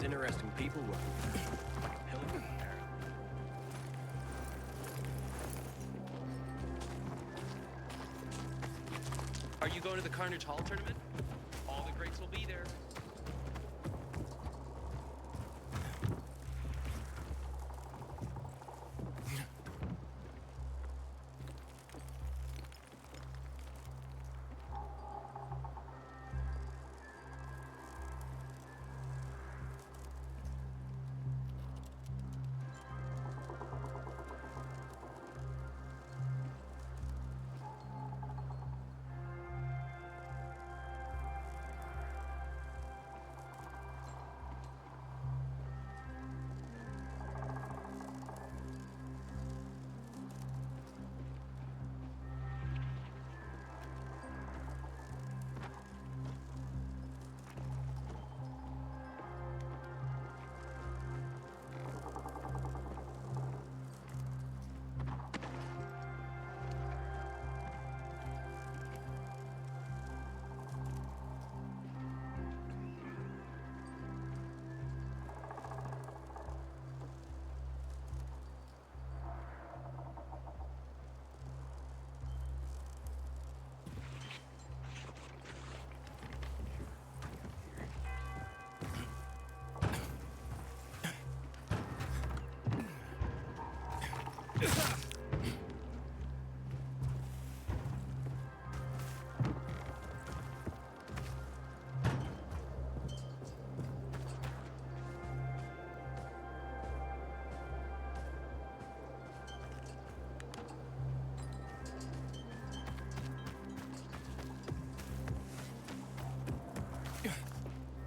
There's interesting people with pilgrim there. Are you going to the Carnage Hall tournament? All the greats will be there.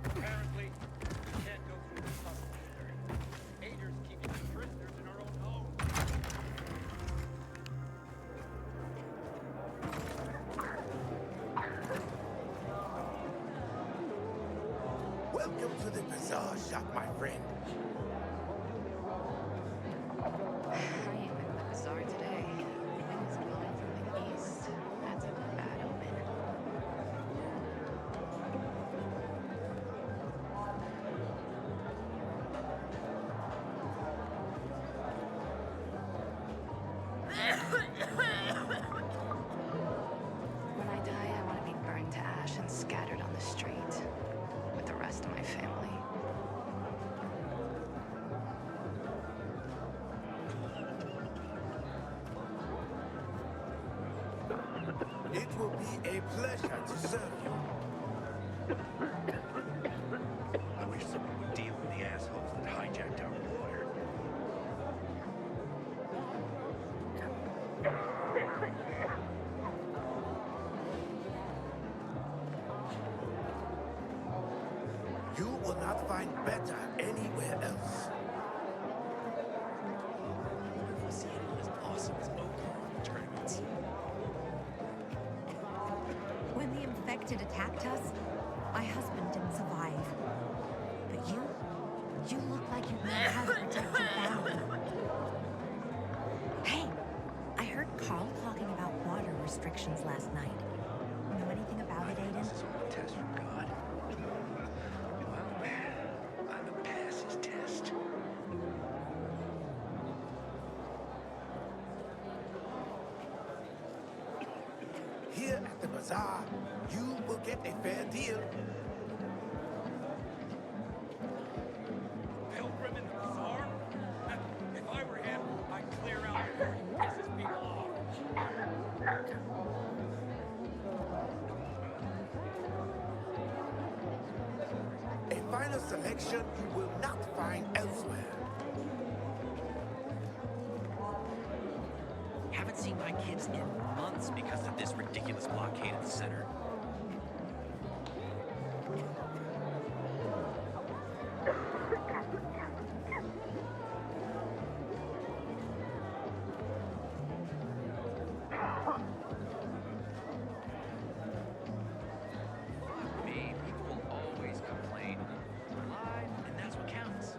Apparently, we can't go through this tunnel either. Ager's keeping us prisoners in our own home. Welcome to the bazaar shop, my friend. I ain't been to the bazaar today. Wind is blowing from the east. That's a bad omen. When I die, I want to be burned to ash and scattered on the street with the rest of my family. It will be a pleasure to serve you. I wish someone would deal with the assholes that hijacked our lawyer. You will not find better anywhere else. We'll see anyone as awesome as Baaaack in tournaments. When the infected attacked us, my husband didn't survive. But you look like you know how to protect your family. Hey, I heard Carl talking about water restrictions last night. Know anything about it, Aiden? This is all a test from God. Well, I'm a pass his test. Here at the bazaar, you will get a fair deal. Pilgrim in the bazaar? If I were him, I'd clear out before he pisses people off. A finer selection you will not find elsewhere. Haven't seen my kids in months because of this ridiculous blockade at the center. Me, people will always complain. We're live, and that's what counts.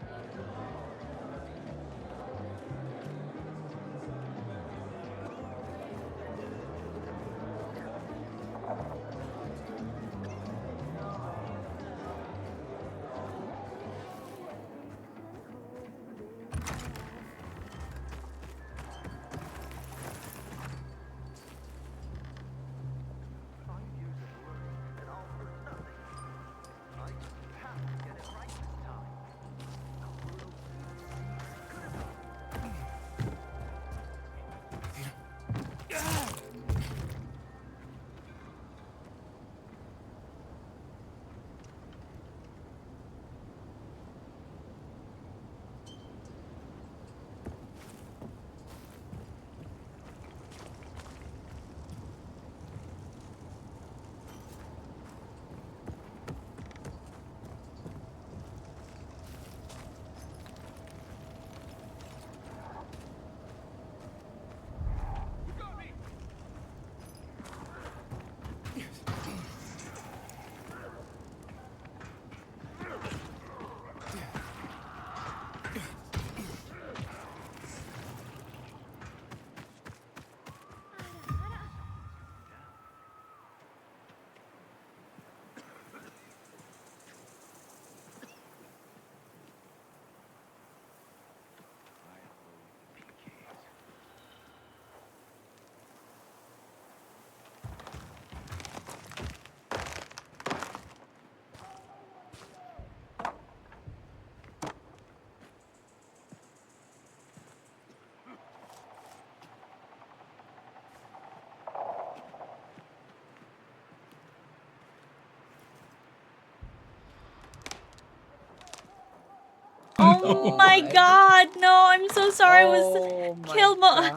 Oh my god, no, I'm so sorry. Oh my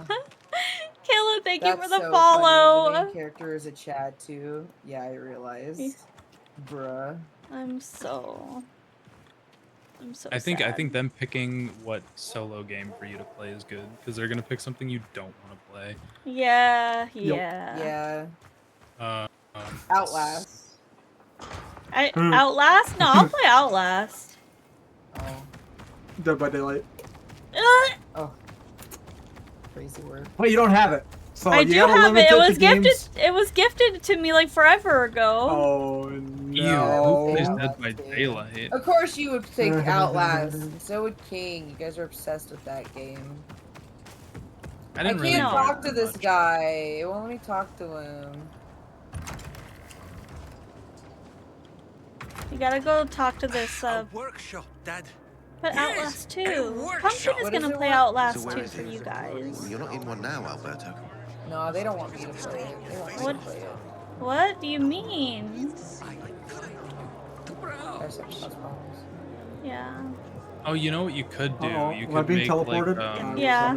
Killa, thank you for the so follow. Funny. The main character is a Chad too. Yeah, I realized. Bruh. I'm so I think sad. them picking what solo game for you to play is good because they're gonna pick something you don't want to play. Yeah. Yeah. Outlast. Outlast? No, I'll play Outlast. Oh. Dead by Daylight. Oh. Crazy word. Wait, you don't have it. So I you do gotta have limit it. It was to gifted. games- It was gifted to me like forever ago. Oh Who plays Dead by Daylight? Of course you would think Outlast. So would King. You guys are obsessed with that game. I can't talk to this guy. It won't let me talk to him. You gotta go talk to this. Workshop, Dad. But Outlast 2. Pumpkin is gonna play Outlast 2 for you guys. You're not in one now, Alberto. No, they don't want me to play it. They want me to play it. What do you mean? Yeah. Oh, you know what you could do? You Am I could being make teleported? like Yeah.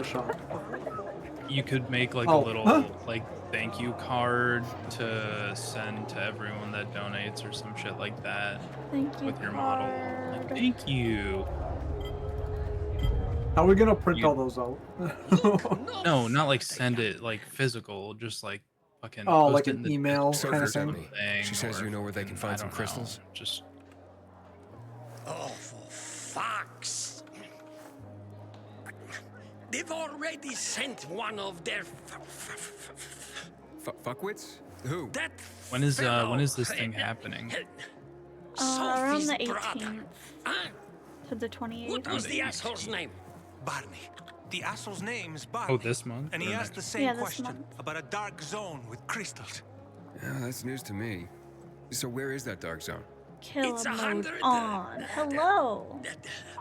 you could make like Oh, a little huh? like thank you card to send to everyone that donates or some shit like that. Thank you with your model. Like, thank you. How are we gonna print all those out? No, not like send it like physical, just like fucking Oh, post like it an in the email Discord kind of or thing? something, She says or you know where they can find I some don't crystals? know, just Oh, for fuck's! They've already sent one of their Fuckwits? Who? when is this thing happening? Around the Sophie's brother. 18th to the 28th. What was the asshole's name? Barney. The asshole's name's Barney. Oh, this month? And he or asked the next? same Yeah, this question month. about a dark zone with crystals. Yeah, that's news to me. So where is that dark zone? Kill It's mode 100, on. Hello.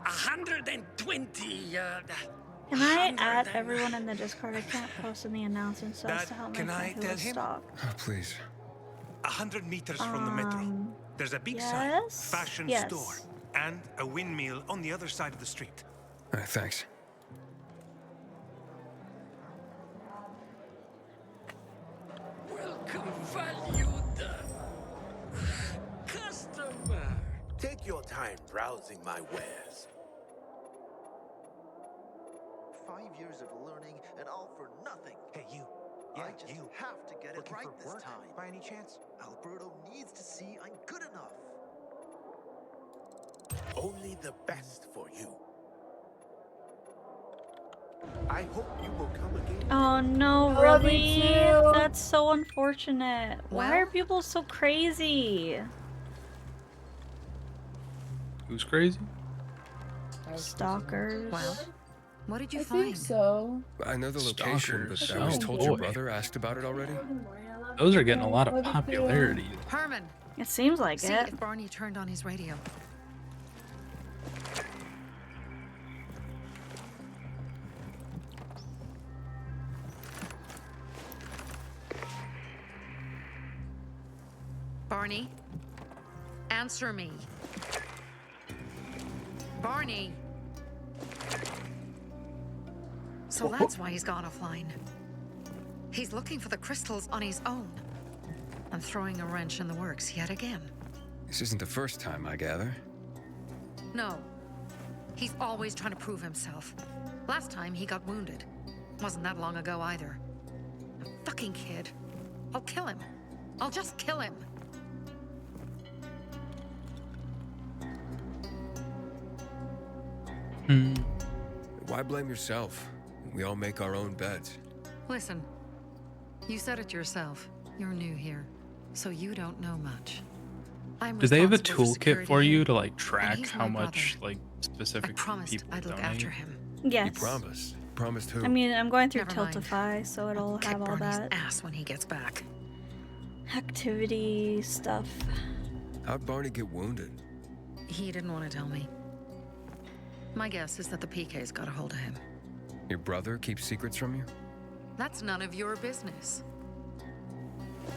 120. Can I add everyone in the Discord? I can't post in the announcements so as to help can my I friend who tell is him? stock. Oh, please. 100 meters from the metro. There's a big sign, yes? fashion Yes. store, and a windmill on the other side of the street. All right, thanks. Welcome, valued customer. Take your time browsing my wares. 5 years of learning and all for nothing. Hey, you. Yeah, I just you. have to get it Looking right for this work, time. by any chance? Alberto needs to see I'm good enough. Only the best for you. I hope you will come again. Oh no, Oh, me really? too. That's so unfortunate. Why are people so crazy? Who's crazy? Stalkers. Well, what did you I find? think so. I know the location, but I was Oh, told your boy. brother asked about it already. Those are getting a lot of popularity. Herman, It seems like see it. if Barney turned on his radio. Barney, answer me. Barney. So that's why he's gone offline. He's looking for the crystals on his own and throwing a wrench in the works yet again. This isn't the first time, I gather. No. He's always trying to prove himself. Last time he got wounded. Wasn't that long ago either. A fucking kid. I'll kill him. I'll just kill him. Why blame yourself? We all make our own beds. Listen, you said it yourself. You're new here, so you don't know much. I'm Do they have a responsible for toolkit security for you here, to like and track he's how my much brother. like specific I promised people I'd look donate? after him. Yes. You promised. Promised who? I mean, I'm going through Never mind. Tiltify, so it'll Kick have all Barney's that ass when he gets back. activity stuff. How'd Barney get wounded? He didn't want to tell me. My guess is that the PK's got a hold of him. Your brother keeps secrets from you? That's none of your business.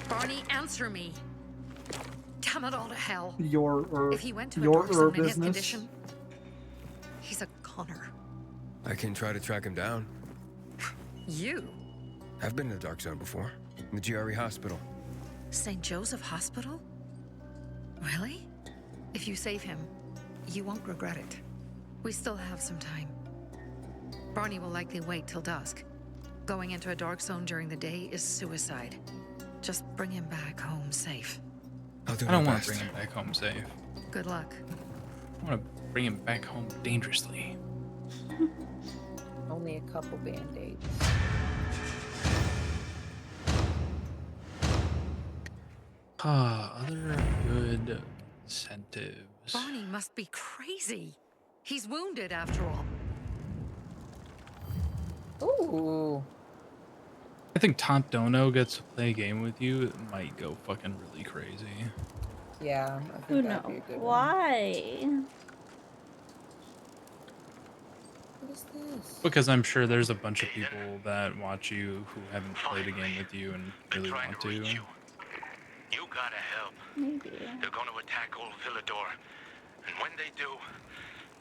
Barney, answer me. Damn it all to hell. If If he went to a your dark zone in his business. condition, he's a goner. I can try to track him down. You? I've been to the Dark Zone before. In the GRE hospital. St. Joseph Hospital? Really? If you save him, you won't regret it. We still have some time. Barney will likely wait till dusk. Going into a dark zone during the day is suicide. Just bring him back home safe. I don't want to bring him back home safe. Good luck. I want to bring him back home dangerously. Only a couple band-aids. Other good incentives. Barney must be crazy. He's wounded after all. Ooh. I think Top Dono gets to play a game with you. It might go fucking really crazy. Yeah, I Who think that'd be a knows? good one. Why? What is this? Because I'm sure there's a bunch of people that watch you who haven't played a game with you and really want to. You gotta help. Maybe. They're gonna attack old Villador. And when they do,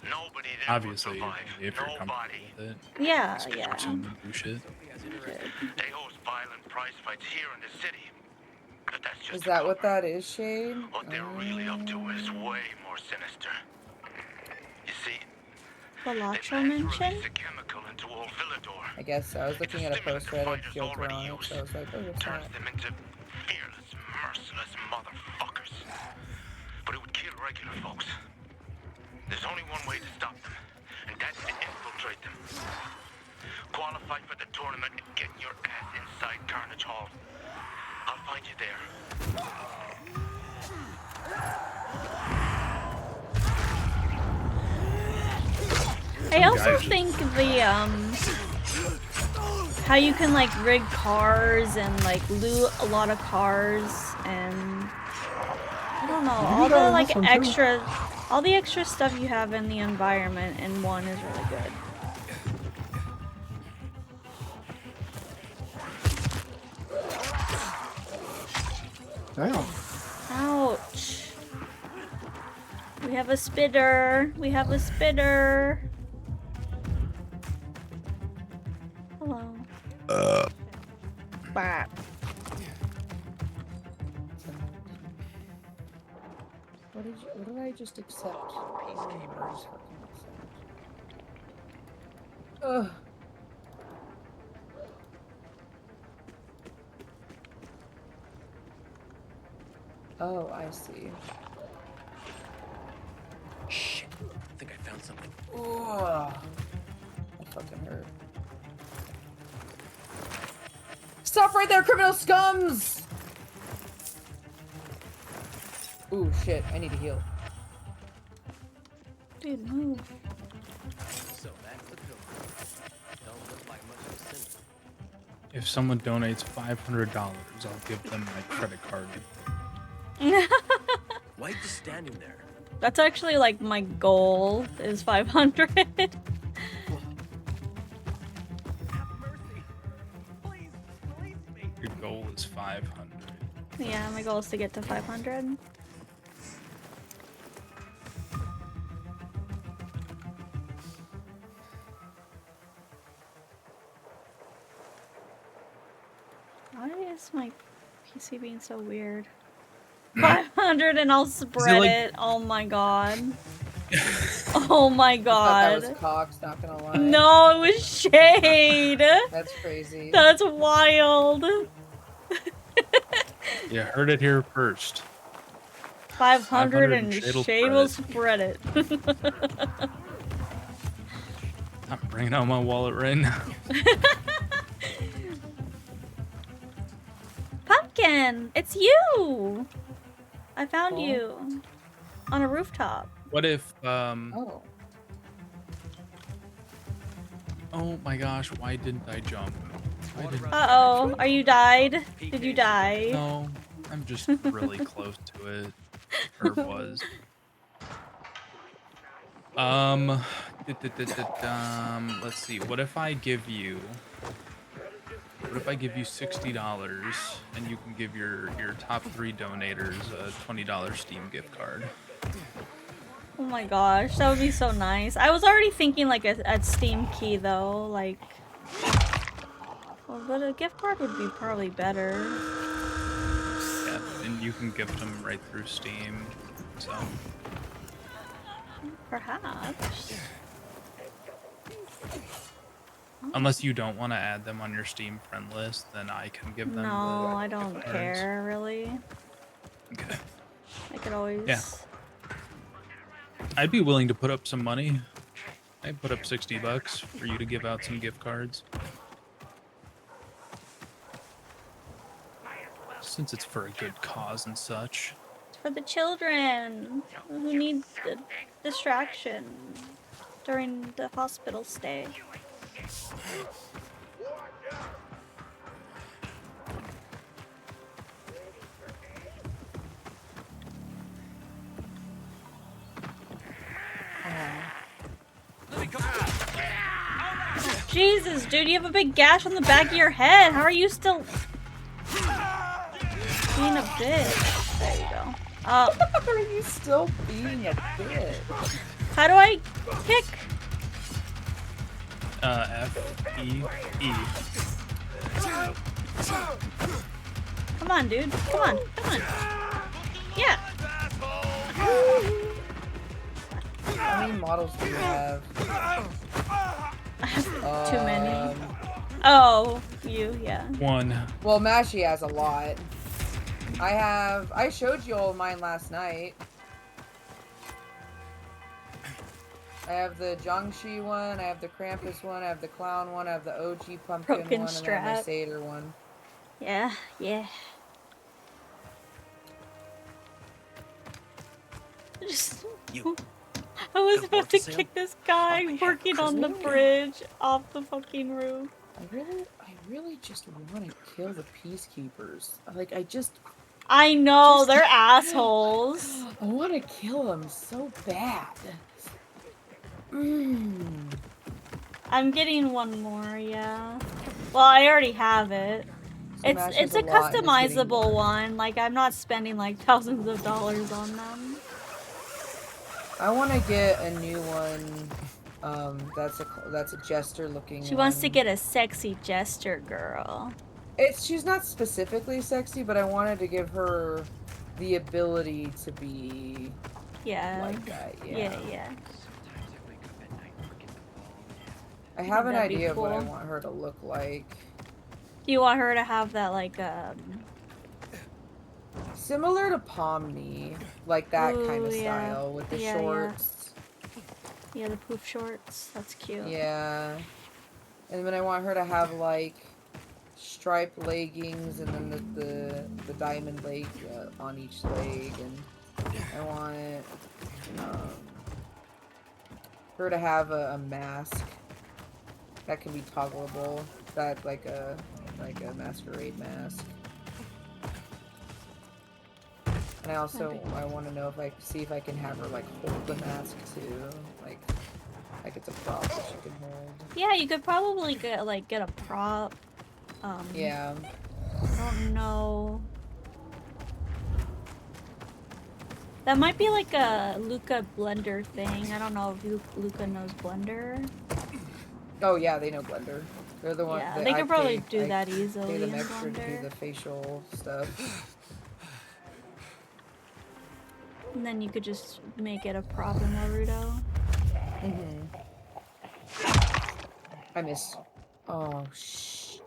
nobody there Obviously, will survive. if you're comfortable with it. Yeah, It's yeah. do shit. They host violent prize fights here in the city. But that's just Is that what that is, Shade? what they're really up to is way more sinister. You see, Baaaack mention? a chemical into old Villador. I guess I was looking at a post Reddit filter on it, so I was like, oh, what's Turns that? them into fearless, merciless motherfuckers. But it would kill regular folks. There's only one way to stop them, and that's to infiltrate them. Qualify for the tournament and get your ass inside Carnage Hall. I'll find you there. I also think the how you can like rig cars and like loot a lot of cars and I don't know, all the like extra all the extra stuff you have in the environment in one is really good. Damn. Ouch. We have a spitter. We have a spitter. Hello. Baaaack. What did I just accept? Peacekeepers. Ugh. Oh, I see. Shit. I think I found something. Ugh. That fucking hurt. Stop right there, criminal scums! Ooh, shit. I need to heal. Dude, move. So that's the pill. Don't look like much of a sin. If someone donates $500, I'll give them my credit card. Why are you just standing there? That's actually like my goal is 500. Your goal is 500. Yeah, my goal is to get to 500. Why is my PC being so weird? 500 and I'll spread it. Oh my god. Oh my god. That was Cox, not gonna lie. No, it was Shade. That's crazy. That's wild. You heard it here first. 500 and Shade'll Shade will spread it. I'm bringing out my wallet right now. Pumpkin, it's you. I found you on a rooftop. What if, Oh my gosh, why didn't I jump? Why didn't Uh-oh, are you died? Did you die? No, I'm just really close to it. Or was. Let's see, what if I give you $60 and you can give your top 3 donators a $20 Steam gift card? Oh my gosh, that would be so nice. I was already thinking like a Steam key though, like... Well, but a gift card would be probably better. Yeah, and you can gift them right through Steam, so... Perhaps. Unless you don't want to add them on your Steam friend list, then I can give them No, the I don't cards. care, really. Okay. I could always... Yeah. I'd be willing to put up some money. I'd put up $60 for you to give out some gift cards. Since it's for a good cause and such. It's for the children who need the distraction during the hospital stay. Jesus, dude, you have a big gash on the back of your head. How are you still being a bitch? There you go. How are you still being a bitch? How do I kick? F, E, E. Come on, dude. Come on. Come on. Yeah. How many models do you have? I have too many. Oh, you, yeah. One. Well, Mashy has a lot. I showed you all of mine last night. I have the Jiangxi one, I have the Krampus one, I have the Clown one, I have the OG Pumpkin Broken one, strap. and then the Seder one. Yeah, yeah. Just... I was about to kick this guy working on the bridge off the fucking roof. I really just want to kill the peacekeepers. Like, I know, they're assholes. I want to kill them so bad. I'm getting one more, yeah. Well, I already have it. It's a customizable one. Like, I'm not spending like thousands of dollars on them. I want to get a new one. That's a jester looking. She wants to get a sexy jester girl. She's not specifically sexy, but I wanted to give her the ability to be like that. Yeah. I have an idea of cool. what I want her to look like. Do you want her to have that like similar to Pomni, like that kind of style with the shorts. Yeah, the poof shorts. That's cute. Yeah. And then I want her to have like striped leggings and then the diamond leg on each leg, and I want her to have a mask that can be toggleable. That like a masquerade mask. And I want to know if if I can have her like hold the mask too, like it's a prop that she can hold. Yeah, you could probably get a prop. Yeah. I don't know. That might be like a Luca Blender thing. I don't know if Luca knows Blender. Oh yeah, they know Blender. They're the one. Yeah, they could probably do that easily. Pay them in extra to do Blender. the facial stuff. And then you could just make it a prop in Naruto. I missed. Oh shit.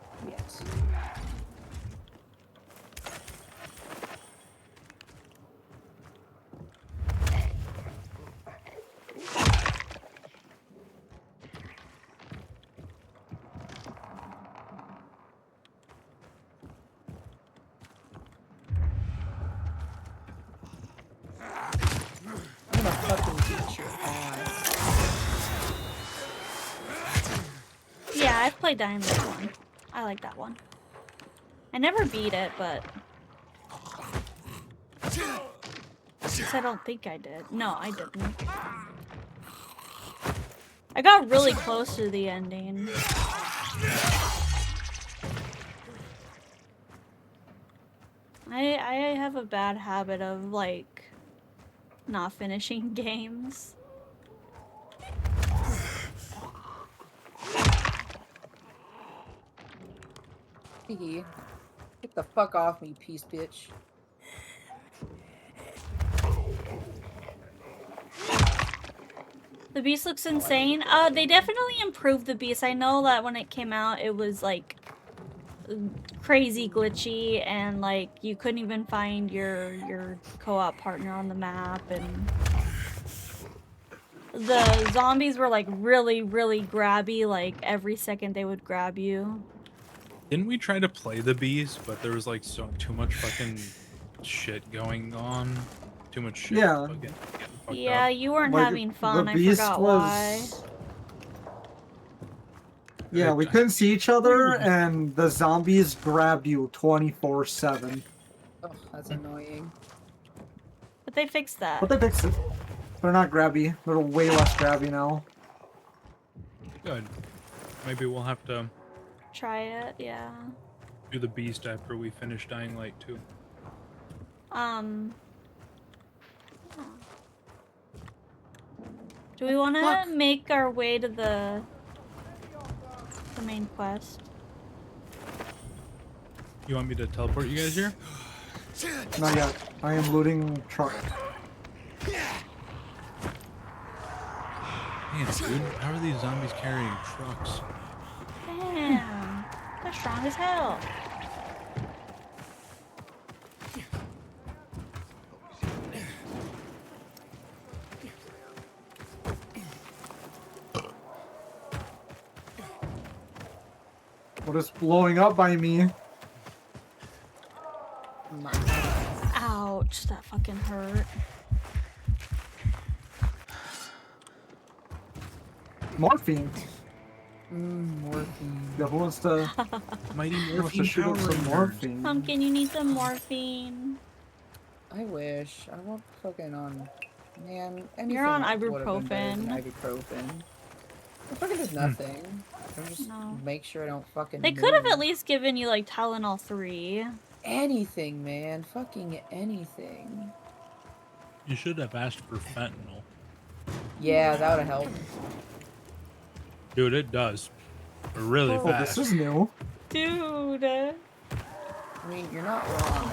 I'm gonna fucking beat your ass. Yeah, I've played Diamond 1. I like that one. I never beat it, but... I don't think I did. No, I didn't. I got really close to the ending. I have a bad habit of, like, not finishing games. Get the fuck off me, piece bitch. The Beast looks insane. They definitely improved the Beast. I know that when it came out, it was like crazy glitchy, and like you couldn't even find your co-op partner on the map, and the zombies were like really grabby. Like every second they would grab you. Didn't we try to play the Beast, but there was like too much fucking shit going on. Too much shit. Yeah. Getting fucked Yeah, up. you weren't Like, having fun. the I Beast forgot was... why. Yeah, we couldn't see each other, and the zombies grab you 24/7. Oh, that's annoying. But they fixed that. But they fixed it. They're not grabby. They're way less grabby now. Good. Maybe we'll have to Try it, yeah. do the Beast after we finish Dying Light 2. Do we want to make our way to the main quest? You want me to teleport you guys here? Not yet. I am looting truck. Man, dude, how are these zombies carrying trucks? Damn, they're strong as hell. What is blowing up by me? Ouch, that fucking hurt. Morphine. Morphine. Yeah, who wants to... Mighty who wants to shoot up some morphine? Pumpkin, you need some morphine. I wish. I want fucking on... Man, anything You're on would've been better than ibuprofen. Ibuprofen. It fucking does nothing. I just make sure I don't fucking They could have move. at least given you like Tylenol 3. Anything, man. Fucking anything. You should have asked for fentanyl. Yeah, that would've helped. Dude, it does. Really Oh, fast. this is new. Dude. I mean, you're not wrong.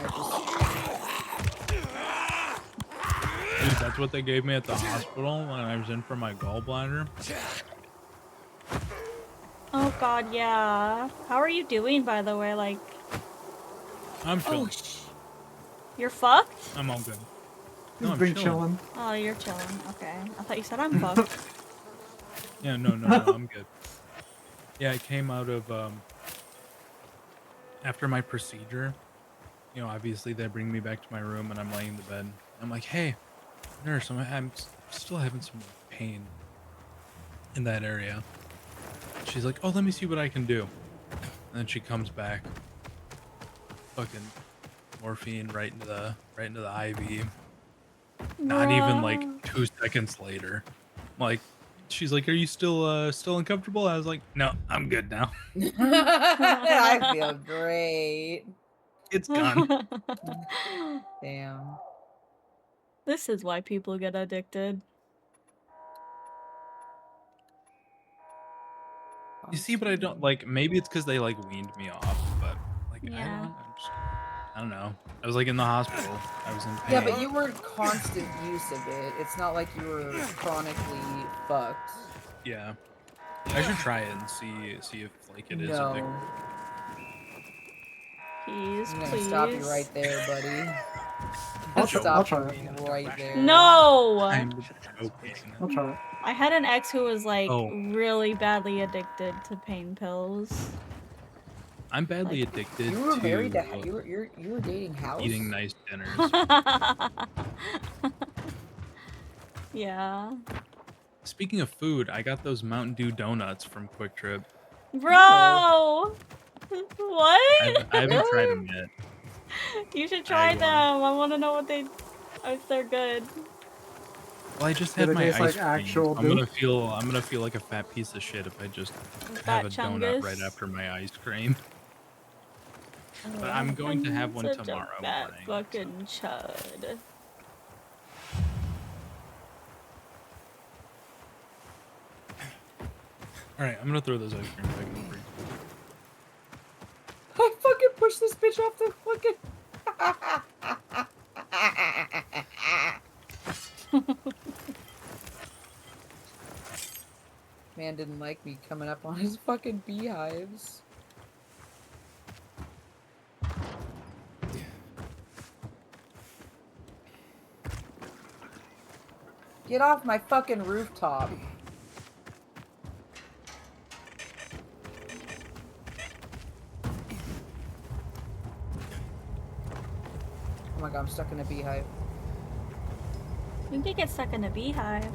Dude, that's what they gave me at the hospital when I was in for my gallbladder. Oh god, yeah. How are you doing, by the way? Like... I'm chilling. You're fucked? I'm all good. He's I'm been chilling. Oh, you're chilling. Okay. I thought you said I'm fucked. Yeah, no, I'm good. Yeah, I came out of, after my procedure, you know, obviously they bring me back to my room and I'm laying in the bed. I'm like, hey, nurse, I'm still having some pain in that area. She's like, oh, let me see what I can do. And then she comes back. Fucking morphine right into the IV. Not even like 2 seconds later. Like, she's like, are you still uncomfortable? I was like, no, I'm good now. I feel great. It's gone. Damn. This is why people get addicted. You see, but I don't like. Maybe it's because they like weaned me off, but like Yeah. I don't know. I was like in the hospital. I was in pain. Yeah, but you weren't constant use of it. It's not like you were chronically fucked. Yeah. I should try it and see if like it is addictive. Please, I'm gonna please. stop you right there, buddy. I'll Stop try it. you right there. No! I'm joking. I'll try it. I had an ex who was like really badly addicted to pain pills. I'm badly addicted You were to married to you were dating House. eating nice dinners. Yeah. Speaking of food, I got those Mountain Dew donuts from Quick Trip. Bro! What? I haven't tried them yet. You should try them. I want to know what if they're good. Well, I just Do had they my taste ice like cream. actual I'm gonna Dew? feel like a fat piece of shit if I just Fat have a chungus. donut right after my ice cream. But I'm going to have one Such tomorrow a fat morning. fucking chud. Alright, I'm gonna throw those ice cream back in the fridge. I fucking pushed this bitch off the fucking... Man didn't like me coming up on his fucking beehives. Get off my fucking rooftop. Oh my god, I'm stuck in a beehive. You can get stuck in a beehive.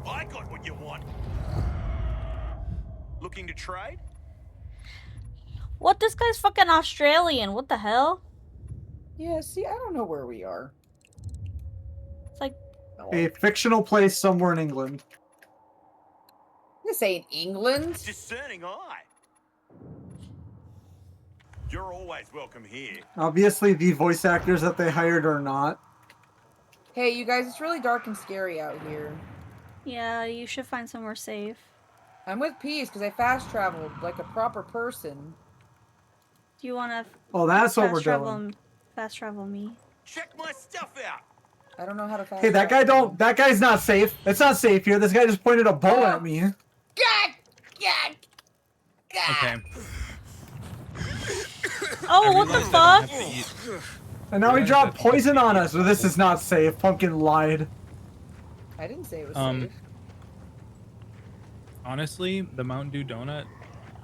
I got what you want. Looking to trade? What? This guy's fucking Australian. What the hell? Yeah, see, I don't know where we are. It's like a fictional place somewhere in England. This ain't England. Discerning eye. You're always welcome here. Obviously, the voice actors that they hired are not. Hey, you guys, it's really dark and scary out here. Yeah, you should find somewhere safe. I'm with Peace because I fast traveled like a proper person. Do you want to? Oh, that's what we're doing. Fast travel me. Check my stuff out. I don't know how to fast. Hey, that guy don't. That guy's not safe. It's not safe here. This guy just pointed a bow at me. Okay. Oh, what the fuck? And now he dropped poison on us. So this is not safe. Pumpkin lied. I didn't say it was safe. Honestly, the Mountain Dew donut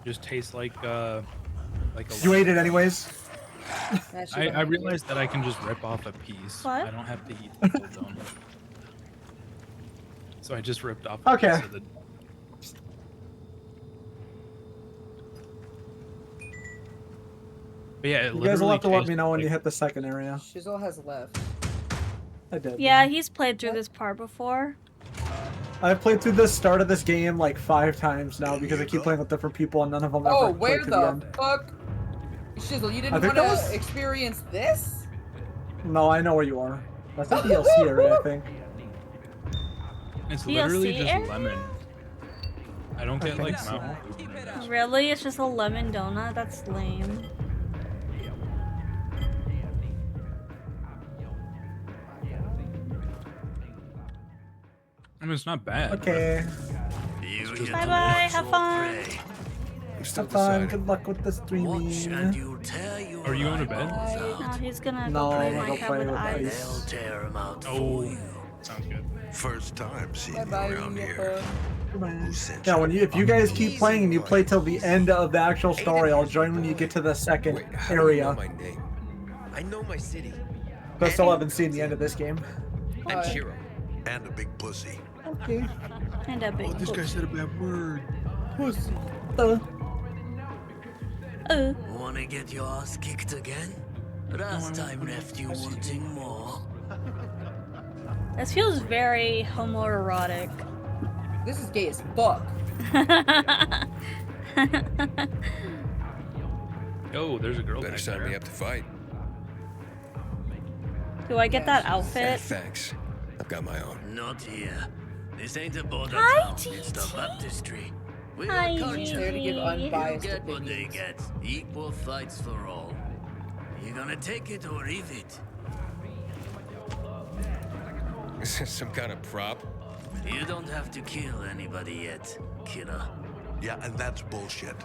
just tastes like a. You ate it anyways. I realized that I can just rip off a piece. What? I don't have to eat the whole donut. So I just ripped off a piece of the. But yeah, you guys will have to let me know when you hit the second area. Shizzle has left. I did. Yeah, he's played through this part before. I've played through the start of this game like 5 times now because I keep playing with different people and none of them ever Oh, played where to the end. fuck? Shizzle, you didn't want to experience this? No, I know where you are. That's the DLC area, I think. It's literally just lemon. I don't get like Mountain Dew. Really? It's just a lemon donut? That's lame. I mean, it's not bad. Okay. Bye bye. Have fun. Have fun. Good luck with the streaming. Are you going to bed? No, he's gonna go play Minecraft with Ice. Oh, sounds good. First time seeing you around here. Yeah, if you guys keep playing and you play till the end of the actual story, I'll join when you get to the second area. I know my city. But I still haven't seen the end of this game. And Shiro. And a big pussy. Okay. And a big this guy said a bad word. Pussy. Wanna get your ass kicked again? Last time left you wanting more. This feels very homoerotic. This is gay as fuck. Yo, there's a girl. Better sign me up to fight. Do I get that outfit? Thanks. I've got my own. Not here. This ain't a border Hi, town. It's the baptistry. We Hi, are culture. There to give unbiased You get what they opinions. get. Equal fights for all. You gonna take it or leave it? Is this some kind of prop? You don't have to kill anybody yet, killer. Yeah, and that's bullshit.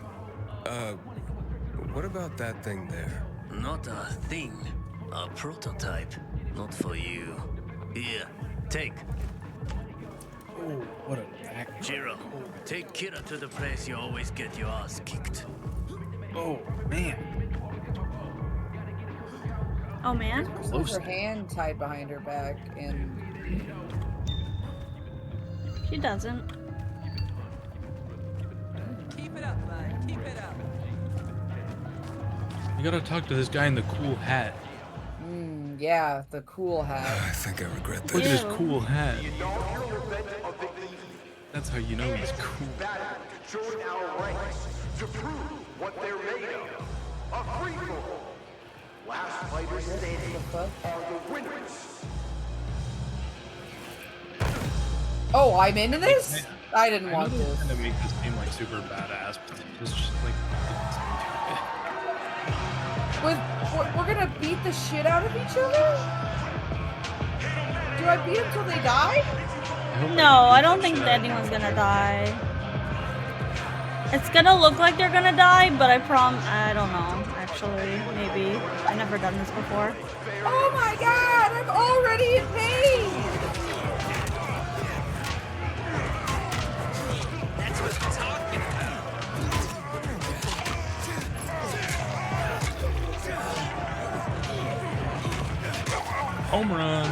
What about that thing there? Not a thing. A prototype. Not for you. Here, take. Oh, what a back. Jiro, take Kira to the place you always get your ass kicked. Oh, man. Oh man. She has her hand tied behind her back and... She doesn't. Keep it up, bud. Keep it up. You gotta talk to this guy in the cool hat. Yeah, the cool hat. I think I regret this. Look at his cool hat. That's how you know he's cool. To join our ranks, to prove what they're made of. A free-for-all. Last fighters standing are the winners. Oh, I'm into this? I didn't want I know this. to make this seem like super badass, but it's just like. We're gonna beat the shit out of each other? Do I beat them until they die? No, I don't think that anyone's gonna die. It's gonna look like they're gonna die, but I don't know, actually, maybe. I've never done this before. Oh my god, I'm already in pain! That's what I'm talking about. Home run.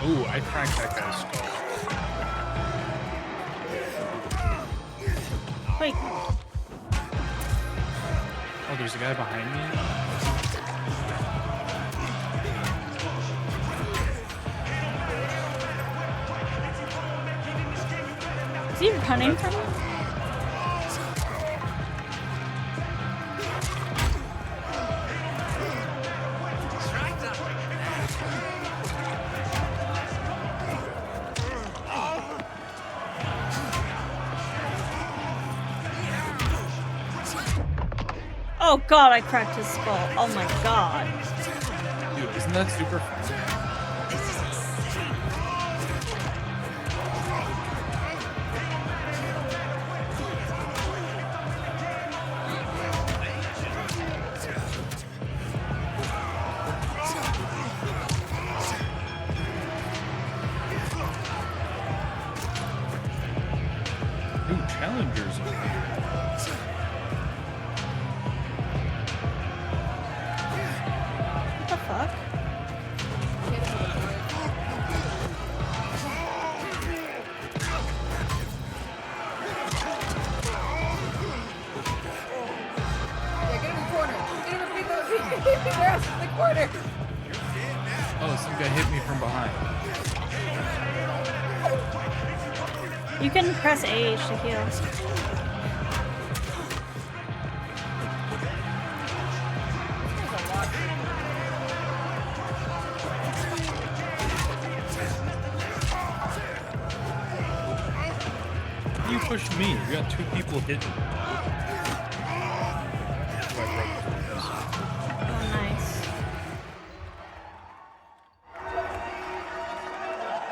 Ooh, I cracked that guy's skull. Wait. Oh, there's a guy behind me? Is he running from me? Oh god, I cracked his skull. Oh my god. Dude, isn't that super fun? Ooh, challengers over here. What the fuck? Yeah, get in the corner. Get in the ass in the corner. Oh, some guy hit me from behind. You can press H to heal. You pushed me. You got two people hitting. Oh, nice.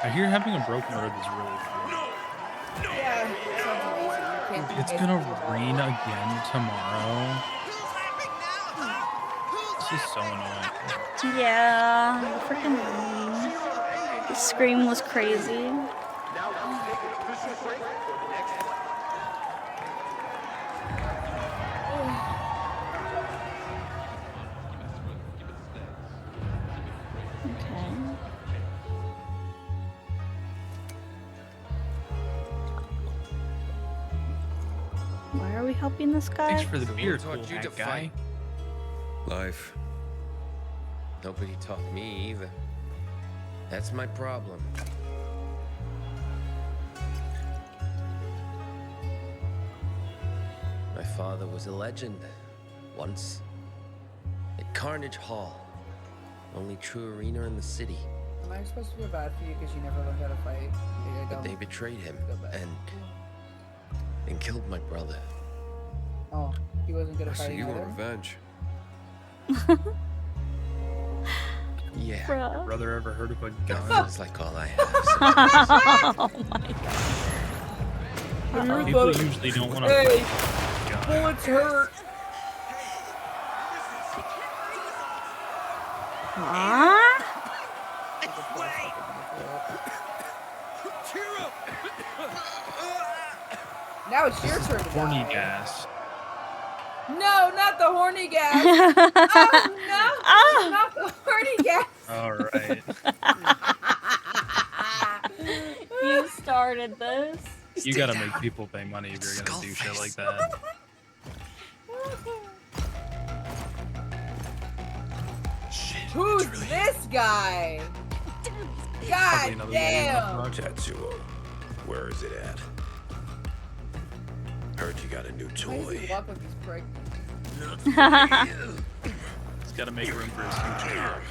I hear having a broken rib is really fun. Yeah, it sounds amazing. You can't do It's it. gonna rain again tomorrow. This is so annoying. Yeah, the freaking rain. The scream was crazy. Okay. Why are we helping this guy? Thanks for the beer, cool taught you to hat guy. Life. Nobody taught me either. That's my problem. My father was a legend. Once. At Carnage Hall. Only true arena in the city. Am I supposed to feel bad for you because you never learned how to fight? Maybe I But don't. they betrayed him and killed my brother. Oh, he wasn't good at So fighting you want either? revenge? Yeah. Bruh. Your brother ever heard of a gun? That's like all I have. Oh my god. People usually don't want to Hey, fight a gun. bullets hurt. Huh? Now it's your turn to Horny die. gas. No, not the horny gas. Oh no, not the horny gas. All right. You started this. You gotta make people pay money if you're gonna do shit like that. Who's this guy? Probably God another damn. Tetsuo, where is it at? Heard you got a new Why does toy. he walk like he's pregnant? He's gotta make room for his future.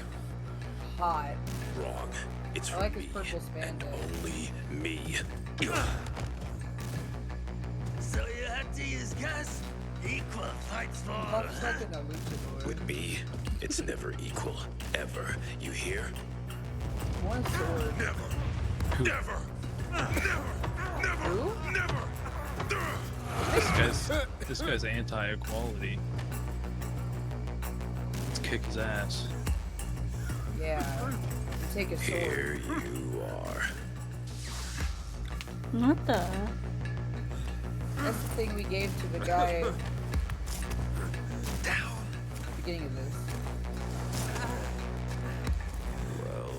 Hot. Wrong. It's I like his purple spandex. only me. So you had to use gas? Equal fights for... With me, it's never equal. Ever. You hear? One sword. Never. Never. Who? This guy's anti-equality. Let's kick his ass. Yeah. Take a sword. Here you are. What the? That's the thing we gave to the guy. Beginning of this. Well.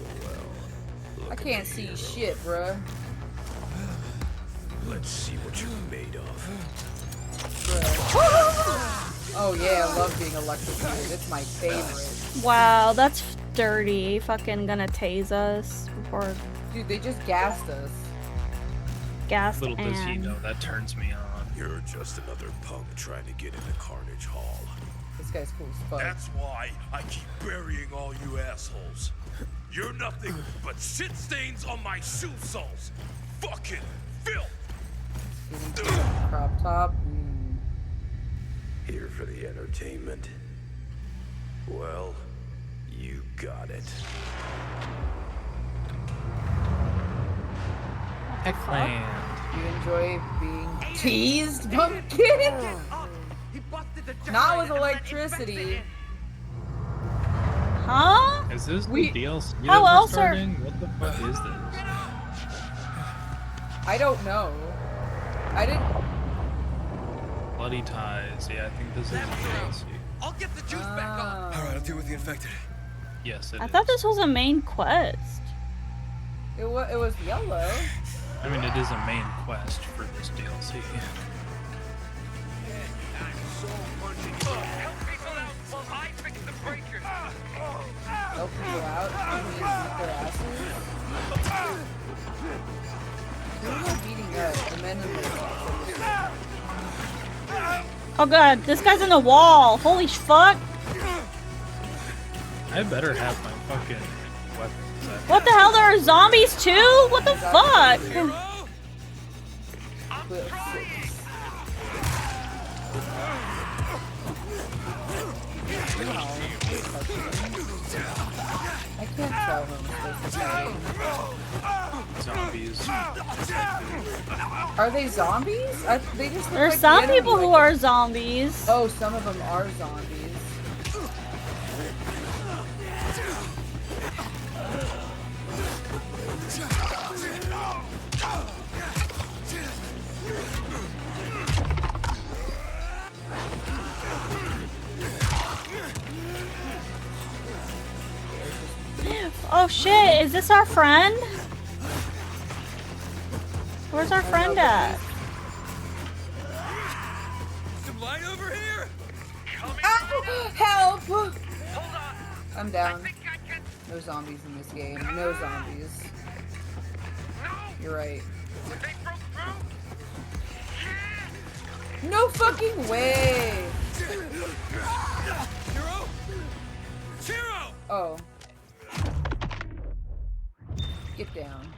I can't see shit, bruh. Let's see what you're made of. Oh yeah, I love being electrocuted. It's my favorite. Wow, that's dirty. Fucking gonna tase us before. Dude, they just gassed us. Gassed Little does he and... know, that turns me on. You're just another punk trying to get into Carnage Hall. This guy's cool as fuck. That's why I keep burying all you assholes. You're nothing but shit stains on my shoe soles. Fucking filth. Crop top. Here for the entertainment. Well, you got it. Heckland. You enjoy being teased, pumpkin? Not with electricity. Huh? Is this the DLC How that we're else are... starting? What the fuck is this? I don't know. I didn't... Bloody Ties. Yeah, I think this is the DLC. I'll get the juice back on. All right, I'll deal with the infected. Yes, it I is. thought this was a main quest. It was yellow. I mean, it is a main quest for this DLC. Help people out. You mean beat their asses? Who am I beating up? The men in the... Oh god, this guy's in the wall. Holy fuck. I better have my fucking weapons. What the hell? There are zombies too? What the fuck? I can't tell who I'm supposed to be. Zombies. Are they zombies? They just look There's like some the people enemy, who are zombies. Oh, some of them are zombies. Oh shit, is this our friend? Where's our friend at? Some light over here? Help! I'm down. No zombies in this game. No zombies. You're right. No fucking way! Hero! Oh. Get down.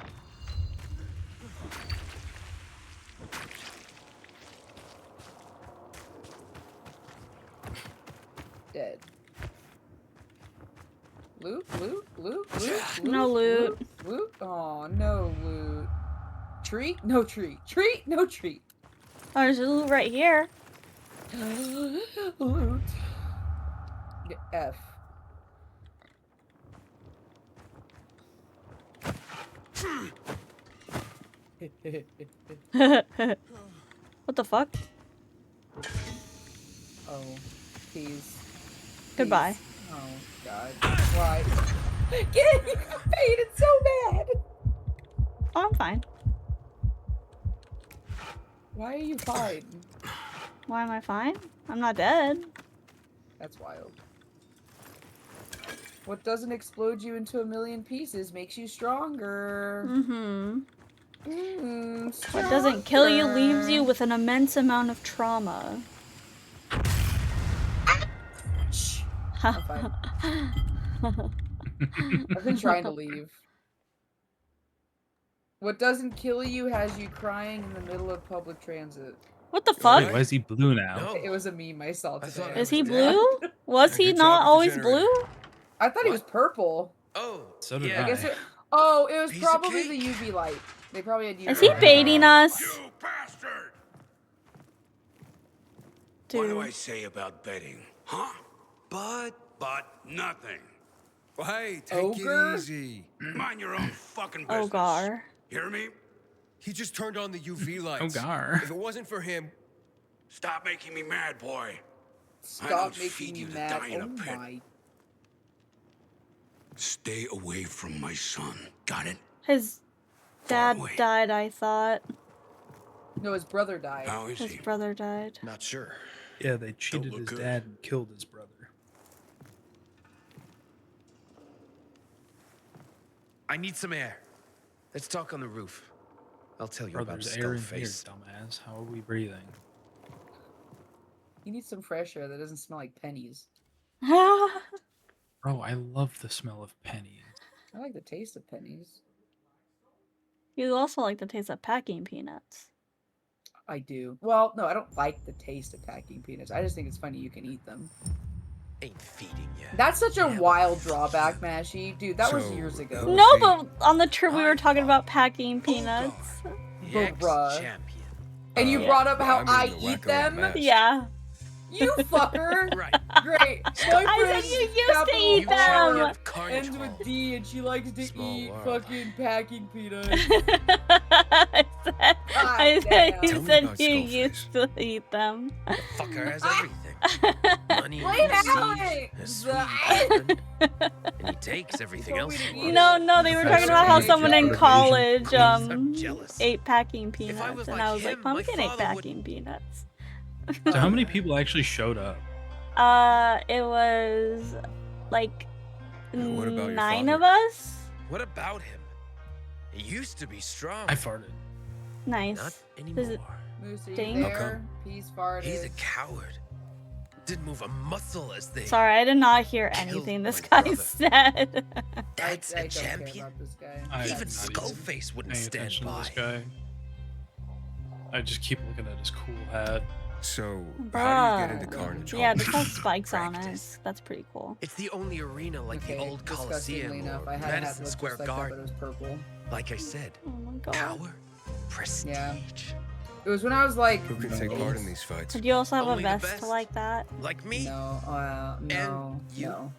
Dead. Loot, loot, loot, loot, loot. No loot. Loot. Oh, no loot. Treat? No treat. Treat? No treat. Oh, there's a loot right here. Loot. F. What the fuck? Oh, please. Goodbye. Oh, God. Why? Get it! You paid it so bad! Oh, I'm fine. Why are you fine? Why am I fine? I'm not dead. That's wild. What doesn't explode you into a million pieces makes you stronger. Mm-hmm. What doesn't kill you leaves you with an immense amount of trauma. I'm fine. I've been trying to leave. What doesn't kill you has you crying in the middle of public transit. What the fuck? Wait, why is he blue now? No. It was a meme I saw today. Is he blue? Was he not always blue? I thought he was purple. Oh, so did I I. guess it was probably the UV light. They probably had UV Is he light. baiting us? You bastard! Dude. What do I say about betting? Huh? But nothing. Well, hey, take it easy. Mind your own fucking business. Ogar. Hear me? He just turned on the UV lights. Ogar. If it wasn't for him... Stop making me mad, boy. I Stop don't making feed me you to mad. die in a Oh pit. my. Stay away from my son. Got it? His dad died, I thought. No, his brother died. How is His he? brother died. Not sure. Yeah, they cheated his dad and killed his brother. I need some air. Let's talk on the roof. I'll tell you Brother's about air in here, Skullface. dumbass. How are we breathing? You need some fresh air that doesn't smell like pennies. Bro, I love the smell of pennies. I like the taste of pennies. You also like the taste of packing peanuts. I do. Well, no, I don't like the taste of packing peanuts. I just think it's funny you can eat them. Ain't feeding you. That's such a wild drawback, Mashy. Dude, that was years ago. No, but on the trip we were talking about packing peanuts. Bruh. And you brought up how I eat them? Yeah. You fucker! Right. Great. I said you used to eat them! Ends with D and she likes to eat fucking packing peanuts. I said you said you used to eat them. The fucker has everything. Money, Wait, prestige, a Alex! sweet husband, and he takes everything else. No, they were talking about how someone in college jealous. ate packing peanuts, was and like I was like, him, pumpkin my ate father packing peanuts. So how many people actually showed up? It was like What about your 9 father? of us. What about him? He used to be strong. I farted. Nice. Not Does it anymore. Moose, are you stink? there? Peace farted. He's a coward. Didn't move a muscle as they. Sorry, I did not hear anything this guy said. That's I a don't care champion. about this guy. I Even am not Skullface wouldn't paying stand attention to by. this guy. I just keep looking at his cool hat. So, how do you get into Bruh. Carnage? Yeah, Hall? this has spikes on it. That's pretty cool. It's the only arena like Okay, the old disgustingly Coliseum enough, or I had Madison looked Square just like that, but Garden. it was purple. Like I said, Oh my god. power, prestige. Yeah. It was when I was like. Who can take part in these fights? Did you also have Only a the vest best. like that? Like me. No, no, you? no.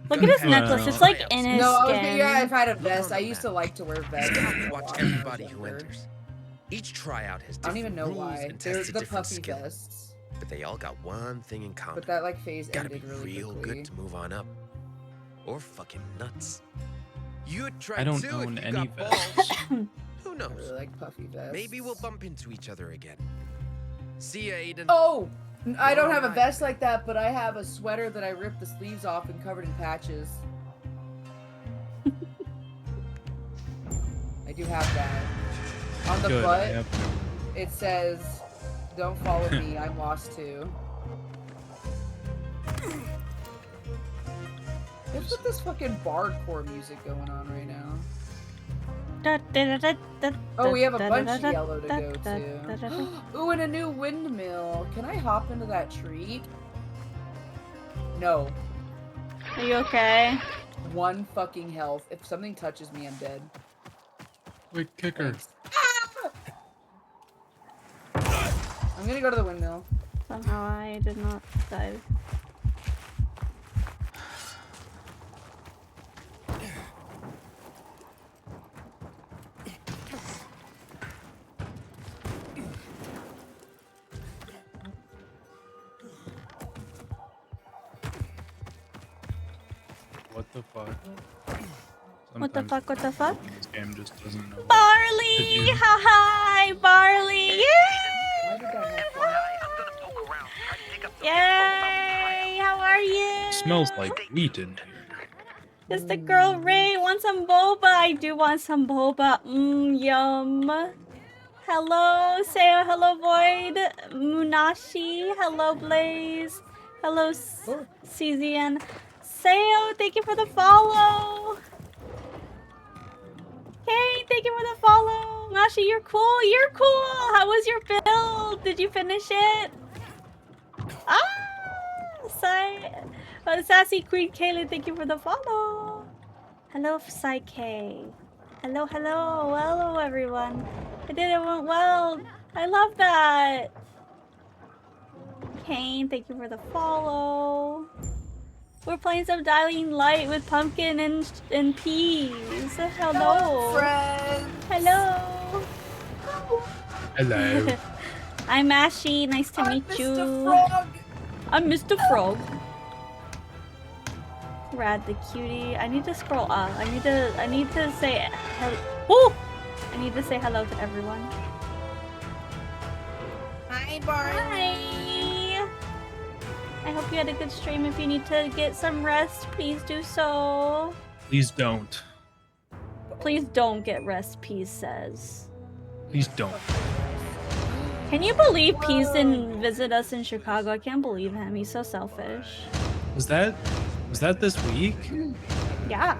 Look at his Well, necklace. It's like in his No, I was skin. yeah, if I had a Look vest, on I the used to map. like to wear vests. You have when to I watch was everybody who younger. enters. Each tryout has I don't different even know rules why. and There's tests a the different puffy skill. vests. But they all got one thing in common. But that like phase Gotta be ended really real quickly. good to move on up. Or fucking nuts. You'd try I don't too own if you any got vests. balls. Who I knows? really like puffy vests. Maybe we'll bump into each other again. See ya, Aiden. Oh! I don't have a Alright. vest like that, but I have a sweater that I ripped the sleeves off and covered in patches. I do have that. On the Good, I butt, have to. it says, "Don't follow me, I'm lost too." What's with this fucking bardcore music going on right now? Oh, we have a bunch of yellow to go to. Ooh, and a new windmill. Can I hop into that tree? No. Are you okay? 1 fucking health. If something touches me, I'm dead. Wait, kicker. I'm gonna go to the windmill. Somehow I did not dive. What the fuck? What the fuck? What the fuck? This game just doesn't know. Barley! Hi, Barley! Yay! Yay! How are you? Smells like wheat in here. It's the girl Ray. Want some boba? I do want some boba. Yum. Hello, say hello, Void. Munashi. Hello, Blaze. Hello, CZN. Sayo, thank you for the follow. Hey, thank you for the follow. Mashi, you're cool. You're cool. How was your build? Did you finish it? Sassy Queen Kaylin, thank you for the follow. Hello, Psyche. Hello, hello. Hello, everyone. I did it went well. I love that. Kane, thank you for the follow. We're playing some Dying Light with Pumpkin and Peas. Hello. Friends. Hello. Hello. I'm Ashy. Nice to meet you. Mr. Frog. I'm Mr. Frog. Rad the cutie. I need to scroll up. I need to say hello. Oh! I need to say hello to everyone. Hi, Barney. Hi. I hope you had a good stream. If you need to get some rest, please do so. Please don't. Please don't get rest, Peas says. Please don't. Can you believe Peas didn't visit us in Chicago? I can't believe him. He's so selfish. Was that this week? Yeah.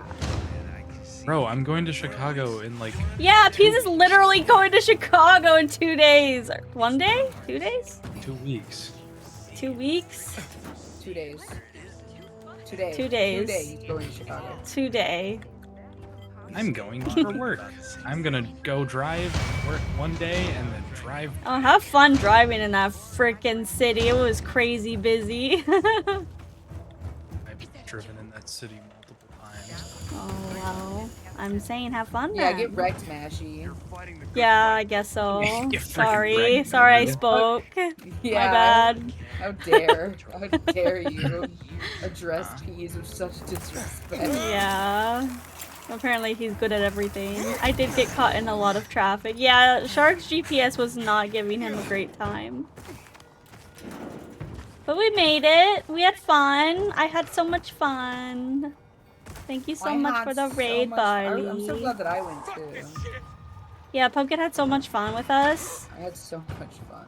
Bro, I'm going to Chicago in like... Yeah, Peas is literally going to Chicago in 2 days. 1 day? 2 days? 2 weeks. 2 weeks? 2 days. 2 days. 2 days. 2 days going to Chicago. 2 day. I'm going for work. I'm gonna go drive, work 1 day, and then drive. Oh, have fun driving in that frickin' city. It was crazy busy. I've driven in that city multiple times. Oh, wow. I'm saying have fun then. Yeah, get wrecked, Mashy. Yeah, I guess so. Get Sorry. wrecked, Sorry I dude. spoke. Yeah. My bad. How dare you address Peas with such disrespect. Yeah. Apparently he's good at everything. I did get caught in a lot of traffic. Yeah, Shark's GPS was not giving him a great time. But we made it. We had fun. I had so much fun. Thank you so much for the raid, buddy. I'm so glad that I went too. Yeah, Pumpkin had so much fun with us. I had so much fun.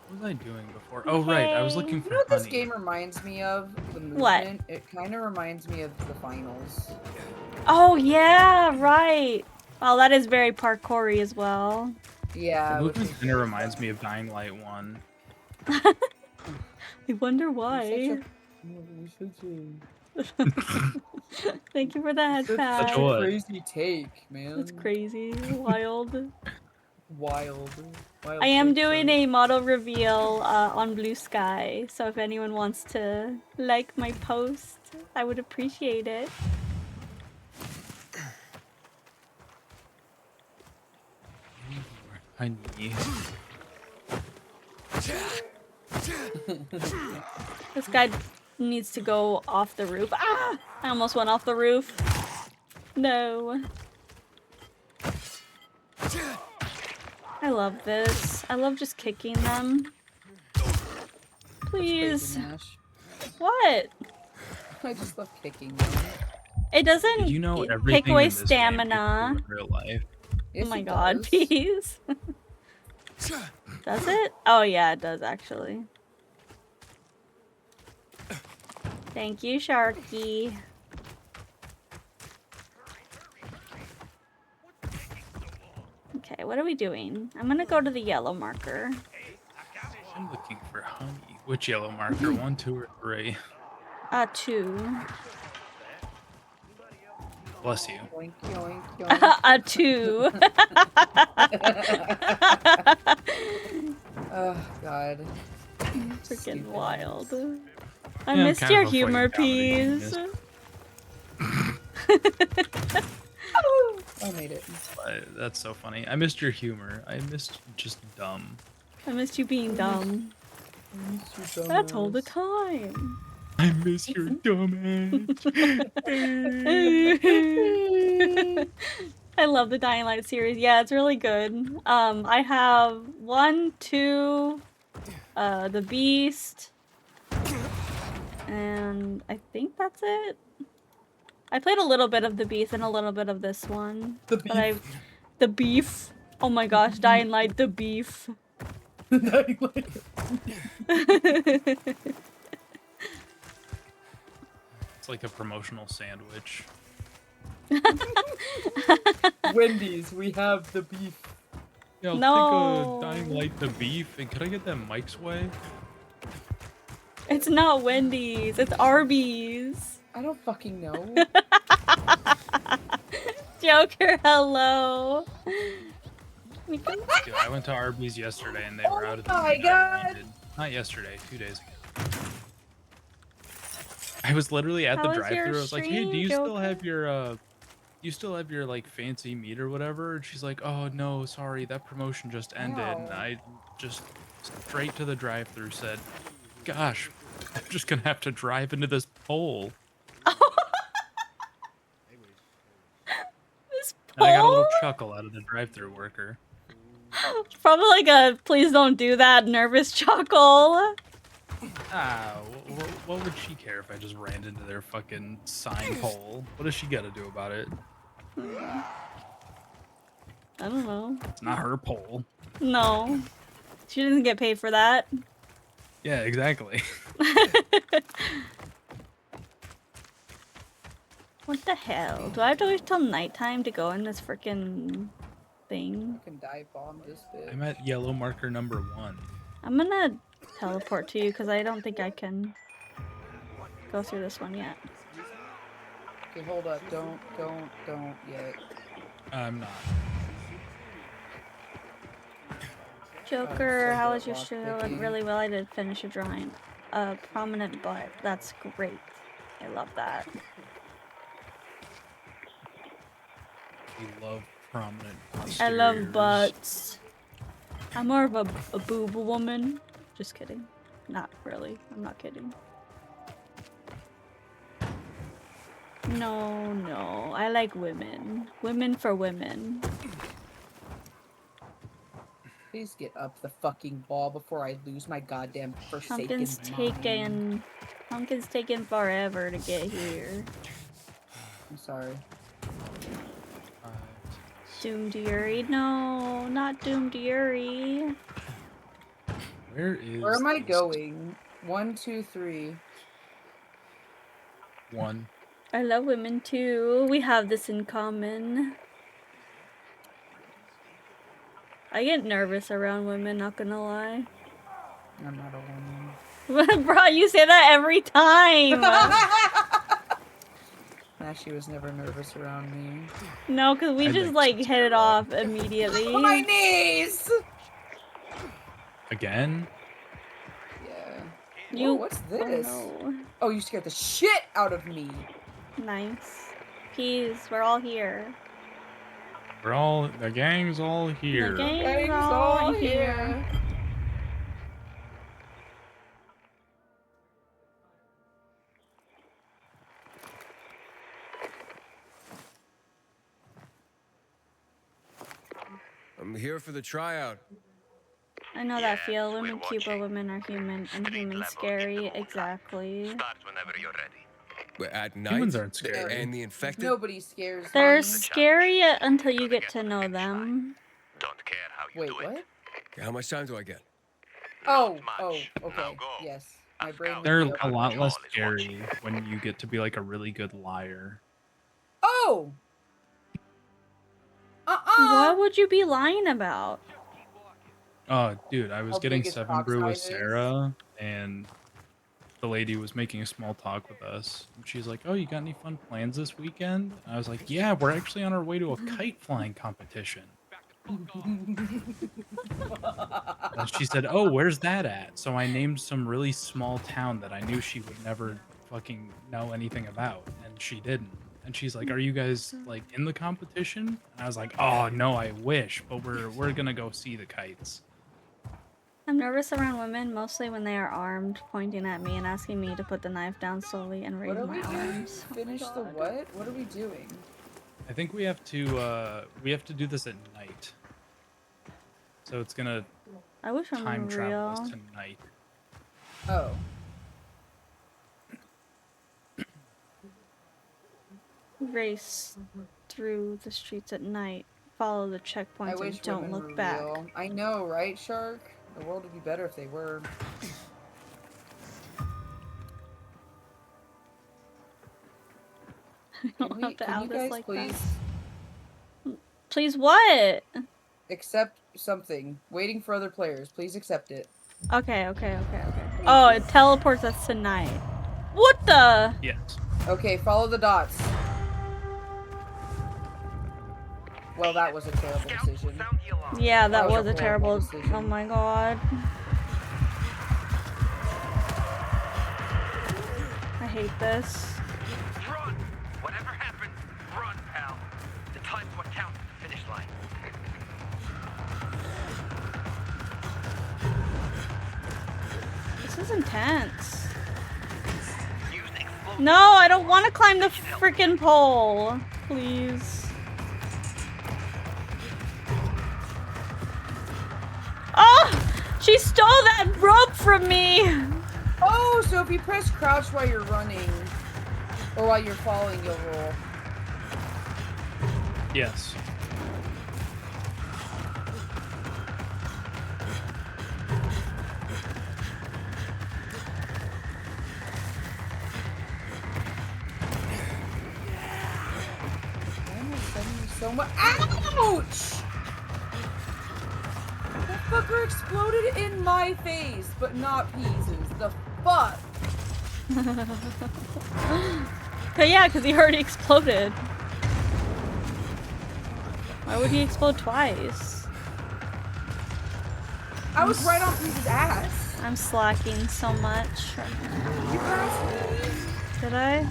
What was I doing before? Oh, right. I was looking for You know what honey. this game reminds me of? The movement? What? It kind of reminds me of the finals. Oh, yeah, right. Well, that is very parkoury as well. Yeah. The movement kind of reminds me of Dying Light 1. I wonder why. Thank you for the head pat. Such a crazy take, man. That's crazy. Wild. Wild. I am doing a model reveal on Blue Sky, so if anyone wants to like my post, I would appreciate it. Honey. This guy needs to go off the roof. Ah! I almost went off the roof. No. I love this. I love just kicking them. Please. What? I just love kicking them. It doesn't Did you know take everything away in this game stamina. in real life? Oh my god, please. Does it? Oh yeah, it does actually. Thank you, Sharky. Okay, what are we doing? I'm gonna go to the yellow marker. I'm looking for honey. Which yellow marker? 1, 2, or 3? 2. Bless you. Yoink, yoink, yoink. 2. Oh god. Freaking wild. I Yeah, missed kind your of humor, avoiding Peas. I made it. That's so funny. I missed your humor. I missed just dumb. I missed you being dumb. That's all the time. I miss your dumb I love the Dying Light series. Yeah, it's really good. I have 1, 2, the Beast, and I think that's it. I played a little bit of the Beast and a little bit of this one. The beef. The beef. Oh my gosh, Dying Light, the beef. It's like a promotional sandwich. Wendy's, we have the beef. Yeah, I'll No. take a Dying Light the beef, and could I get that Mike's Way? It's not Wendy's, it's Arby's. I don't fucking know. Joker, hello. Dude, I went to Arby's yesterday and they were out of the Oh my god! Not yesterday, 2 days ago. I was literally at the drive-thru. I was like, "Hey, do you still have your like fancy meat or whatever?" And she's like, "Oh no, sorry, that promotion just ended." And I just straight to the drive-thru said, "Gosh, I'm just gonna have to drive into this pole." This And I got a pole? little chuckle out of the drive-thru worker. Probably like a please don't do that nervous chuckle. Ah, what would she care if I just ran into their fucking sign pole? What does she got to do about it? I don't know. It's not her pole. No. She doesn't get paid for that. Yeah, exactly. What the hell? Do I have to wait till nighttime to go in this freaking thing? Fucking dive bomb this bitch. I'm at yellow marker number 1. I'm gonna teleport to you because I don't think I can go through this one yet. Okay, hold up. Don't yet. I'm not. Joker, how was your show? Went really well. I did finish a drawing. A prominent butt. That's great. I love that. We love prominent I love posteriors. butts. I'm more of a boob woman. Just kidding. Not really. I'm not kidding. No. I like women. Women for women. Please get up the fucking ball before I lose my goddamn forsaken mind. Pumpkin's taking forever to get here. I'm sorry. Doomed Yuri? No, not Doomed Yuri. Where am I going? 1, 2, 3. 1. I love women too. We have this in common. I get nervous around women, not gonna lie. I'm not a woman. Bro, you say that every time! Nah, she was never nervous around me. No, because we just like hit it off immediately. Oh, my knees! Again? Yeah. You. Whoa, what's this? Oh, no. Oh, you scared the shit out of me. Nice. Peace, we're all here. The gang's all here. The gang's all here. I'm here for the tryout. I know that feel. Women cute, but women are human, and humans scary. Exactly. Start whenever you're ready. But at night, Humans aren't scary. And the infected. Nobody scares me. They're scary until you get to know them. Don't care how you Wait, do what? it. Okay, how much time do I get? Oh, okay. Yes. My brain. They're a lot less scary when you get to be like a really good liar. Oh! What would you be lying about? Oh, dude, I was How getting big his 7 cock brew with size is? Sarah, and the lady was making a small talk with us. And she's like, "Oh, you got any fun plans this weekend?" And I was like, "Yeah, we're actually on our way to a kite flying competition." And she said, "Oh, where's that at?" So I named some really small town that I knew she would never fucking know anything about, and she didn't. And she's like, "Are you guys like in the competition?" And I was like, "Oh no, I wish, but we're gonna go see the kites." I'm nervous around women, mostly when they are armed, pointing at me and asking me to put the knife down slowly and raise my arms. Finish the what? What are we doing? I think we have to do this at night. So it's gonna I wish I'm time travel us real. tonight. Oh. Race through the streets at night. Follow the checkpoints and don't look back. Real. I know, right, Shark? The world would be better if they were. Can you guys like please? Please what? Accept something. Waiting for other players. Please accept it. Okay. Oh, it teleports us tonight. What the? Yes. Okay, follow the dots. Well, that was a terrible decision. Yeah, that was a terrible decision. Oh my god. I hate this. Run! Whatever happens, run, pal. The time's what counts at the finish line. This is intense. No, I don't want to climb the freaking pole. Please. Oh! She stole that rope from me! Oh, so if you press crouch while you're running, or while you're falling, you'll roll. Yes. So much. Ouch! That fucker exploded in my face, but not pieces. The fuck? But yeah, because he already exploded. Why would he explode twice? I was right on Peace's ass. I'm slacking so much. You passed me. Did I?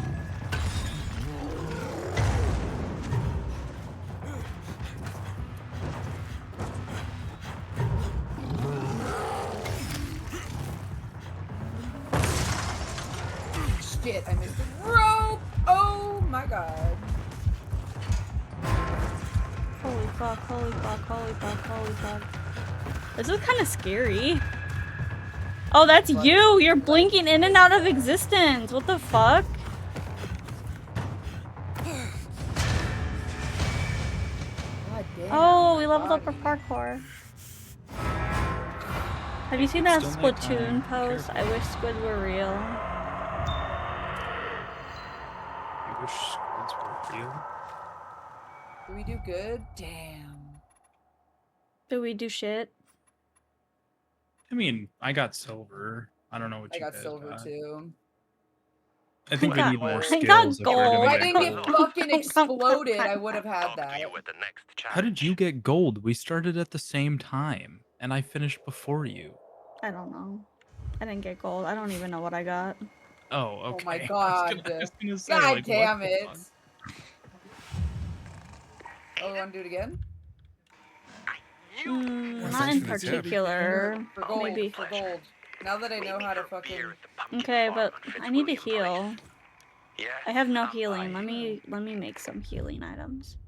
Shit, I missed the rope! Oh my god. Holy fuck, holy fuck, holy fuck, holy fuck. This is kind of scary. Oh, that's you! You're blinking in and out of existence! What the fuck? Oh, we leveled up our parkour. Have you seen that Splatoon post? I wish squid were real. You wish squids were real? Did we do good? Damn. Did we do shit? I mean, I got silver. I don't know what you got guys silver got. too. I think we need more skills. I got if we're gold. gonna Why get didn't gold. it fucking exploded? I would have had that. How did you get gold? We started at the same time, and I finished before you. I don't know. I didn't get gold. I don't even know what I got. Oh, okay. Oh my god. I was gonna say, God like, damn what the it. fuck? Oh, we want to do it again? Not in particular. For gold, Maybe. for gold. Now that I know how to fucking... Okay, but I need to heal. I have no healing. Let me make some healing items.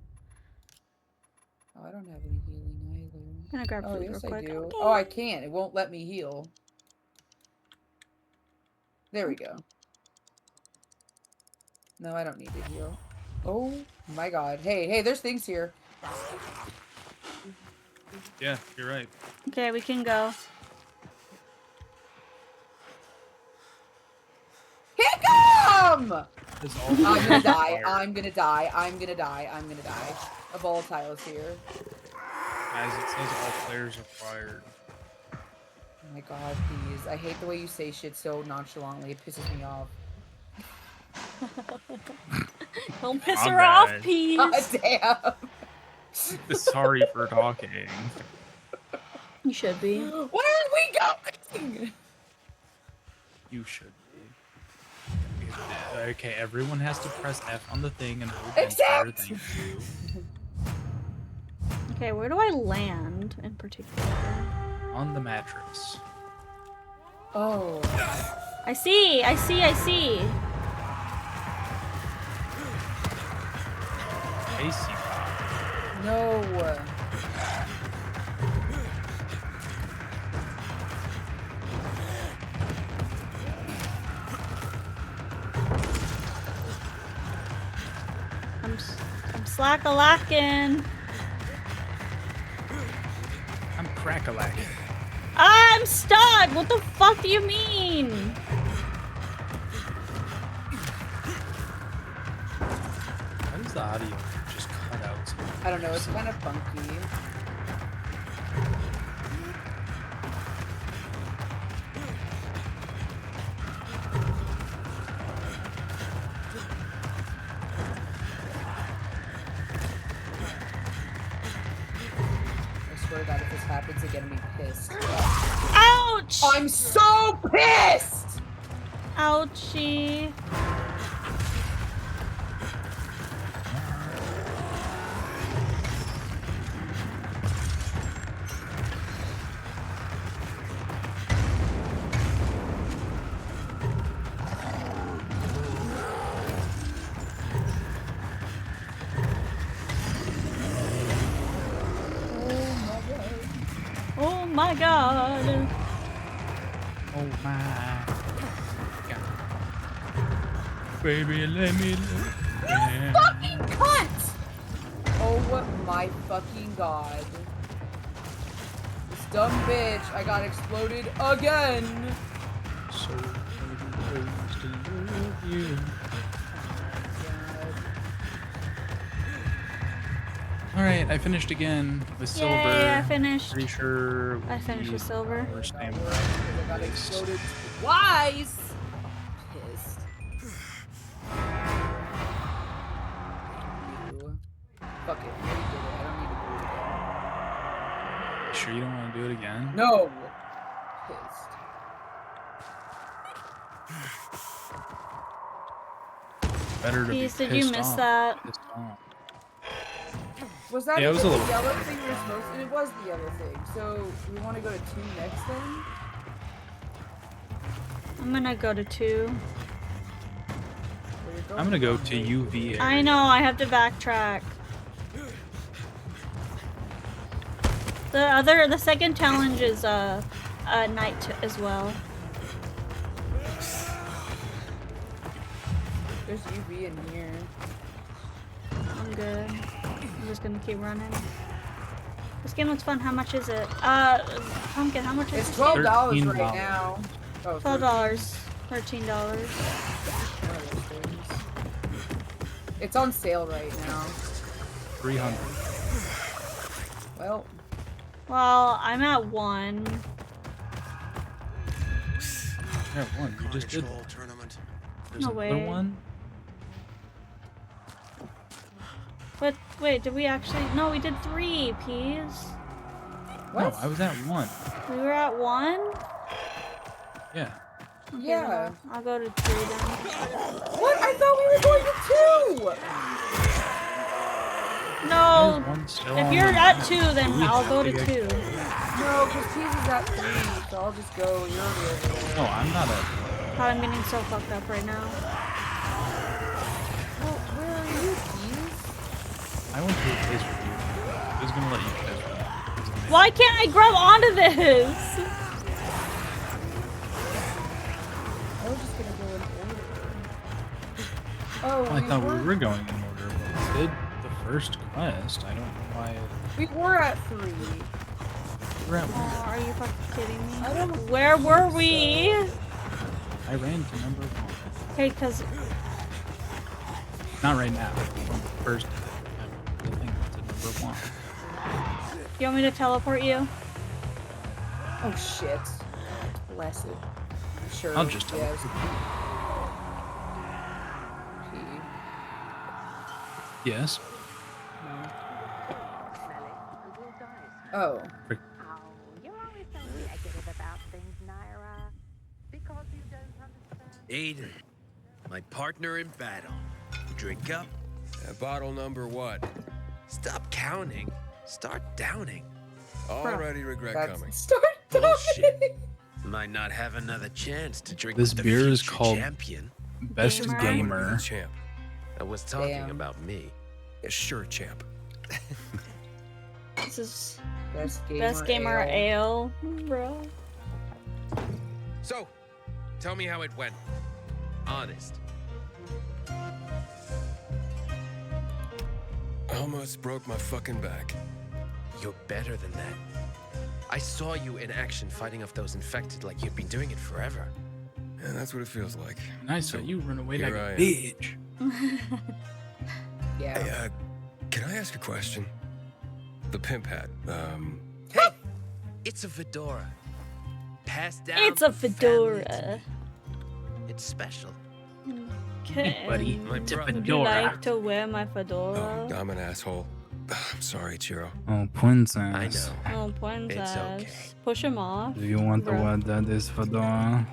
Oh, I don't have any healing either. I'm gonna grab food real quick. I do. Oh, I can't. It won't let me heal. There we go. No, I don't need to heal. Oh my god. Hey, there's things here. Yeah, you're right. Okay, we can go. Hickam! I'm gonna die. I'm gonna die. I'm gonna die. I'm gonna die. A volatile is here. Guys, it says all players required. Oh my god, please. I hate the way you say shit so nonchalantly. It pisses me off. Don't piss My her bad. off, Peas. God damn. Sorry for talking. You should be. Where are we going? You should be. Okay, everyone has to press F on the thing and hold enter. Thank you. Okay, where do I land in particular? On the mattress. Oh. I see. AC pop. No. I'm slack-a-lacking. I'm crack-a-lacking. I'm stuck! What the fuck do you mean? Why does the audio just cut out? I don't know, it's kind of funky. I swear to God, if this happens again, I'm gonna be pissed. Ouch! I'm so pissed! Ouchie. Oh my god. Oh my god. Baby, let me look. You fucking cunt! Oh my fucking god. This dumb bitch, I got exploded again! So close to love you. Alright, I finished again with silver. Yay, I finished. Pretty sure I finished with silver. We're staying I got exploded twice! Pissed. Fuck it, we did it. I don't need to do it again. Sure you don't want to do it again? No! Pissed. Better to Please, be did you pissed miss off. that? Pissed off. Was that Yeah, it was even a the little- yellow thing we were supposed to? It was the yellow thing. So, we want to go to 2 next then? I'm gonna go to 2. I'm gonna go to UV. I know, I have to backtrack. The second challenge is night as well. There's UV in here. I'm good. I'm just gonna keep running. This game looks fun. How much is it? Pumpkin, how much is it? It's $12 right now. Oh, $12. $13. It's on sale right now. 300. Well, I'm at 1. Yeah, 1. You just did Carnage tournament. There's No another way. one. But wait, did we actually? No, we did 3, Peas. No, I was at 1. We were at 1? Yeah. Okay, yeah. I'll go to 2 then. What? I thought we were going to 2! No, There's one still if on you're the- at 2, then We I'll have go to to get- 2. No, because Peas is at 3, so I'll just go. You're already over there. No, I'm not at. God, I'm getting so fucked up right now. Well, where are you, Peas? I went to a place with you. Who's gonna let you play for that? Why can't I grab onto this? I was just gonna go in order. Oh, Well, I thought we were going in order, but we did the first quest. I don't know why. We were at 3. We're at 1. Oh, are you fucking kidding me? I don't. Where were we? I ran to number 1. Okay, cause Not right now. First, I think it's at number 1. you want me to teleport you? Oh shit. Bless it. Sure. I'll just yes. Yes. Oh. Aiden, my partner in battle. Drink up. Bottle number what? Stop counting. Start downing. Already regret coming. Start Bullshit. Might not have another chance to drink This with the beer is future called champion. Best Gamer. Champ. I was talking Damn. about me. Yeah, sure, champ. This is Best gamer ale, bro. So, tell me how it went. Honest. Almost broke my fucking back. You're better than that. I saw you in action fighting off those infected like you've been doing it forever. Yeah, that's what it feels like. Nice that you run away like a I am. bitch. Yeah. Hey, can I ask a question? The pimp hat, Hey, it's a fedora. Passed down. It's a from fedora. family to me. It's special. Okay. buddy, My it's a brother. Would you fedora. like to wear my fedora? Oh, I'm an asshole. I'm sorry, Chiro. Oh, princess. I know. Oh, princess. It's okay. Push him off. Do you want to Bro. wear daddy's fedora?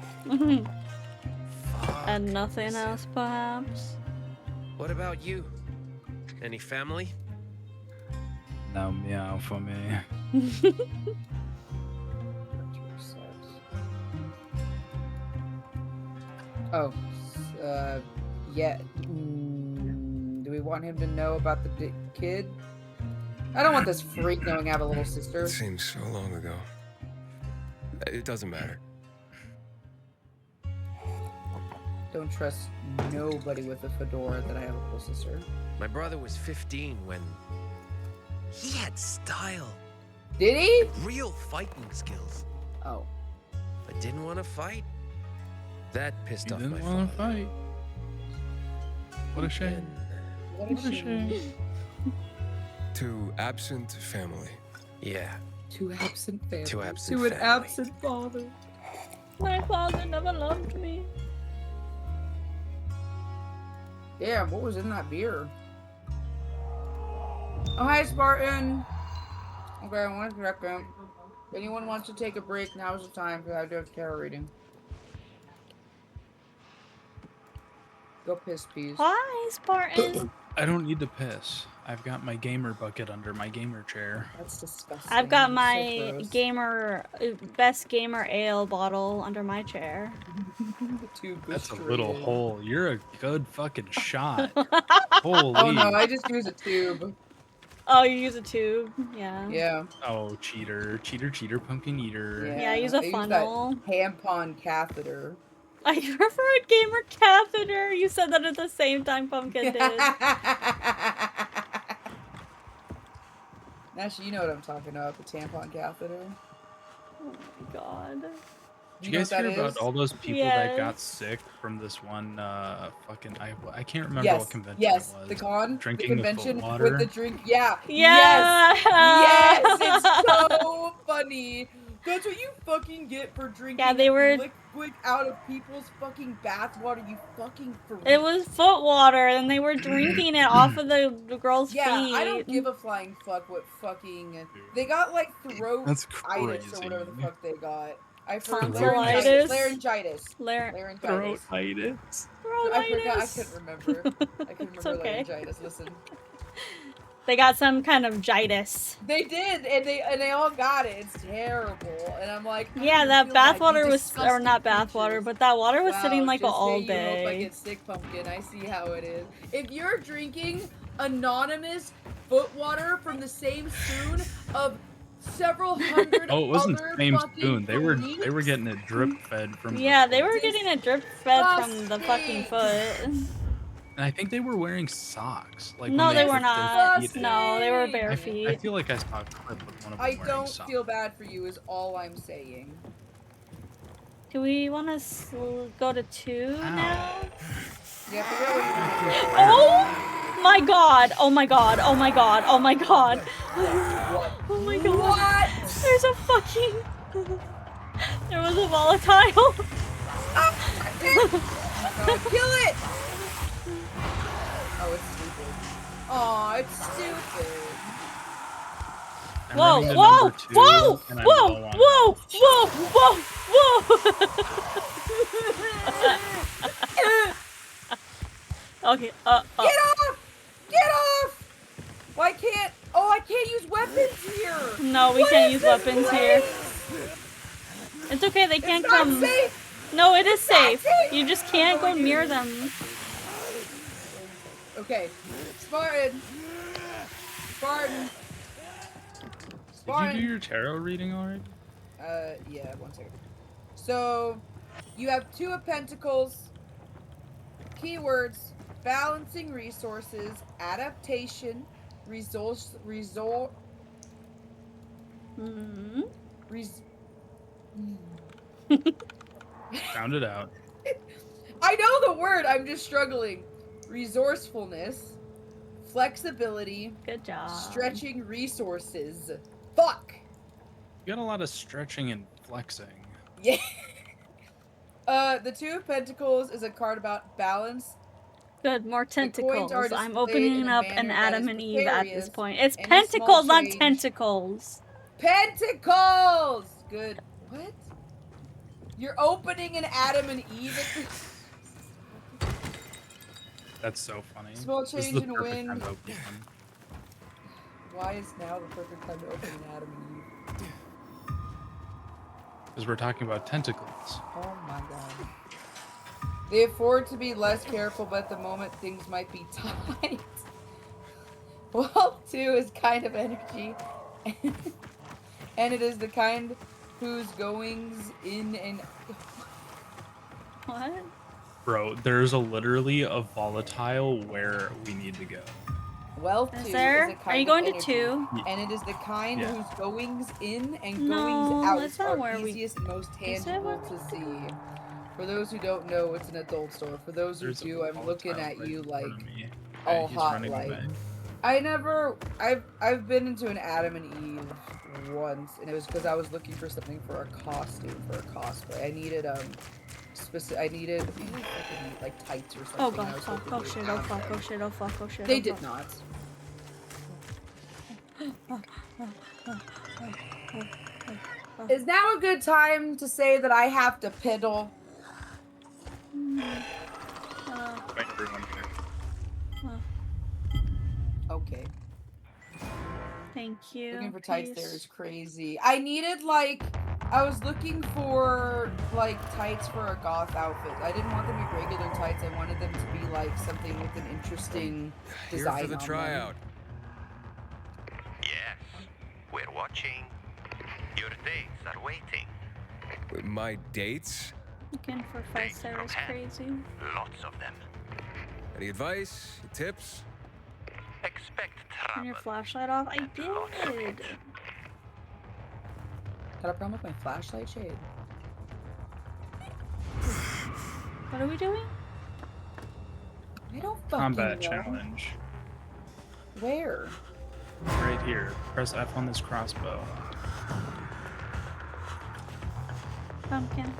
And nothing else, perhaps? What about you? Any family? No meow for me. Oh, yeah. Do we want him to know about the kid? I don't want this freak knowing I have a little sister. It seems so long ago. It doesn't matter. Don't trust nobody with a fedora that I have a little sister. My brother was 15 when he had style. Did he? Real fighting skills. Oh. But didn't want to fight. That pissed off my Didn't father. want to fight. What a shame. What a shame. To absent family. Yeah. To absent family. To absent To an family. absent father. My father never loved me. Damn, what was in that beer? Oh, hi, Spartan. Okay, one second. If anyone wants to take a break, now's the time, because I do have tarot reading. Go piss, please. Hi, Spartan. I don't need to piss. I've got my gamer bucket under my gamer chair. That's disgusting. I've got So my gross. best gamer ale bottle under my chair. That's a little hole. You're a good fucking shot. Holy. Oh no, I just use a tube. Oh, you use a tube? Yeah. Yeah. Oh, cheater. Cheater, cheater, pumpkin eater. Yeah, I use a funnel. Use that tampon catheter. I prefer gamer catheter. You said that at the same time Pumpkin did. Actually, you know what I'm talking about, the tampon catheter. Oh my god. Did you guys hear about all those people Yes. that got sick from this one fucking I can't remember Yes, what convention yes, it was. the con, Drinking the convention the water. with the drink. Yeah, Yeah. yes, it's so funny. That's what you fucking get for drinking they were- liquid out of people's fucking bathwater, you fucking freak. It was foot water, and they were drinking it off of the girl's feet. I don't give a flying fuck what fucking... They got, like, That's throat-itis or whatever the crazy. fuck they got. I forgot. Tonsillitis? Laryngitis. Laryngitis. Throatitis. I forgot. I couldn't remember. I couldn't It's remember okay. laryngitis. Listen. They got some kind of jitis. They did, and they all got it. It's terrible. And I'm like, Yeah, that bathwater was, or not bathwater, but that water was sitting like just all say you hope I day. get sick, Pumpkin. I see how it is. If you're drinking anonymous foot water from the same spoon of several hundred Oh, it wasn't other the same fucking spoon. They were freaks, getting it drip fed from Yeah, they were getting a drip fed from the fucking Disgusting. foot. And I think they were wearing socks. Like No, when they were dipped their not. feet in. No, they were bare I feet. feel like I saw a clip with one of them I wearing don't socks. feel bad for you is all I'm saying. Do we want to go to 2 now? Yeah, figure out what you're doing. Oh my god! Oh my god! Oh my god! Oh my god! Oh my god! What? There's a fucking... There was a volatile. Kill it! Oh, it's stupid. Aw, it's stupid. I'm Whoa! running to Whoa! number 2, Whoa! and I'm Whoa! low on Whoa! Whoa! Whoa! Okay. Get off! Get off! Why can't? Oh, I can't use weapons here. No, we What can't is use this weapons here. place? It's okay. They can't It's not come. safe. No, it is not safe. safe. You just can't go near them. Okay, Spartan. Spartan. Did you do your tarot reading already? Yeah, one second. So, you have 2 of Pentacles. Keywords: balancing resources, adaptation, Found it out. I know the word. I'm just struggling. Resourcefulness, flexibility. Good job. Stretching resources. Fuck. You got a lot of stretching and flexing. Yeah. The Two of Pentacles is a card about balance. Good, more tentacles. I'm opening opening up an Adam and Eve at this point. It's pentacles, not tentacles. Pentacles! Good. What? You're opening an Adam and Eve? That's so funny. Small This is change the in perfect wind. time to open one. Why is now the perfect time to open an Adam and Eve? Because we're talking about tentacles. Oh my god. They afford to be less careful, but at the moment things might be tight. Well, 2 is kind of energy. And it is the kind whose goings in and... What? Bro, there's literally a volatile where we need to go. Wealth 2 is a kind Are you going of to energy, 2? and it is the kind whose goings in and No, goings out that's not are where easiest and most tangible to see. For those who don't know, it's an adult store. For those who do, I'm looking at you like all hot like. I've been into an Adam and Eve once, and it was because I was looking for something for a costume for a cosplay. I needed like tights or something. Oh god, fuck, oh shit, oh fuck, oh shit, oh fuck, oh shit. They did not. Is now a good time to say that I have to piddle? Okay. Thank you. Looking for tights there is crazy. I needed I was looking for tights for a goth outfit. I didn't want them to be regular tights. I wanted them to be like something with an interesting design. Here for the tryout. Yes, we're watching. Your dates are waiting. My dates? Looking for 5 stars crazy. Lots of them. Any advice? Tips? Expect Turn trouble. your flashlight off? I did. Got a problem with my flashlight shade? What are we doing? I don't fucking Combat know. challenge. Where? Right here. Press F on this crossbow. Pumpkin.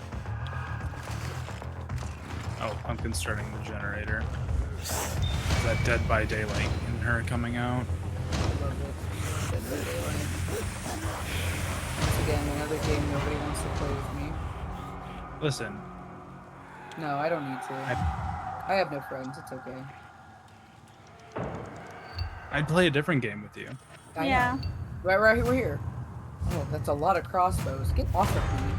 Oh, Pumpkin's starting the generator. Is that Dead by Daylight and her coming out? Once again, another game nobody wants to play with me. Listen. No, I don't need to. I have no friends. It's okay. I'd play a different game with you. I know. Right here. Oh, that's a lot of crossbows. Get off of me.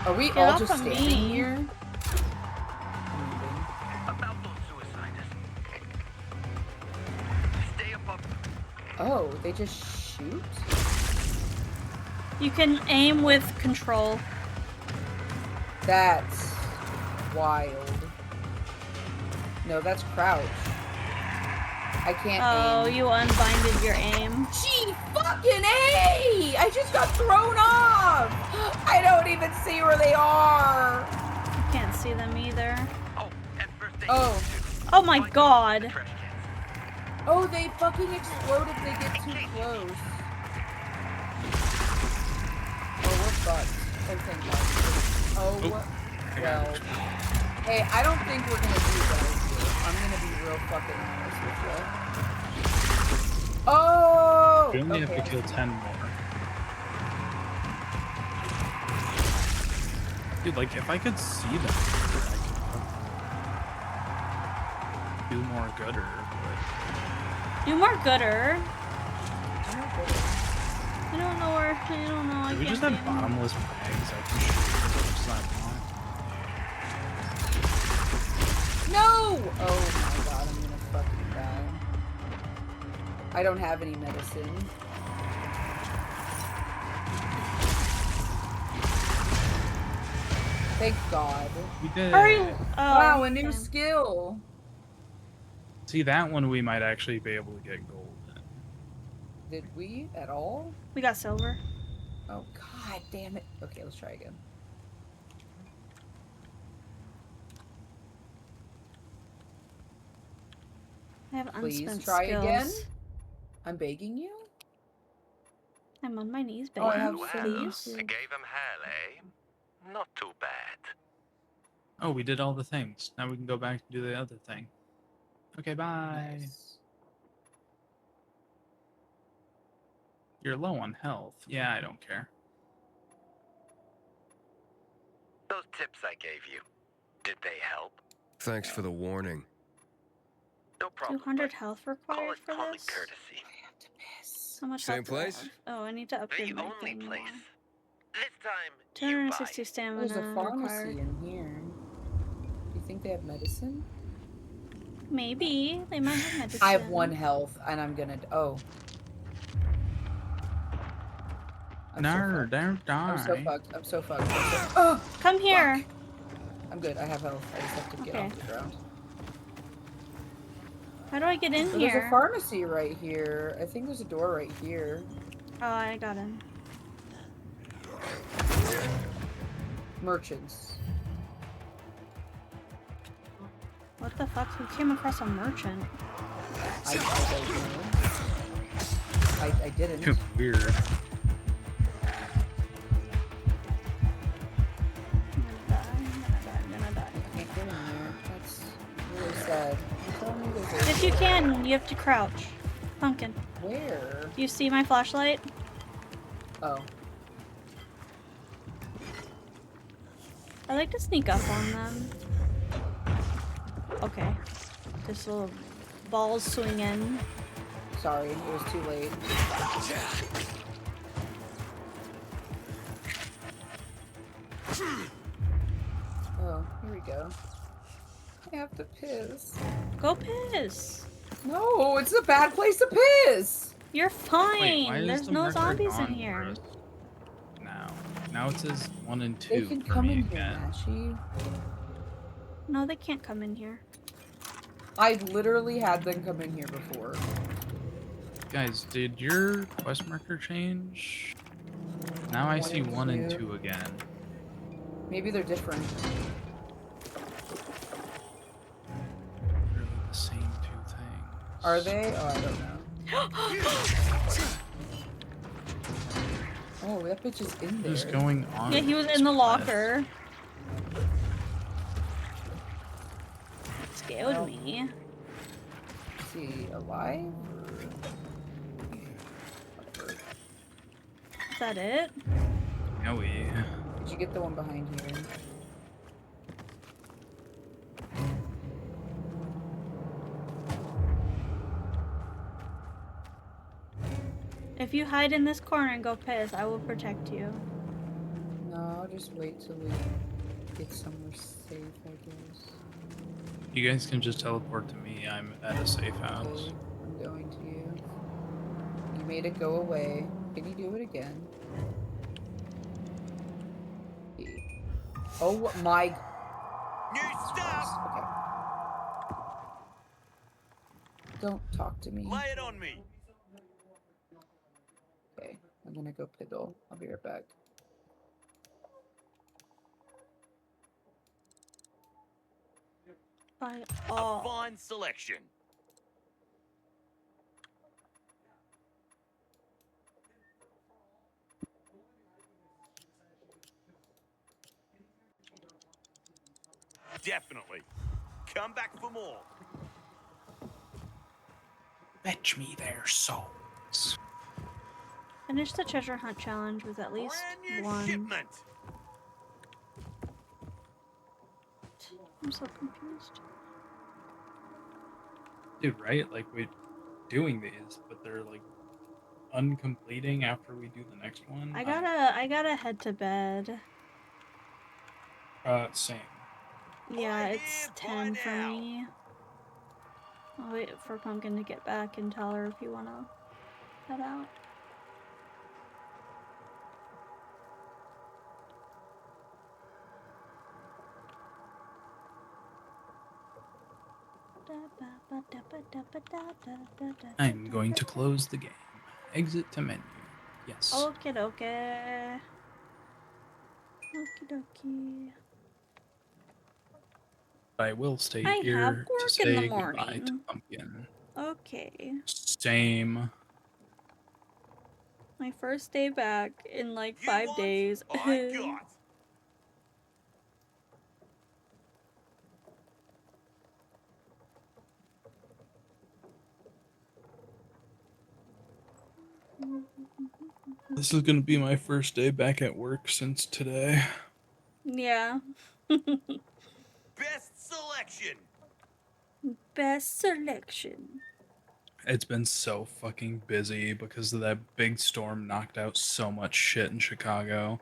Are we all just standing here? About those suicides. Stay above. Oh, they just shoot? You can aim with control. That's wild. No, that's crouch. I can't aim. Oh, you unbinded your aim. Gee, fucking A! I just got thrown off! I don't even see where they are! I can't see them either. Oh. Oh my god. Oh, they fucking explode if they get too close. Oh, we're fucked. Oh, thank God. Oh, well. Hey, I don't think we're gonna do better here. I'm gonna be real fucking honest with you. Oh! We only have to kill 10 more. Dude, like, if I could see them, I could do more gooder, but... Do more gooder? I don't know where, I don't know, I we can't just have see bottomless bags I can shoot, but it's not fun. No! Oh my god, I'm gonna fucking die. I don't have any medicine. Thank God. We did. Wow, a new skill. See, that one we might actually be able to get gold. Did we at all? We got silver. Oh, god damn it. Okay, let's try again. I have Please unspent try skills. again. I'm begging you. I'm on my knees Oh, I begging. have Please. I gave him hell, eh? Not too bad. Oh, we did all the things. Now we can go back and do the other thing. Okay, bye. Nice. You're low on health. Yeah, I don't care. Those tips I gave you, did they help? Thanks for the warning. No problem. 200 health required Call it for common this? courtesy. How much Same health do I place? have? Oh, I need to upgrade The my only thing place. more. This time, 260 stamina There's a pharmacy required. in here. Do you think they have medicine? Maybe. They might have medicine. I have 1 health, and I'm gonna... Oh. No, don't die. I'm so fucked. I'm so fucked. Oh! Come here. Fuck. I'm good. I have health. I just have to get off the ground. How do I get in Well, here? There's a pharmacy right here. I think there's a door right here. Oh, I got in. Merchants. What the fuck? Who came across a merchant? I don't know. I didn't. Weird. Can't get in there. That's really sad. If you can, you have to crouch. Pumpkin. Where? You see my flashlight? Oh. I like to sneak up on them. Okay. This little ball's swinging. Sorry, it was too late. Oh, here we go. I have to piss. Go piss. No, it's a bad place to piss. You're fine. Wait, why is There's the no marker zombies in gone here. for us Now it says 1 and 2 They can for come me in here, again. Ashy. No, they can't come in here. I literally had them come in here before. Guys, did your quest marker change? Now I see 1 and 2. 2 again. Maybe they're different. Really the same 2 things. Are they? Oh, I don't know. Oh, that bitch is in there. What is going on? Yeah, he was in the locker. It scared me. Is he alive? Is that it? No, Did you get the one behind here? If you hide in this corner and go piss, I will protect you. No, I'll just wait till we get somewhere safe, I guess. You guys can just teleport to me. I'm at a safe house. Okay, I'm going to you. You made it go away. Can you do it again? Oh my... New stuff! Okay. Don't talk to me. Lay it on me. Okay, I'm gonna go piddle. I'll be right back. A fine selection. Definitely. Come back for more. Fetch me their souls. Finish the treasure hunt challenge with at least one. Shipment. I'm so confused. Dude, right? Like, we're doing these, but they're like uncompleting after we do the next one. I gotta head to bed. Same. Yeah, it's 10 for me. I'll wait for Pumpkin to get back and tell her if you wanna head out. I'm going to close the game. Exit to menu. Yes. Okie dokie. Okie dokie. I will stay I here have to work say in the goodbye morning. to Pumpkin. Okay. Same. My first day back in like 5 days. This is gonna be my first day back at work since today. Yeah. Best selection. Best selection. It's been so fucking busy because of that big storm knocked out so much shit in Chicago.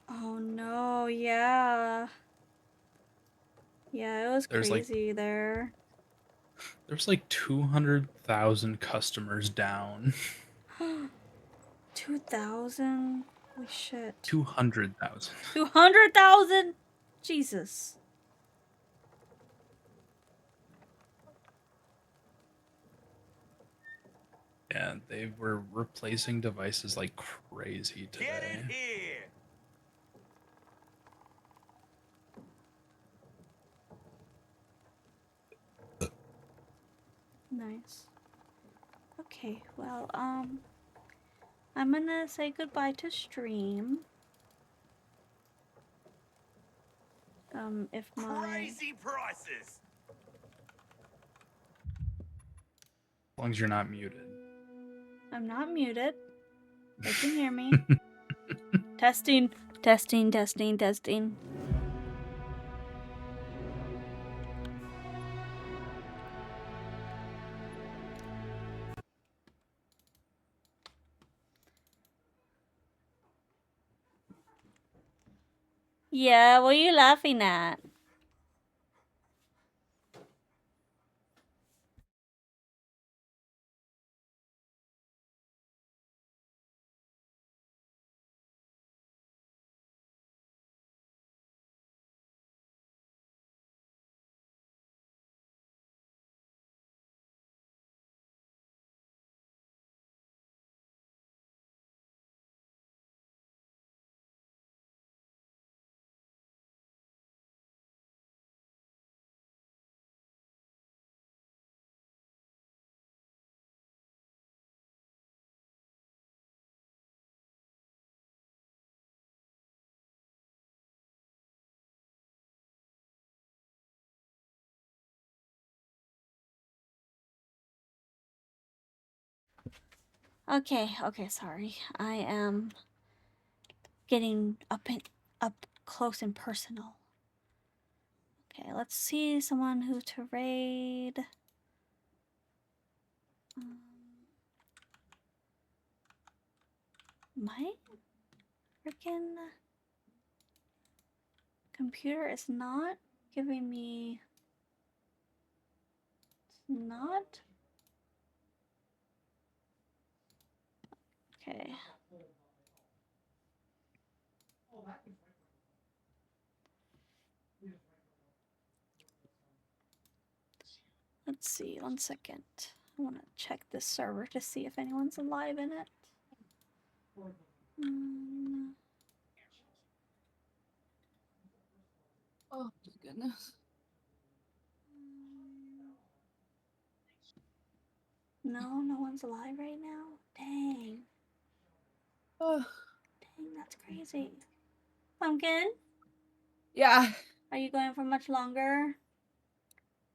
Oh no, yeah. Yeah, it was crazy there. There's like 200,000 customers down. 2,000? Holy shit. 200,000. 200,000? Jesus. Yeah, they were replacing devices like crazy today. Get it here. Nice. Okay, well, I'm gonna say goodbye to stream. If my... Crazy prices. As long as you're not muted. I'm not muted. They can hear me. Testing, testing, testing, testing. Yeah, what are you laughing at? Okay, sorry. I am getting up close and personal. Okay, let's see someone who to raid. My freaking computer is not giving me... It's not... Okay. Let's see, 1 second. I want to check this server to see if anyone's alive in it. Oh, my goodness. No, no one's alive right now? Dang. Oh. Dang, that's crazy. Pumpkin? Yeah. Are you going for much longer?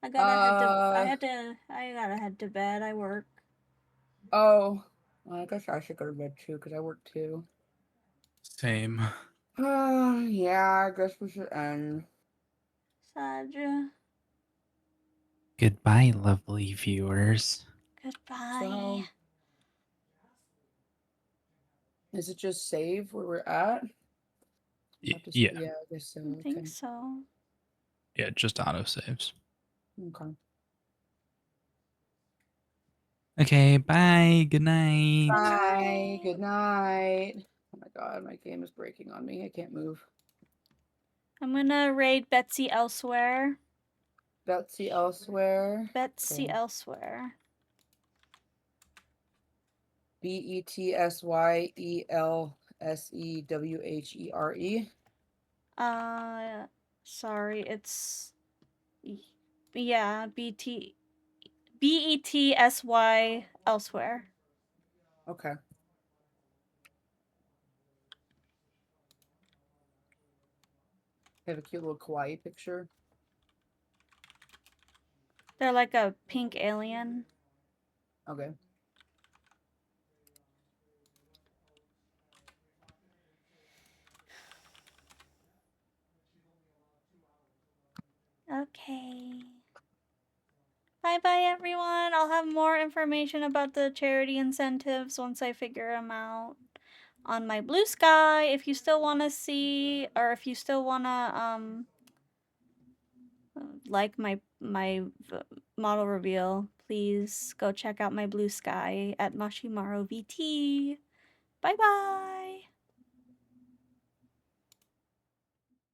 I gotta head to bed. I work. Oh. Well, I guess I should go to bed too, because I work too. Same. Yeah, I guess we should end. Sadja. Goodbye, lovely viewers. Goodbye. So, is it just save where we're at? Yeah. Yeah, I guess so. I think so. Yeah, just autosaves. Okay. Okay, bye. Good night. Bye. Good night. Oh my god, my game is breaking on me. I can't move. I'm gonna raid Betsy elsewhere. Betsy elsewhere. Betsy Okay. elsewhere. BETSYELSEWHERE. Sorry, it's yeah, BETSY elsewhere. Okay. They have a cute little kawaii picture. They're like a pink alien. Okay. Okay. Bye-bye, everyone. I'll have more information about the charity incentives once I figure them out on my Blue Sky. If you still want to see, or if you still want to, like my model reveal, please go check out my Blue Sky at Mashimaru VT. Bye-bye!